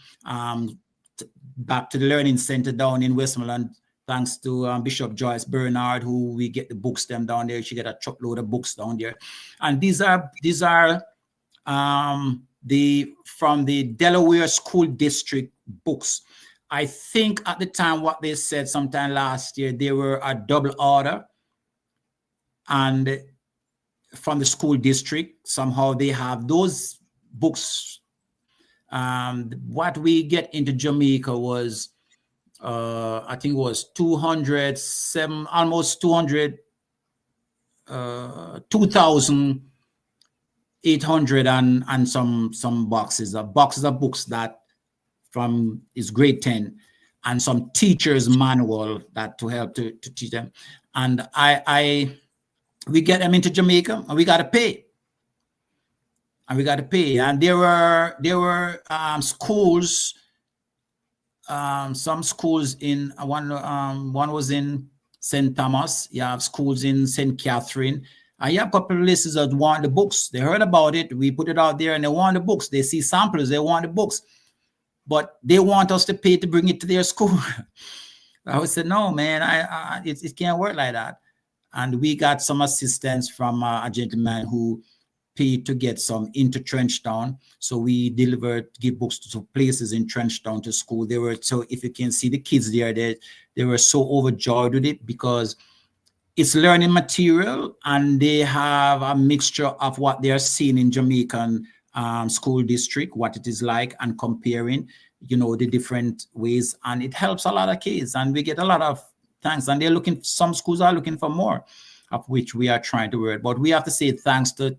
back to the Learning Center down in Westmoreland, thanks to Bishop Joyce Bernard, who we get the books them down there. She get a truckload of books down there. And these are from the Delaware School District books. I think at the time what they said sometime last year, they were a double order. And from the school district, somehow they have those books. What we get into Jamaica was, I think it was 207, almost 200, 2,800 and some boxes of books that from is grade 10, and some teacher's manual that to help to teach them. And we get them into Jamaica and we got to pay. And there were schools, some schools in one was in St. Thomas. You have schools in St. Catherine. And you have a couple of places that want the books. They heard about it. We put it out there and they want the books. They see samples. They want the books. But they want us to pay to bring it to their school. I would say, no, man, it can't work like that. And we got some assistance from a gentleman who paid to get some into Trenchtown. So we give books to places in Trenchtown to school. They were, so if you can see the kids there, they were so overjoyed with it because it's learning material and they have a mixture of what they are seeing in Jamaican school district, what it is like, and comparing. you know, the different ways, and it helps a lot of kids, and we get a lot of thanks. And they're looking, some schools are looking for more, of which we are trying to work. But we have to say thanks to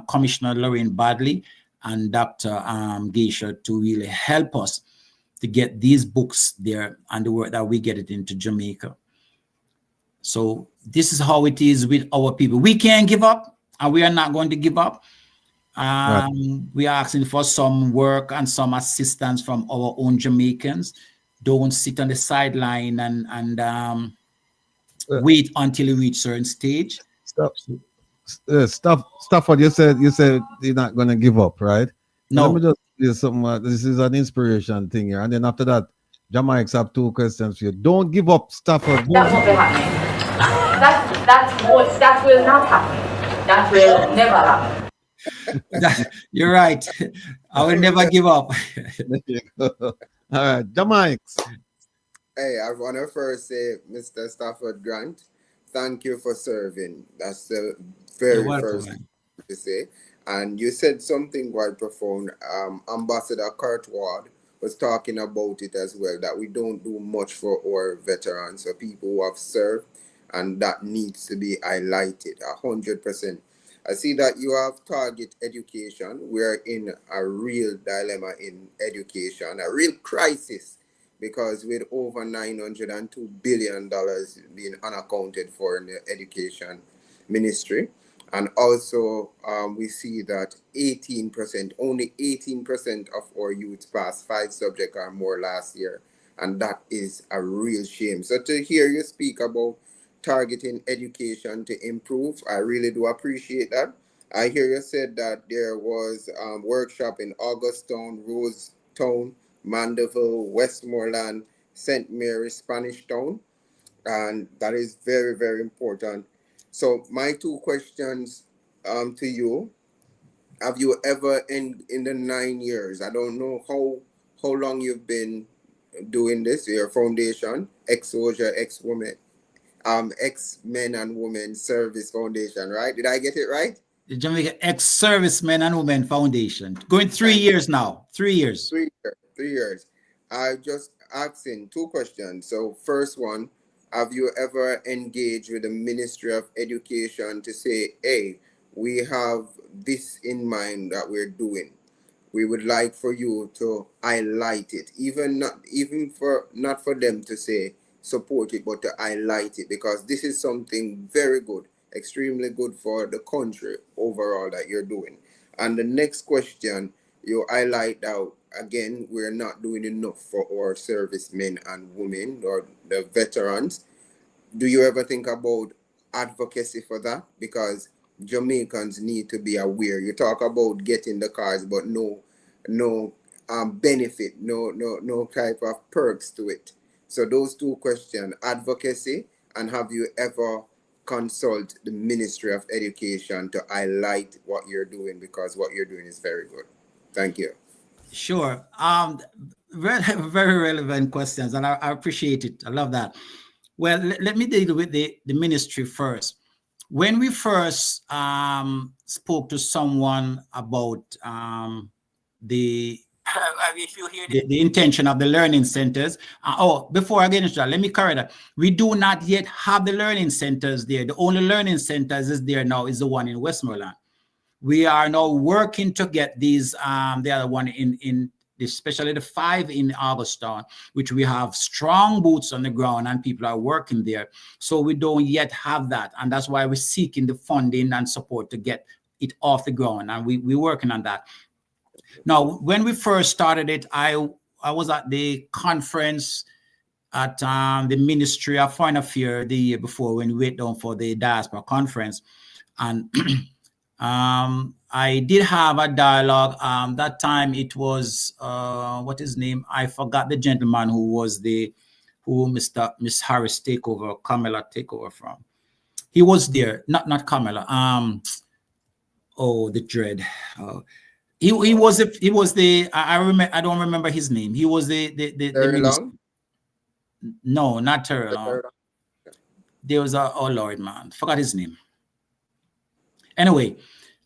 Commissioner Lorraine Badley and Dr. Geisha to really help us to get these books there and the work that we get it into Jamaica. So this is how it is with our people. We can't give up, and we are not going to give up. Right. We are asking for some work and some assistance from our own Jamaicans. Don't sit on the sideline and wait until you reach certain stage. Stafford, you said you're not going to give up, right? No. Let me just do something. This is an inspiration thing here, and then after that, Jamaics have 2 questions for you. Don't give up, Stafford. That won't be happening. That will not happen. That will never happen. You're right. I will never give up. All right, Jamaics. Hey, I want to first say, Mr. Stafford Grant, thank you for serving. That's the very first thing to say. And you said something quite profound. Ambassador Kurt Ward was talking about it as well, that we don't do much for our veterans, or people who have served, and that needs to be highlighted 100%. I see that you have target education. We're in a real dilemma in education, a real crisis, because with over $902 billion being unaccounted for in the education ministry. And also we see that 18%, only 18% of our youth passed 5 subjects or more last year. And that is a real shame. So to hear you speak about targeting education to improve, I really do appreciate that. I hear you said that there was a workshop in Augustown, Rosetown, Mandeville, Westmoreland, St. Mary's, Spanish Town, and that is very, very important. So my 2 questions to you: have you ever in the 9 years, I don't know how long you've been doing this, your foundation, Ex-Soldier, Ex-Women, Ex-Men and Women Service Foundation, right? Did I get it right? The Jamaica Ex-Servicemen and Women Foundation. Going 3 years now. 3 years. 3 years. 3 years. I just asking 2 questions. So first one, have you ever engaged with the Ministry of Education to say, hey, we have this in mind that we're doing. We would like for you to highlight it, not for them to say support it, but to highlight it, because this is something very good, extremely good for the country overall that you're doing. And the next question, you highlight out again, we're not doing enough for our servicemen and women or the veterans. Do you ever think about advocacy for that? Because Jamaicans need to be aware. You talk about getting the cars, but no benefit, no type of perks to it. So those 2 questions, advocacy, and have you ever consult the Ministry of Education to highlight what you're doing, because what you're doing is very good. Thank you. Sure. Very, very relevant questions, and I appreciate it. I love that. Well, let me deal with the ministry first. When we first spoke to someone about the intention of the learning centers. Before I get into that, let me correct that. We do not yet have the learning centers there. The only learning centers is there now is the one in Westmoreland. We are now working to get these, the other one in especially the 5 in Augustown, which we have strong boots on the ground and people are working there. So we don't yet have that. And that's why we're seeking the funding and support to get it off the ground. And we're working on that. Now, when we first started it, I was at the conference at the Ministry of Foreign Affairs the year before, when we went down for the diaspora conference. And I did have a dialogue. That time it was, what is his name? I forgot the gentleman who Miss Harris Kamala take over from. He was there, not Kamala. The dread. He was the I don't remember his name. He was the Long? No, not Terry Long. There was oh Lord, man, forgot his name. Anyway,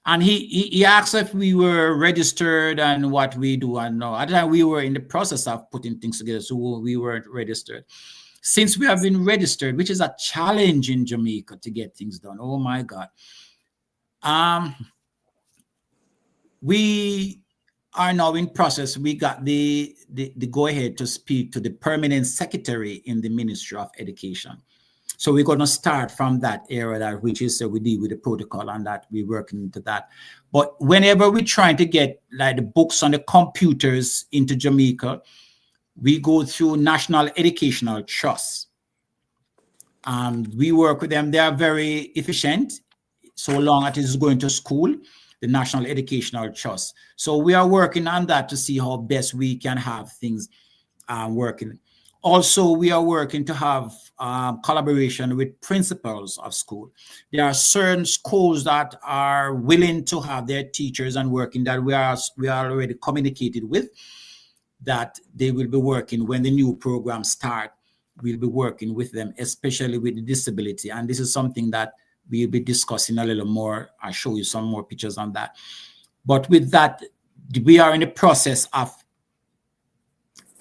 And he asked if we were registered and what we do. And no, at the time we were in the process of putting things together, so we weren't registered. Since we have been registered, which is a challenge in Jamaica to get things done. Oh my God. We are now in process. We got the go ahead to speak to the permanent secretary in the Ministry of Education. So we're going to start from that area, that which is we deal with the protocol, and that we're working into that. But whenever we're trying to get like the books on the computers into Jamaica, we go through National Educational Trust. And we work with them. They are very efficient, so long as it's going to school, the National Educational Trust. So we are working on that to see how best we can have things working. Also, we are working to have collaboration with principals of school. There are certain schools that are willing to have their teachers and working that we are already communicated with, that they will be working when the new program start. We'll be working with them, especially with the disability. And this is something that we'll be discussing a little more. I'll show you some more pictures on that. But with that, we are in the process of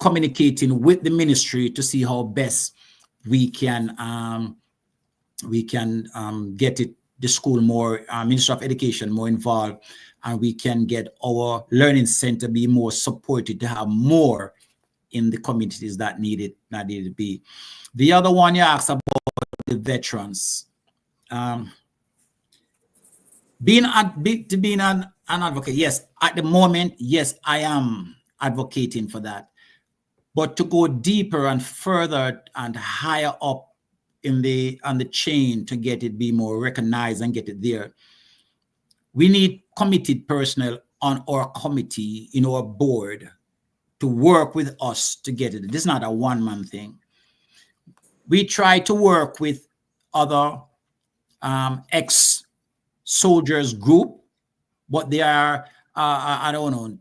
communicating with the ministry to see how best we can get the school more, Ministry of Education more involved, and we can get our learning center be more supported to have more in the communities that needed to be. The other one you asked about the veterans. Being an advocate, yes, at the moment, yes, I am advocating for that. But to go deeper and further and higher up on the chain to get it be more recognized and get it there, we need committed personnel on our committee, in our board, to work with us to get it. This is not a one-man thing. We try to work with other ex-soldiers group, but they are, I don't know,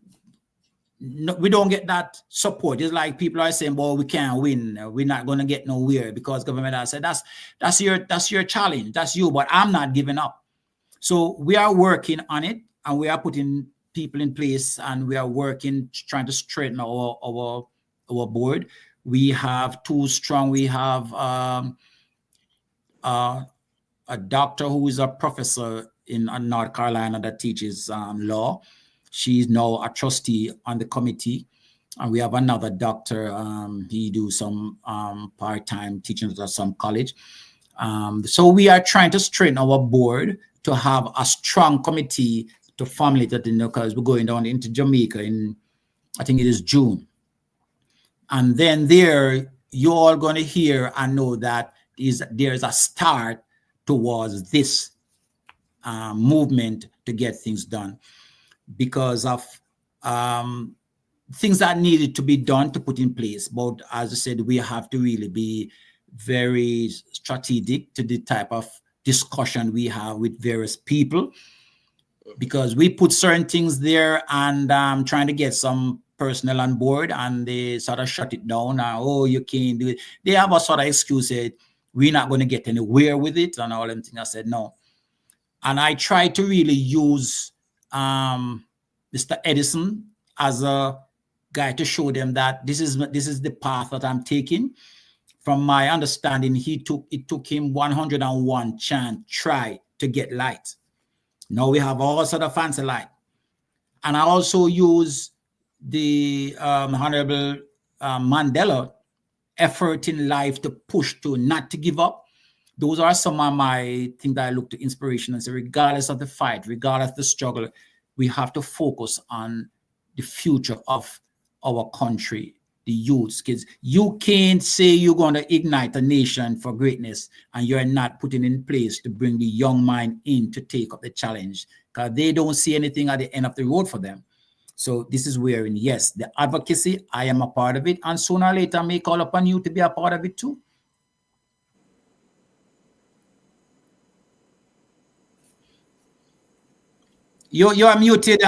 no, we don't get that support. It's like people are saying, well, we can't win. We're not going to get nowhere because government has said, that's your challenge. That's you, but I'm not giving up. So we are working on it, and we are putting people in place, and we are working, trying to straighten our board. We have two strong. We have a doctor who is a professor in North Carolina that teaches law. She's now a trustee on the committee. And we have another doctor. He do some part-time teaching at some college. So we are trying to straighten our board to have a strong committee to formulate that, because we're going down into Jamaica in, I think it is June. And then there, you're all going to hear and know that there's a start towards this movement to get things done, because of things that needed to be done to put in place. But as I said, we have to really be very strategic to the type of discussion we have with various people, because we put certain things there and trying to get some personnel on board, and they sort of shut it down. Oh, you can't do it. They have a sort of excuse that we're not going to get anywhere with it and all them things. I said no. And I try to really use Mr. Edison as a guy to show them that this is the path that I'm taking. From my understanding, it took him 101 try to get light. Now we have all sort of fancy light. And I also use the Honorable Mandela effort in life to push to not to give up. Those are some of my things that I look to inspiration and say, regardless of the fight, regardless of the struggle, we have to focus on the future of our country, the youths, kids. You can't say you're going to ignite a nation for greatness and you're not putting in place to bring the young mind in to take up the challenge, because they don't see anything at the end of the road for them. So this is where, yes, the advocacy, I am a part of it, and sooner or later I may call upon you to be a part of it too. You're muted.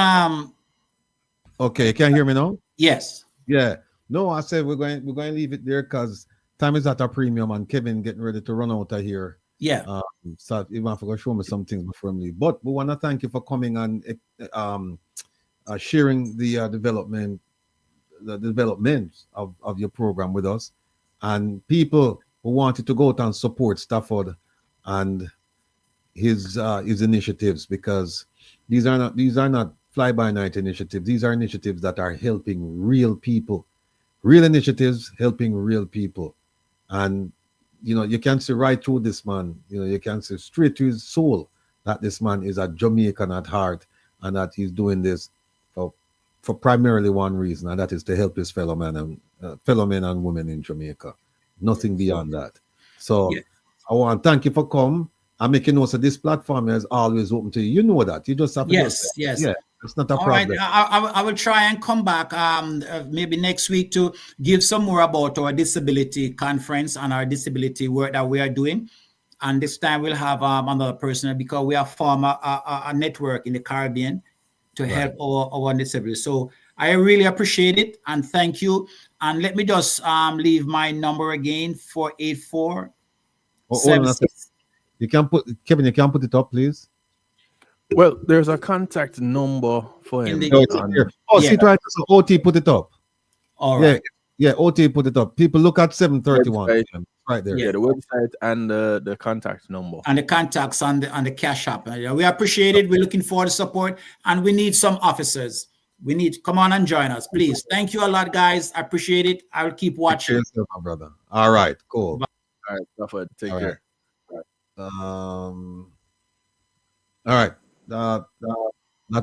Okay, can you hear me now? Yes. Yeah. No, I said we're going to leave it there because time is at a premium and Kevin getting ready to run out of here. Yeah. So you have to show me some things before me. But we want to thank you for coming and sharing the development of your program with us, and people who wanted to go out and support Stafford and his initiatives, because these are not fly-by-night initiatives. These are initiatives that are helping real people, real initiatives helping real people. And you can see right through this man. You can see straight to his soul that this man is a Jamaican at heart, and that he's doing this for primarily one reason, and that is to help his fellow men and women in Jamaica. Nothing beyond that. So I want to thank you for coming. I'm making notes that this platform is always open to you. You know that. You just have to yes. Yeah, it's not a All problem. right, I will try and come back maybe next week to give some more about our disability conference and our disability work that we are doing. And this time we'll have another person, because we have formed a network in the Caribbean to help our disability. So I really appreciate it, and thank you. And let me just leave my number again, 484 You can put, Kevin, you can put it up, please. Well, there's a contact number for him. See, right. So OT put it up. All right. Yeah, OT put it up. People look at 731 right there. Yeah, the website and the contact number. And the contacts on the cash app. We appreciate it. We're looking for the support, and we need some officers. We need, come on and join us, please. Thank you a lot, guys. I appreciate it. I will keep watching. Yourself, my brother. All right, cool. All right, Stafford, take care. All right. That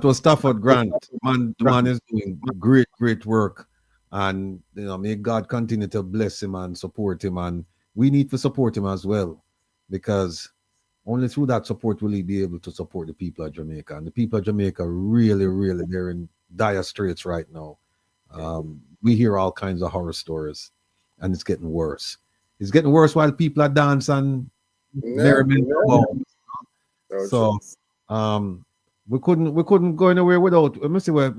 was Stafford Grant. The man is doing great work, and may God continue to bless him and support him, and we need to support him as well, because only through that support will he be able to support the people of Jamaica. And the people of Jamaica really, they're in dire straits right now. We hear all kinds of horror stories, and it's getting worse. It's getting worse while people are dancing. So we couldn't go anywhere without. Let me see where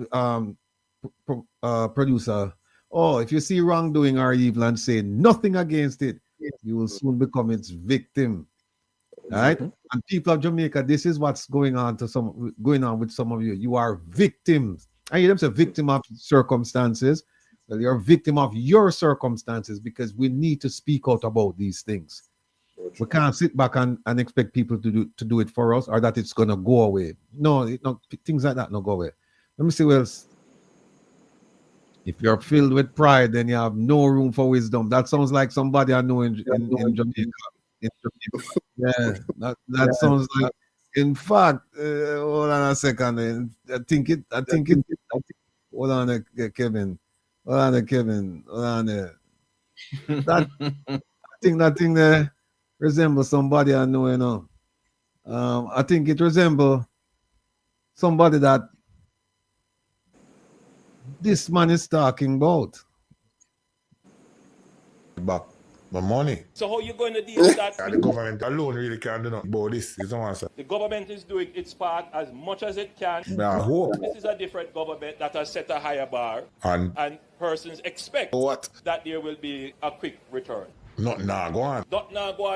producer. Oh, if you see wrongdoing or evil and say nothing against it, you will soon become its victim. All right? And people of Jamaica, this is what's going on with some of you. You are victims. I hear them say victim of circumstances. Well, you're a victim of your circumstances, because we need to speak out about these things. We can't sit back and expect people to do it for us, or that it's gonna go away. No, things like that no go away. Let me see what else. If you're filled with pride, then you have no room for wisdom. That sounds like somebody I know in Jamaica. Yeah, that sounds like. In fact, hold on a second. I think it. Hold on, Kevin. Hold on, Kevin. Hold on there. That thing there resembles somebody I know. I think it resembles somebody that this man is talking about. Back my money. So how you going to deal with that? The government alone really can't do nothing about this. The government is doing its part as much as it can. I hope. This is a different government that has set a higher bar, and persons expect that there will be a quick return. Go on.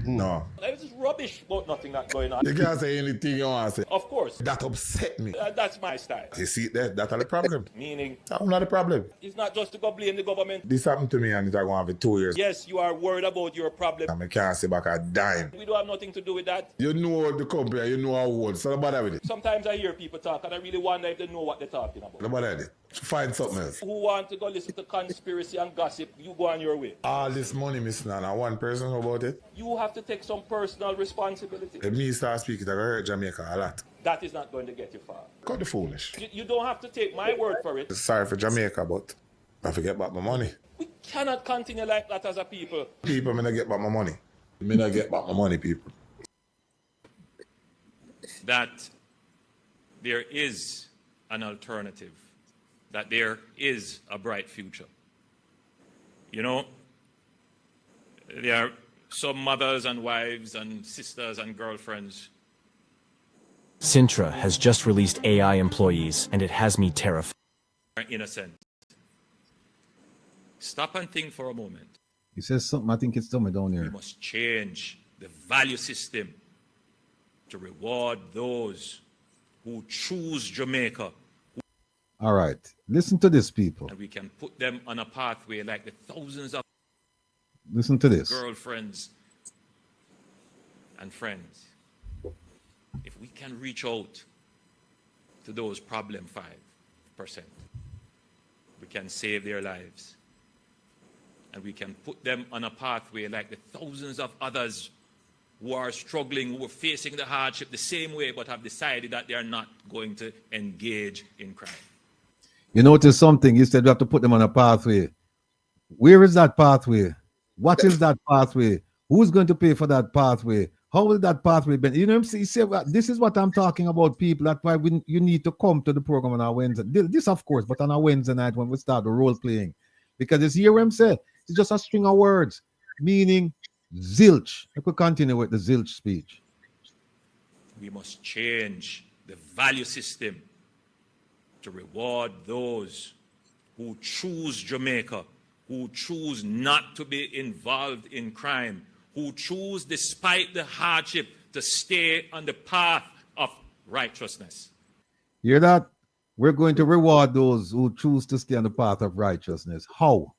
No. This is rubbish about nothing that's going on. You can't say anything you want to say. Of course. That upset me. That's my style. You see, that's the problem. Meaning? That's not the problem. It's not just to go blame the government. This happened to me, and it's going to have it 2 years. Yes, you are worried about your problem. I can't say back a dime. We don't have nothing to do with that. You know the company, you know how old, so don't bother with it. Sometimes I hear people talk, and I really wonder if they know what they're talking about. Don't bother with it. Find something else. Who want to go listen to conspiracy and gossip, you go on your way. All this money, Miss Nana, one person know about it. You have to take some personal responsibility. If me start speaking, I hurt Jamaica a lot. That is not going to get you far. Cut the foolish. You don't have to take my word for it. Sorry for Jamaica, but I forget about my money. We cannot continue like that as a people. People, me not get back my money. Me not get back my money, people. That there is an alternative. That there is a bright future. You know, there are some mothers and wives and sisters and girlfriends. Sintra has just released AI employees, and it has me terrified. Are innocent. Stop and think for a moment. He says something, I think it's somewhere down here. We must change the value system to reward those who choose Jamaica. All right. Listen to this, people. And we can put them on a pathway like the thousands of Listen to this. girlfriends and friends. If we can reach out to those problem 5%, we can save their lives. And we can put them on a pathway like the thousands of others who are struggling, who are facing the hardship the same way, but have decided that they are not going to engage in crime. You notice something? You said we have to put them on a pathway. Where is that pathway? What is that pathway? Who's going to pay for that pathway? How will that pathway be? You know, you say, well, this is what I'm talking about, people. That's why you need to come to the program on our Wednesday. This, of course, but on our Wednesday night when we start the role playing. Because it's here I'm saying, it's just a string of words, meaning zilch. I could continue with the zilch speech. We must change the value system to reward those who choose Jamaica, who choose not to be involved in crime, who choose, despite the hardship, to stay on the path of righteousness. Hear that? We're going to reward those who choose to stay on the path of righteousness. How?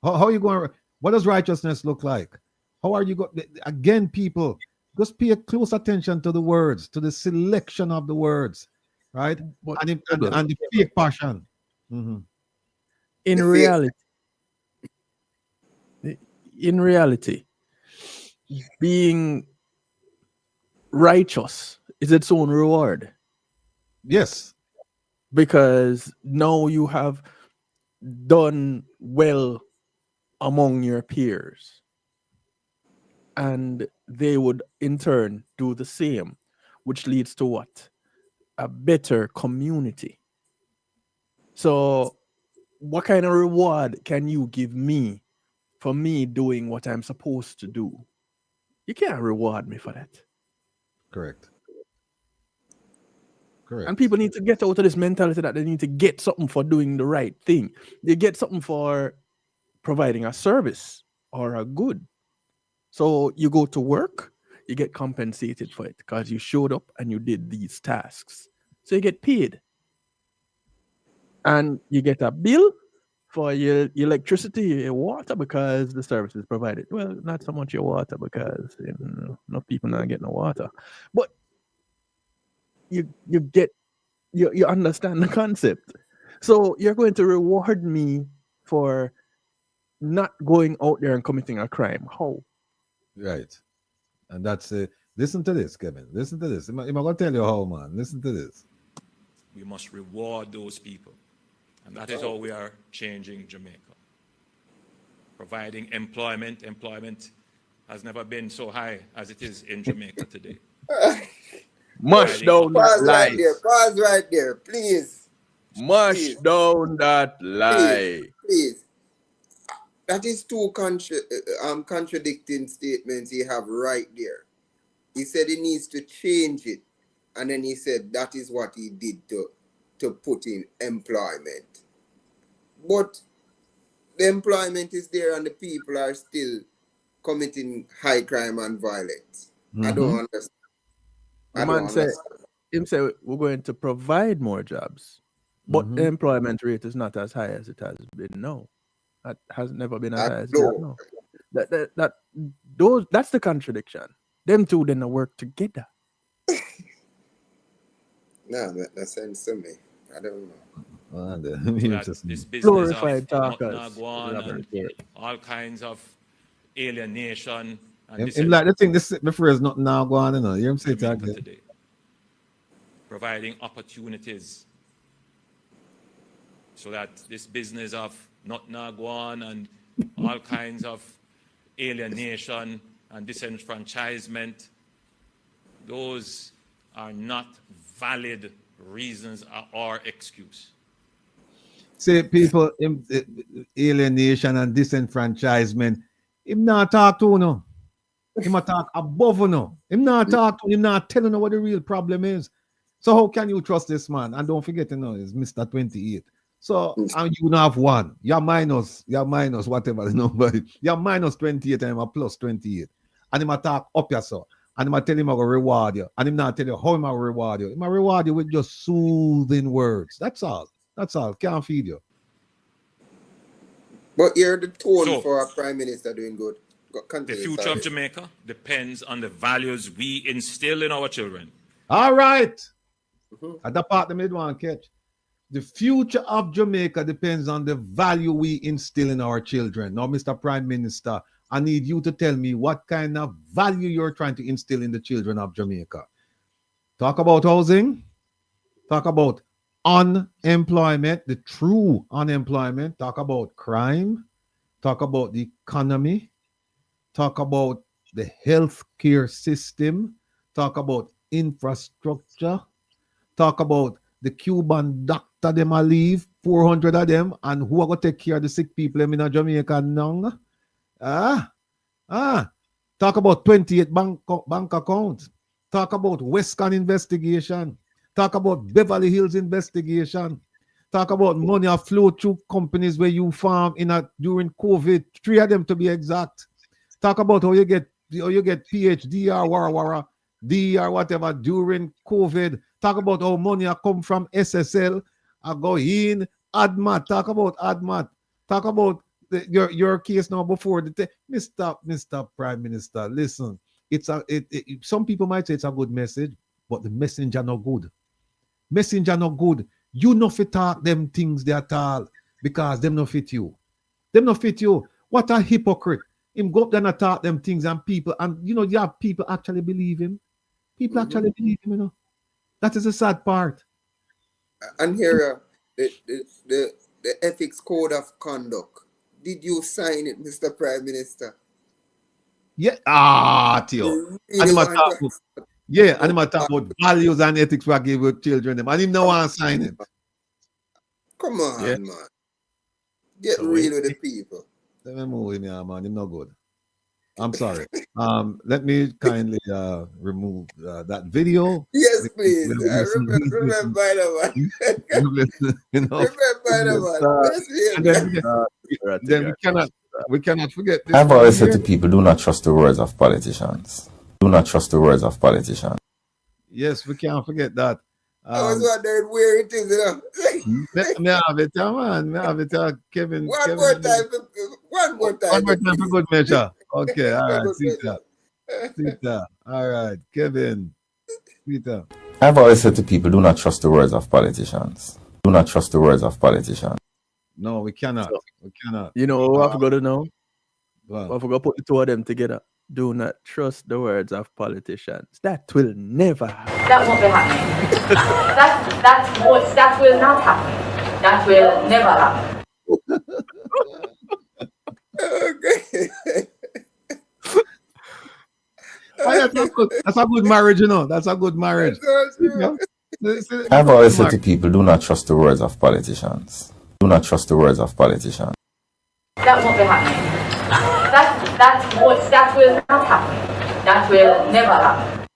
How are you going to, what does righteousness look like? How are you going, again, people, just pay close attention to the words, to the selection of the words, right? And the fake passion. Mm-hmm. In reality, being righteous is its own reward. Yes. Because now you have done well among your peers. And they would in turn do the same, which leads to what? A better community. So what kind of reward can you give me for me doing what I'm supposed to do? You can't reward me for that. Correct. Correct. And people need to get out of this mentality that they need to get something for doing the right thing. They get something for providing a service or a good. So you go to work, you get compensated for it because you showed up and you did these tasks. So you get paid. And you get a bill for your electricity, your water, because the service is provided. Well, not so much your water because no people not getting no water. But you understand the concept. So you're going to reward me for not going out there and committing a crime. How? Right. And that's it. Listen to this, Kevin. Listen to this. I'm going to tell you how, man. Listen to this. We must reward those people. And that is how we are changing Jamaica. Providing employment. Employment has never been so high as it is in Jamaica today. Mush down that lie. Right there. Pause right there, please. Mush down that lie. Please. That is two contradicting statements he have right there. He said he needs to change it. And then he said that is what he did to put in employment. But the employment is there and the people are still committing high crime and violence. I don't understand. Him say we're going to provide more jobs, but the employment rate is not as high as it has been now. That has never been as high as it is now. That's the contradiction. Them two didn't work together. No, that sounds to me. I don't know. This business glorified of talkers. all kinds of alienation. And like the thing, this before is not now going on. You hear him say that today. Providing opportunities so that this business of not now go on and all kinds of alienation and disenfranchisement, those are not valid reasons or excuse. Say people, alienation and disenfranchisement, him not talk to no. Him talk above no. Him not talk to him not telling you what the real problem is. So how can you trust this man? And don't forget to know it's Mr. 28. So and you don't have one. You're minus whatever the number is. You're minus 28 and I'm a plus 28. And him talk up yourself. and him tell him I go reward you, and him not tell you how him I reward you. Him I reward you with just soothing words. That's all. That's all. Can't feed you. But you're the tone So, for a prime minister doing good. The future of Jamaica depends on the values we instill in our children. All right. At the part the middle one catch. The future of Jamaica depends on the value we instill in our children. Now, Mr. Prime Minister, I need you to tell me what kind of value you're trying to instill in the children of Jamaica. Talk about housing. Talk about unemployment, the true unemployment. Talk about crime. Talk about the economy. Talk about the healthcare system. Talk about infrastructure. Talk about the Cuban doctor them a leave, 400 of them, and who are going to take care of the sick people in Jamaica now? Talk about 28 bank accounts. Talk about Western investigation. Talk about Beverly Hills investigation. Talk about money that flow through companies where you farm during COVID, 3 of them to be exact. Talk about how you get PhD or D or whatever during COVID. Talk about how money come from SSL. I go in ADMAT. Talk about ADMAT. Talk about your case now before the Mr. Prime Minister. Listen, some people might say it's a good message, but the messenger not good. Messenger not good. You not fit talk them things there at all because them not fit you. Them not fit you. What a hypocrite. Him go up there and talk them things and people, and you have people actually believe him. People actually believe him, That is the sad part. And here, the ethics code of conduct. Did you sign it, Mr. Prime Minister? Yeah. Theo. And I'm talk about values and ethics we give with children. And him no want to sign it. Come on, man. Get real with the people. Let me move him here, man. Him no good. I'm sorry. Let me kindly remove that video. Yes, please. Remember that one. Then we cannot forget this. I've always said to people, do not trust the words of politicians. Do not trust the words of politicians. Yes, we can't forget that. I was wondering where it is, Me have it, man. Me have it, Kevin. One more time for good measure. Okay, all right. Sita. All right, Kevin. Sita. I've always said to people, do not trust the words of politicians. Do not trust the words of politicians. No, we cannot. We cannot. You know what I forgot to know? Well, I forgot to put the two of them together. Do not trust the words of politicians. That will never happen. That won't be happening. that will not happen. That will never happen. Okay. That's a good marriage, That's a good marriage. I've always said to people, do not trust the words of politicians. Do not trust the words of politicians. That won't be happening. That will not happen. That will never happen.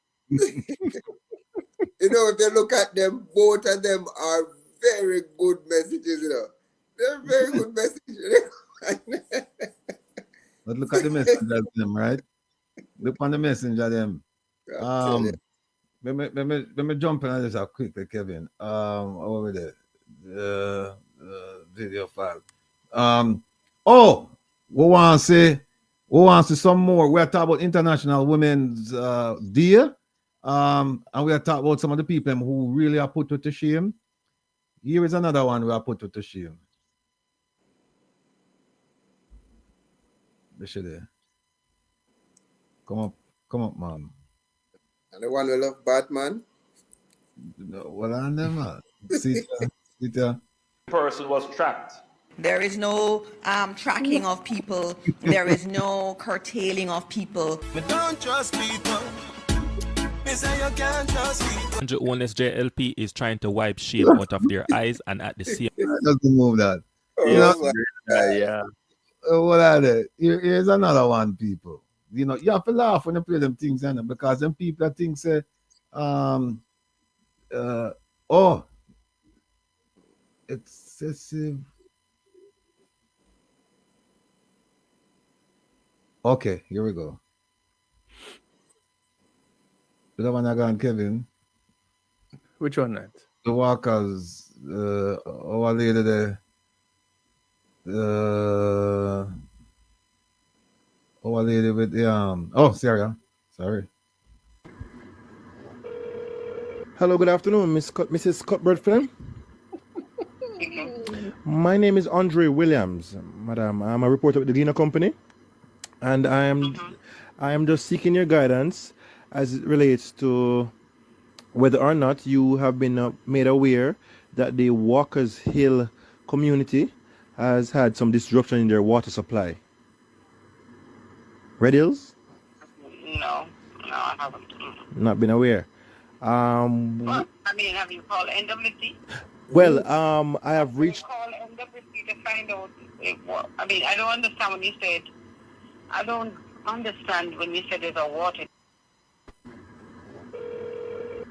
If you look at them, both of them are very good messages, They're very good messages. But look at the messenger them, right? Look on the messenger them. Let me jump in on this quickly, Kevin. Over there. Video file. We want to see some more. We're talking about International Women's Day. And we are talking about some of the people who really are put to shame. Here is another one we are put to shame. Come up, mom. And the one who love Batman? Well, I never. See there. Person was trapped. There is no tracking of people. There is no curtailing of people. But don't trust people. They say you can't trust people. The owners JLP is trying to wipe shame out of their eyes and at the same Doesn't move that. Yeah. What are they? Here's another one, people. You have to laugh when you play them things, because them people that think say, excessive. Okay, here we go. The one I got, Kevin. Which one that? The walkers, our lady there. Our lady with the oh, Sarah. Sorry. Hello, good afternoon, Mrs. Cuthbert Film. My name is Andre Williams, madam. I'm a reporter with the Gleaner Company, and I am just seeking your guidance as it relates to whether or not you have been made aware that the Walkers Hill community has had some disruption in their water supply. Red Hills? No, I haven't. Not been aware. Well, I mean, have you called NWC? Well, I have reached. Call NWC to find out. I mean, I don't understand when you said. I don't understand when you said there's a water.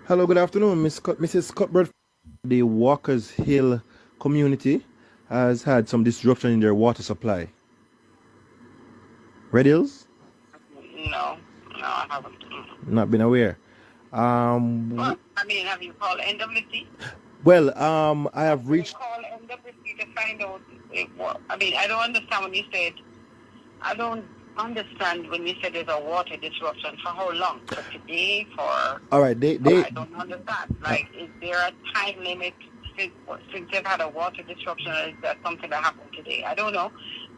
Hello, good afternoon, Mrs. Cuthbert. The Walkers Hill community has had some disruption in their water supply. Red Hills? No, I haven't. Not been aware. Well, I mean, have you called NWC? Well, I have reached. Call NWC to find out. I mean, I don't understand when you said. I don't understand when you said there's a water disruption. For how long? For today? For. All right, I don't understand. Like, is there a time limit since they've had a water disruption, or is that something that happened today? I don't know.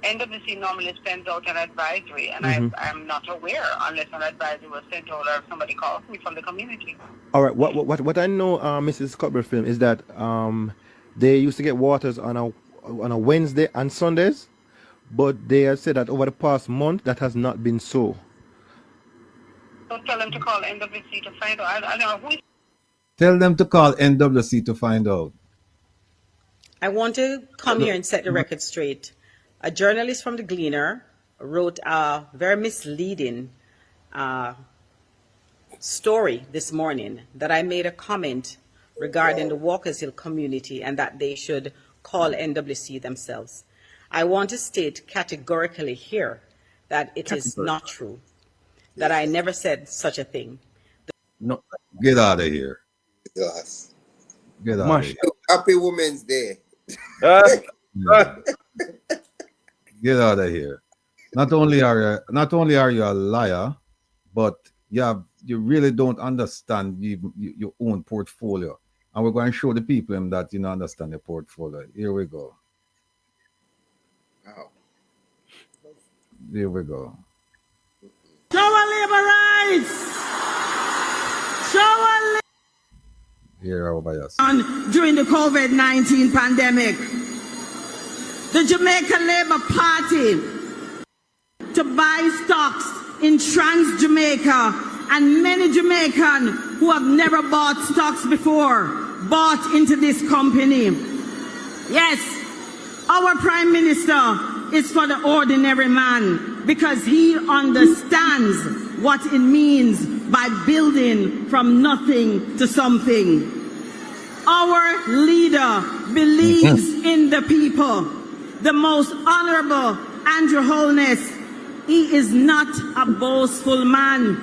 NWC normally sends out an advisory, and I'm not aware unless an advisory was sent out or somebody calls me from the community. All right, what I know, Mrs. Cuthbert Film, is that they used to get waters on a Wednesday and Sundays, but they have said that over the past month that has not been so. So tell them to call NWC to find out. I don't know who. Tell them to call NWC to find out. I want to come here and set the record straight. A journalist from the Gleaner wrote a very misleading story this morning that I made a comment regarding the Walkers Hill community and that they should call NWC themselves. I want to state categorically here that it is not true, that I never said such a thing. No, get out of here. Yes. Get out of here. Happy Women's Day. Get out of here. Not only are you a liar, but you really don't understand your own portfolio. And we're going to show the people that you don't understand the portfolio. Here we go. Wow. Here we go. Show our labor rights. Show our Here over us. during the COVID-19 pandemic. The Jamaica Labour Party to buy stocks in Trans Jamaica, and many Jamaicans who have never bought stocks before bought into this company. Yes, our Prime Minister is for the ordinary man because he understands what it means by building from nothing to something. Our leader believes in the people. The most honorable Andrew Holness, he is not a boastful man.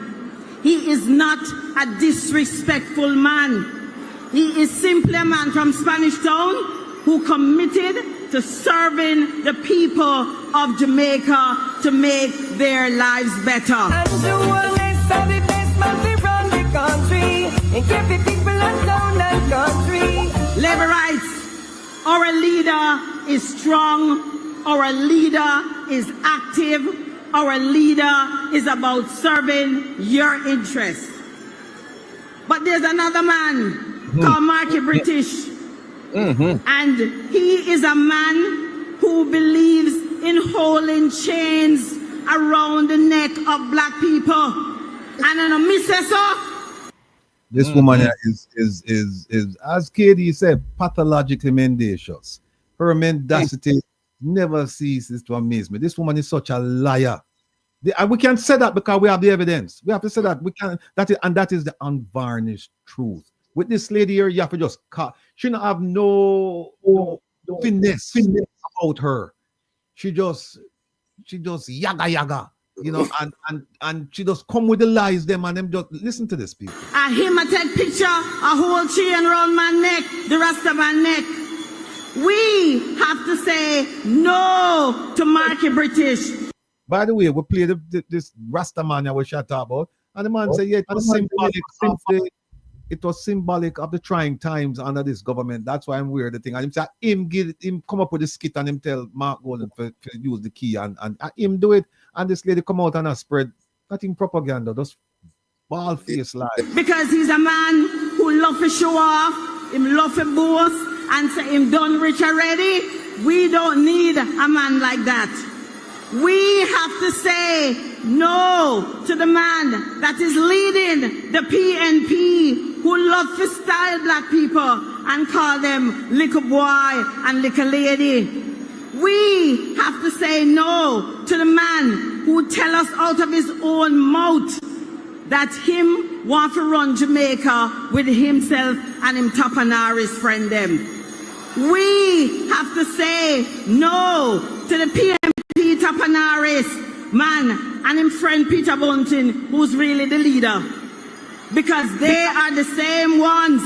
He is not a disrespectful man. He is simply a man from Spanish Town who committed to serving the people of Jamaica to make their lives better. Labor rights. Our leader is strong. Our leader is active. Our leader is about serving your interests. But there's another man called Marky British. And he is a man who believes in holding chains around the neck of black people. And in a missus. This woman is as KD said, pathologically mendacious. Her mendacity never ceases to amaze me. This woman is such a liar. We can't say that because we have the evidence. We have to say that we can. That is the unvarnished truth. With this lady here, you have to just cut. She don't have no finesse about her. She just yaga. You know, and she just come with the lies them and them just listen to this, people. I him a take picture, a whole chain around my neck, the rest of my neck. We have to say no to Marky British. By the way, we played this Rasta man I was shut about, and the man said, yeah, it was symbolic of the trying times under this government. That's why I'm weird the thing. And him say him come up with the skit and him tell Mark Golden to use the key and him do it. And this lady come out and spread nothing propaganda, just bald face lies. Because he's a man who love to show off, him love to boast, and say him done rich already. We don't need a man like that. We have to say no to the man that is leading the PNP, who love to style black people and call them little boy and little lady. We have to say no to the man who tell us out of his own mouth that him want to run Jamaica with himself and him Tapanaris friend them. We have to say no to the PNP Tapanaris man and him friend Peter Bunting, who's really the leader. Because they are the same ones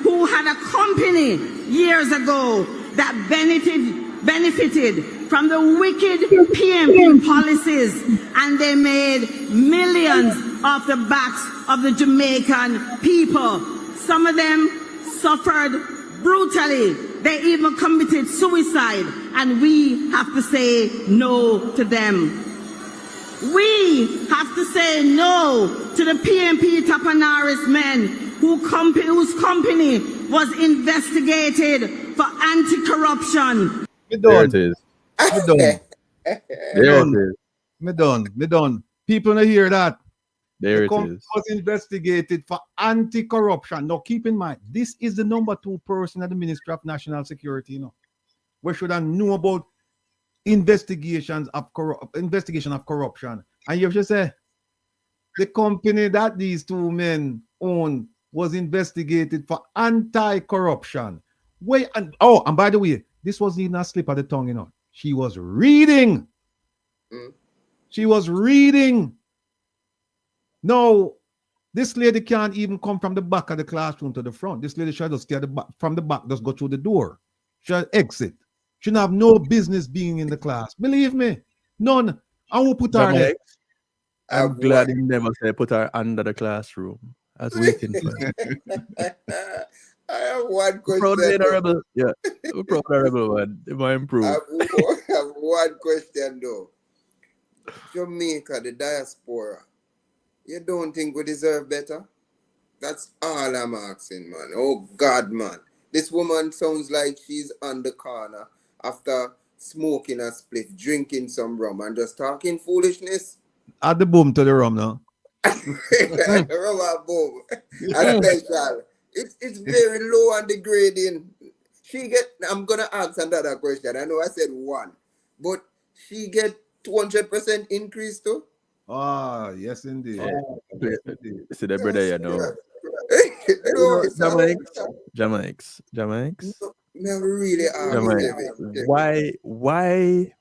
who had a company years ago that benefited from the wicked PNP policies, and they made millions off the backs of the Jamaican people. Some of them suffered brutally. They even committed suicide, and we have to say no to them. We have to say no to the PNP Tapanaris men whose company was investigated for anti-corruption. There it is. There it is. Me done. People don't hear that. There it is. Was investigated for anti-corruption. Now, keep in mind, this is the number 2 person at the Ministry of National Security. You know, we should have known about investigation of corruption. And you should say the company that these 2 men own was investigated for anti-corruption. And by the way, this wasn't even a slip of the tongue, you know. She was reading. She was reading. No, this lady can't even come from the back of the classroom to the front. This lady should just stay from the back, just go through the door. She'll exit. She have no business being in the class. Believe me, none. I will put her there. I'm glad he never said put her under the classroom. I was waiting for it. I have one question. Proud of the rebel. Yeah, we're proud of the rebel one. It might improve. I have one question though. Jamaica, the diaspora, you don't think we deserve better? That's all I'm asking, man. Oh God, man. This woman sounds like she's on the corner after smoking a spliff, drinking some rum, and just talking foolishness. Add the boom to the rum now. Rum and boom. And special. It's very low on the grading. I'm gonna ask another question. I know I said 1, but she get 200% increase too? Ah, yes indeed. See the brother, you know. Jamaics. Never really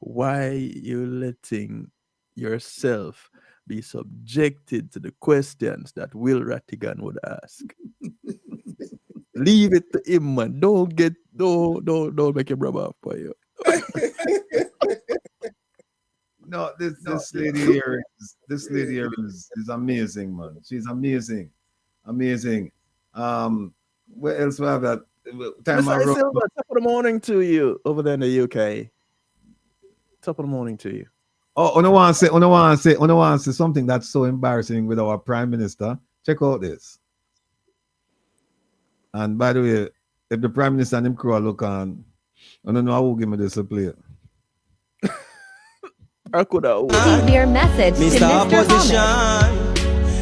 Why you letting yourself be subjected to the questions that Will Rattigan would ask? Leave it to him, man. Don't make him rub off for you. No, this lady here is amazing, man. She's amazing. What else we have that time? Mr. Silver, top of the morning to you over there in the UK. Top of the morning to you. Oh, I want to say something that's so embarrassing with our Prime Minister. Check out this. And by the way, if the Prime Minister and him crew look on, I don't know how will give me this to play. Your message to Mr. Thomas.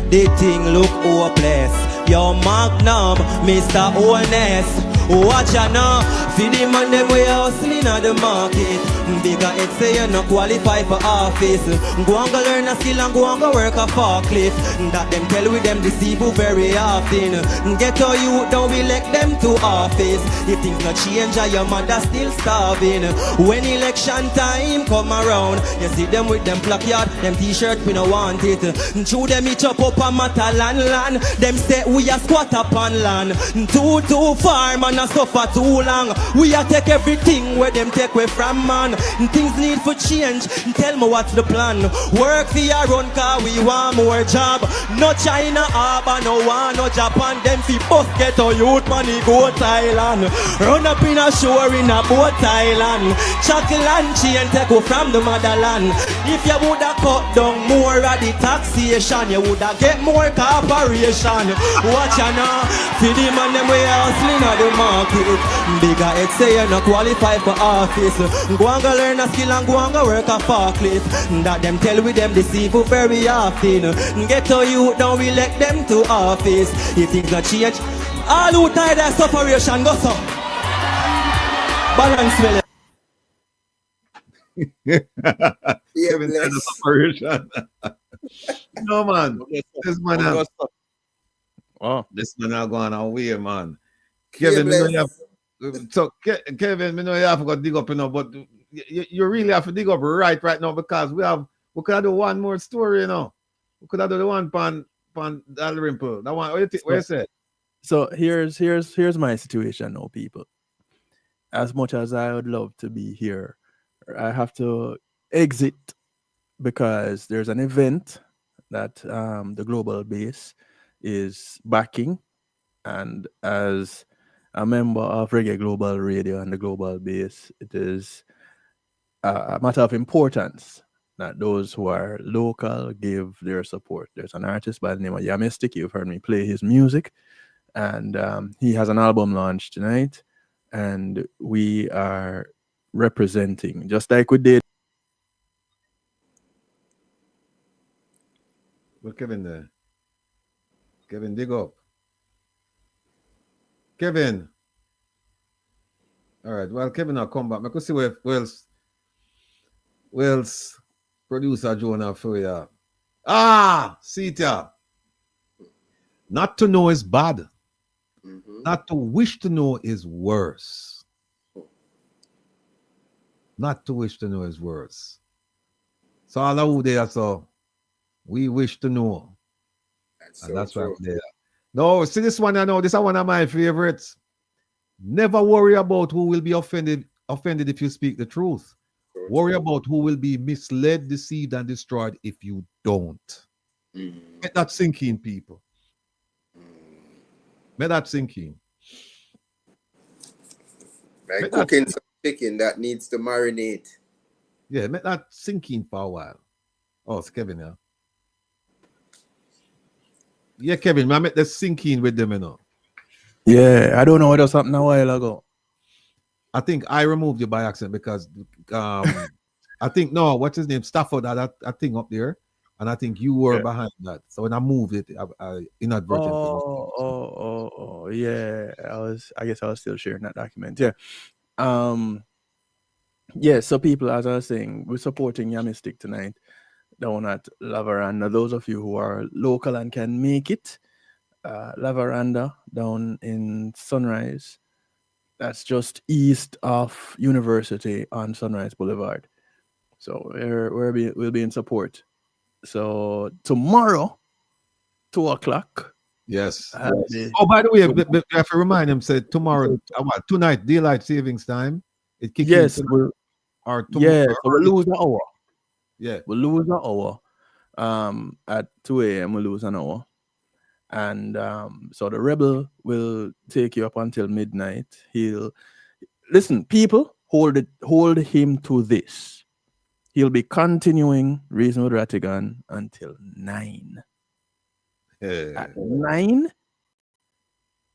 The thing look hopeless. Your magnum, Mr. Honest. Watch out now. For the man them we hustling at the market. Bigger it say you no qualify for office. Go and go learn a skill and go and go work a forklift. That them tell with them deceive you very often. Get your youth, don't elect them to office. If things not change, your mother still starving. When election time come around, you see them with them placard, them t-shirt, we no want it. Chew them each up a matter land. Them say we a squat upon land. Too far, man, a suffer too long. We a take everything where them take away from man. Things need for change. Tell me what's the plan. Work for your own car, we want more job. No China, Harbor, no one, no Japan. Them fi bus get a youth money go Thailand. Run up in a shore in a boat Thailand. Chuckle and chain take you from the motherland. If you woulda cut down more of the taxation, you woulda get more corporation. Watch ya now, for the man them way hustling at the market. Bigger it say you no qualify for office. Go and go learn a skill and go and go work a forklift. That them tell with them deceive you very often. Get to you, don't elect them to office. If things not change, all who tired of separation go so. Balance well. Kevin said the separation. No man, this man this man are going away, man. Kevin, me know you have, so Kevin, me know you have to dig up, but you really have to dig up right now because we could have do one more story, We could have do the one pan Dalrymple. That one, what you say? So here's my situation now, people. As much as I would love to be here, I have to exit because there's an event that the global base is backing, and as a member of Reggae Global Radio and the global base, it is a matter of importance that those who are local give their support. There's an artist by the name of Yamistic. You've heard me play his music, and he has an album launch tonight, and we are representing, just like we did. Well, Kevin there. Kevin, dig up. Kevin. All right. Well, Kevin, I'll come back. I could see where Wells producer Jonah for you. See it. Not to know is bad. Not to wish to know is worse. Not to wish to know is worse. So all of who there, so we wish to know. That's right there. No, see this one I know. This is one of my favorites. Never worry about who will be offended if you speak the truth. Worry about who will be misled, deceived, and destroyed if you don't. Let that sink in, people. Let that sink in. Like cooking some chicken that needs to marinate. Yeah, let that sink in for a while. Oh, it's Kevin, yeah. Yeah, Kevin, I make that sink in with them, Yeah, I don't know what was happening a while ago. I think I removed you by accident because I think, no, what's his name? Stafford had that thing up there, and I think you were behind that. So when I moved it, I inadvertently. Yeah. I guess I was still sharing that document. Yeah. Yeah, so people, as I was saying, we're supporting Yamistic tonight down at La Veranda. Those of you who are local and can make it, La Veranda down in Sunrise. That's just east of University on Sunrise Boulevard. So we'll be in support. So tomorrow, 2:00. Yes. Oh, by the way, I have to remind him, said tomorrow, tonight, daylight savings time. It kicks in. So we'll lose an hour. Yeah. We'll lose an hour. At 2 a.m. we'll lose an hour. And so the rebel will take you up until midnight. Listen, people, hold him to this. He'll be continuing Reason with Rattigan until 9. At 9,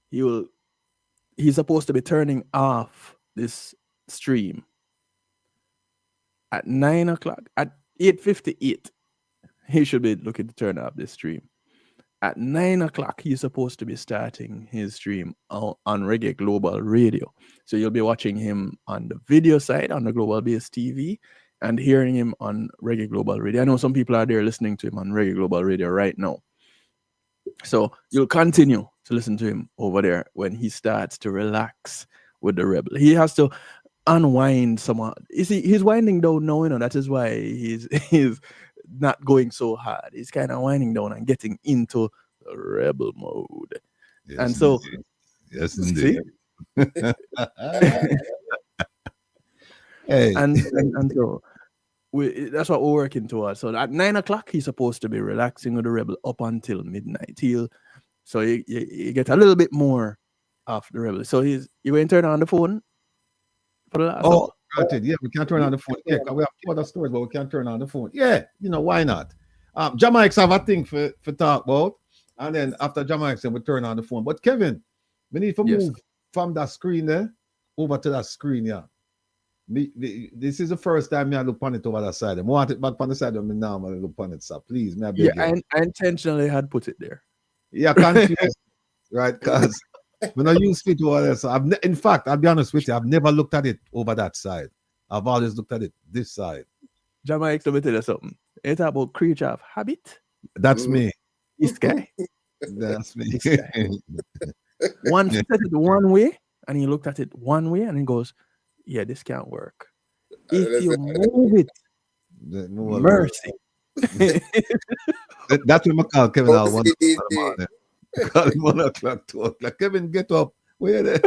he's supposed to be turning off this stream. At 9:00, at 8:58, he should be looking to turn off this stream. at 9 o'clock, he's supposed to be starting his stream on Reggae Global Radio. So you'll be watching him on the video side on the Global Base TV and hearing him on Reggae Global Radio. I know some people are there listening to him on Reggae Global Radio right now. So you'll continue to listen to him over there when he starts to relax with the Rebel. He has to unwind somewhat. You see, he's winding down now, that is why he's not going so hard. He's kind of winding down and getting into the Rebel mode. Yes, and so, indeed. Yes, indeed. Hey. and so that's what we're working towards. So at 9 o'clock, he's supposed to be relaxing with the Rebel up until midnight. So you get a little bit more of the Rebel. So you going to turn on the phone for the last hour? Granted, yeah, we can turn on the phone. Yeah, we have two other stories, but we can turn on the phone. Yeah, why not? Jamaica have a thing for talk about, and then after Jamaica, we turn on the phone. But Kevin, we need to move from that screen there over to that screen, yeah. This is the first time I look on it over that side. I want it back on the side of me now. I look on it, so please, I beg you. I intentionally had put it there. Yeah, confused, right? Because when I use it over there, so in fact, I'll be honest with you, I've never looked at it over that side. I've always looked at it this side. Jamaica, let me tell you something. It's about creature of habit. That's me. This guy. That's me. This guy. One set it one way, and he looked at it one way, and he goes, "Yeah, this can't work. If you move it, mercy." That's what I call Kevin out 1 o'clock in the morning. Call him 1 o'clock, 2 o'clock. Kevin, get up. Where there?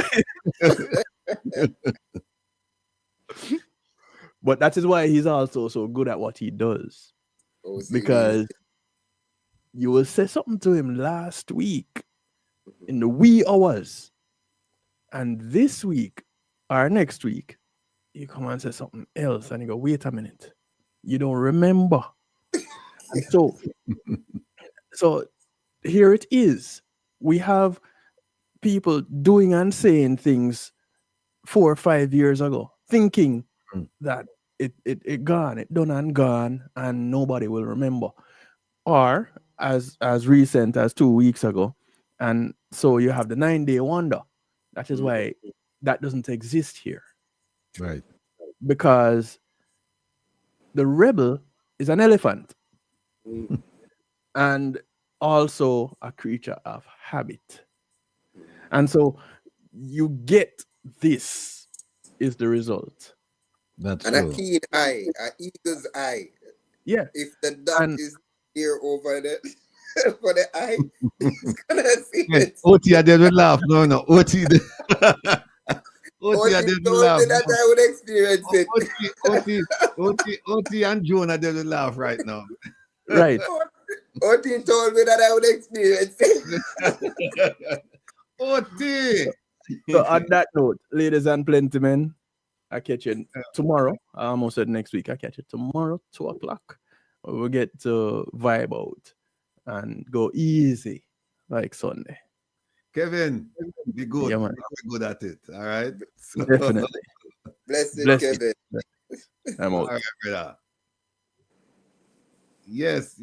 But that is why he's also so good at what he does. Because you will say something to him last week in the wee hours, and this week or next week, you come and say something else, and you go, "Wait a minute, you don't remember." And so here it is. We have people doing and saying things 4 or 5 years ago, thinking that it gone, it done and gone, and nobody will remember. Or as recent as 2 weeks ago. And so you have the 9-day wonder. That is why that doesn't exist here. Right. Because the Rebel is an elephant. And also a creature of habit. And so you get this is the result. That's and true. A keen eye, an eagle's eye. Yeah. If the dot is here over the for the eye, it's gonna see it. OT, I didn't laugh. No. OT, OT, I didn't laugh. That I would experience it. OT and Joan, I didn't laugh right now. Right. OT told me that I would experience it. OT. So on that note, ladies and gentlemen, I catch you tomorrow. I almost said next week. I catch you tomorrow, 2 o'clock. We'll get to vibe out and go easy like Sunday. Kevin, be good. Yeah, man. Be good at it. All right. Definitely. Blessed Kevin. I'm out. All right, brother. Yes.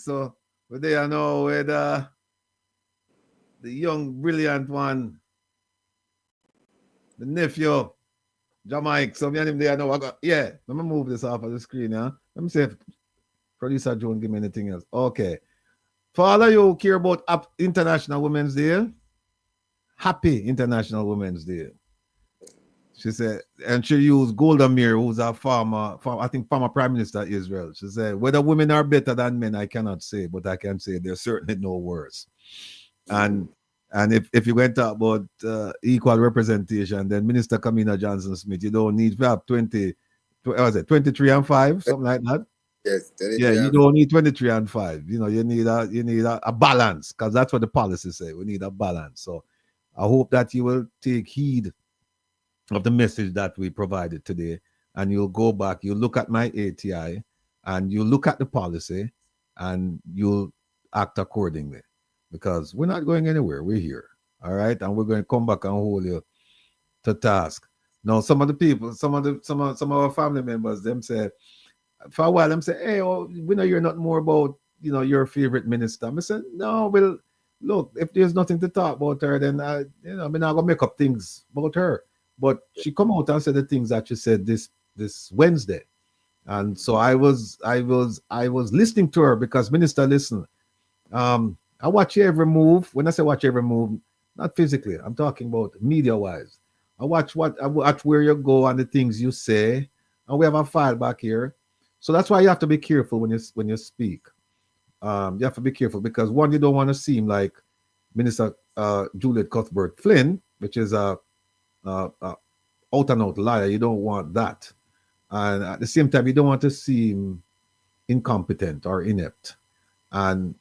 So they are now with the young, brilliant one, the nephew, Jamaica. So me and him there now. Let me move this off of the screen. Yeah. Let me see if producer Joan give me anything else. Okay. For all of you who care about International Women's Day, happy International Women's Day. She said, and she used Golda Meir, who's a former Prime Minister of Israel. She said, whether women are better than men, I cannot say, but I can say they're certainly no worse. And if you went talk about equal representation, then Minister Kamina Johnson-Smith, you don't need to have 23 and 5, something like that. Yes. You don't need 23 and 5. You need a balance, because that's what the policy say. We need a balance. So I hope that you will take heed of the message that we provided today, and you'll go back, you'll look at my ATI, and you'll look at the policy, and you'll act accordingly, because we're not going anywhere. We're here, all right, and we're going to come back and hold you to task. Now, some of the people, some of our family members, them say, for a while, them say, hey, we know you're not more about your favorite minister. I said, no, well, look, if there's nothing to talk about her, then I'm not gonna make up things about her. But she come out and said the things that she said this Wednesday. And so I was listening to her because, Minister, listen, I watch your every move. When I say watch every move, not physically, I'm talking about media wise. I watch where you go and the things you say, and we have a file back here. So that's why you have to be careful when you speak. You have to be careful because, one, you don't want to seem like Minister Juliet Cuthbert Flynn, which is a out and out liar. You don't want that, and at the same time, you don't want to seem incompetent or inept. And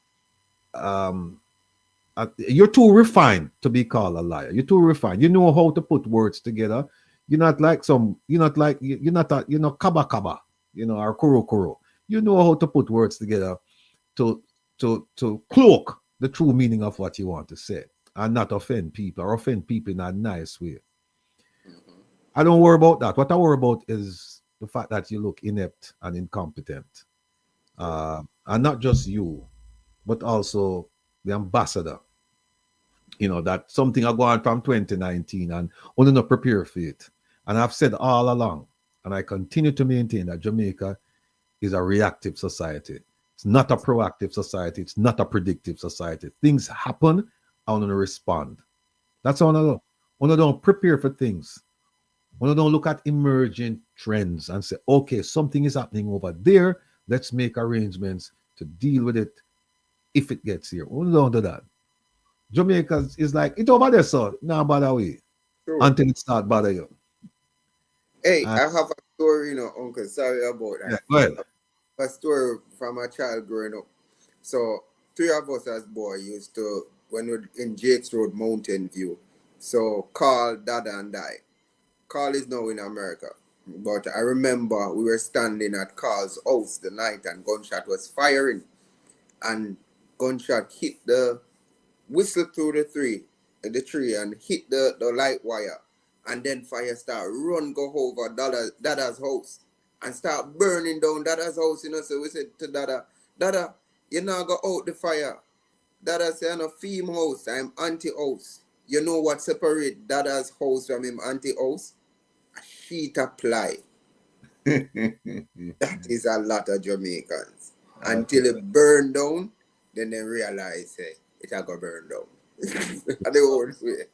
you're too refined to be called a liar. You're too refined. You know how to put words together. You're not kaba kaba, or kuro kuro. You know how to put words together to cloak the true meaning of what you want to say and not offend people or offend people in a nice way. I don't worry about that. What I worry about is the fact that you look inept and incompetent. And not just you, but also the ambassador. That something I go on from 2019 and only not prepare for it. And I've said all along, and I continue to maintain that Jamaica is a reactive society. It's not a proactive society. It's not a predictive society. Things happen, I want to respond. That's how I know. When I don't prepare for things, when I don't look at emerging trends and say, okay, something is happening over there, let's make arrangements to deal with it if it gets here. When I don't do that, Jamaica is like, it's over there, so now bother we until it start bother you. Hey, I have a story, Uncle. Sorry about that. Yeah, go ahead. A story from a child growing up. So 3 of us as boys used to, when we were in Jakes Road, Mountain View. So Carl, Dada, and I. Carl is now in America. But I remember we were standing at Carl's house the night and gunshot was firing. And gunshot hit the whistle through the tree and hit the light wire. And then fire start run go over Dada's house and start burning down Dada's house. So we said to Dada, you now go out the fire. Dada say, I'm a theme house, I'm anti-house. You know what separate Dada's house from him anti-house? A sheet of ply. That is a lot of Jamaicans. Until it burn down, then they realize, hey, it's not going to burn down. And they won't say,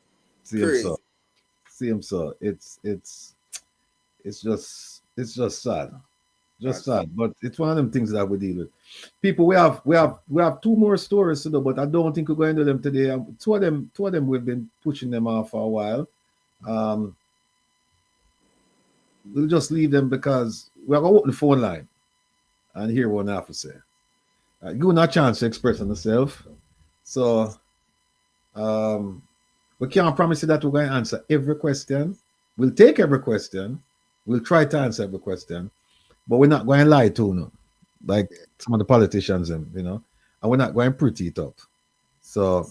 crazy. See, so it's just sad. Just sad. But it's one of them things that we deal with. People, we have 2 more stories to do, but I don't think we're going to do them today. Two of them we've been pushing them off for a while. We'll just leave them because we're going to open the phone line and hear what I have to say. Give them a chance to express on themselves. So we can't promise you that we're going to answer every question. We'll take every question. We'll try to answer every question. But we're not going to lie to you, like some of the politicians, and we're not going to pretty it up. So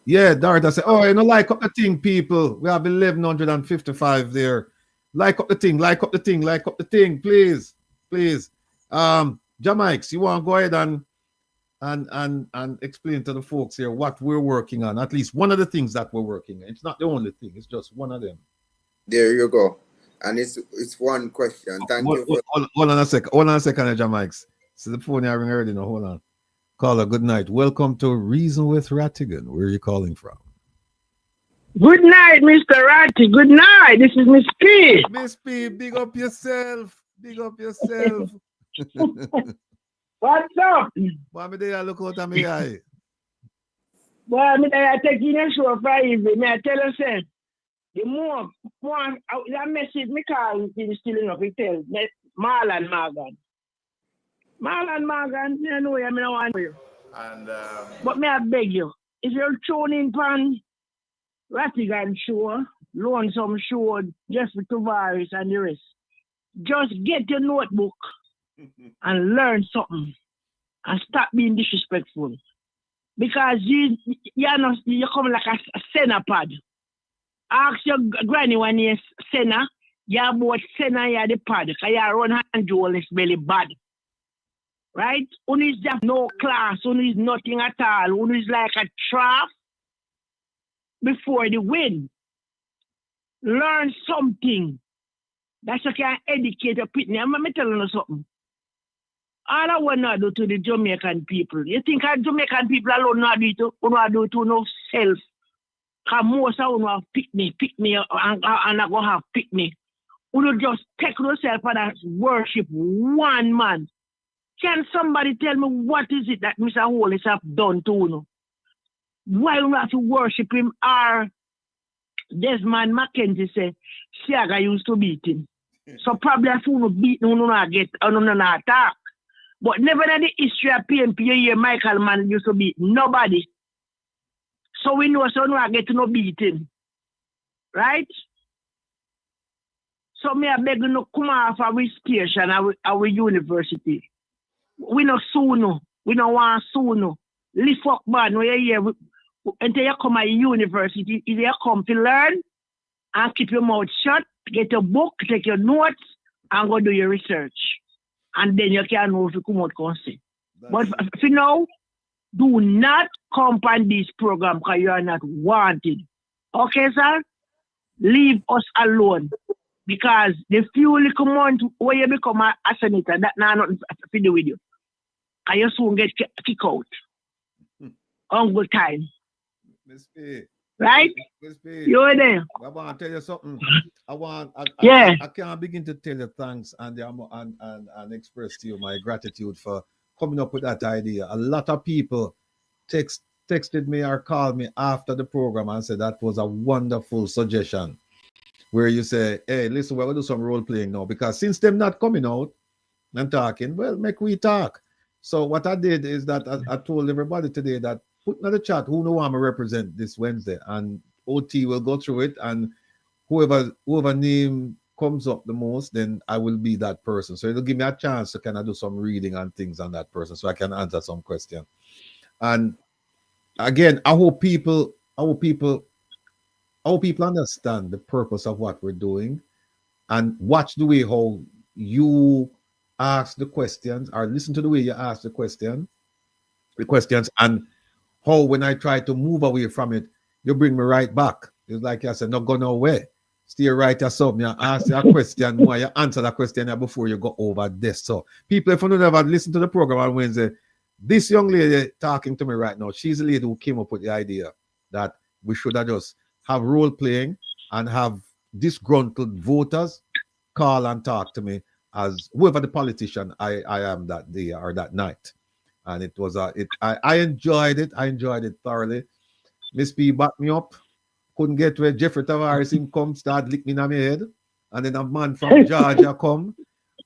yeah, Dorita said, oh, like up the thing, people. We have 1155 there. Like up the thing, please. Jamaics, you want to go ahead and explain to the folks here what we're working on, at least one of the things that we're working on. It's not the only thing, it's just one of them. There you go. And it's one question. Thank you. Hold on a second, Jamaics. So the phone I ring already now. Hold on. Caller, good night. Welcome to Reason with Rattigan. Where are you calling from? Good night, Mr. Ratty. Good night. This is Miss P. Miss P, big up yourself. What's up? Why me there look out of my eye? Well, me there taking a show for evening. May I tell you, sir, the more that message me call is still enough. It tells Marlon Morgan, you know I don't want you. And but may I beg you, if you're tuning pan Rattigan show, Lonesome show, Jeffrey Tavares and the rest, just get your notebook and learn something and stop being disrespectful. Because you come like a senna pad. Ask your granny when you're senna, you're about send and you're the pad, because you run hand jewel is really bad. Right? One is just no class, one is nothing at all, one is like a trap before the win. Learn something. That's what can educate a pitney. I'm telling you something. All I want to do to the Jamaican people. You think our Jamaican people alone not do it to no self. Because most of them have pick me, and I go have pick me. You just take yourself and worship one man. Can somebody tell me what is it that Mr. Hollis have done to you? Why you have to worship him? Or Desmond Mackenzie said, Siaga used to beat him. So probably if you beat him, you not get not attack. But never in the history of PNP, you hear Michael Mann used to beat nobody. So we know so no get no beating. Right? So me I beg you no come off our station, our university. We no soon. We no want soon. Lift up man where you hear until you come at university, if you come to learn and keep your mouth shut, get a book, take your notes, and go do your research. And then you can know if you come out consent. But for now, do not come on this program because you are not wanted. Okay, sir? Leave us alone. Because the few little months where you become a senator, that now nothing to do with you. And you soon get kicked out. On good time. Miss P. Right? Miss P. You're there. I want to tell you something. I can't begin to tell you thanks and express to you my gratitude for coming up with that idea. A lot of people texted me or called me after the program and said that was a wonderful suggestion. Where you say, hey, listen, we're going to do some role playing now. Because since them not coming out and talking, well, make we talk. So what I did is that I told everybody today that put in the chat who know I'm represent this Wednesday. And OT will go through it. And whoever name comes up the most, then I will be that person. So it'll give me a chance to kind of do some reading and things on that person so I can answer some questions. And again, I hope people understand the purpose of what we're doing and watch the way how you ask the questions or listen to the way you ask the questions and how when I try to move away from it, you bring me right back. It's like I said, not go nowhere. Stay right yourself. You ask a question more, you answer that question before you go over this. So people, if you never listen to the program on Wednesday, this young lady talking to me right now, she's the lady who came up with the idea that we should have just have role playing and have disgruntled voters call and talk to me as whoever the politician I am that day or that night. And it was I enjoyed it. I enjoyed it thoroughly. Miss P backed me up. Couldn't get where Jeffrey Tavares come start lick me on my head. And then a man from Georgia come.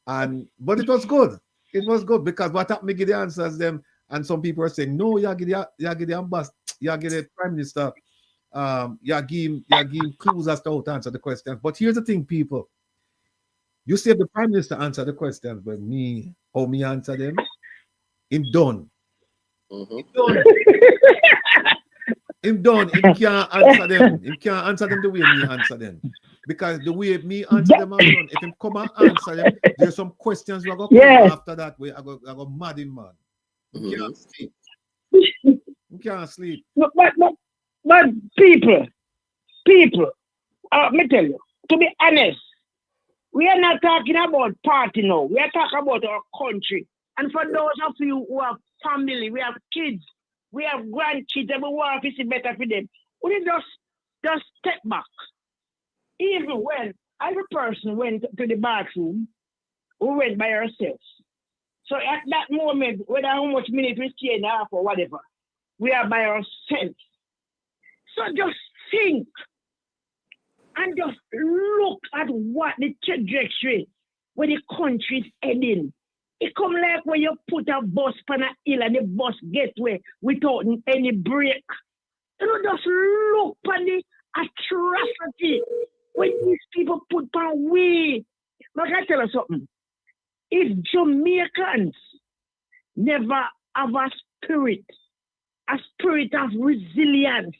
But it was good. It was good because what happened, me give the answers them. And some people are saying, no, you give the ambassador, you give the prime minister, you give him clues as to how to answer the questions. But here's the thing, people. You say the prime minister answer the questions, but how me answer them, him done. Him done. Him can't answer them. Him can't answer them the way me answer them. Because the way me answer them, if him come and answer them, there's some questions we are going to come after that way. I go mad him, man. He can't sleep. He can't sleep. But people, let me tell you, to be honest, we are not talking about party now. We are talking about our country. And for those of you who have family, we have kids, we have grandkids, and we want to see better for them. We just step back. Even when every person went to the bathroom, we went by ourselves. So at that moment, whether how much minutes we stay in the half or whatever, we are by ourselves. So just think and just look at what the trajectory where the country is heading. It come like when you put a bus on a hill and the bus get where without any brake. You know, just look at the atrocity when these people put on way. But I tell you something. If Jamaicans never have a spirit of resilience,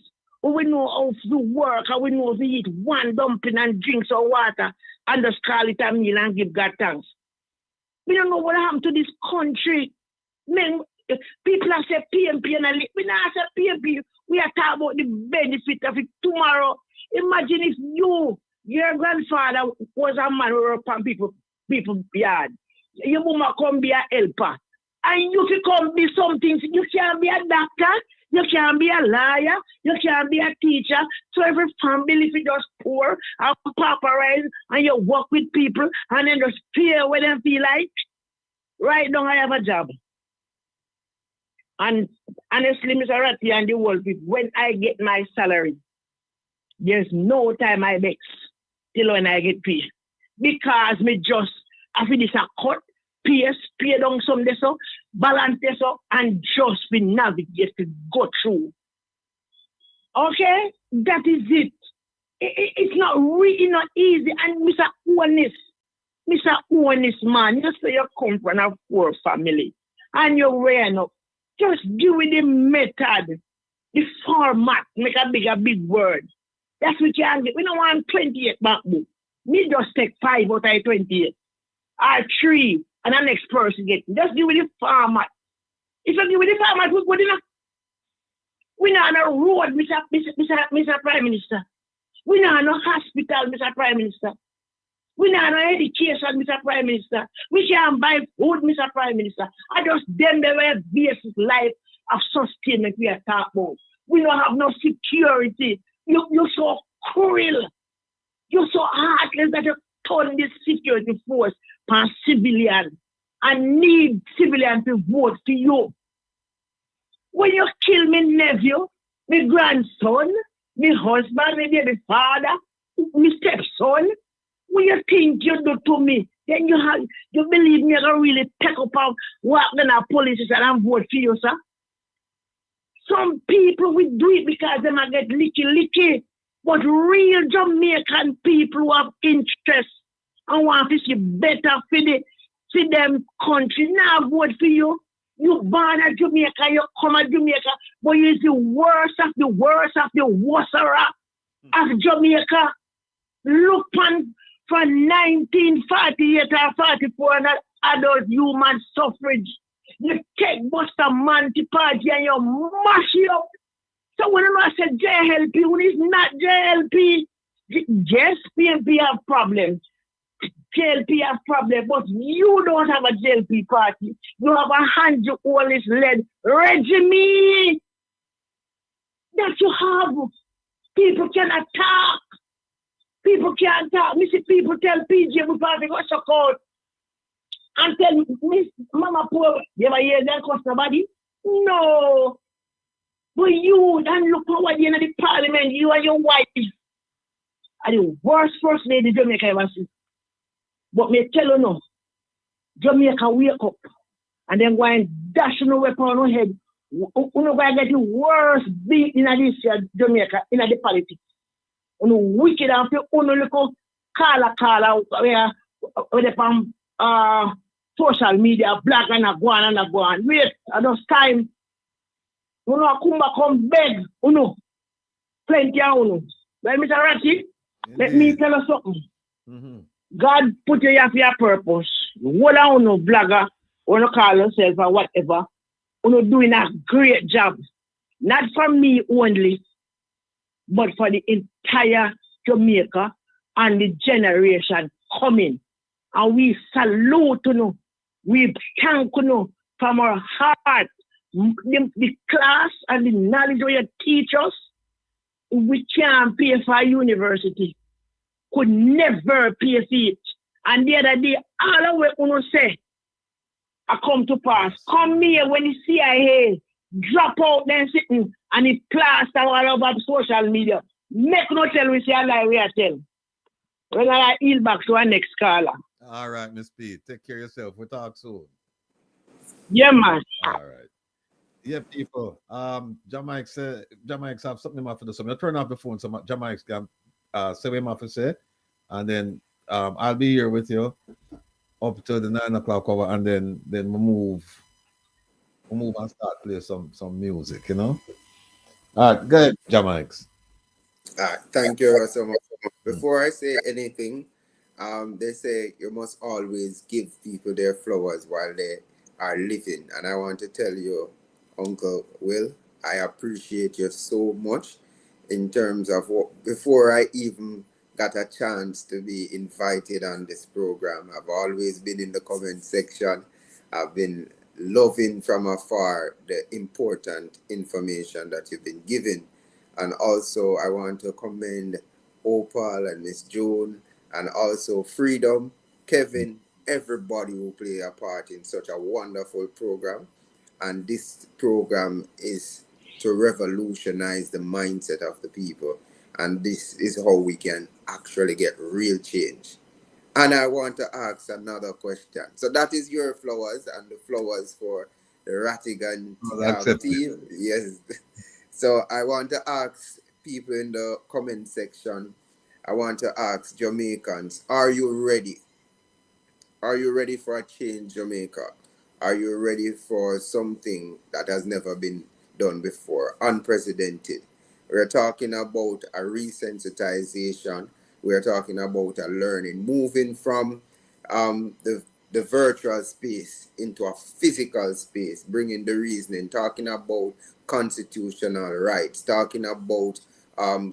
We know how to work, and we know to eat one dumpling and drink some water and just call it a meal and give God thanks. We don't know what happened to this country. Men, people are saying PMP and we not say PMP. We are talking about the benefit of it tomorrow. Imagine if your grandfather was a man who worked on people yard. Your mama come be a helper. And you can come be something. You can't be a doctor. You can't be a lawyer. You can't be a teacher. So every family, if you just poor and pauperize and you work with people and then just pay what they feel like, right now I have a job. And honestly, Mr. Ratty and the world, when I get my salary, there's no time I vex till when I get paid. Because me just, after this a cut, pay down some this up, balance this up, and just be navigate to go through. Okay? That is it. It's not really not easy. And Mr. Honest man, you say you come from a poor family and you're wearing up. Just do with the method, the format, make a big word. That's what you can get. We don't want 28 MacBook. Me just take 5 out of 28. Or 3, and the next person get. Just do with the format. If you do with the format, we're not on a road, Mr. Prime Minister. We're not on a hospital, Mr. Prime Minister. We're not on education, Mr. Prime Minister. We can't buy food, Mr. Prime Minister. I just them the way basic life of sustainment we are talking about. We don't have no security. You're so cruel. You're so heartless that you turn this security force for civilian and need civilian to vote for you. When you kill my nephew, my grandson, my husband, my baby father, my stepson, what you think you do to me, then you believe me, I really take up and walk down the police and vote for you, sir? Some people will do it because they might get licky. But real Jamaican people who have interest and want to see better for them country, now vote for you. You born at Jamaica, you come at Jamaica, but you're the worst of the worst of the worser of Jamaica. Look from 1948 or 44 and adult human suffrage. You take Buster Manti Party and you mash it up. So when I say JLP, when it's not JLP, yes, PNP have problems. JLP have problems, but you don't have a JLP party. You have a 100-led regime that you have. People cannot talk. People can't talk. Me see people tell PJ we party go so cold. And tell Miss Mama Poor, you ever hear that cost nobody? No. But you then look how you're in the parliament, you and your wife are the worst first lady Jamaica ever see. But me tell you no, Jamaica wake up and then go and dash no weapon on your head. You know why get the worst beat in this Jamaica, in the politics. You know, wicked and feel look Kala where the social media black and a go on. Wait, at those time. You know, Kumba come beg, you know, plenty of you know. But Mr. Ratty, let me tell you something. Mm-hmm. God put you here for your purpose. What I know, blogger, or you call yourself or whatever, you know, doing a great job. Not for me only, but for the entire Jamaica and the generation coming. And we salute you know, we thank you know, from our heart. The class and the knowledge of your teachers, we can't pay for university. Could never pay for it. And the other day, all of what you say, I come to pass. Come here when the CIA drop out then sitting and it plaster all over social media. Make no tell we say a lie we are telling. When I yield back to our next caller. All right, Miss P. Take care of yourself. We'll talk soon. Yeah, man. All right. Yeah, people. Jamaica have something after this. I'm gonna turn off the phone so Jamaica can say what I have to say, and then I'll be here with you up to the 9 o'clock hour, and then we move and start play some music, you know. All right, go ahead, Jamaica. Thank you so much. Before I say anything, they say you must always give people their flowers while they are living. And I want to tell you, Uncle Will, I appreciate you so much in terms of what, before I even got a chance to be invited on this program, I've always been in the comment section. I've been loving from afar the important information that you've been giving. And also, I want to commend Opal and Miss June, and also Freedom, Kevin, everybody who play a part in such a wonderful program. And this program is to revolutionize the mindset of the people. And this is how we can actually get real change. And I want to ask another question. So that is your flowers and the flowers for the Rattigan team. Yes. So I want to ask people in the comment section, I want to ask Jamaicans, are you ready? Are you ready for a change, Jamaica? Are you ready for something that has never been done before, unprecedented? We're talking about a resensitization. We're talking about a learning, moving from the virtual space into a physical space, bringing the reasoning, talking about constitutional rights, talking about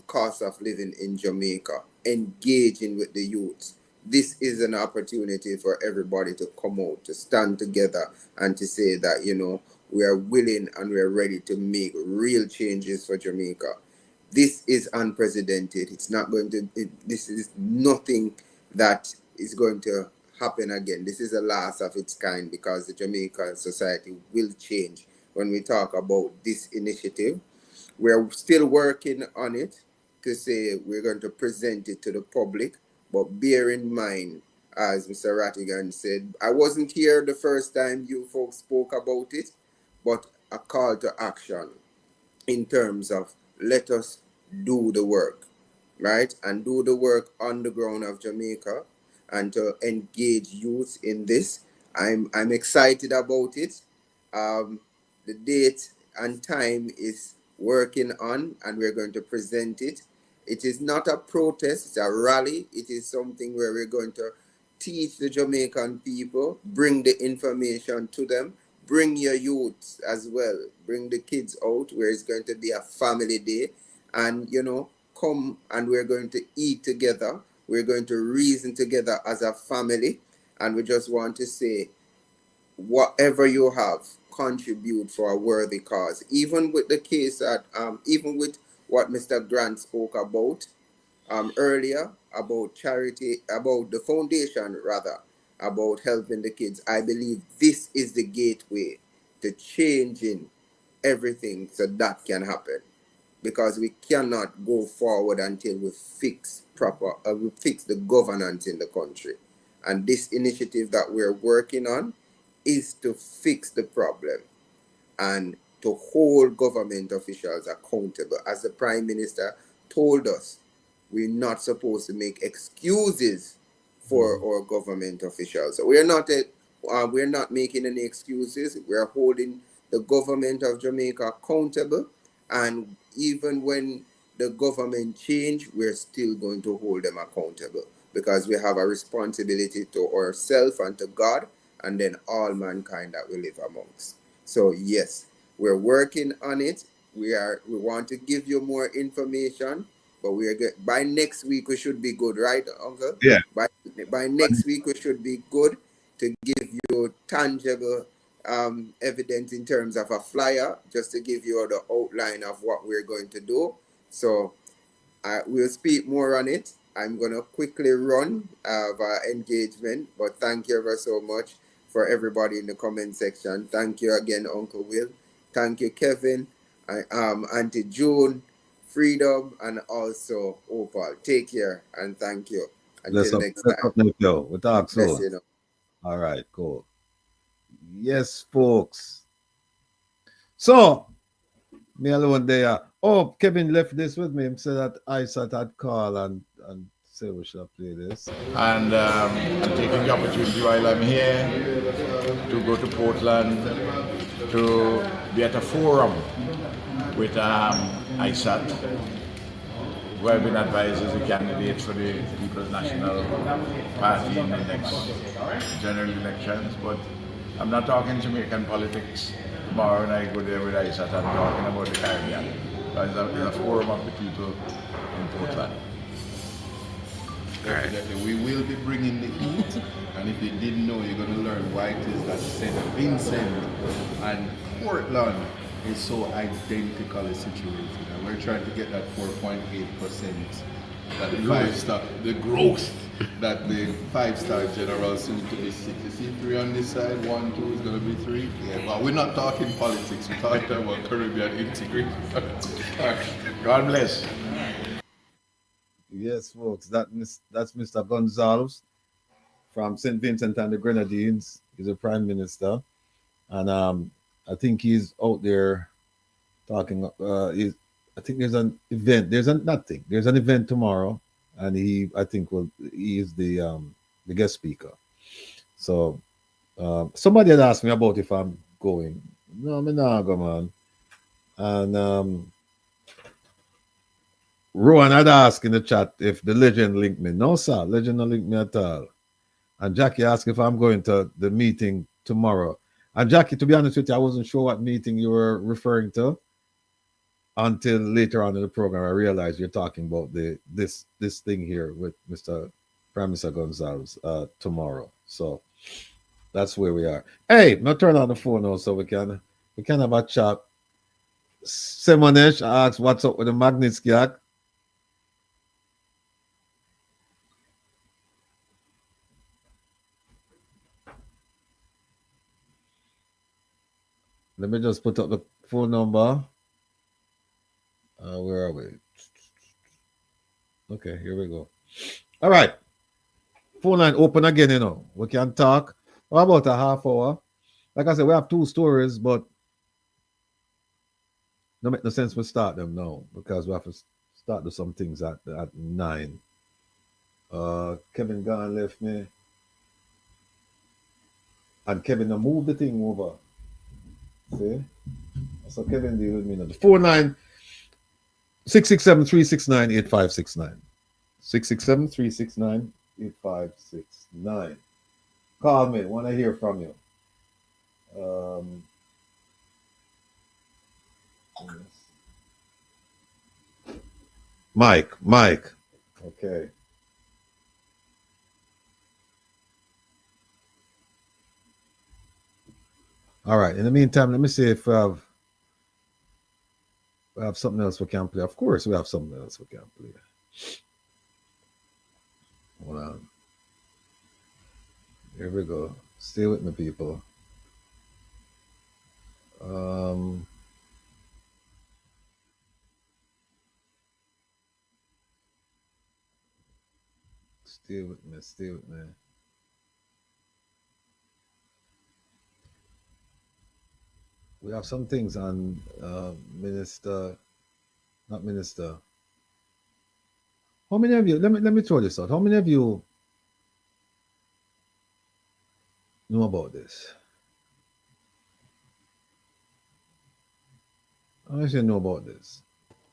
cost of living in Jamaica, engaging with the youths. This is an opportunity for everybody to come out, to stand together and to say that, you know, we are willing and we are ready to make real changes for Jamaica. This is unprecedented. It's not going to, this is nothing that is going to happen again. This is the last of its kind because the Jamaican society will change when we talk about this initiative. We're still working on it to say we're going to present it to the public, but bear in mind, as Mr. Rattigan said, I wasn't here the first time you folks spoke about it, but a call to action in terms of let us do the work, right? And do the work on the ground of Jamaica and to engage youth in this. I'm excited about it. The date and time is working on, and we're going to present it. It is not a protest, it's a rally. It is something where we're going to teach the Jamaican people, bring the information to them, bring your youths as well, bring the kids out where it's going to be a family day, and, you know, come and we're going to eat together. We're going to reason together as a family, and we just want to say, whatever you have, contribute for a worthy cause. Even with the case that, even with what Mr. Grant spoke about earlier, about charity, about the foundation rather, about helping the kids, I believe this is the gateway to changing everything so that can happen. Because we cannot go forward until we fix we fix the governance in the country. And this initiative that we're working on is to fix the problem and to hold government officials accountable. As the Prime Minister told us, we're not supposed to make excuses for our government officials. So we're not making any excuses. We're holding the government of Jamaica accountable, and even when the government change, we're still going to hold them accountable because we have a responsibility to ourselves and to God, and then all mankind that we live amongst. So yes, we're working on it. We want to give you more information, but we are good. By next week we should be good, right, Uncle? Yeah. By next week we should be good to give you tangible evidence in terms of a flyer, just to give you the outline of what we're going to do. So we'll speak more on it. I'm going to quickly run our engagement, but thank you ever so much for everybody in the comment section. Thank you again, Uncle Will. Thank you, Kevin, Auntie June, Freedom, and also Opal. Take care and thank you. Until next time. We'll talk soon. Bless you now. All right, cool. Yes, folks. So, me alone there. Oh, Kevin left this with me. He said that Isat had called and say we should play this. And I'm taking the opportunity while I'm here to go to Portland to be at a forum with Isat, who have been advised as a candidate for the People's National Party in the next general elections. But I'm not talking Jamaican politics. Tomorrow when I go there with Isat, I'm talking about the Caribbean. It's a forum of the people in Portland. Definitely. We will be bringing the heat, and if you didn't know, you're going to learn why it is that St. Vincent and Portland is so identically situated. And we're trying to get that 4.8%, that the 5-star, the growth that the 5-star general seems to be 6. You see 3 on this side, 1, 2 is going to be 3. Yeah, but we're not talking politics, we're talking about Caribbean integration. God bless. Yes, folks, that's Mr. Gonzalez from St. Vincent and the Grenadines. He's a prime minister, and I think he's out there talking. I think there's an event. There's an event tomorrow, and he is the guest speaker. So somebody had asked me about if I'm going. No, I'm not go, man. And Rowan had asked in the chat if the legend linked me. No, sir, legend don't link me at all. And Jackie asked if I'm going to the meeting tomorrow. And Jackie, to be honest with you, I wasn't sure what meeting you were referring to until later on in the program. I realized you're talking about this thing here with Mr. Prime Minister Gonzalez tomorrow. So that's where we are. Hey, now turn on the phone now so we can have a chat. Semonesh asks what's up with the Magnitsky Act. Let me just put up the phone number. Where are we? Okay, here we go. All right. Phone line open again, you know. We can talk for about a half hour. Like I said, we have 2 stories, but no make no sense we start them now because we have to start do some things at 9. Kevin gone left me. And Kevin moved the thing over. See? So Kevin deal with me now. 49 667 369 8569. 667 369 8569. Call me. Want to hear from you. Mike. Okay. All right. In the meantime, let me see if we have something else we can play. Of course, we have something else we can play. Hold on. Here we go. Stay with me, people. Stay with me. We have some things on not minister. How many of you, let me throw this out. How many of you know about this? How many of you know about this?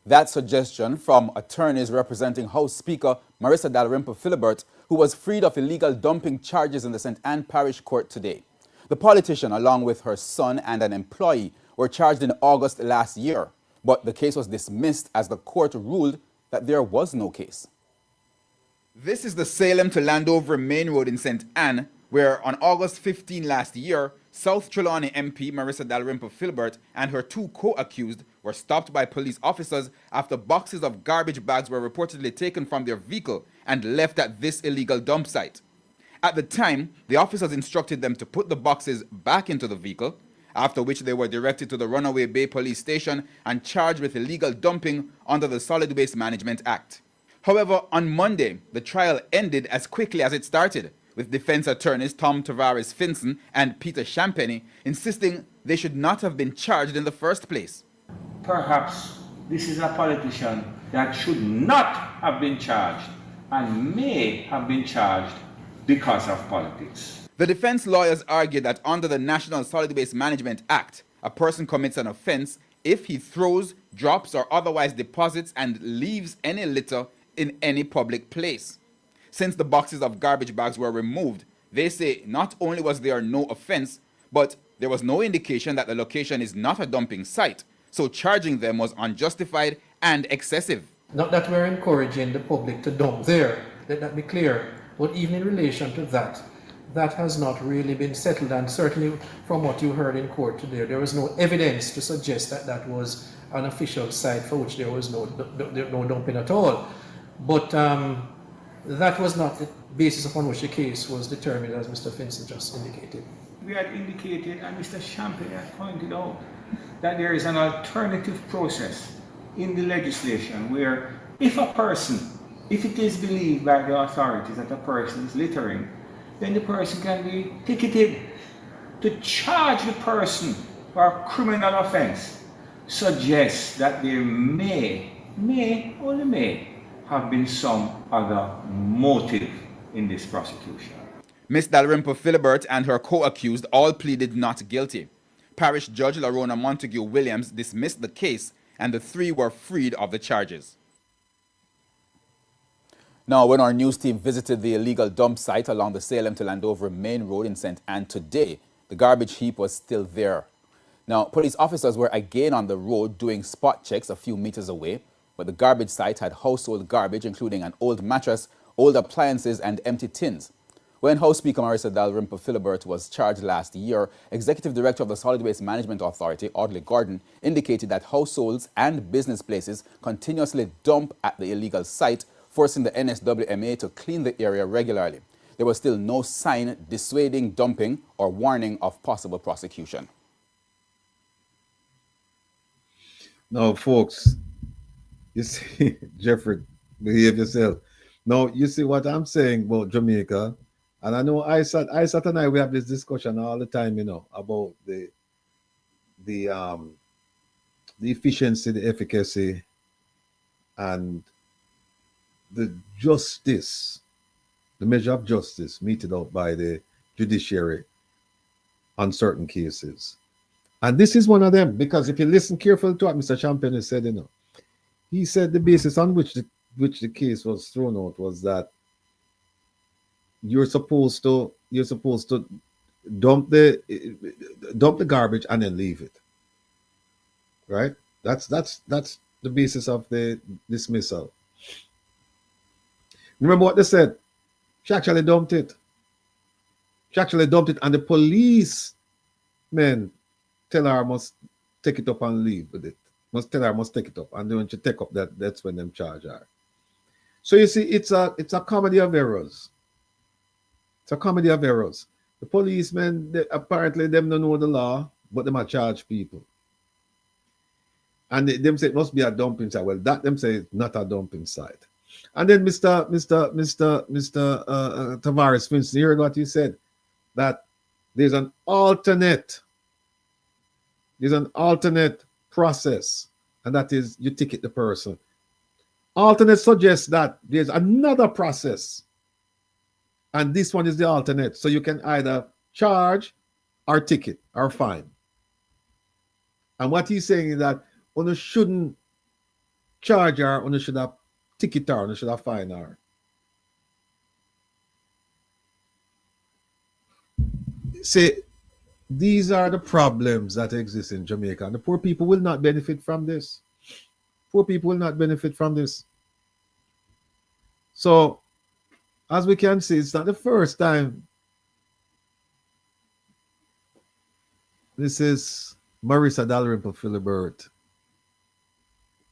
That suggestion from attorneys representing House Speaker MARISA Dalrymple-Philibert, who was freed of illegal dumping charges in the St. Anne Parish Court today. The politician, along with her son and an employee, were charged in August last year, but the case was dismissed as the court ruled that there was no case. This is the Salem to Landover Main Road in St. Anne, where on August 15 last year, South Trelawney MP MARISA Dalrymple-Philibert and her 2 co-accused were stopped by police officers after boxes of garbage bags were reportedly taken from their vehicle and left at this illegal dump site. At the time, the officers instructed them to put the boxes back into the vehicle, after which they were directed to the Runaway Bay Police Station and charged with illegal dumping under the Solid Waste Management Act. However, on Monday, the trial ended as quickly as it started, with defense attorneys Tom Tavares Finson and Peter Champagny insisting they should not have been charged in the first place. Perhaps this is a politician that should not have been charged and may have been charged because of politics. The defense lawyers argued that under the National Solid Waste Management Act, a person commits an offense if he throws, drops, or otherwise deposits and leaves any litter in any public place. Since the boxes of garbage bags were removed, they say not only was there no offense, but there was no indication that the location is not a dumping site, so charging them was unjustified and excessive. Not that we're encouraging the public to dump there, let that be clear, but even in relation to that, that has not really been settled, and certainly from what you heard in court today, there was no evidence to suggest that that was an official site for which there was no dumping at all. But that was not the basis upon which the case was determined, as Mr. Vincent just indicated. We had indicated, and Mr. Champagne had pointed out, that there is an alternative process in the legislation where if it is believed by the authorities that a person is littering, then the person can be ticketed. To charge the person for a criminal offense suggests that there may have been some other motive in this prosecution. Ms. Dalrymple-Philibert and her co-accused all pleaded not guilty. Parish Judge Larona Montague Williams dismissed the case, and the three were freed of the charges. Now, when our news team visited the illegal dump site along the Salem to Landover Main Road in St. Anne today, the garbage heap was still there. Now, police officers were again on the road doing spot checks a few meters away, but the garbage site had household garbage, including an old mattress, old appliances, and empty tins. When House Speaker Marisa Dalrymple-Philibert was charged last year, Executive Director of the Solid Waste Management Authority, AUDREY Gordon, indicated that households and business places continuously dump at the illegal site, forcing the NSWMA to clean the area regularly. There was still no sign dissuading dumping or warning of possible prosecution. Now, folks, you see, Jeffrey, behave yourself. Now, you see what I'm saying about Jamaica, and I know Isat and I, we have this discussion all the time, you know, about the efficiency, the efficacy, and the justice, the measure of justice meted out by the judiciary on certain cases. And this is one of them, because if you listen carefully to what Mr. Champagne said, you know, he said the basis on which the case was thrown out was that you're supposed to dump the garbage and then leave it. Right? That's the basis of the dismissal. Remember what they said? She actually dumped it. And the police men tell her must take it up and leave with it. Must take it up. And then when she take up that's when them charge her. So you see, it's a comedy of errors. It's a comedy of errors. The policemen, apparently them don't know the law, but them are charge people. And them say it must be a dumping site. Well, that them say it's not a dumping site. And then Mr. Tavares Vincent, you heard what he said, that there's an alternate process, and that is you ticket the person. Alternate suggests that there's another process, and this one is the alternate. So you can either charge or ticket or fine. And what he's saying is that one shouldn't charge her, one should have ticket her, one should have fine her. See, these are the problems that exist in Jamaica, and the poor people will not benefit from this. Poor people will not benefit from this. So, as we can see, it's not the first time. This is Marisa Dalrymple-Philibert.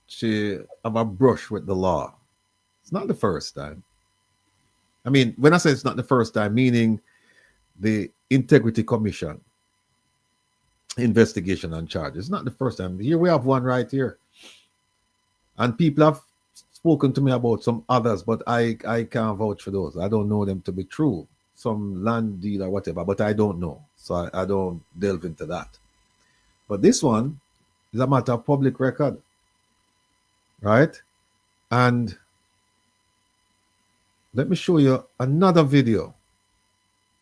She have a brush with the law. It's not the first time. I mean, when I say it's not the first time, meaning the Integrity Commission investigation and charges. It's not the first time. Here we have one right here. And people have spoken to me about some others, but I can't vouch for those. I don't know them to be true. Some land deal or whatever, but I don't know. So I don't delve into that. But this one is a matter of public record. Right? And let me show you another video.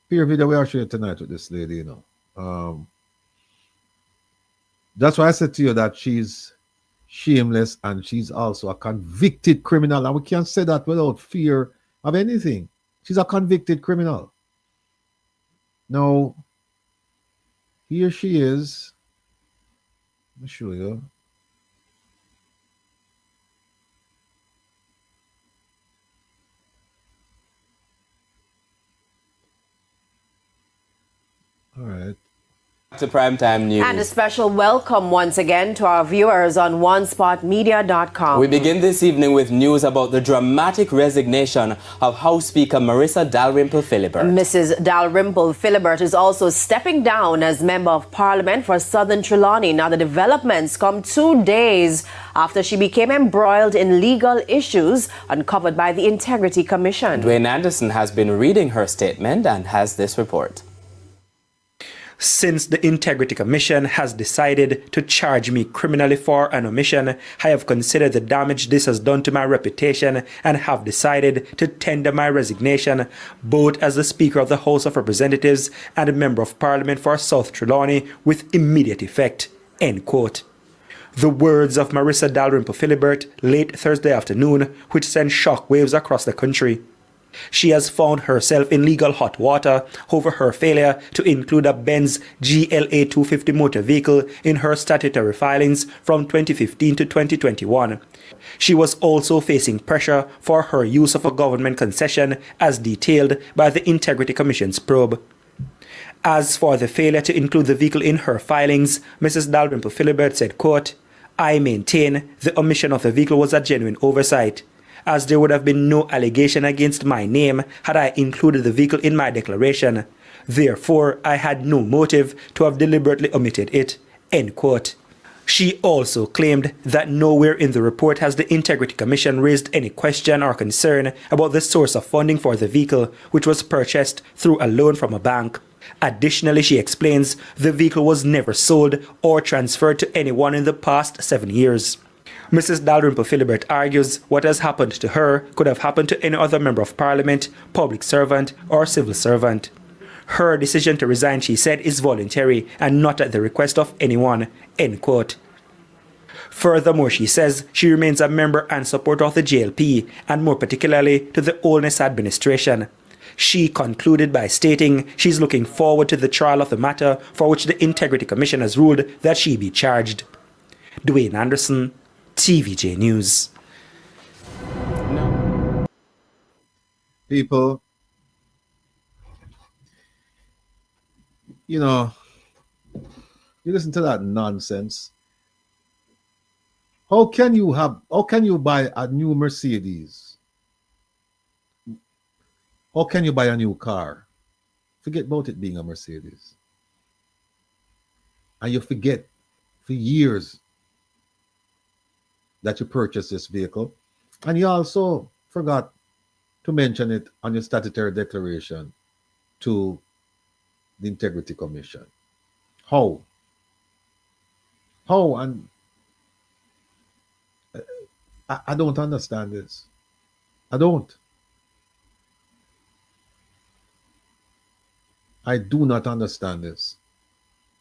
Peer video we are showing tonight with this lady, you know. That's why I said to you that she's shameless and she's also a convicted criminal. And we can't say that without fear of anything. She's a convicted criminal. Now, here she is. Let me show you. All right. To Primetime News. And a special welcome once again to our viewers on onespotmedia.com. We begin this evening with news about the dramatic resignation of House Speaker MARISA Dalrymple-Philibert. Mrs. Dalrymple-Philibert is also stepping down as Member of Parliament for Southern Trelawney. Now, the developments come 2 days after she became embroiled in legal issues uncovered by the Integrity Commission. Dwayne Anderson has been reading her statement and has this report. Since the Integrity Commission has decided to charge me criminally for an omission, I have considered the damage this has done to my reputation and have decided to tender my resignation, both as the Speaker of the House of Representatives and a Member of Parliament for South Trelawney, with immediate effect." End quote. The words of MARISA Dalrymple-Philibert late Thursday afternoon, which sent shockwaves across the country. She has found herself in legal hot water over her failure to include a Benz GLA 250 motor vehicle in her statutory filings from 2015 to 2021. She was also facing pressure for her use of a government concession as detailed by the Integrity Commission's probe. As for the failure to include the vehicle in her filings, Mrs. Dalrymple-Philibert said, quote, "I maintain the omission of the vehicle was a genuine oversight, as there would have been no allegation against my name had I included the vehicle in my declaration. Therefore, I had no motive to have deliberately omitted it." End quote. She also claimed that nowhere in the report has the Integrity Commission raised any question or concern about the source of funding for the vehicle, which was purchased through a loan from a bank. Additionally, she explains the vehicle was never sold or transferred to anyone in the past 7 years. Mrs. Dalrymple-Philibert argues what has happened to her could have happened to any other Member of Parliament, public servant, or civil servant. Her decision to resign, she said, is voluntary and not at the request of anyone. End quote. Furthermore, she says she remains a member and supporter of the JLP, and more particularly to the Oldness administration. She concluded by stating she's looking forward to the trial of the matter for which the Integrity Commission has ruled that she be charged. Dwayne Anderson, TVJ News. People, you know, you listen to that nonsense. How can you buy a new Mercedes? How can you buy a new car? Forget about it being a Mercedes. And you forget for years that you purchased this vehicle. And you also forgot to mention it on your statutory declaration to the Integrity Commission. How? And I don't understand this. I don't. I do not understand this.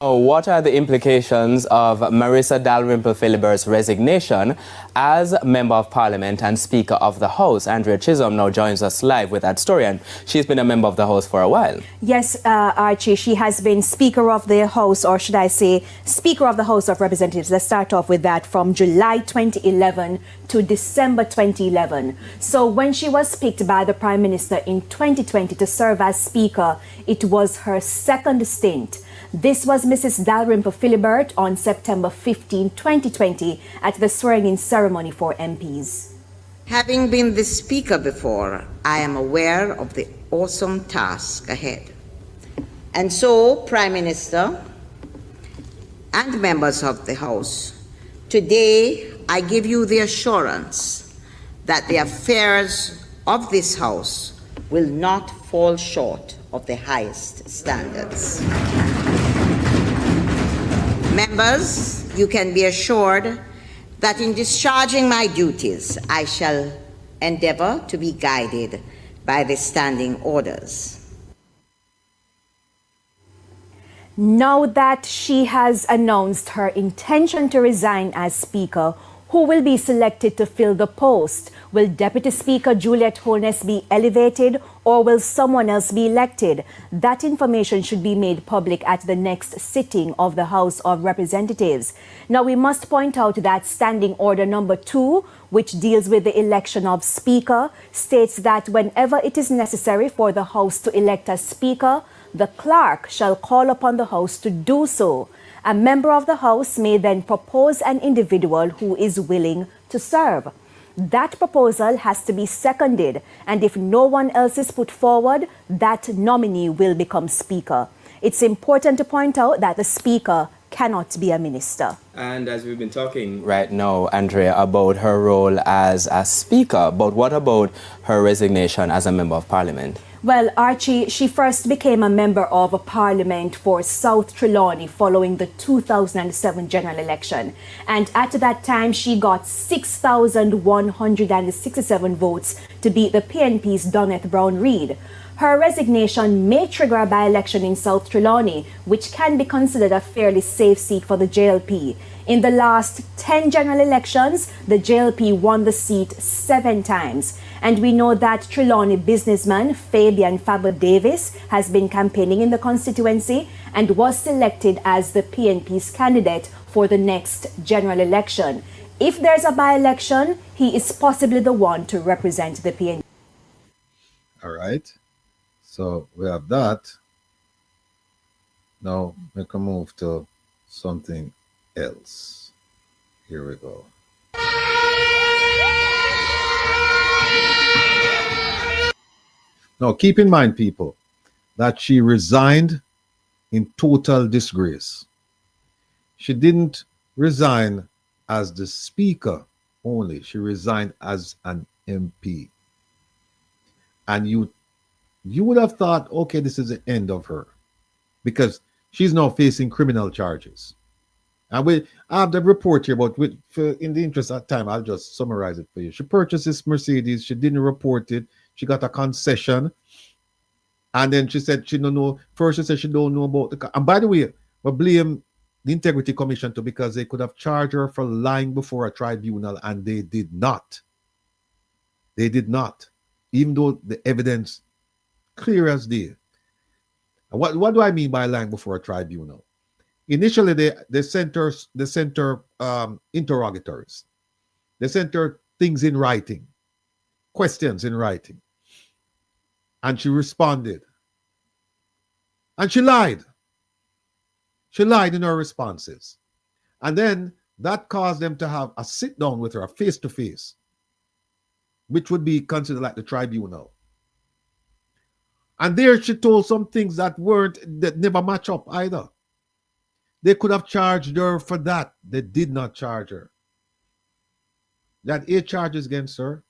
What are the implications of MARISA Dalrymple-Philibert's resignation as Member of Parliament and Speaker of the House? Andrea Chisholm now joins us live with that story, and she's been a member of the House for a while. Yes, Archie, she has been Speaker of the House, or should I say Speaker of the House of Representatives. Let's start off with that, from July 2011 to December 2011. So when she was picked by the Prime Minister in 2020 to serve as Speaker, it was her second stint. This was Mrs. Dalrymple-Philibert on September 15, 2020, at the swearing-in ceremony for MPs. Having been the Speaker before, I am aware of the awesome task ahead. And so, Prime Minister and members of the House, today I give you the assurance that the affairs of this House will not fall short of the highest standards. Members, you can be assured that in discharging my duties, I shall endeavor to be guided by the standing orders. Now that she has announced her intention to resign as Speaker, who will be selected to fill the post? Will Deputy Speaker Juliet Holness be elevated, or will someone else be elected? That information should be made public at the next sitting of the House of Representatives. Now, we must point out that Standing Order number 2, which deals with the election of Speaker, states that whenever it is necessary for the House to elect a Speaker, the clerk shall call upon the House to do so. A member of the House may then propose an individual who is willing to serve. That proposal has to be seconded, and if no one else is put forward, that nominee will become Speaker. It's important to point out that the Speaker cannot be a minister. And as we've been talking right now, Andrea, about her role as a Speaker, but what about her resignation as a Member of Parliament? Well, Archie, she first became a member of Parliament for South Trelawney following the 2007 general election. And at that time, she got 6,167 votes to beat the PNP's Doneth Brown-Reid. Her resignation may trigger a by-election in South Trelawney, which can be considered a fairly safe seat for the JLP. In the last 10 general elections, the JLP won the seat 7 times. And we know that Trelawney businessman Fabian Faber Davis has been campaigning in the constituency and was selected as the PNP's candidate for the next general election. If there's a by-election, he is possibly the one to represent the PNP. All right. So we have that. Now we can move to something else. Here we go. Now keep in mind, people, that she resigned in total disgrace. She didn't resign as the Speaker only. She resigned as an MP. And you would have thought, okay, this is the end of her, because she's now facing criminal charges. And I have the report here, but in the interest of time, I'll just summarize it for you. She purchased this Mercedes. She didn't report it. She got a concession. And then she said she don't know. First, she said she don't know about the car. And by the way, we blame the Integrity Commission too, because they could have charged her for lying before a tribunal, and they did not. They did not, even though the evidence clear as day. And what do I mean by lying before a tribunal? Initially, they sent her interrogatories. They sent her things in writing, questions in writing. And she responded. And she lied. She lied in her responses. And then that caused them to have a sit down with her, a face-to-face, which would be considered like the tribunal. And there she told some things that never match up either. They could have charged her for that. They did not charge her. They had 8 charges against her.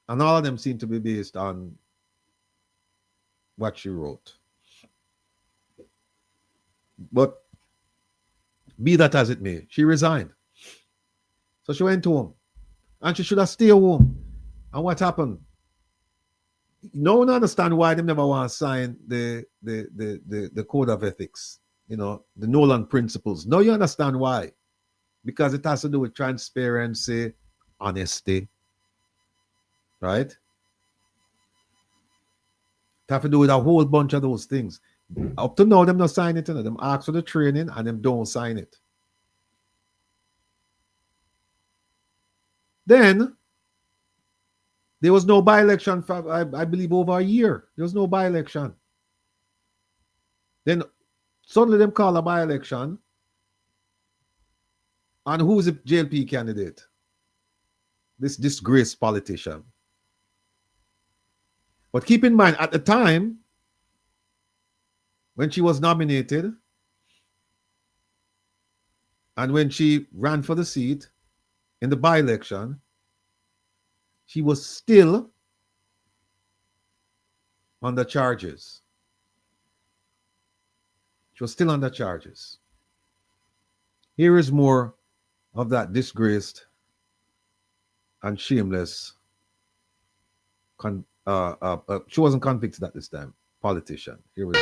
And all of them seem to be based on what she wrote. But be that as it may, she resigned. So she went home. And she should have stayed home. And what happened? No one understands why they never want to sign the code of ethics, the Nolan principles. Now you understand why. Because it has to do with transparency, honesty, right? It has to do with a whole bunch of those things. Up to now, them not sign it. Them ask for the training and them don't sign it. Then there was no by-election for, I believe, over a year. There was no by-election. Then suddenly them call a by-election. And who's the JLP candidate? This disgraced politician. But keep in mind, at the time, when she was nominated, and when she ran for the seat in the by-election, she was still under charges. She was still under charges. Here is more of that disgraced and shameless. She wasn't convicted at this time. politician. Here we go.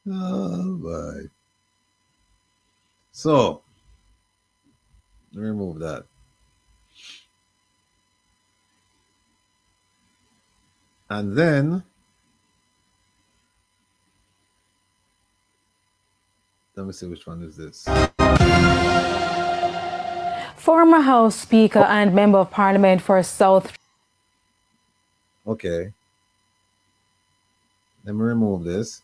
All right. So, remove that. And then, let me see which one is this. Former House Speaker and Member of Parliament for South. Okay. Let me remove this.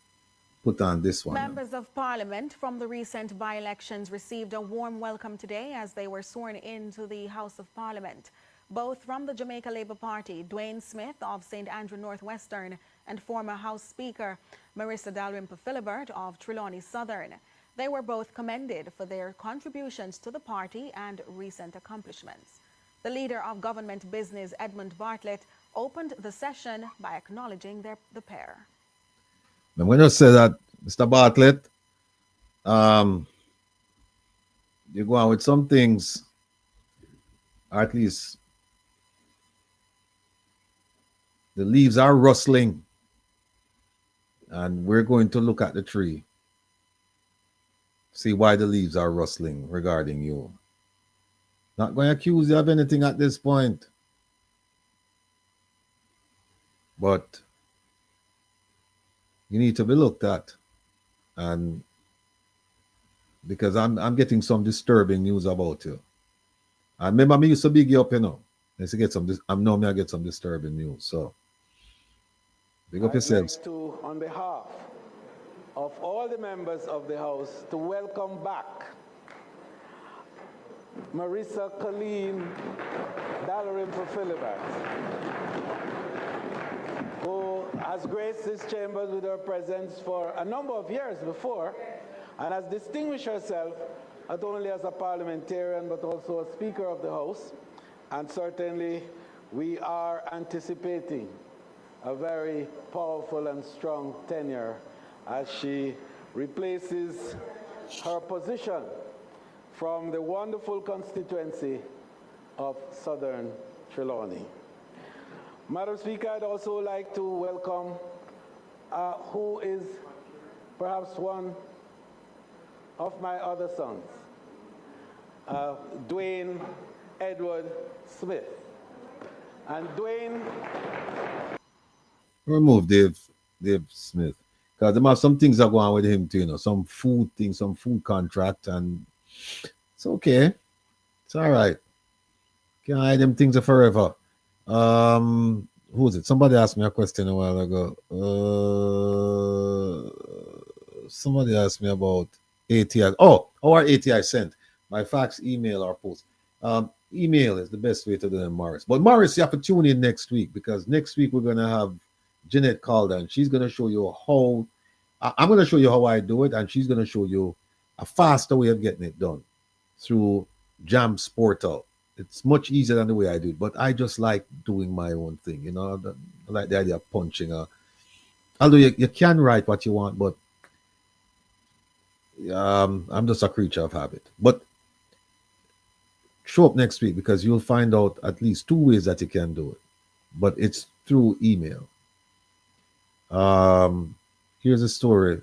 Put on this one. Members of Parliament from the recent by-elections received a warm welcome today as they were sworn into the House of Parliament. Both from the Jamaica Labour Party, Dwayne Smith of St. Andrew Northwestern and former House Speaker MARISA Dalrymple-Philibert of Trelawney Southern. They were both commended for their contributions to the party and recent accomplishments. The leader of government business, Edmund Bartlett, opened the session by acknowledging the pair. I'm going to say that, Mr. Bartlett, you go on with some things, or at least the leaves are rustling, and we're going to look at the tree, see why the leaves are rustling regarding you. Not going to accuse you of anything at this point, but you need to be looked at, and because I'm getting some disturbing news about you. I remember me used to big you up, you know. I used to get some. I get some disturbing news. So big up yourselves. I'd like to, on behalf of all the members of the House, to welcome back MARISA Colleen Dalrymple-Philibert, who has graced this chamber with her presence for a number of years before, and has distinguished herself not only as a parliamentarian but also a Speaker of the House. And certainly we are anticipating a very powerful and strong tenure as she replaces her position from the wonderful constituency of Southern Trelawney. Madam Speaker, I'd also like to welcome who is perhaps one of my other sons, Dwayne Edward Smith. And Dwayne... Remove Dave Smith, because there are some things that go on with him too, you know, some food things, some food contract, and it's okay. It's all right. Can't hide them things forever. Who is it? Somebody asked me a question a while ago. Somebody asked me about ATI. Oh, our ATI sent. My fax, email, or post. Email is the best way to do it, Morris. But Morris, you have to tune in next week, because next week we're going to have Jeanette Calder, and she's going to show you how, I'm going to show you how I do it, and she's going to show you a faster way of getting it done through JAMS portal. It's much easier than the way I do it, but I just like doing my own thing, you know. I like the idea of punching. Although you can write what you want, but I'm just a creature of habit. But show up next week, because you'll find out at least 2 ways that you can do it, but it's through email. Here's a story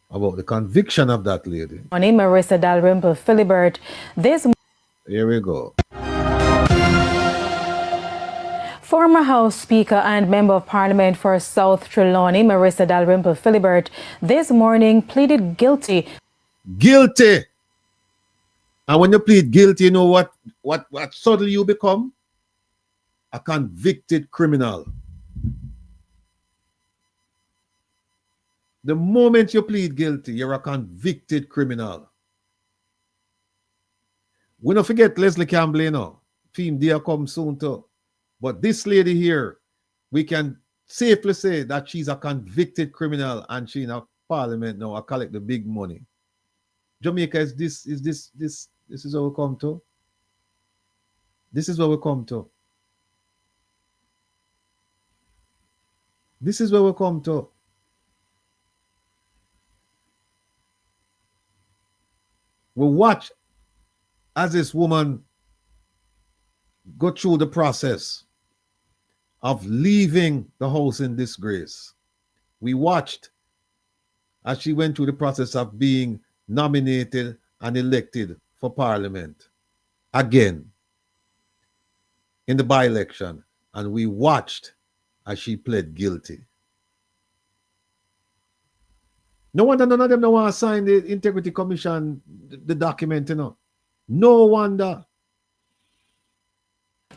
about the conviction of that lady. My name is MARISA Dalrymple-Philibert. Here we go. Former House Speaker and Member of Parliament for South Trelawney, MARISA Dalrymple-Philibert, this morning pleaded guilty. Guilty! And when you plead guilty, you know what suddenly you become? A convicted criminal. The moment you plead guilty, you're a convicted criminal. We don't forget Leslie Campbell, you know. Theme day come soon too. But this lady here, we can safely say that she's a convicted criminal and she in a parliament now, I collect the big money. Jamaica, this is where we come to. This is where we come to. This is where we come to. We watch as this woman go through the process of leaving the house in disgrace. We watched as she went through the process of being nominated and elected for parliament again in the by-election, and we watched as she pled guilty. No wonder none of them don't want to sign the Integrity Commission, the document, you know. No wonder.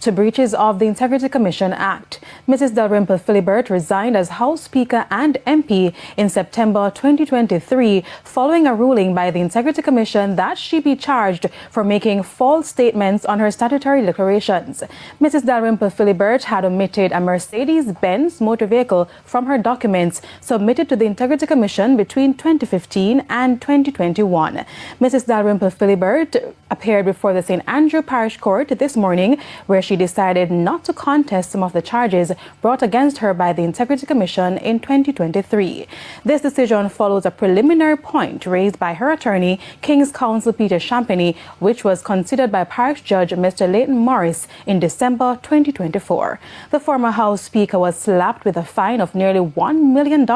To breaches of the Integrity Commission Act. Mrs. Dalrymple-Philibert resigned as House Speaker and MP in September 2023 following a ruling by the Integrity Commission that she be charged for making false statements on her statutory declarations. Mrs. Dalrymple-Philibert had omitted a Mercedes-Benz motor vehicle from her documents submitted to the Integrity Commission between 2015 and 2021. Mrs. Dalrymple-Philibert appeared before the St. Andrew Parish Court this morning, where she decided not to contest some of the charges brought against her by the Integrity Commission in 2023. This decision follows a preliminary point raised by her attorney, King's Counsel Peter Champagny, which was considered by Parish Judge Mr. Leighton Morris in December 2024. The former House Speaker was slapped with a fine of nearly $1 million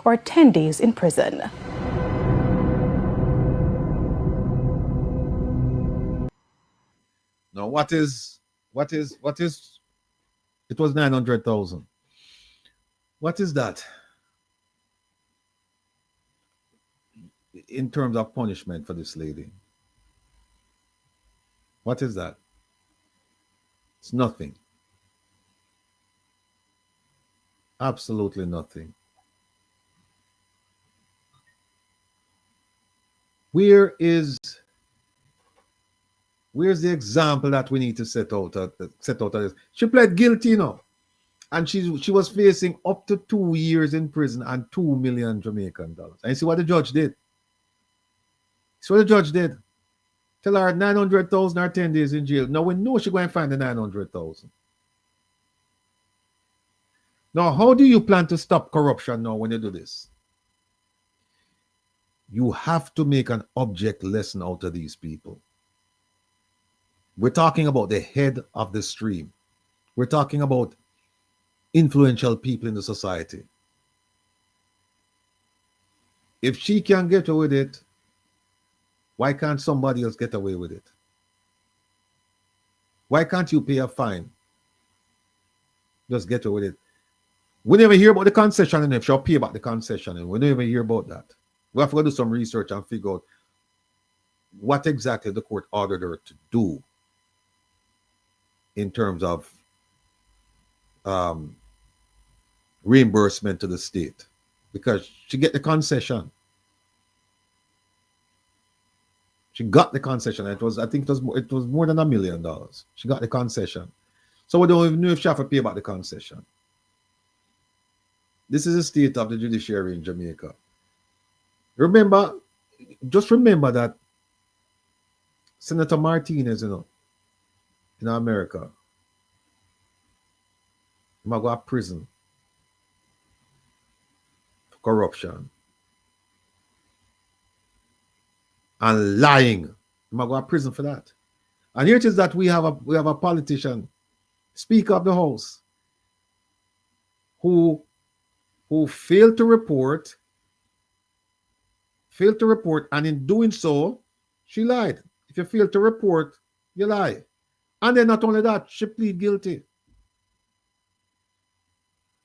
or 10 days in prison. Now, what is it was 900,000. What is that in terms of punishment for this lady? What is that? It's nothing. Absolutely nothing. Where's the example that we need to set out of this? She pled guilty, you know, and she was facing up to 2 years in prison and 2 million Jamaican dollars. And you see what the judge did? See what the judge did? Tell her 900,000 or 10 days in jail. Now we know she's going to find the 900,000. Now, how do you plan to stop corruption now when you do this? You have to make an object lesson out of these people. We're talking about the head of the stream. We're talking about influential people in the society. If she can get away with it, why can't somebody else get away with it? Why can't you pay a fine? Just get away with it. We never hear about the concession, and if she'll pay back the concession, and we never hear about that. We have to go do some research and figure out what exactly the court ordered her to do in terms of reimbursement to the state, because she get the concession. She got the concession. I think it was more than $1 million. She got the concession. So we don't even know if she have to pay back the concession. This is the state of the judiciary in Jamaica. Just remember that Senator Martinez, you know, in America, he might go to prison for corruption and lying. He might go to prison for that. And here it is that we have a politician, Speaker of the House, who failed to report, and in doing so, she lied. If you fail to report, you lie. And then not only that, she pleaded guilty.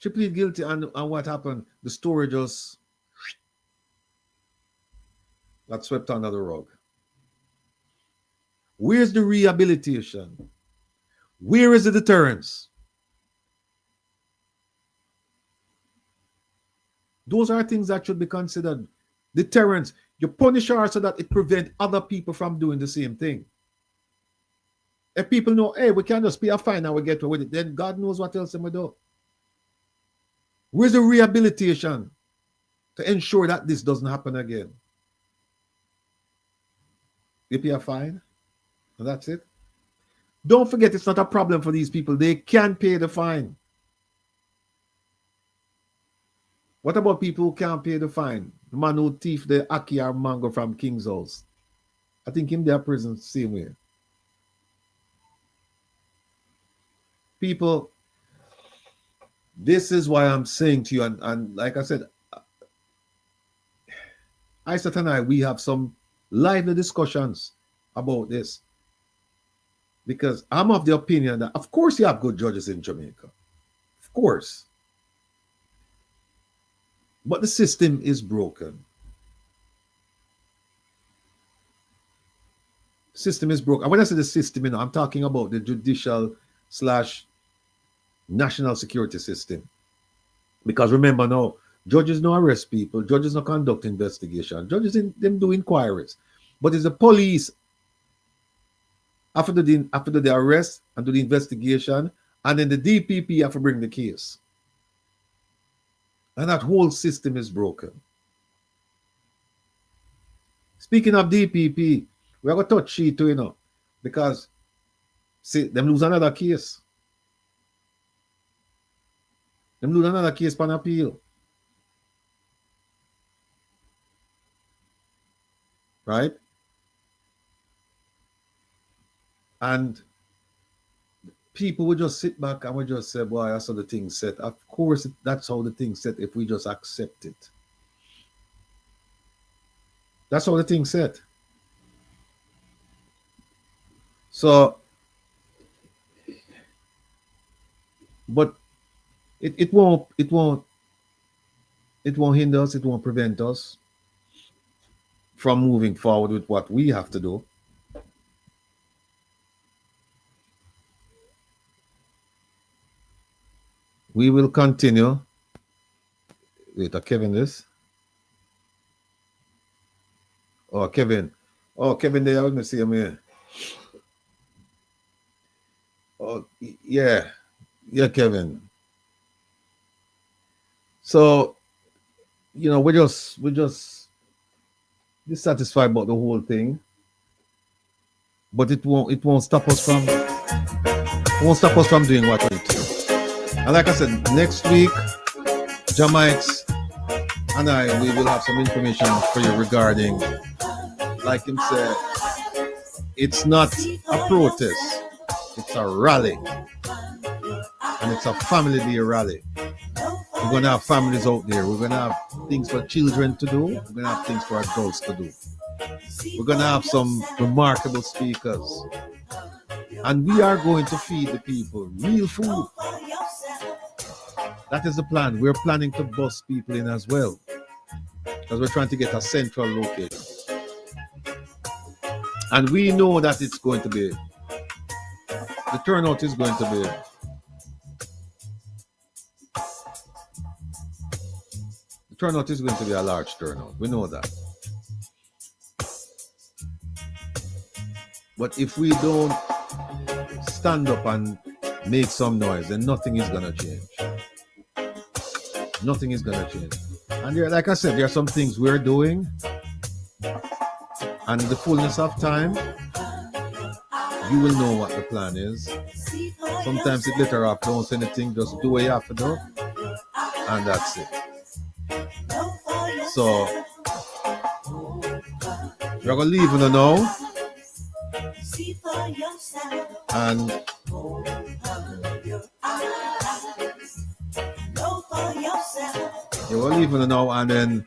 She pleaded guilty, and what happened? The story just got swept under the rug. Where's the rehabilitation? Where is the deterrence? Those are things that should be considered. Deterrence. You punish her so that it prevents other people from doing the same thing. If people know, hey, we can just pay a fine and we get away with it, then God knows what else they will do. Where's the rehabilitation to ensure that this doesn't happen again? You pay a fine, and that's it. Don't forget, it's not a problem for these people. They can pay the fine. What about people who can't pay the fine? The man who thief the ackee or mango from King's house. I think him there prison same way. People, this is why I'm saying to you, and like I said, Isat and I, we have some lively discussions about this. Because I'm of the opinion that, of course, you have good judges in Jamaica. Of course. But the system is broken. The system is broken. And when I say the system, I'm talking about the judicial / national security system. Because remember now, judges don't arrest people. Judges don't conduct investigation. Judges them do inquiries. But it's the police after the arrest and do the investigation, and then the DPP have to bring the case. And that whole system is broken. Speaking of DPP, we are going to touch she too, because see, them lose another case. Them lose another case for an appeal. Right? And people would just sit back and would just say, boy, that's how the thing set. Of course, that's how the thing set if we just accept it. That's how the thing set. So, but it won't hinder us, it won't prevent us from moving forward with what we have to do. We will continue. Wait, Kevin this. Oh, Kevin. Oh, Kevin there, let me see him here. Oh, yeah. Yeah, Kevin. So, we're just dissatisfied about the whole thing. But it won't stop us from doing what we do. And like I said, next week, Jamaics and we will have some information for you regarding, like him said, it's not a protest, it's a rally. And it's a family day rally. We're going to have families out there. We're going to have things for children to do. We're going to have things for adults to do. We're going to have some remarkable speakers. And we are going to feed the people real food. That is the plan. We're planning to bus people in as well, because we're trying to get a central location. And we know that it's going to be, the turnout is going to be, a large turnout. We know that. But if we don't stand up and make some noise, then nothing is going to change. Nothing is going to change. And there, like I said, there are some things we're doing, and in the fullness of time, you will know what the plan is. Sometimes it's better off, don't say anything, just do what you have to do, and that's it. So, we're going to leave it now. And we're leaving it now, and then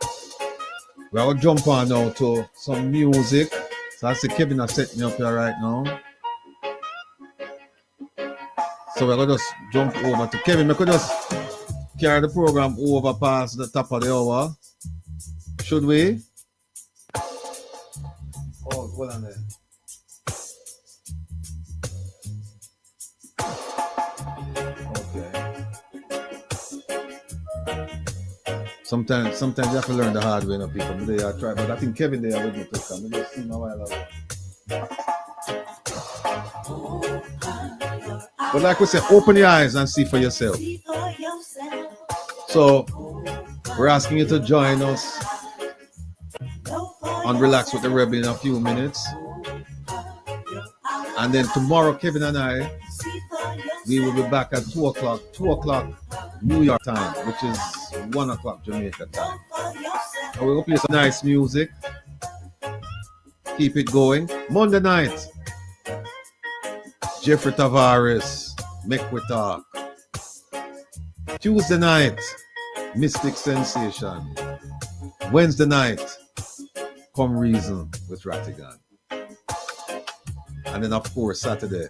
we're going to jump on now to some music. So I see Kevin has set me up here right now. So we're going to just jump over to Kevin. We could just carry the program over past the top of the hour. Should we? Oh, hold on there. Sometimes you have to learn the hard way, people. They are trying, but I think Kevin there with me to come. We just seen a while ago. But like we said, open your eyes and see for yourself. So we're asking you to join us on Relax with the Rebel in a few minutes. And then tomorrow, Kevin and I, we will be back at 2 o'clock New York time, which is 1 o'clock Jamaica time. And we're going to play some nice music. Keep it going. Monday night, Jeffrey Tavares, Make We Talk. Tuesday night, Mystic Sensation. Wednesday night, Come Reason with Rattigan. And then, of course, Saturday,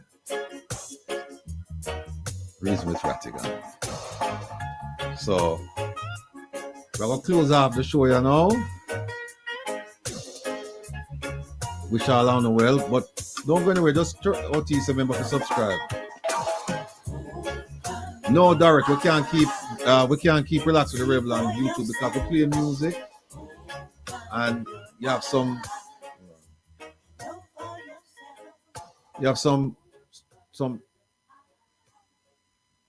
Reason with Rattigan. So, we're going to close off the show, you know. Wish all on the well, but don't go anywhere. Just OTS remember to subscribe. No, Derek, we can't keep Relax with the Rebel on YouTube because we play music and you have some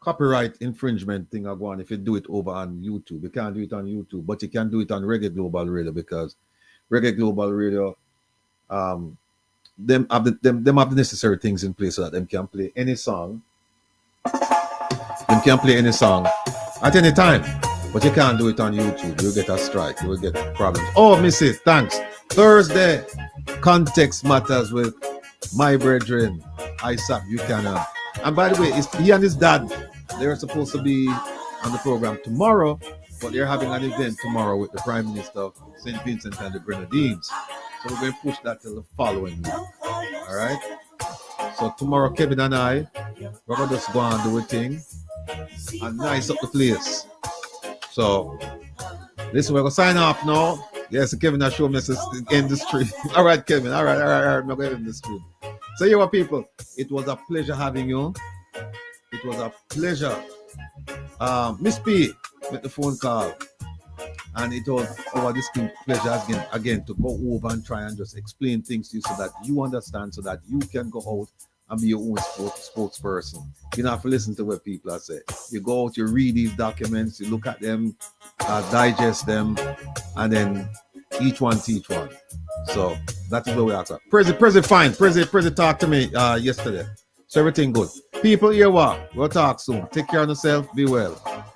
copyright infringement thing going if you do it over on YouTube. You can't do it on YouTube, but you can do it on Reggae Global Radio because Reggae Global Radio them have the necessary things in place so that them can play any song. Them can play any song at any time, but you can't do it on YouTube. You'll get a strike. You will get problems. Oh, miss it. Thanks. Thursday, Context Matters with my brethren, Isat Buchanan. And by the way, he and his dad, they're supposed to be on the program tomorrow, but they're having an event tomorrow with the Prime Minister of St. Vincent and the Grenadines. So we're going to push that till the following week. All right? So tomorrow, Kevin and I, we're going to just go and do a thing and nice up the place. So, listen, we're going to sign off now. Yes, Kevin has shown me to end the stream. All right, Kevin. All right. We're going to end the stream. So, you know, people, it was a pleasure having you. It was a pleasure. Miss P with the phone call. And it was our distinct pleasure again to go over and try and just explain things to you so that you understand, so that you can go out and be your own spokesperson. You don't have to listen to what people are saying. You go out, you read these documents, you look at them, digest them, and then each one teach one. So that is where we are. Prezi fine. Prezi talked to me yesterday. So everything good. People, hear what? We'll talk soon. Take care of yourself. Be well.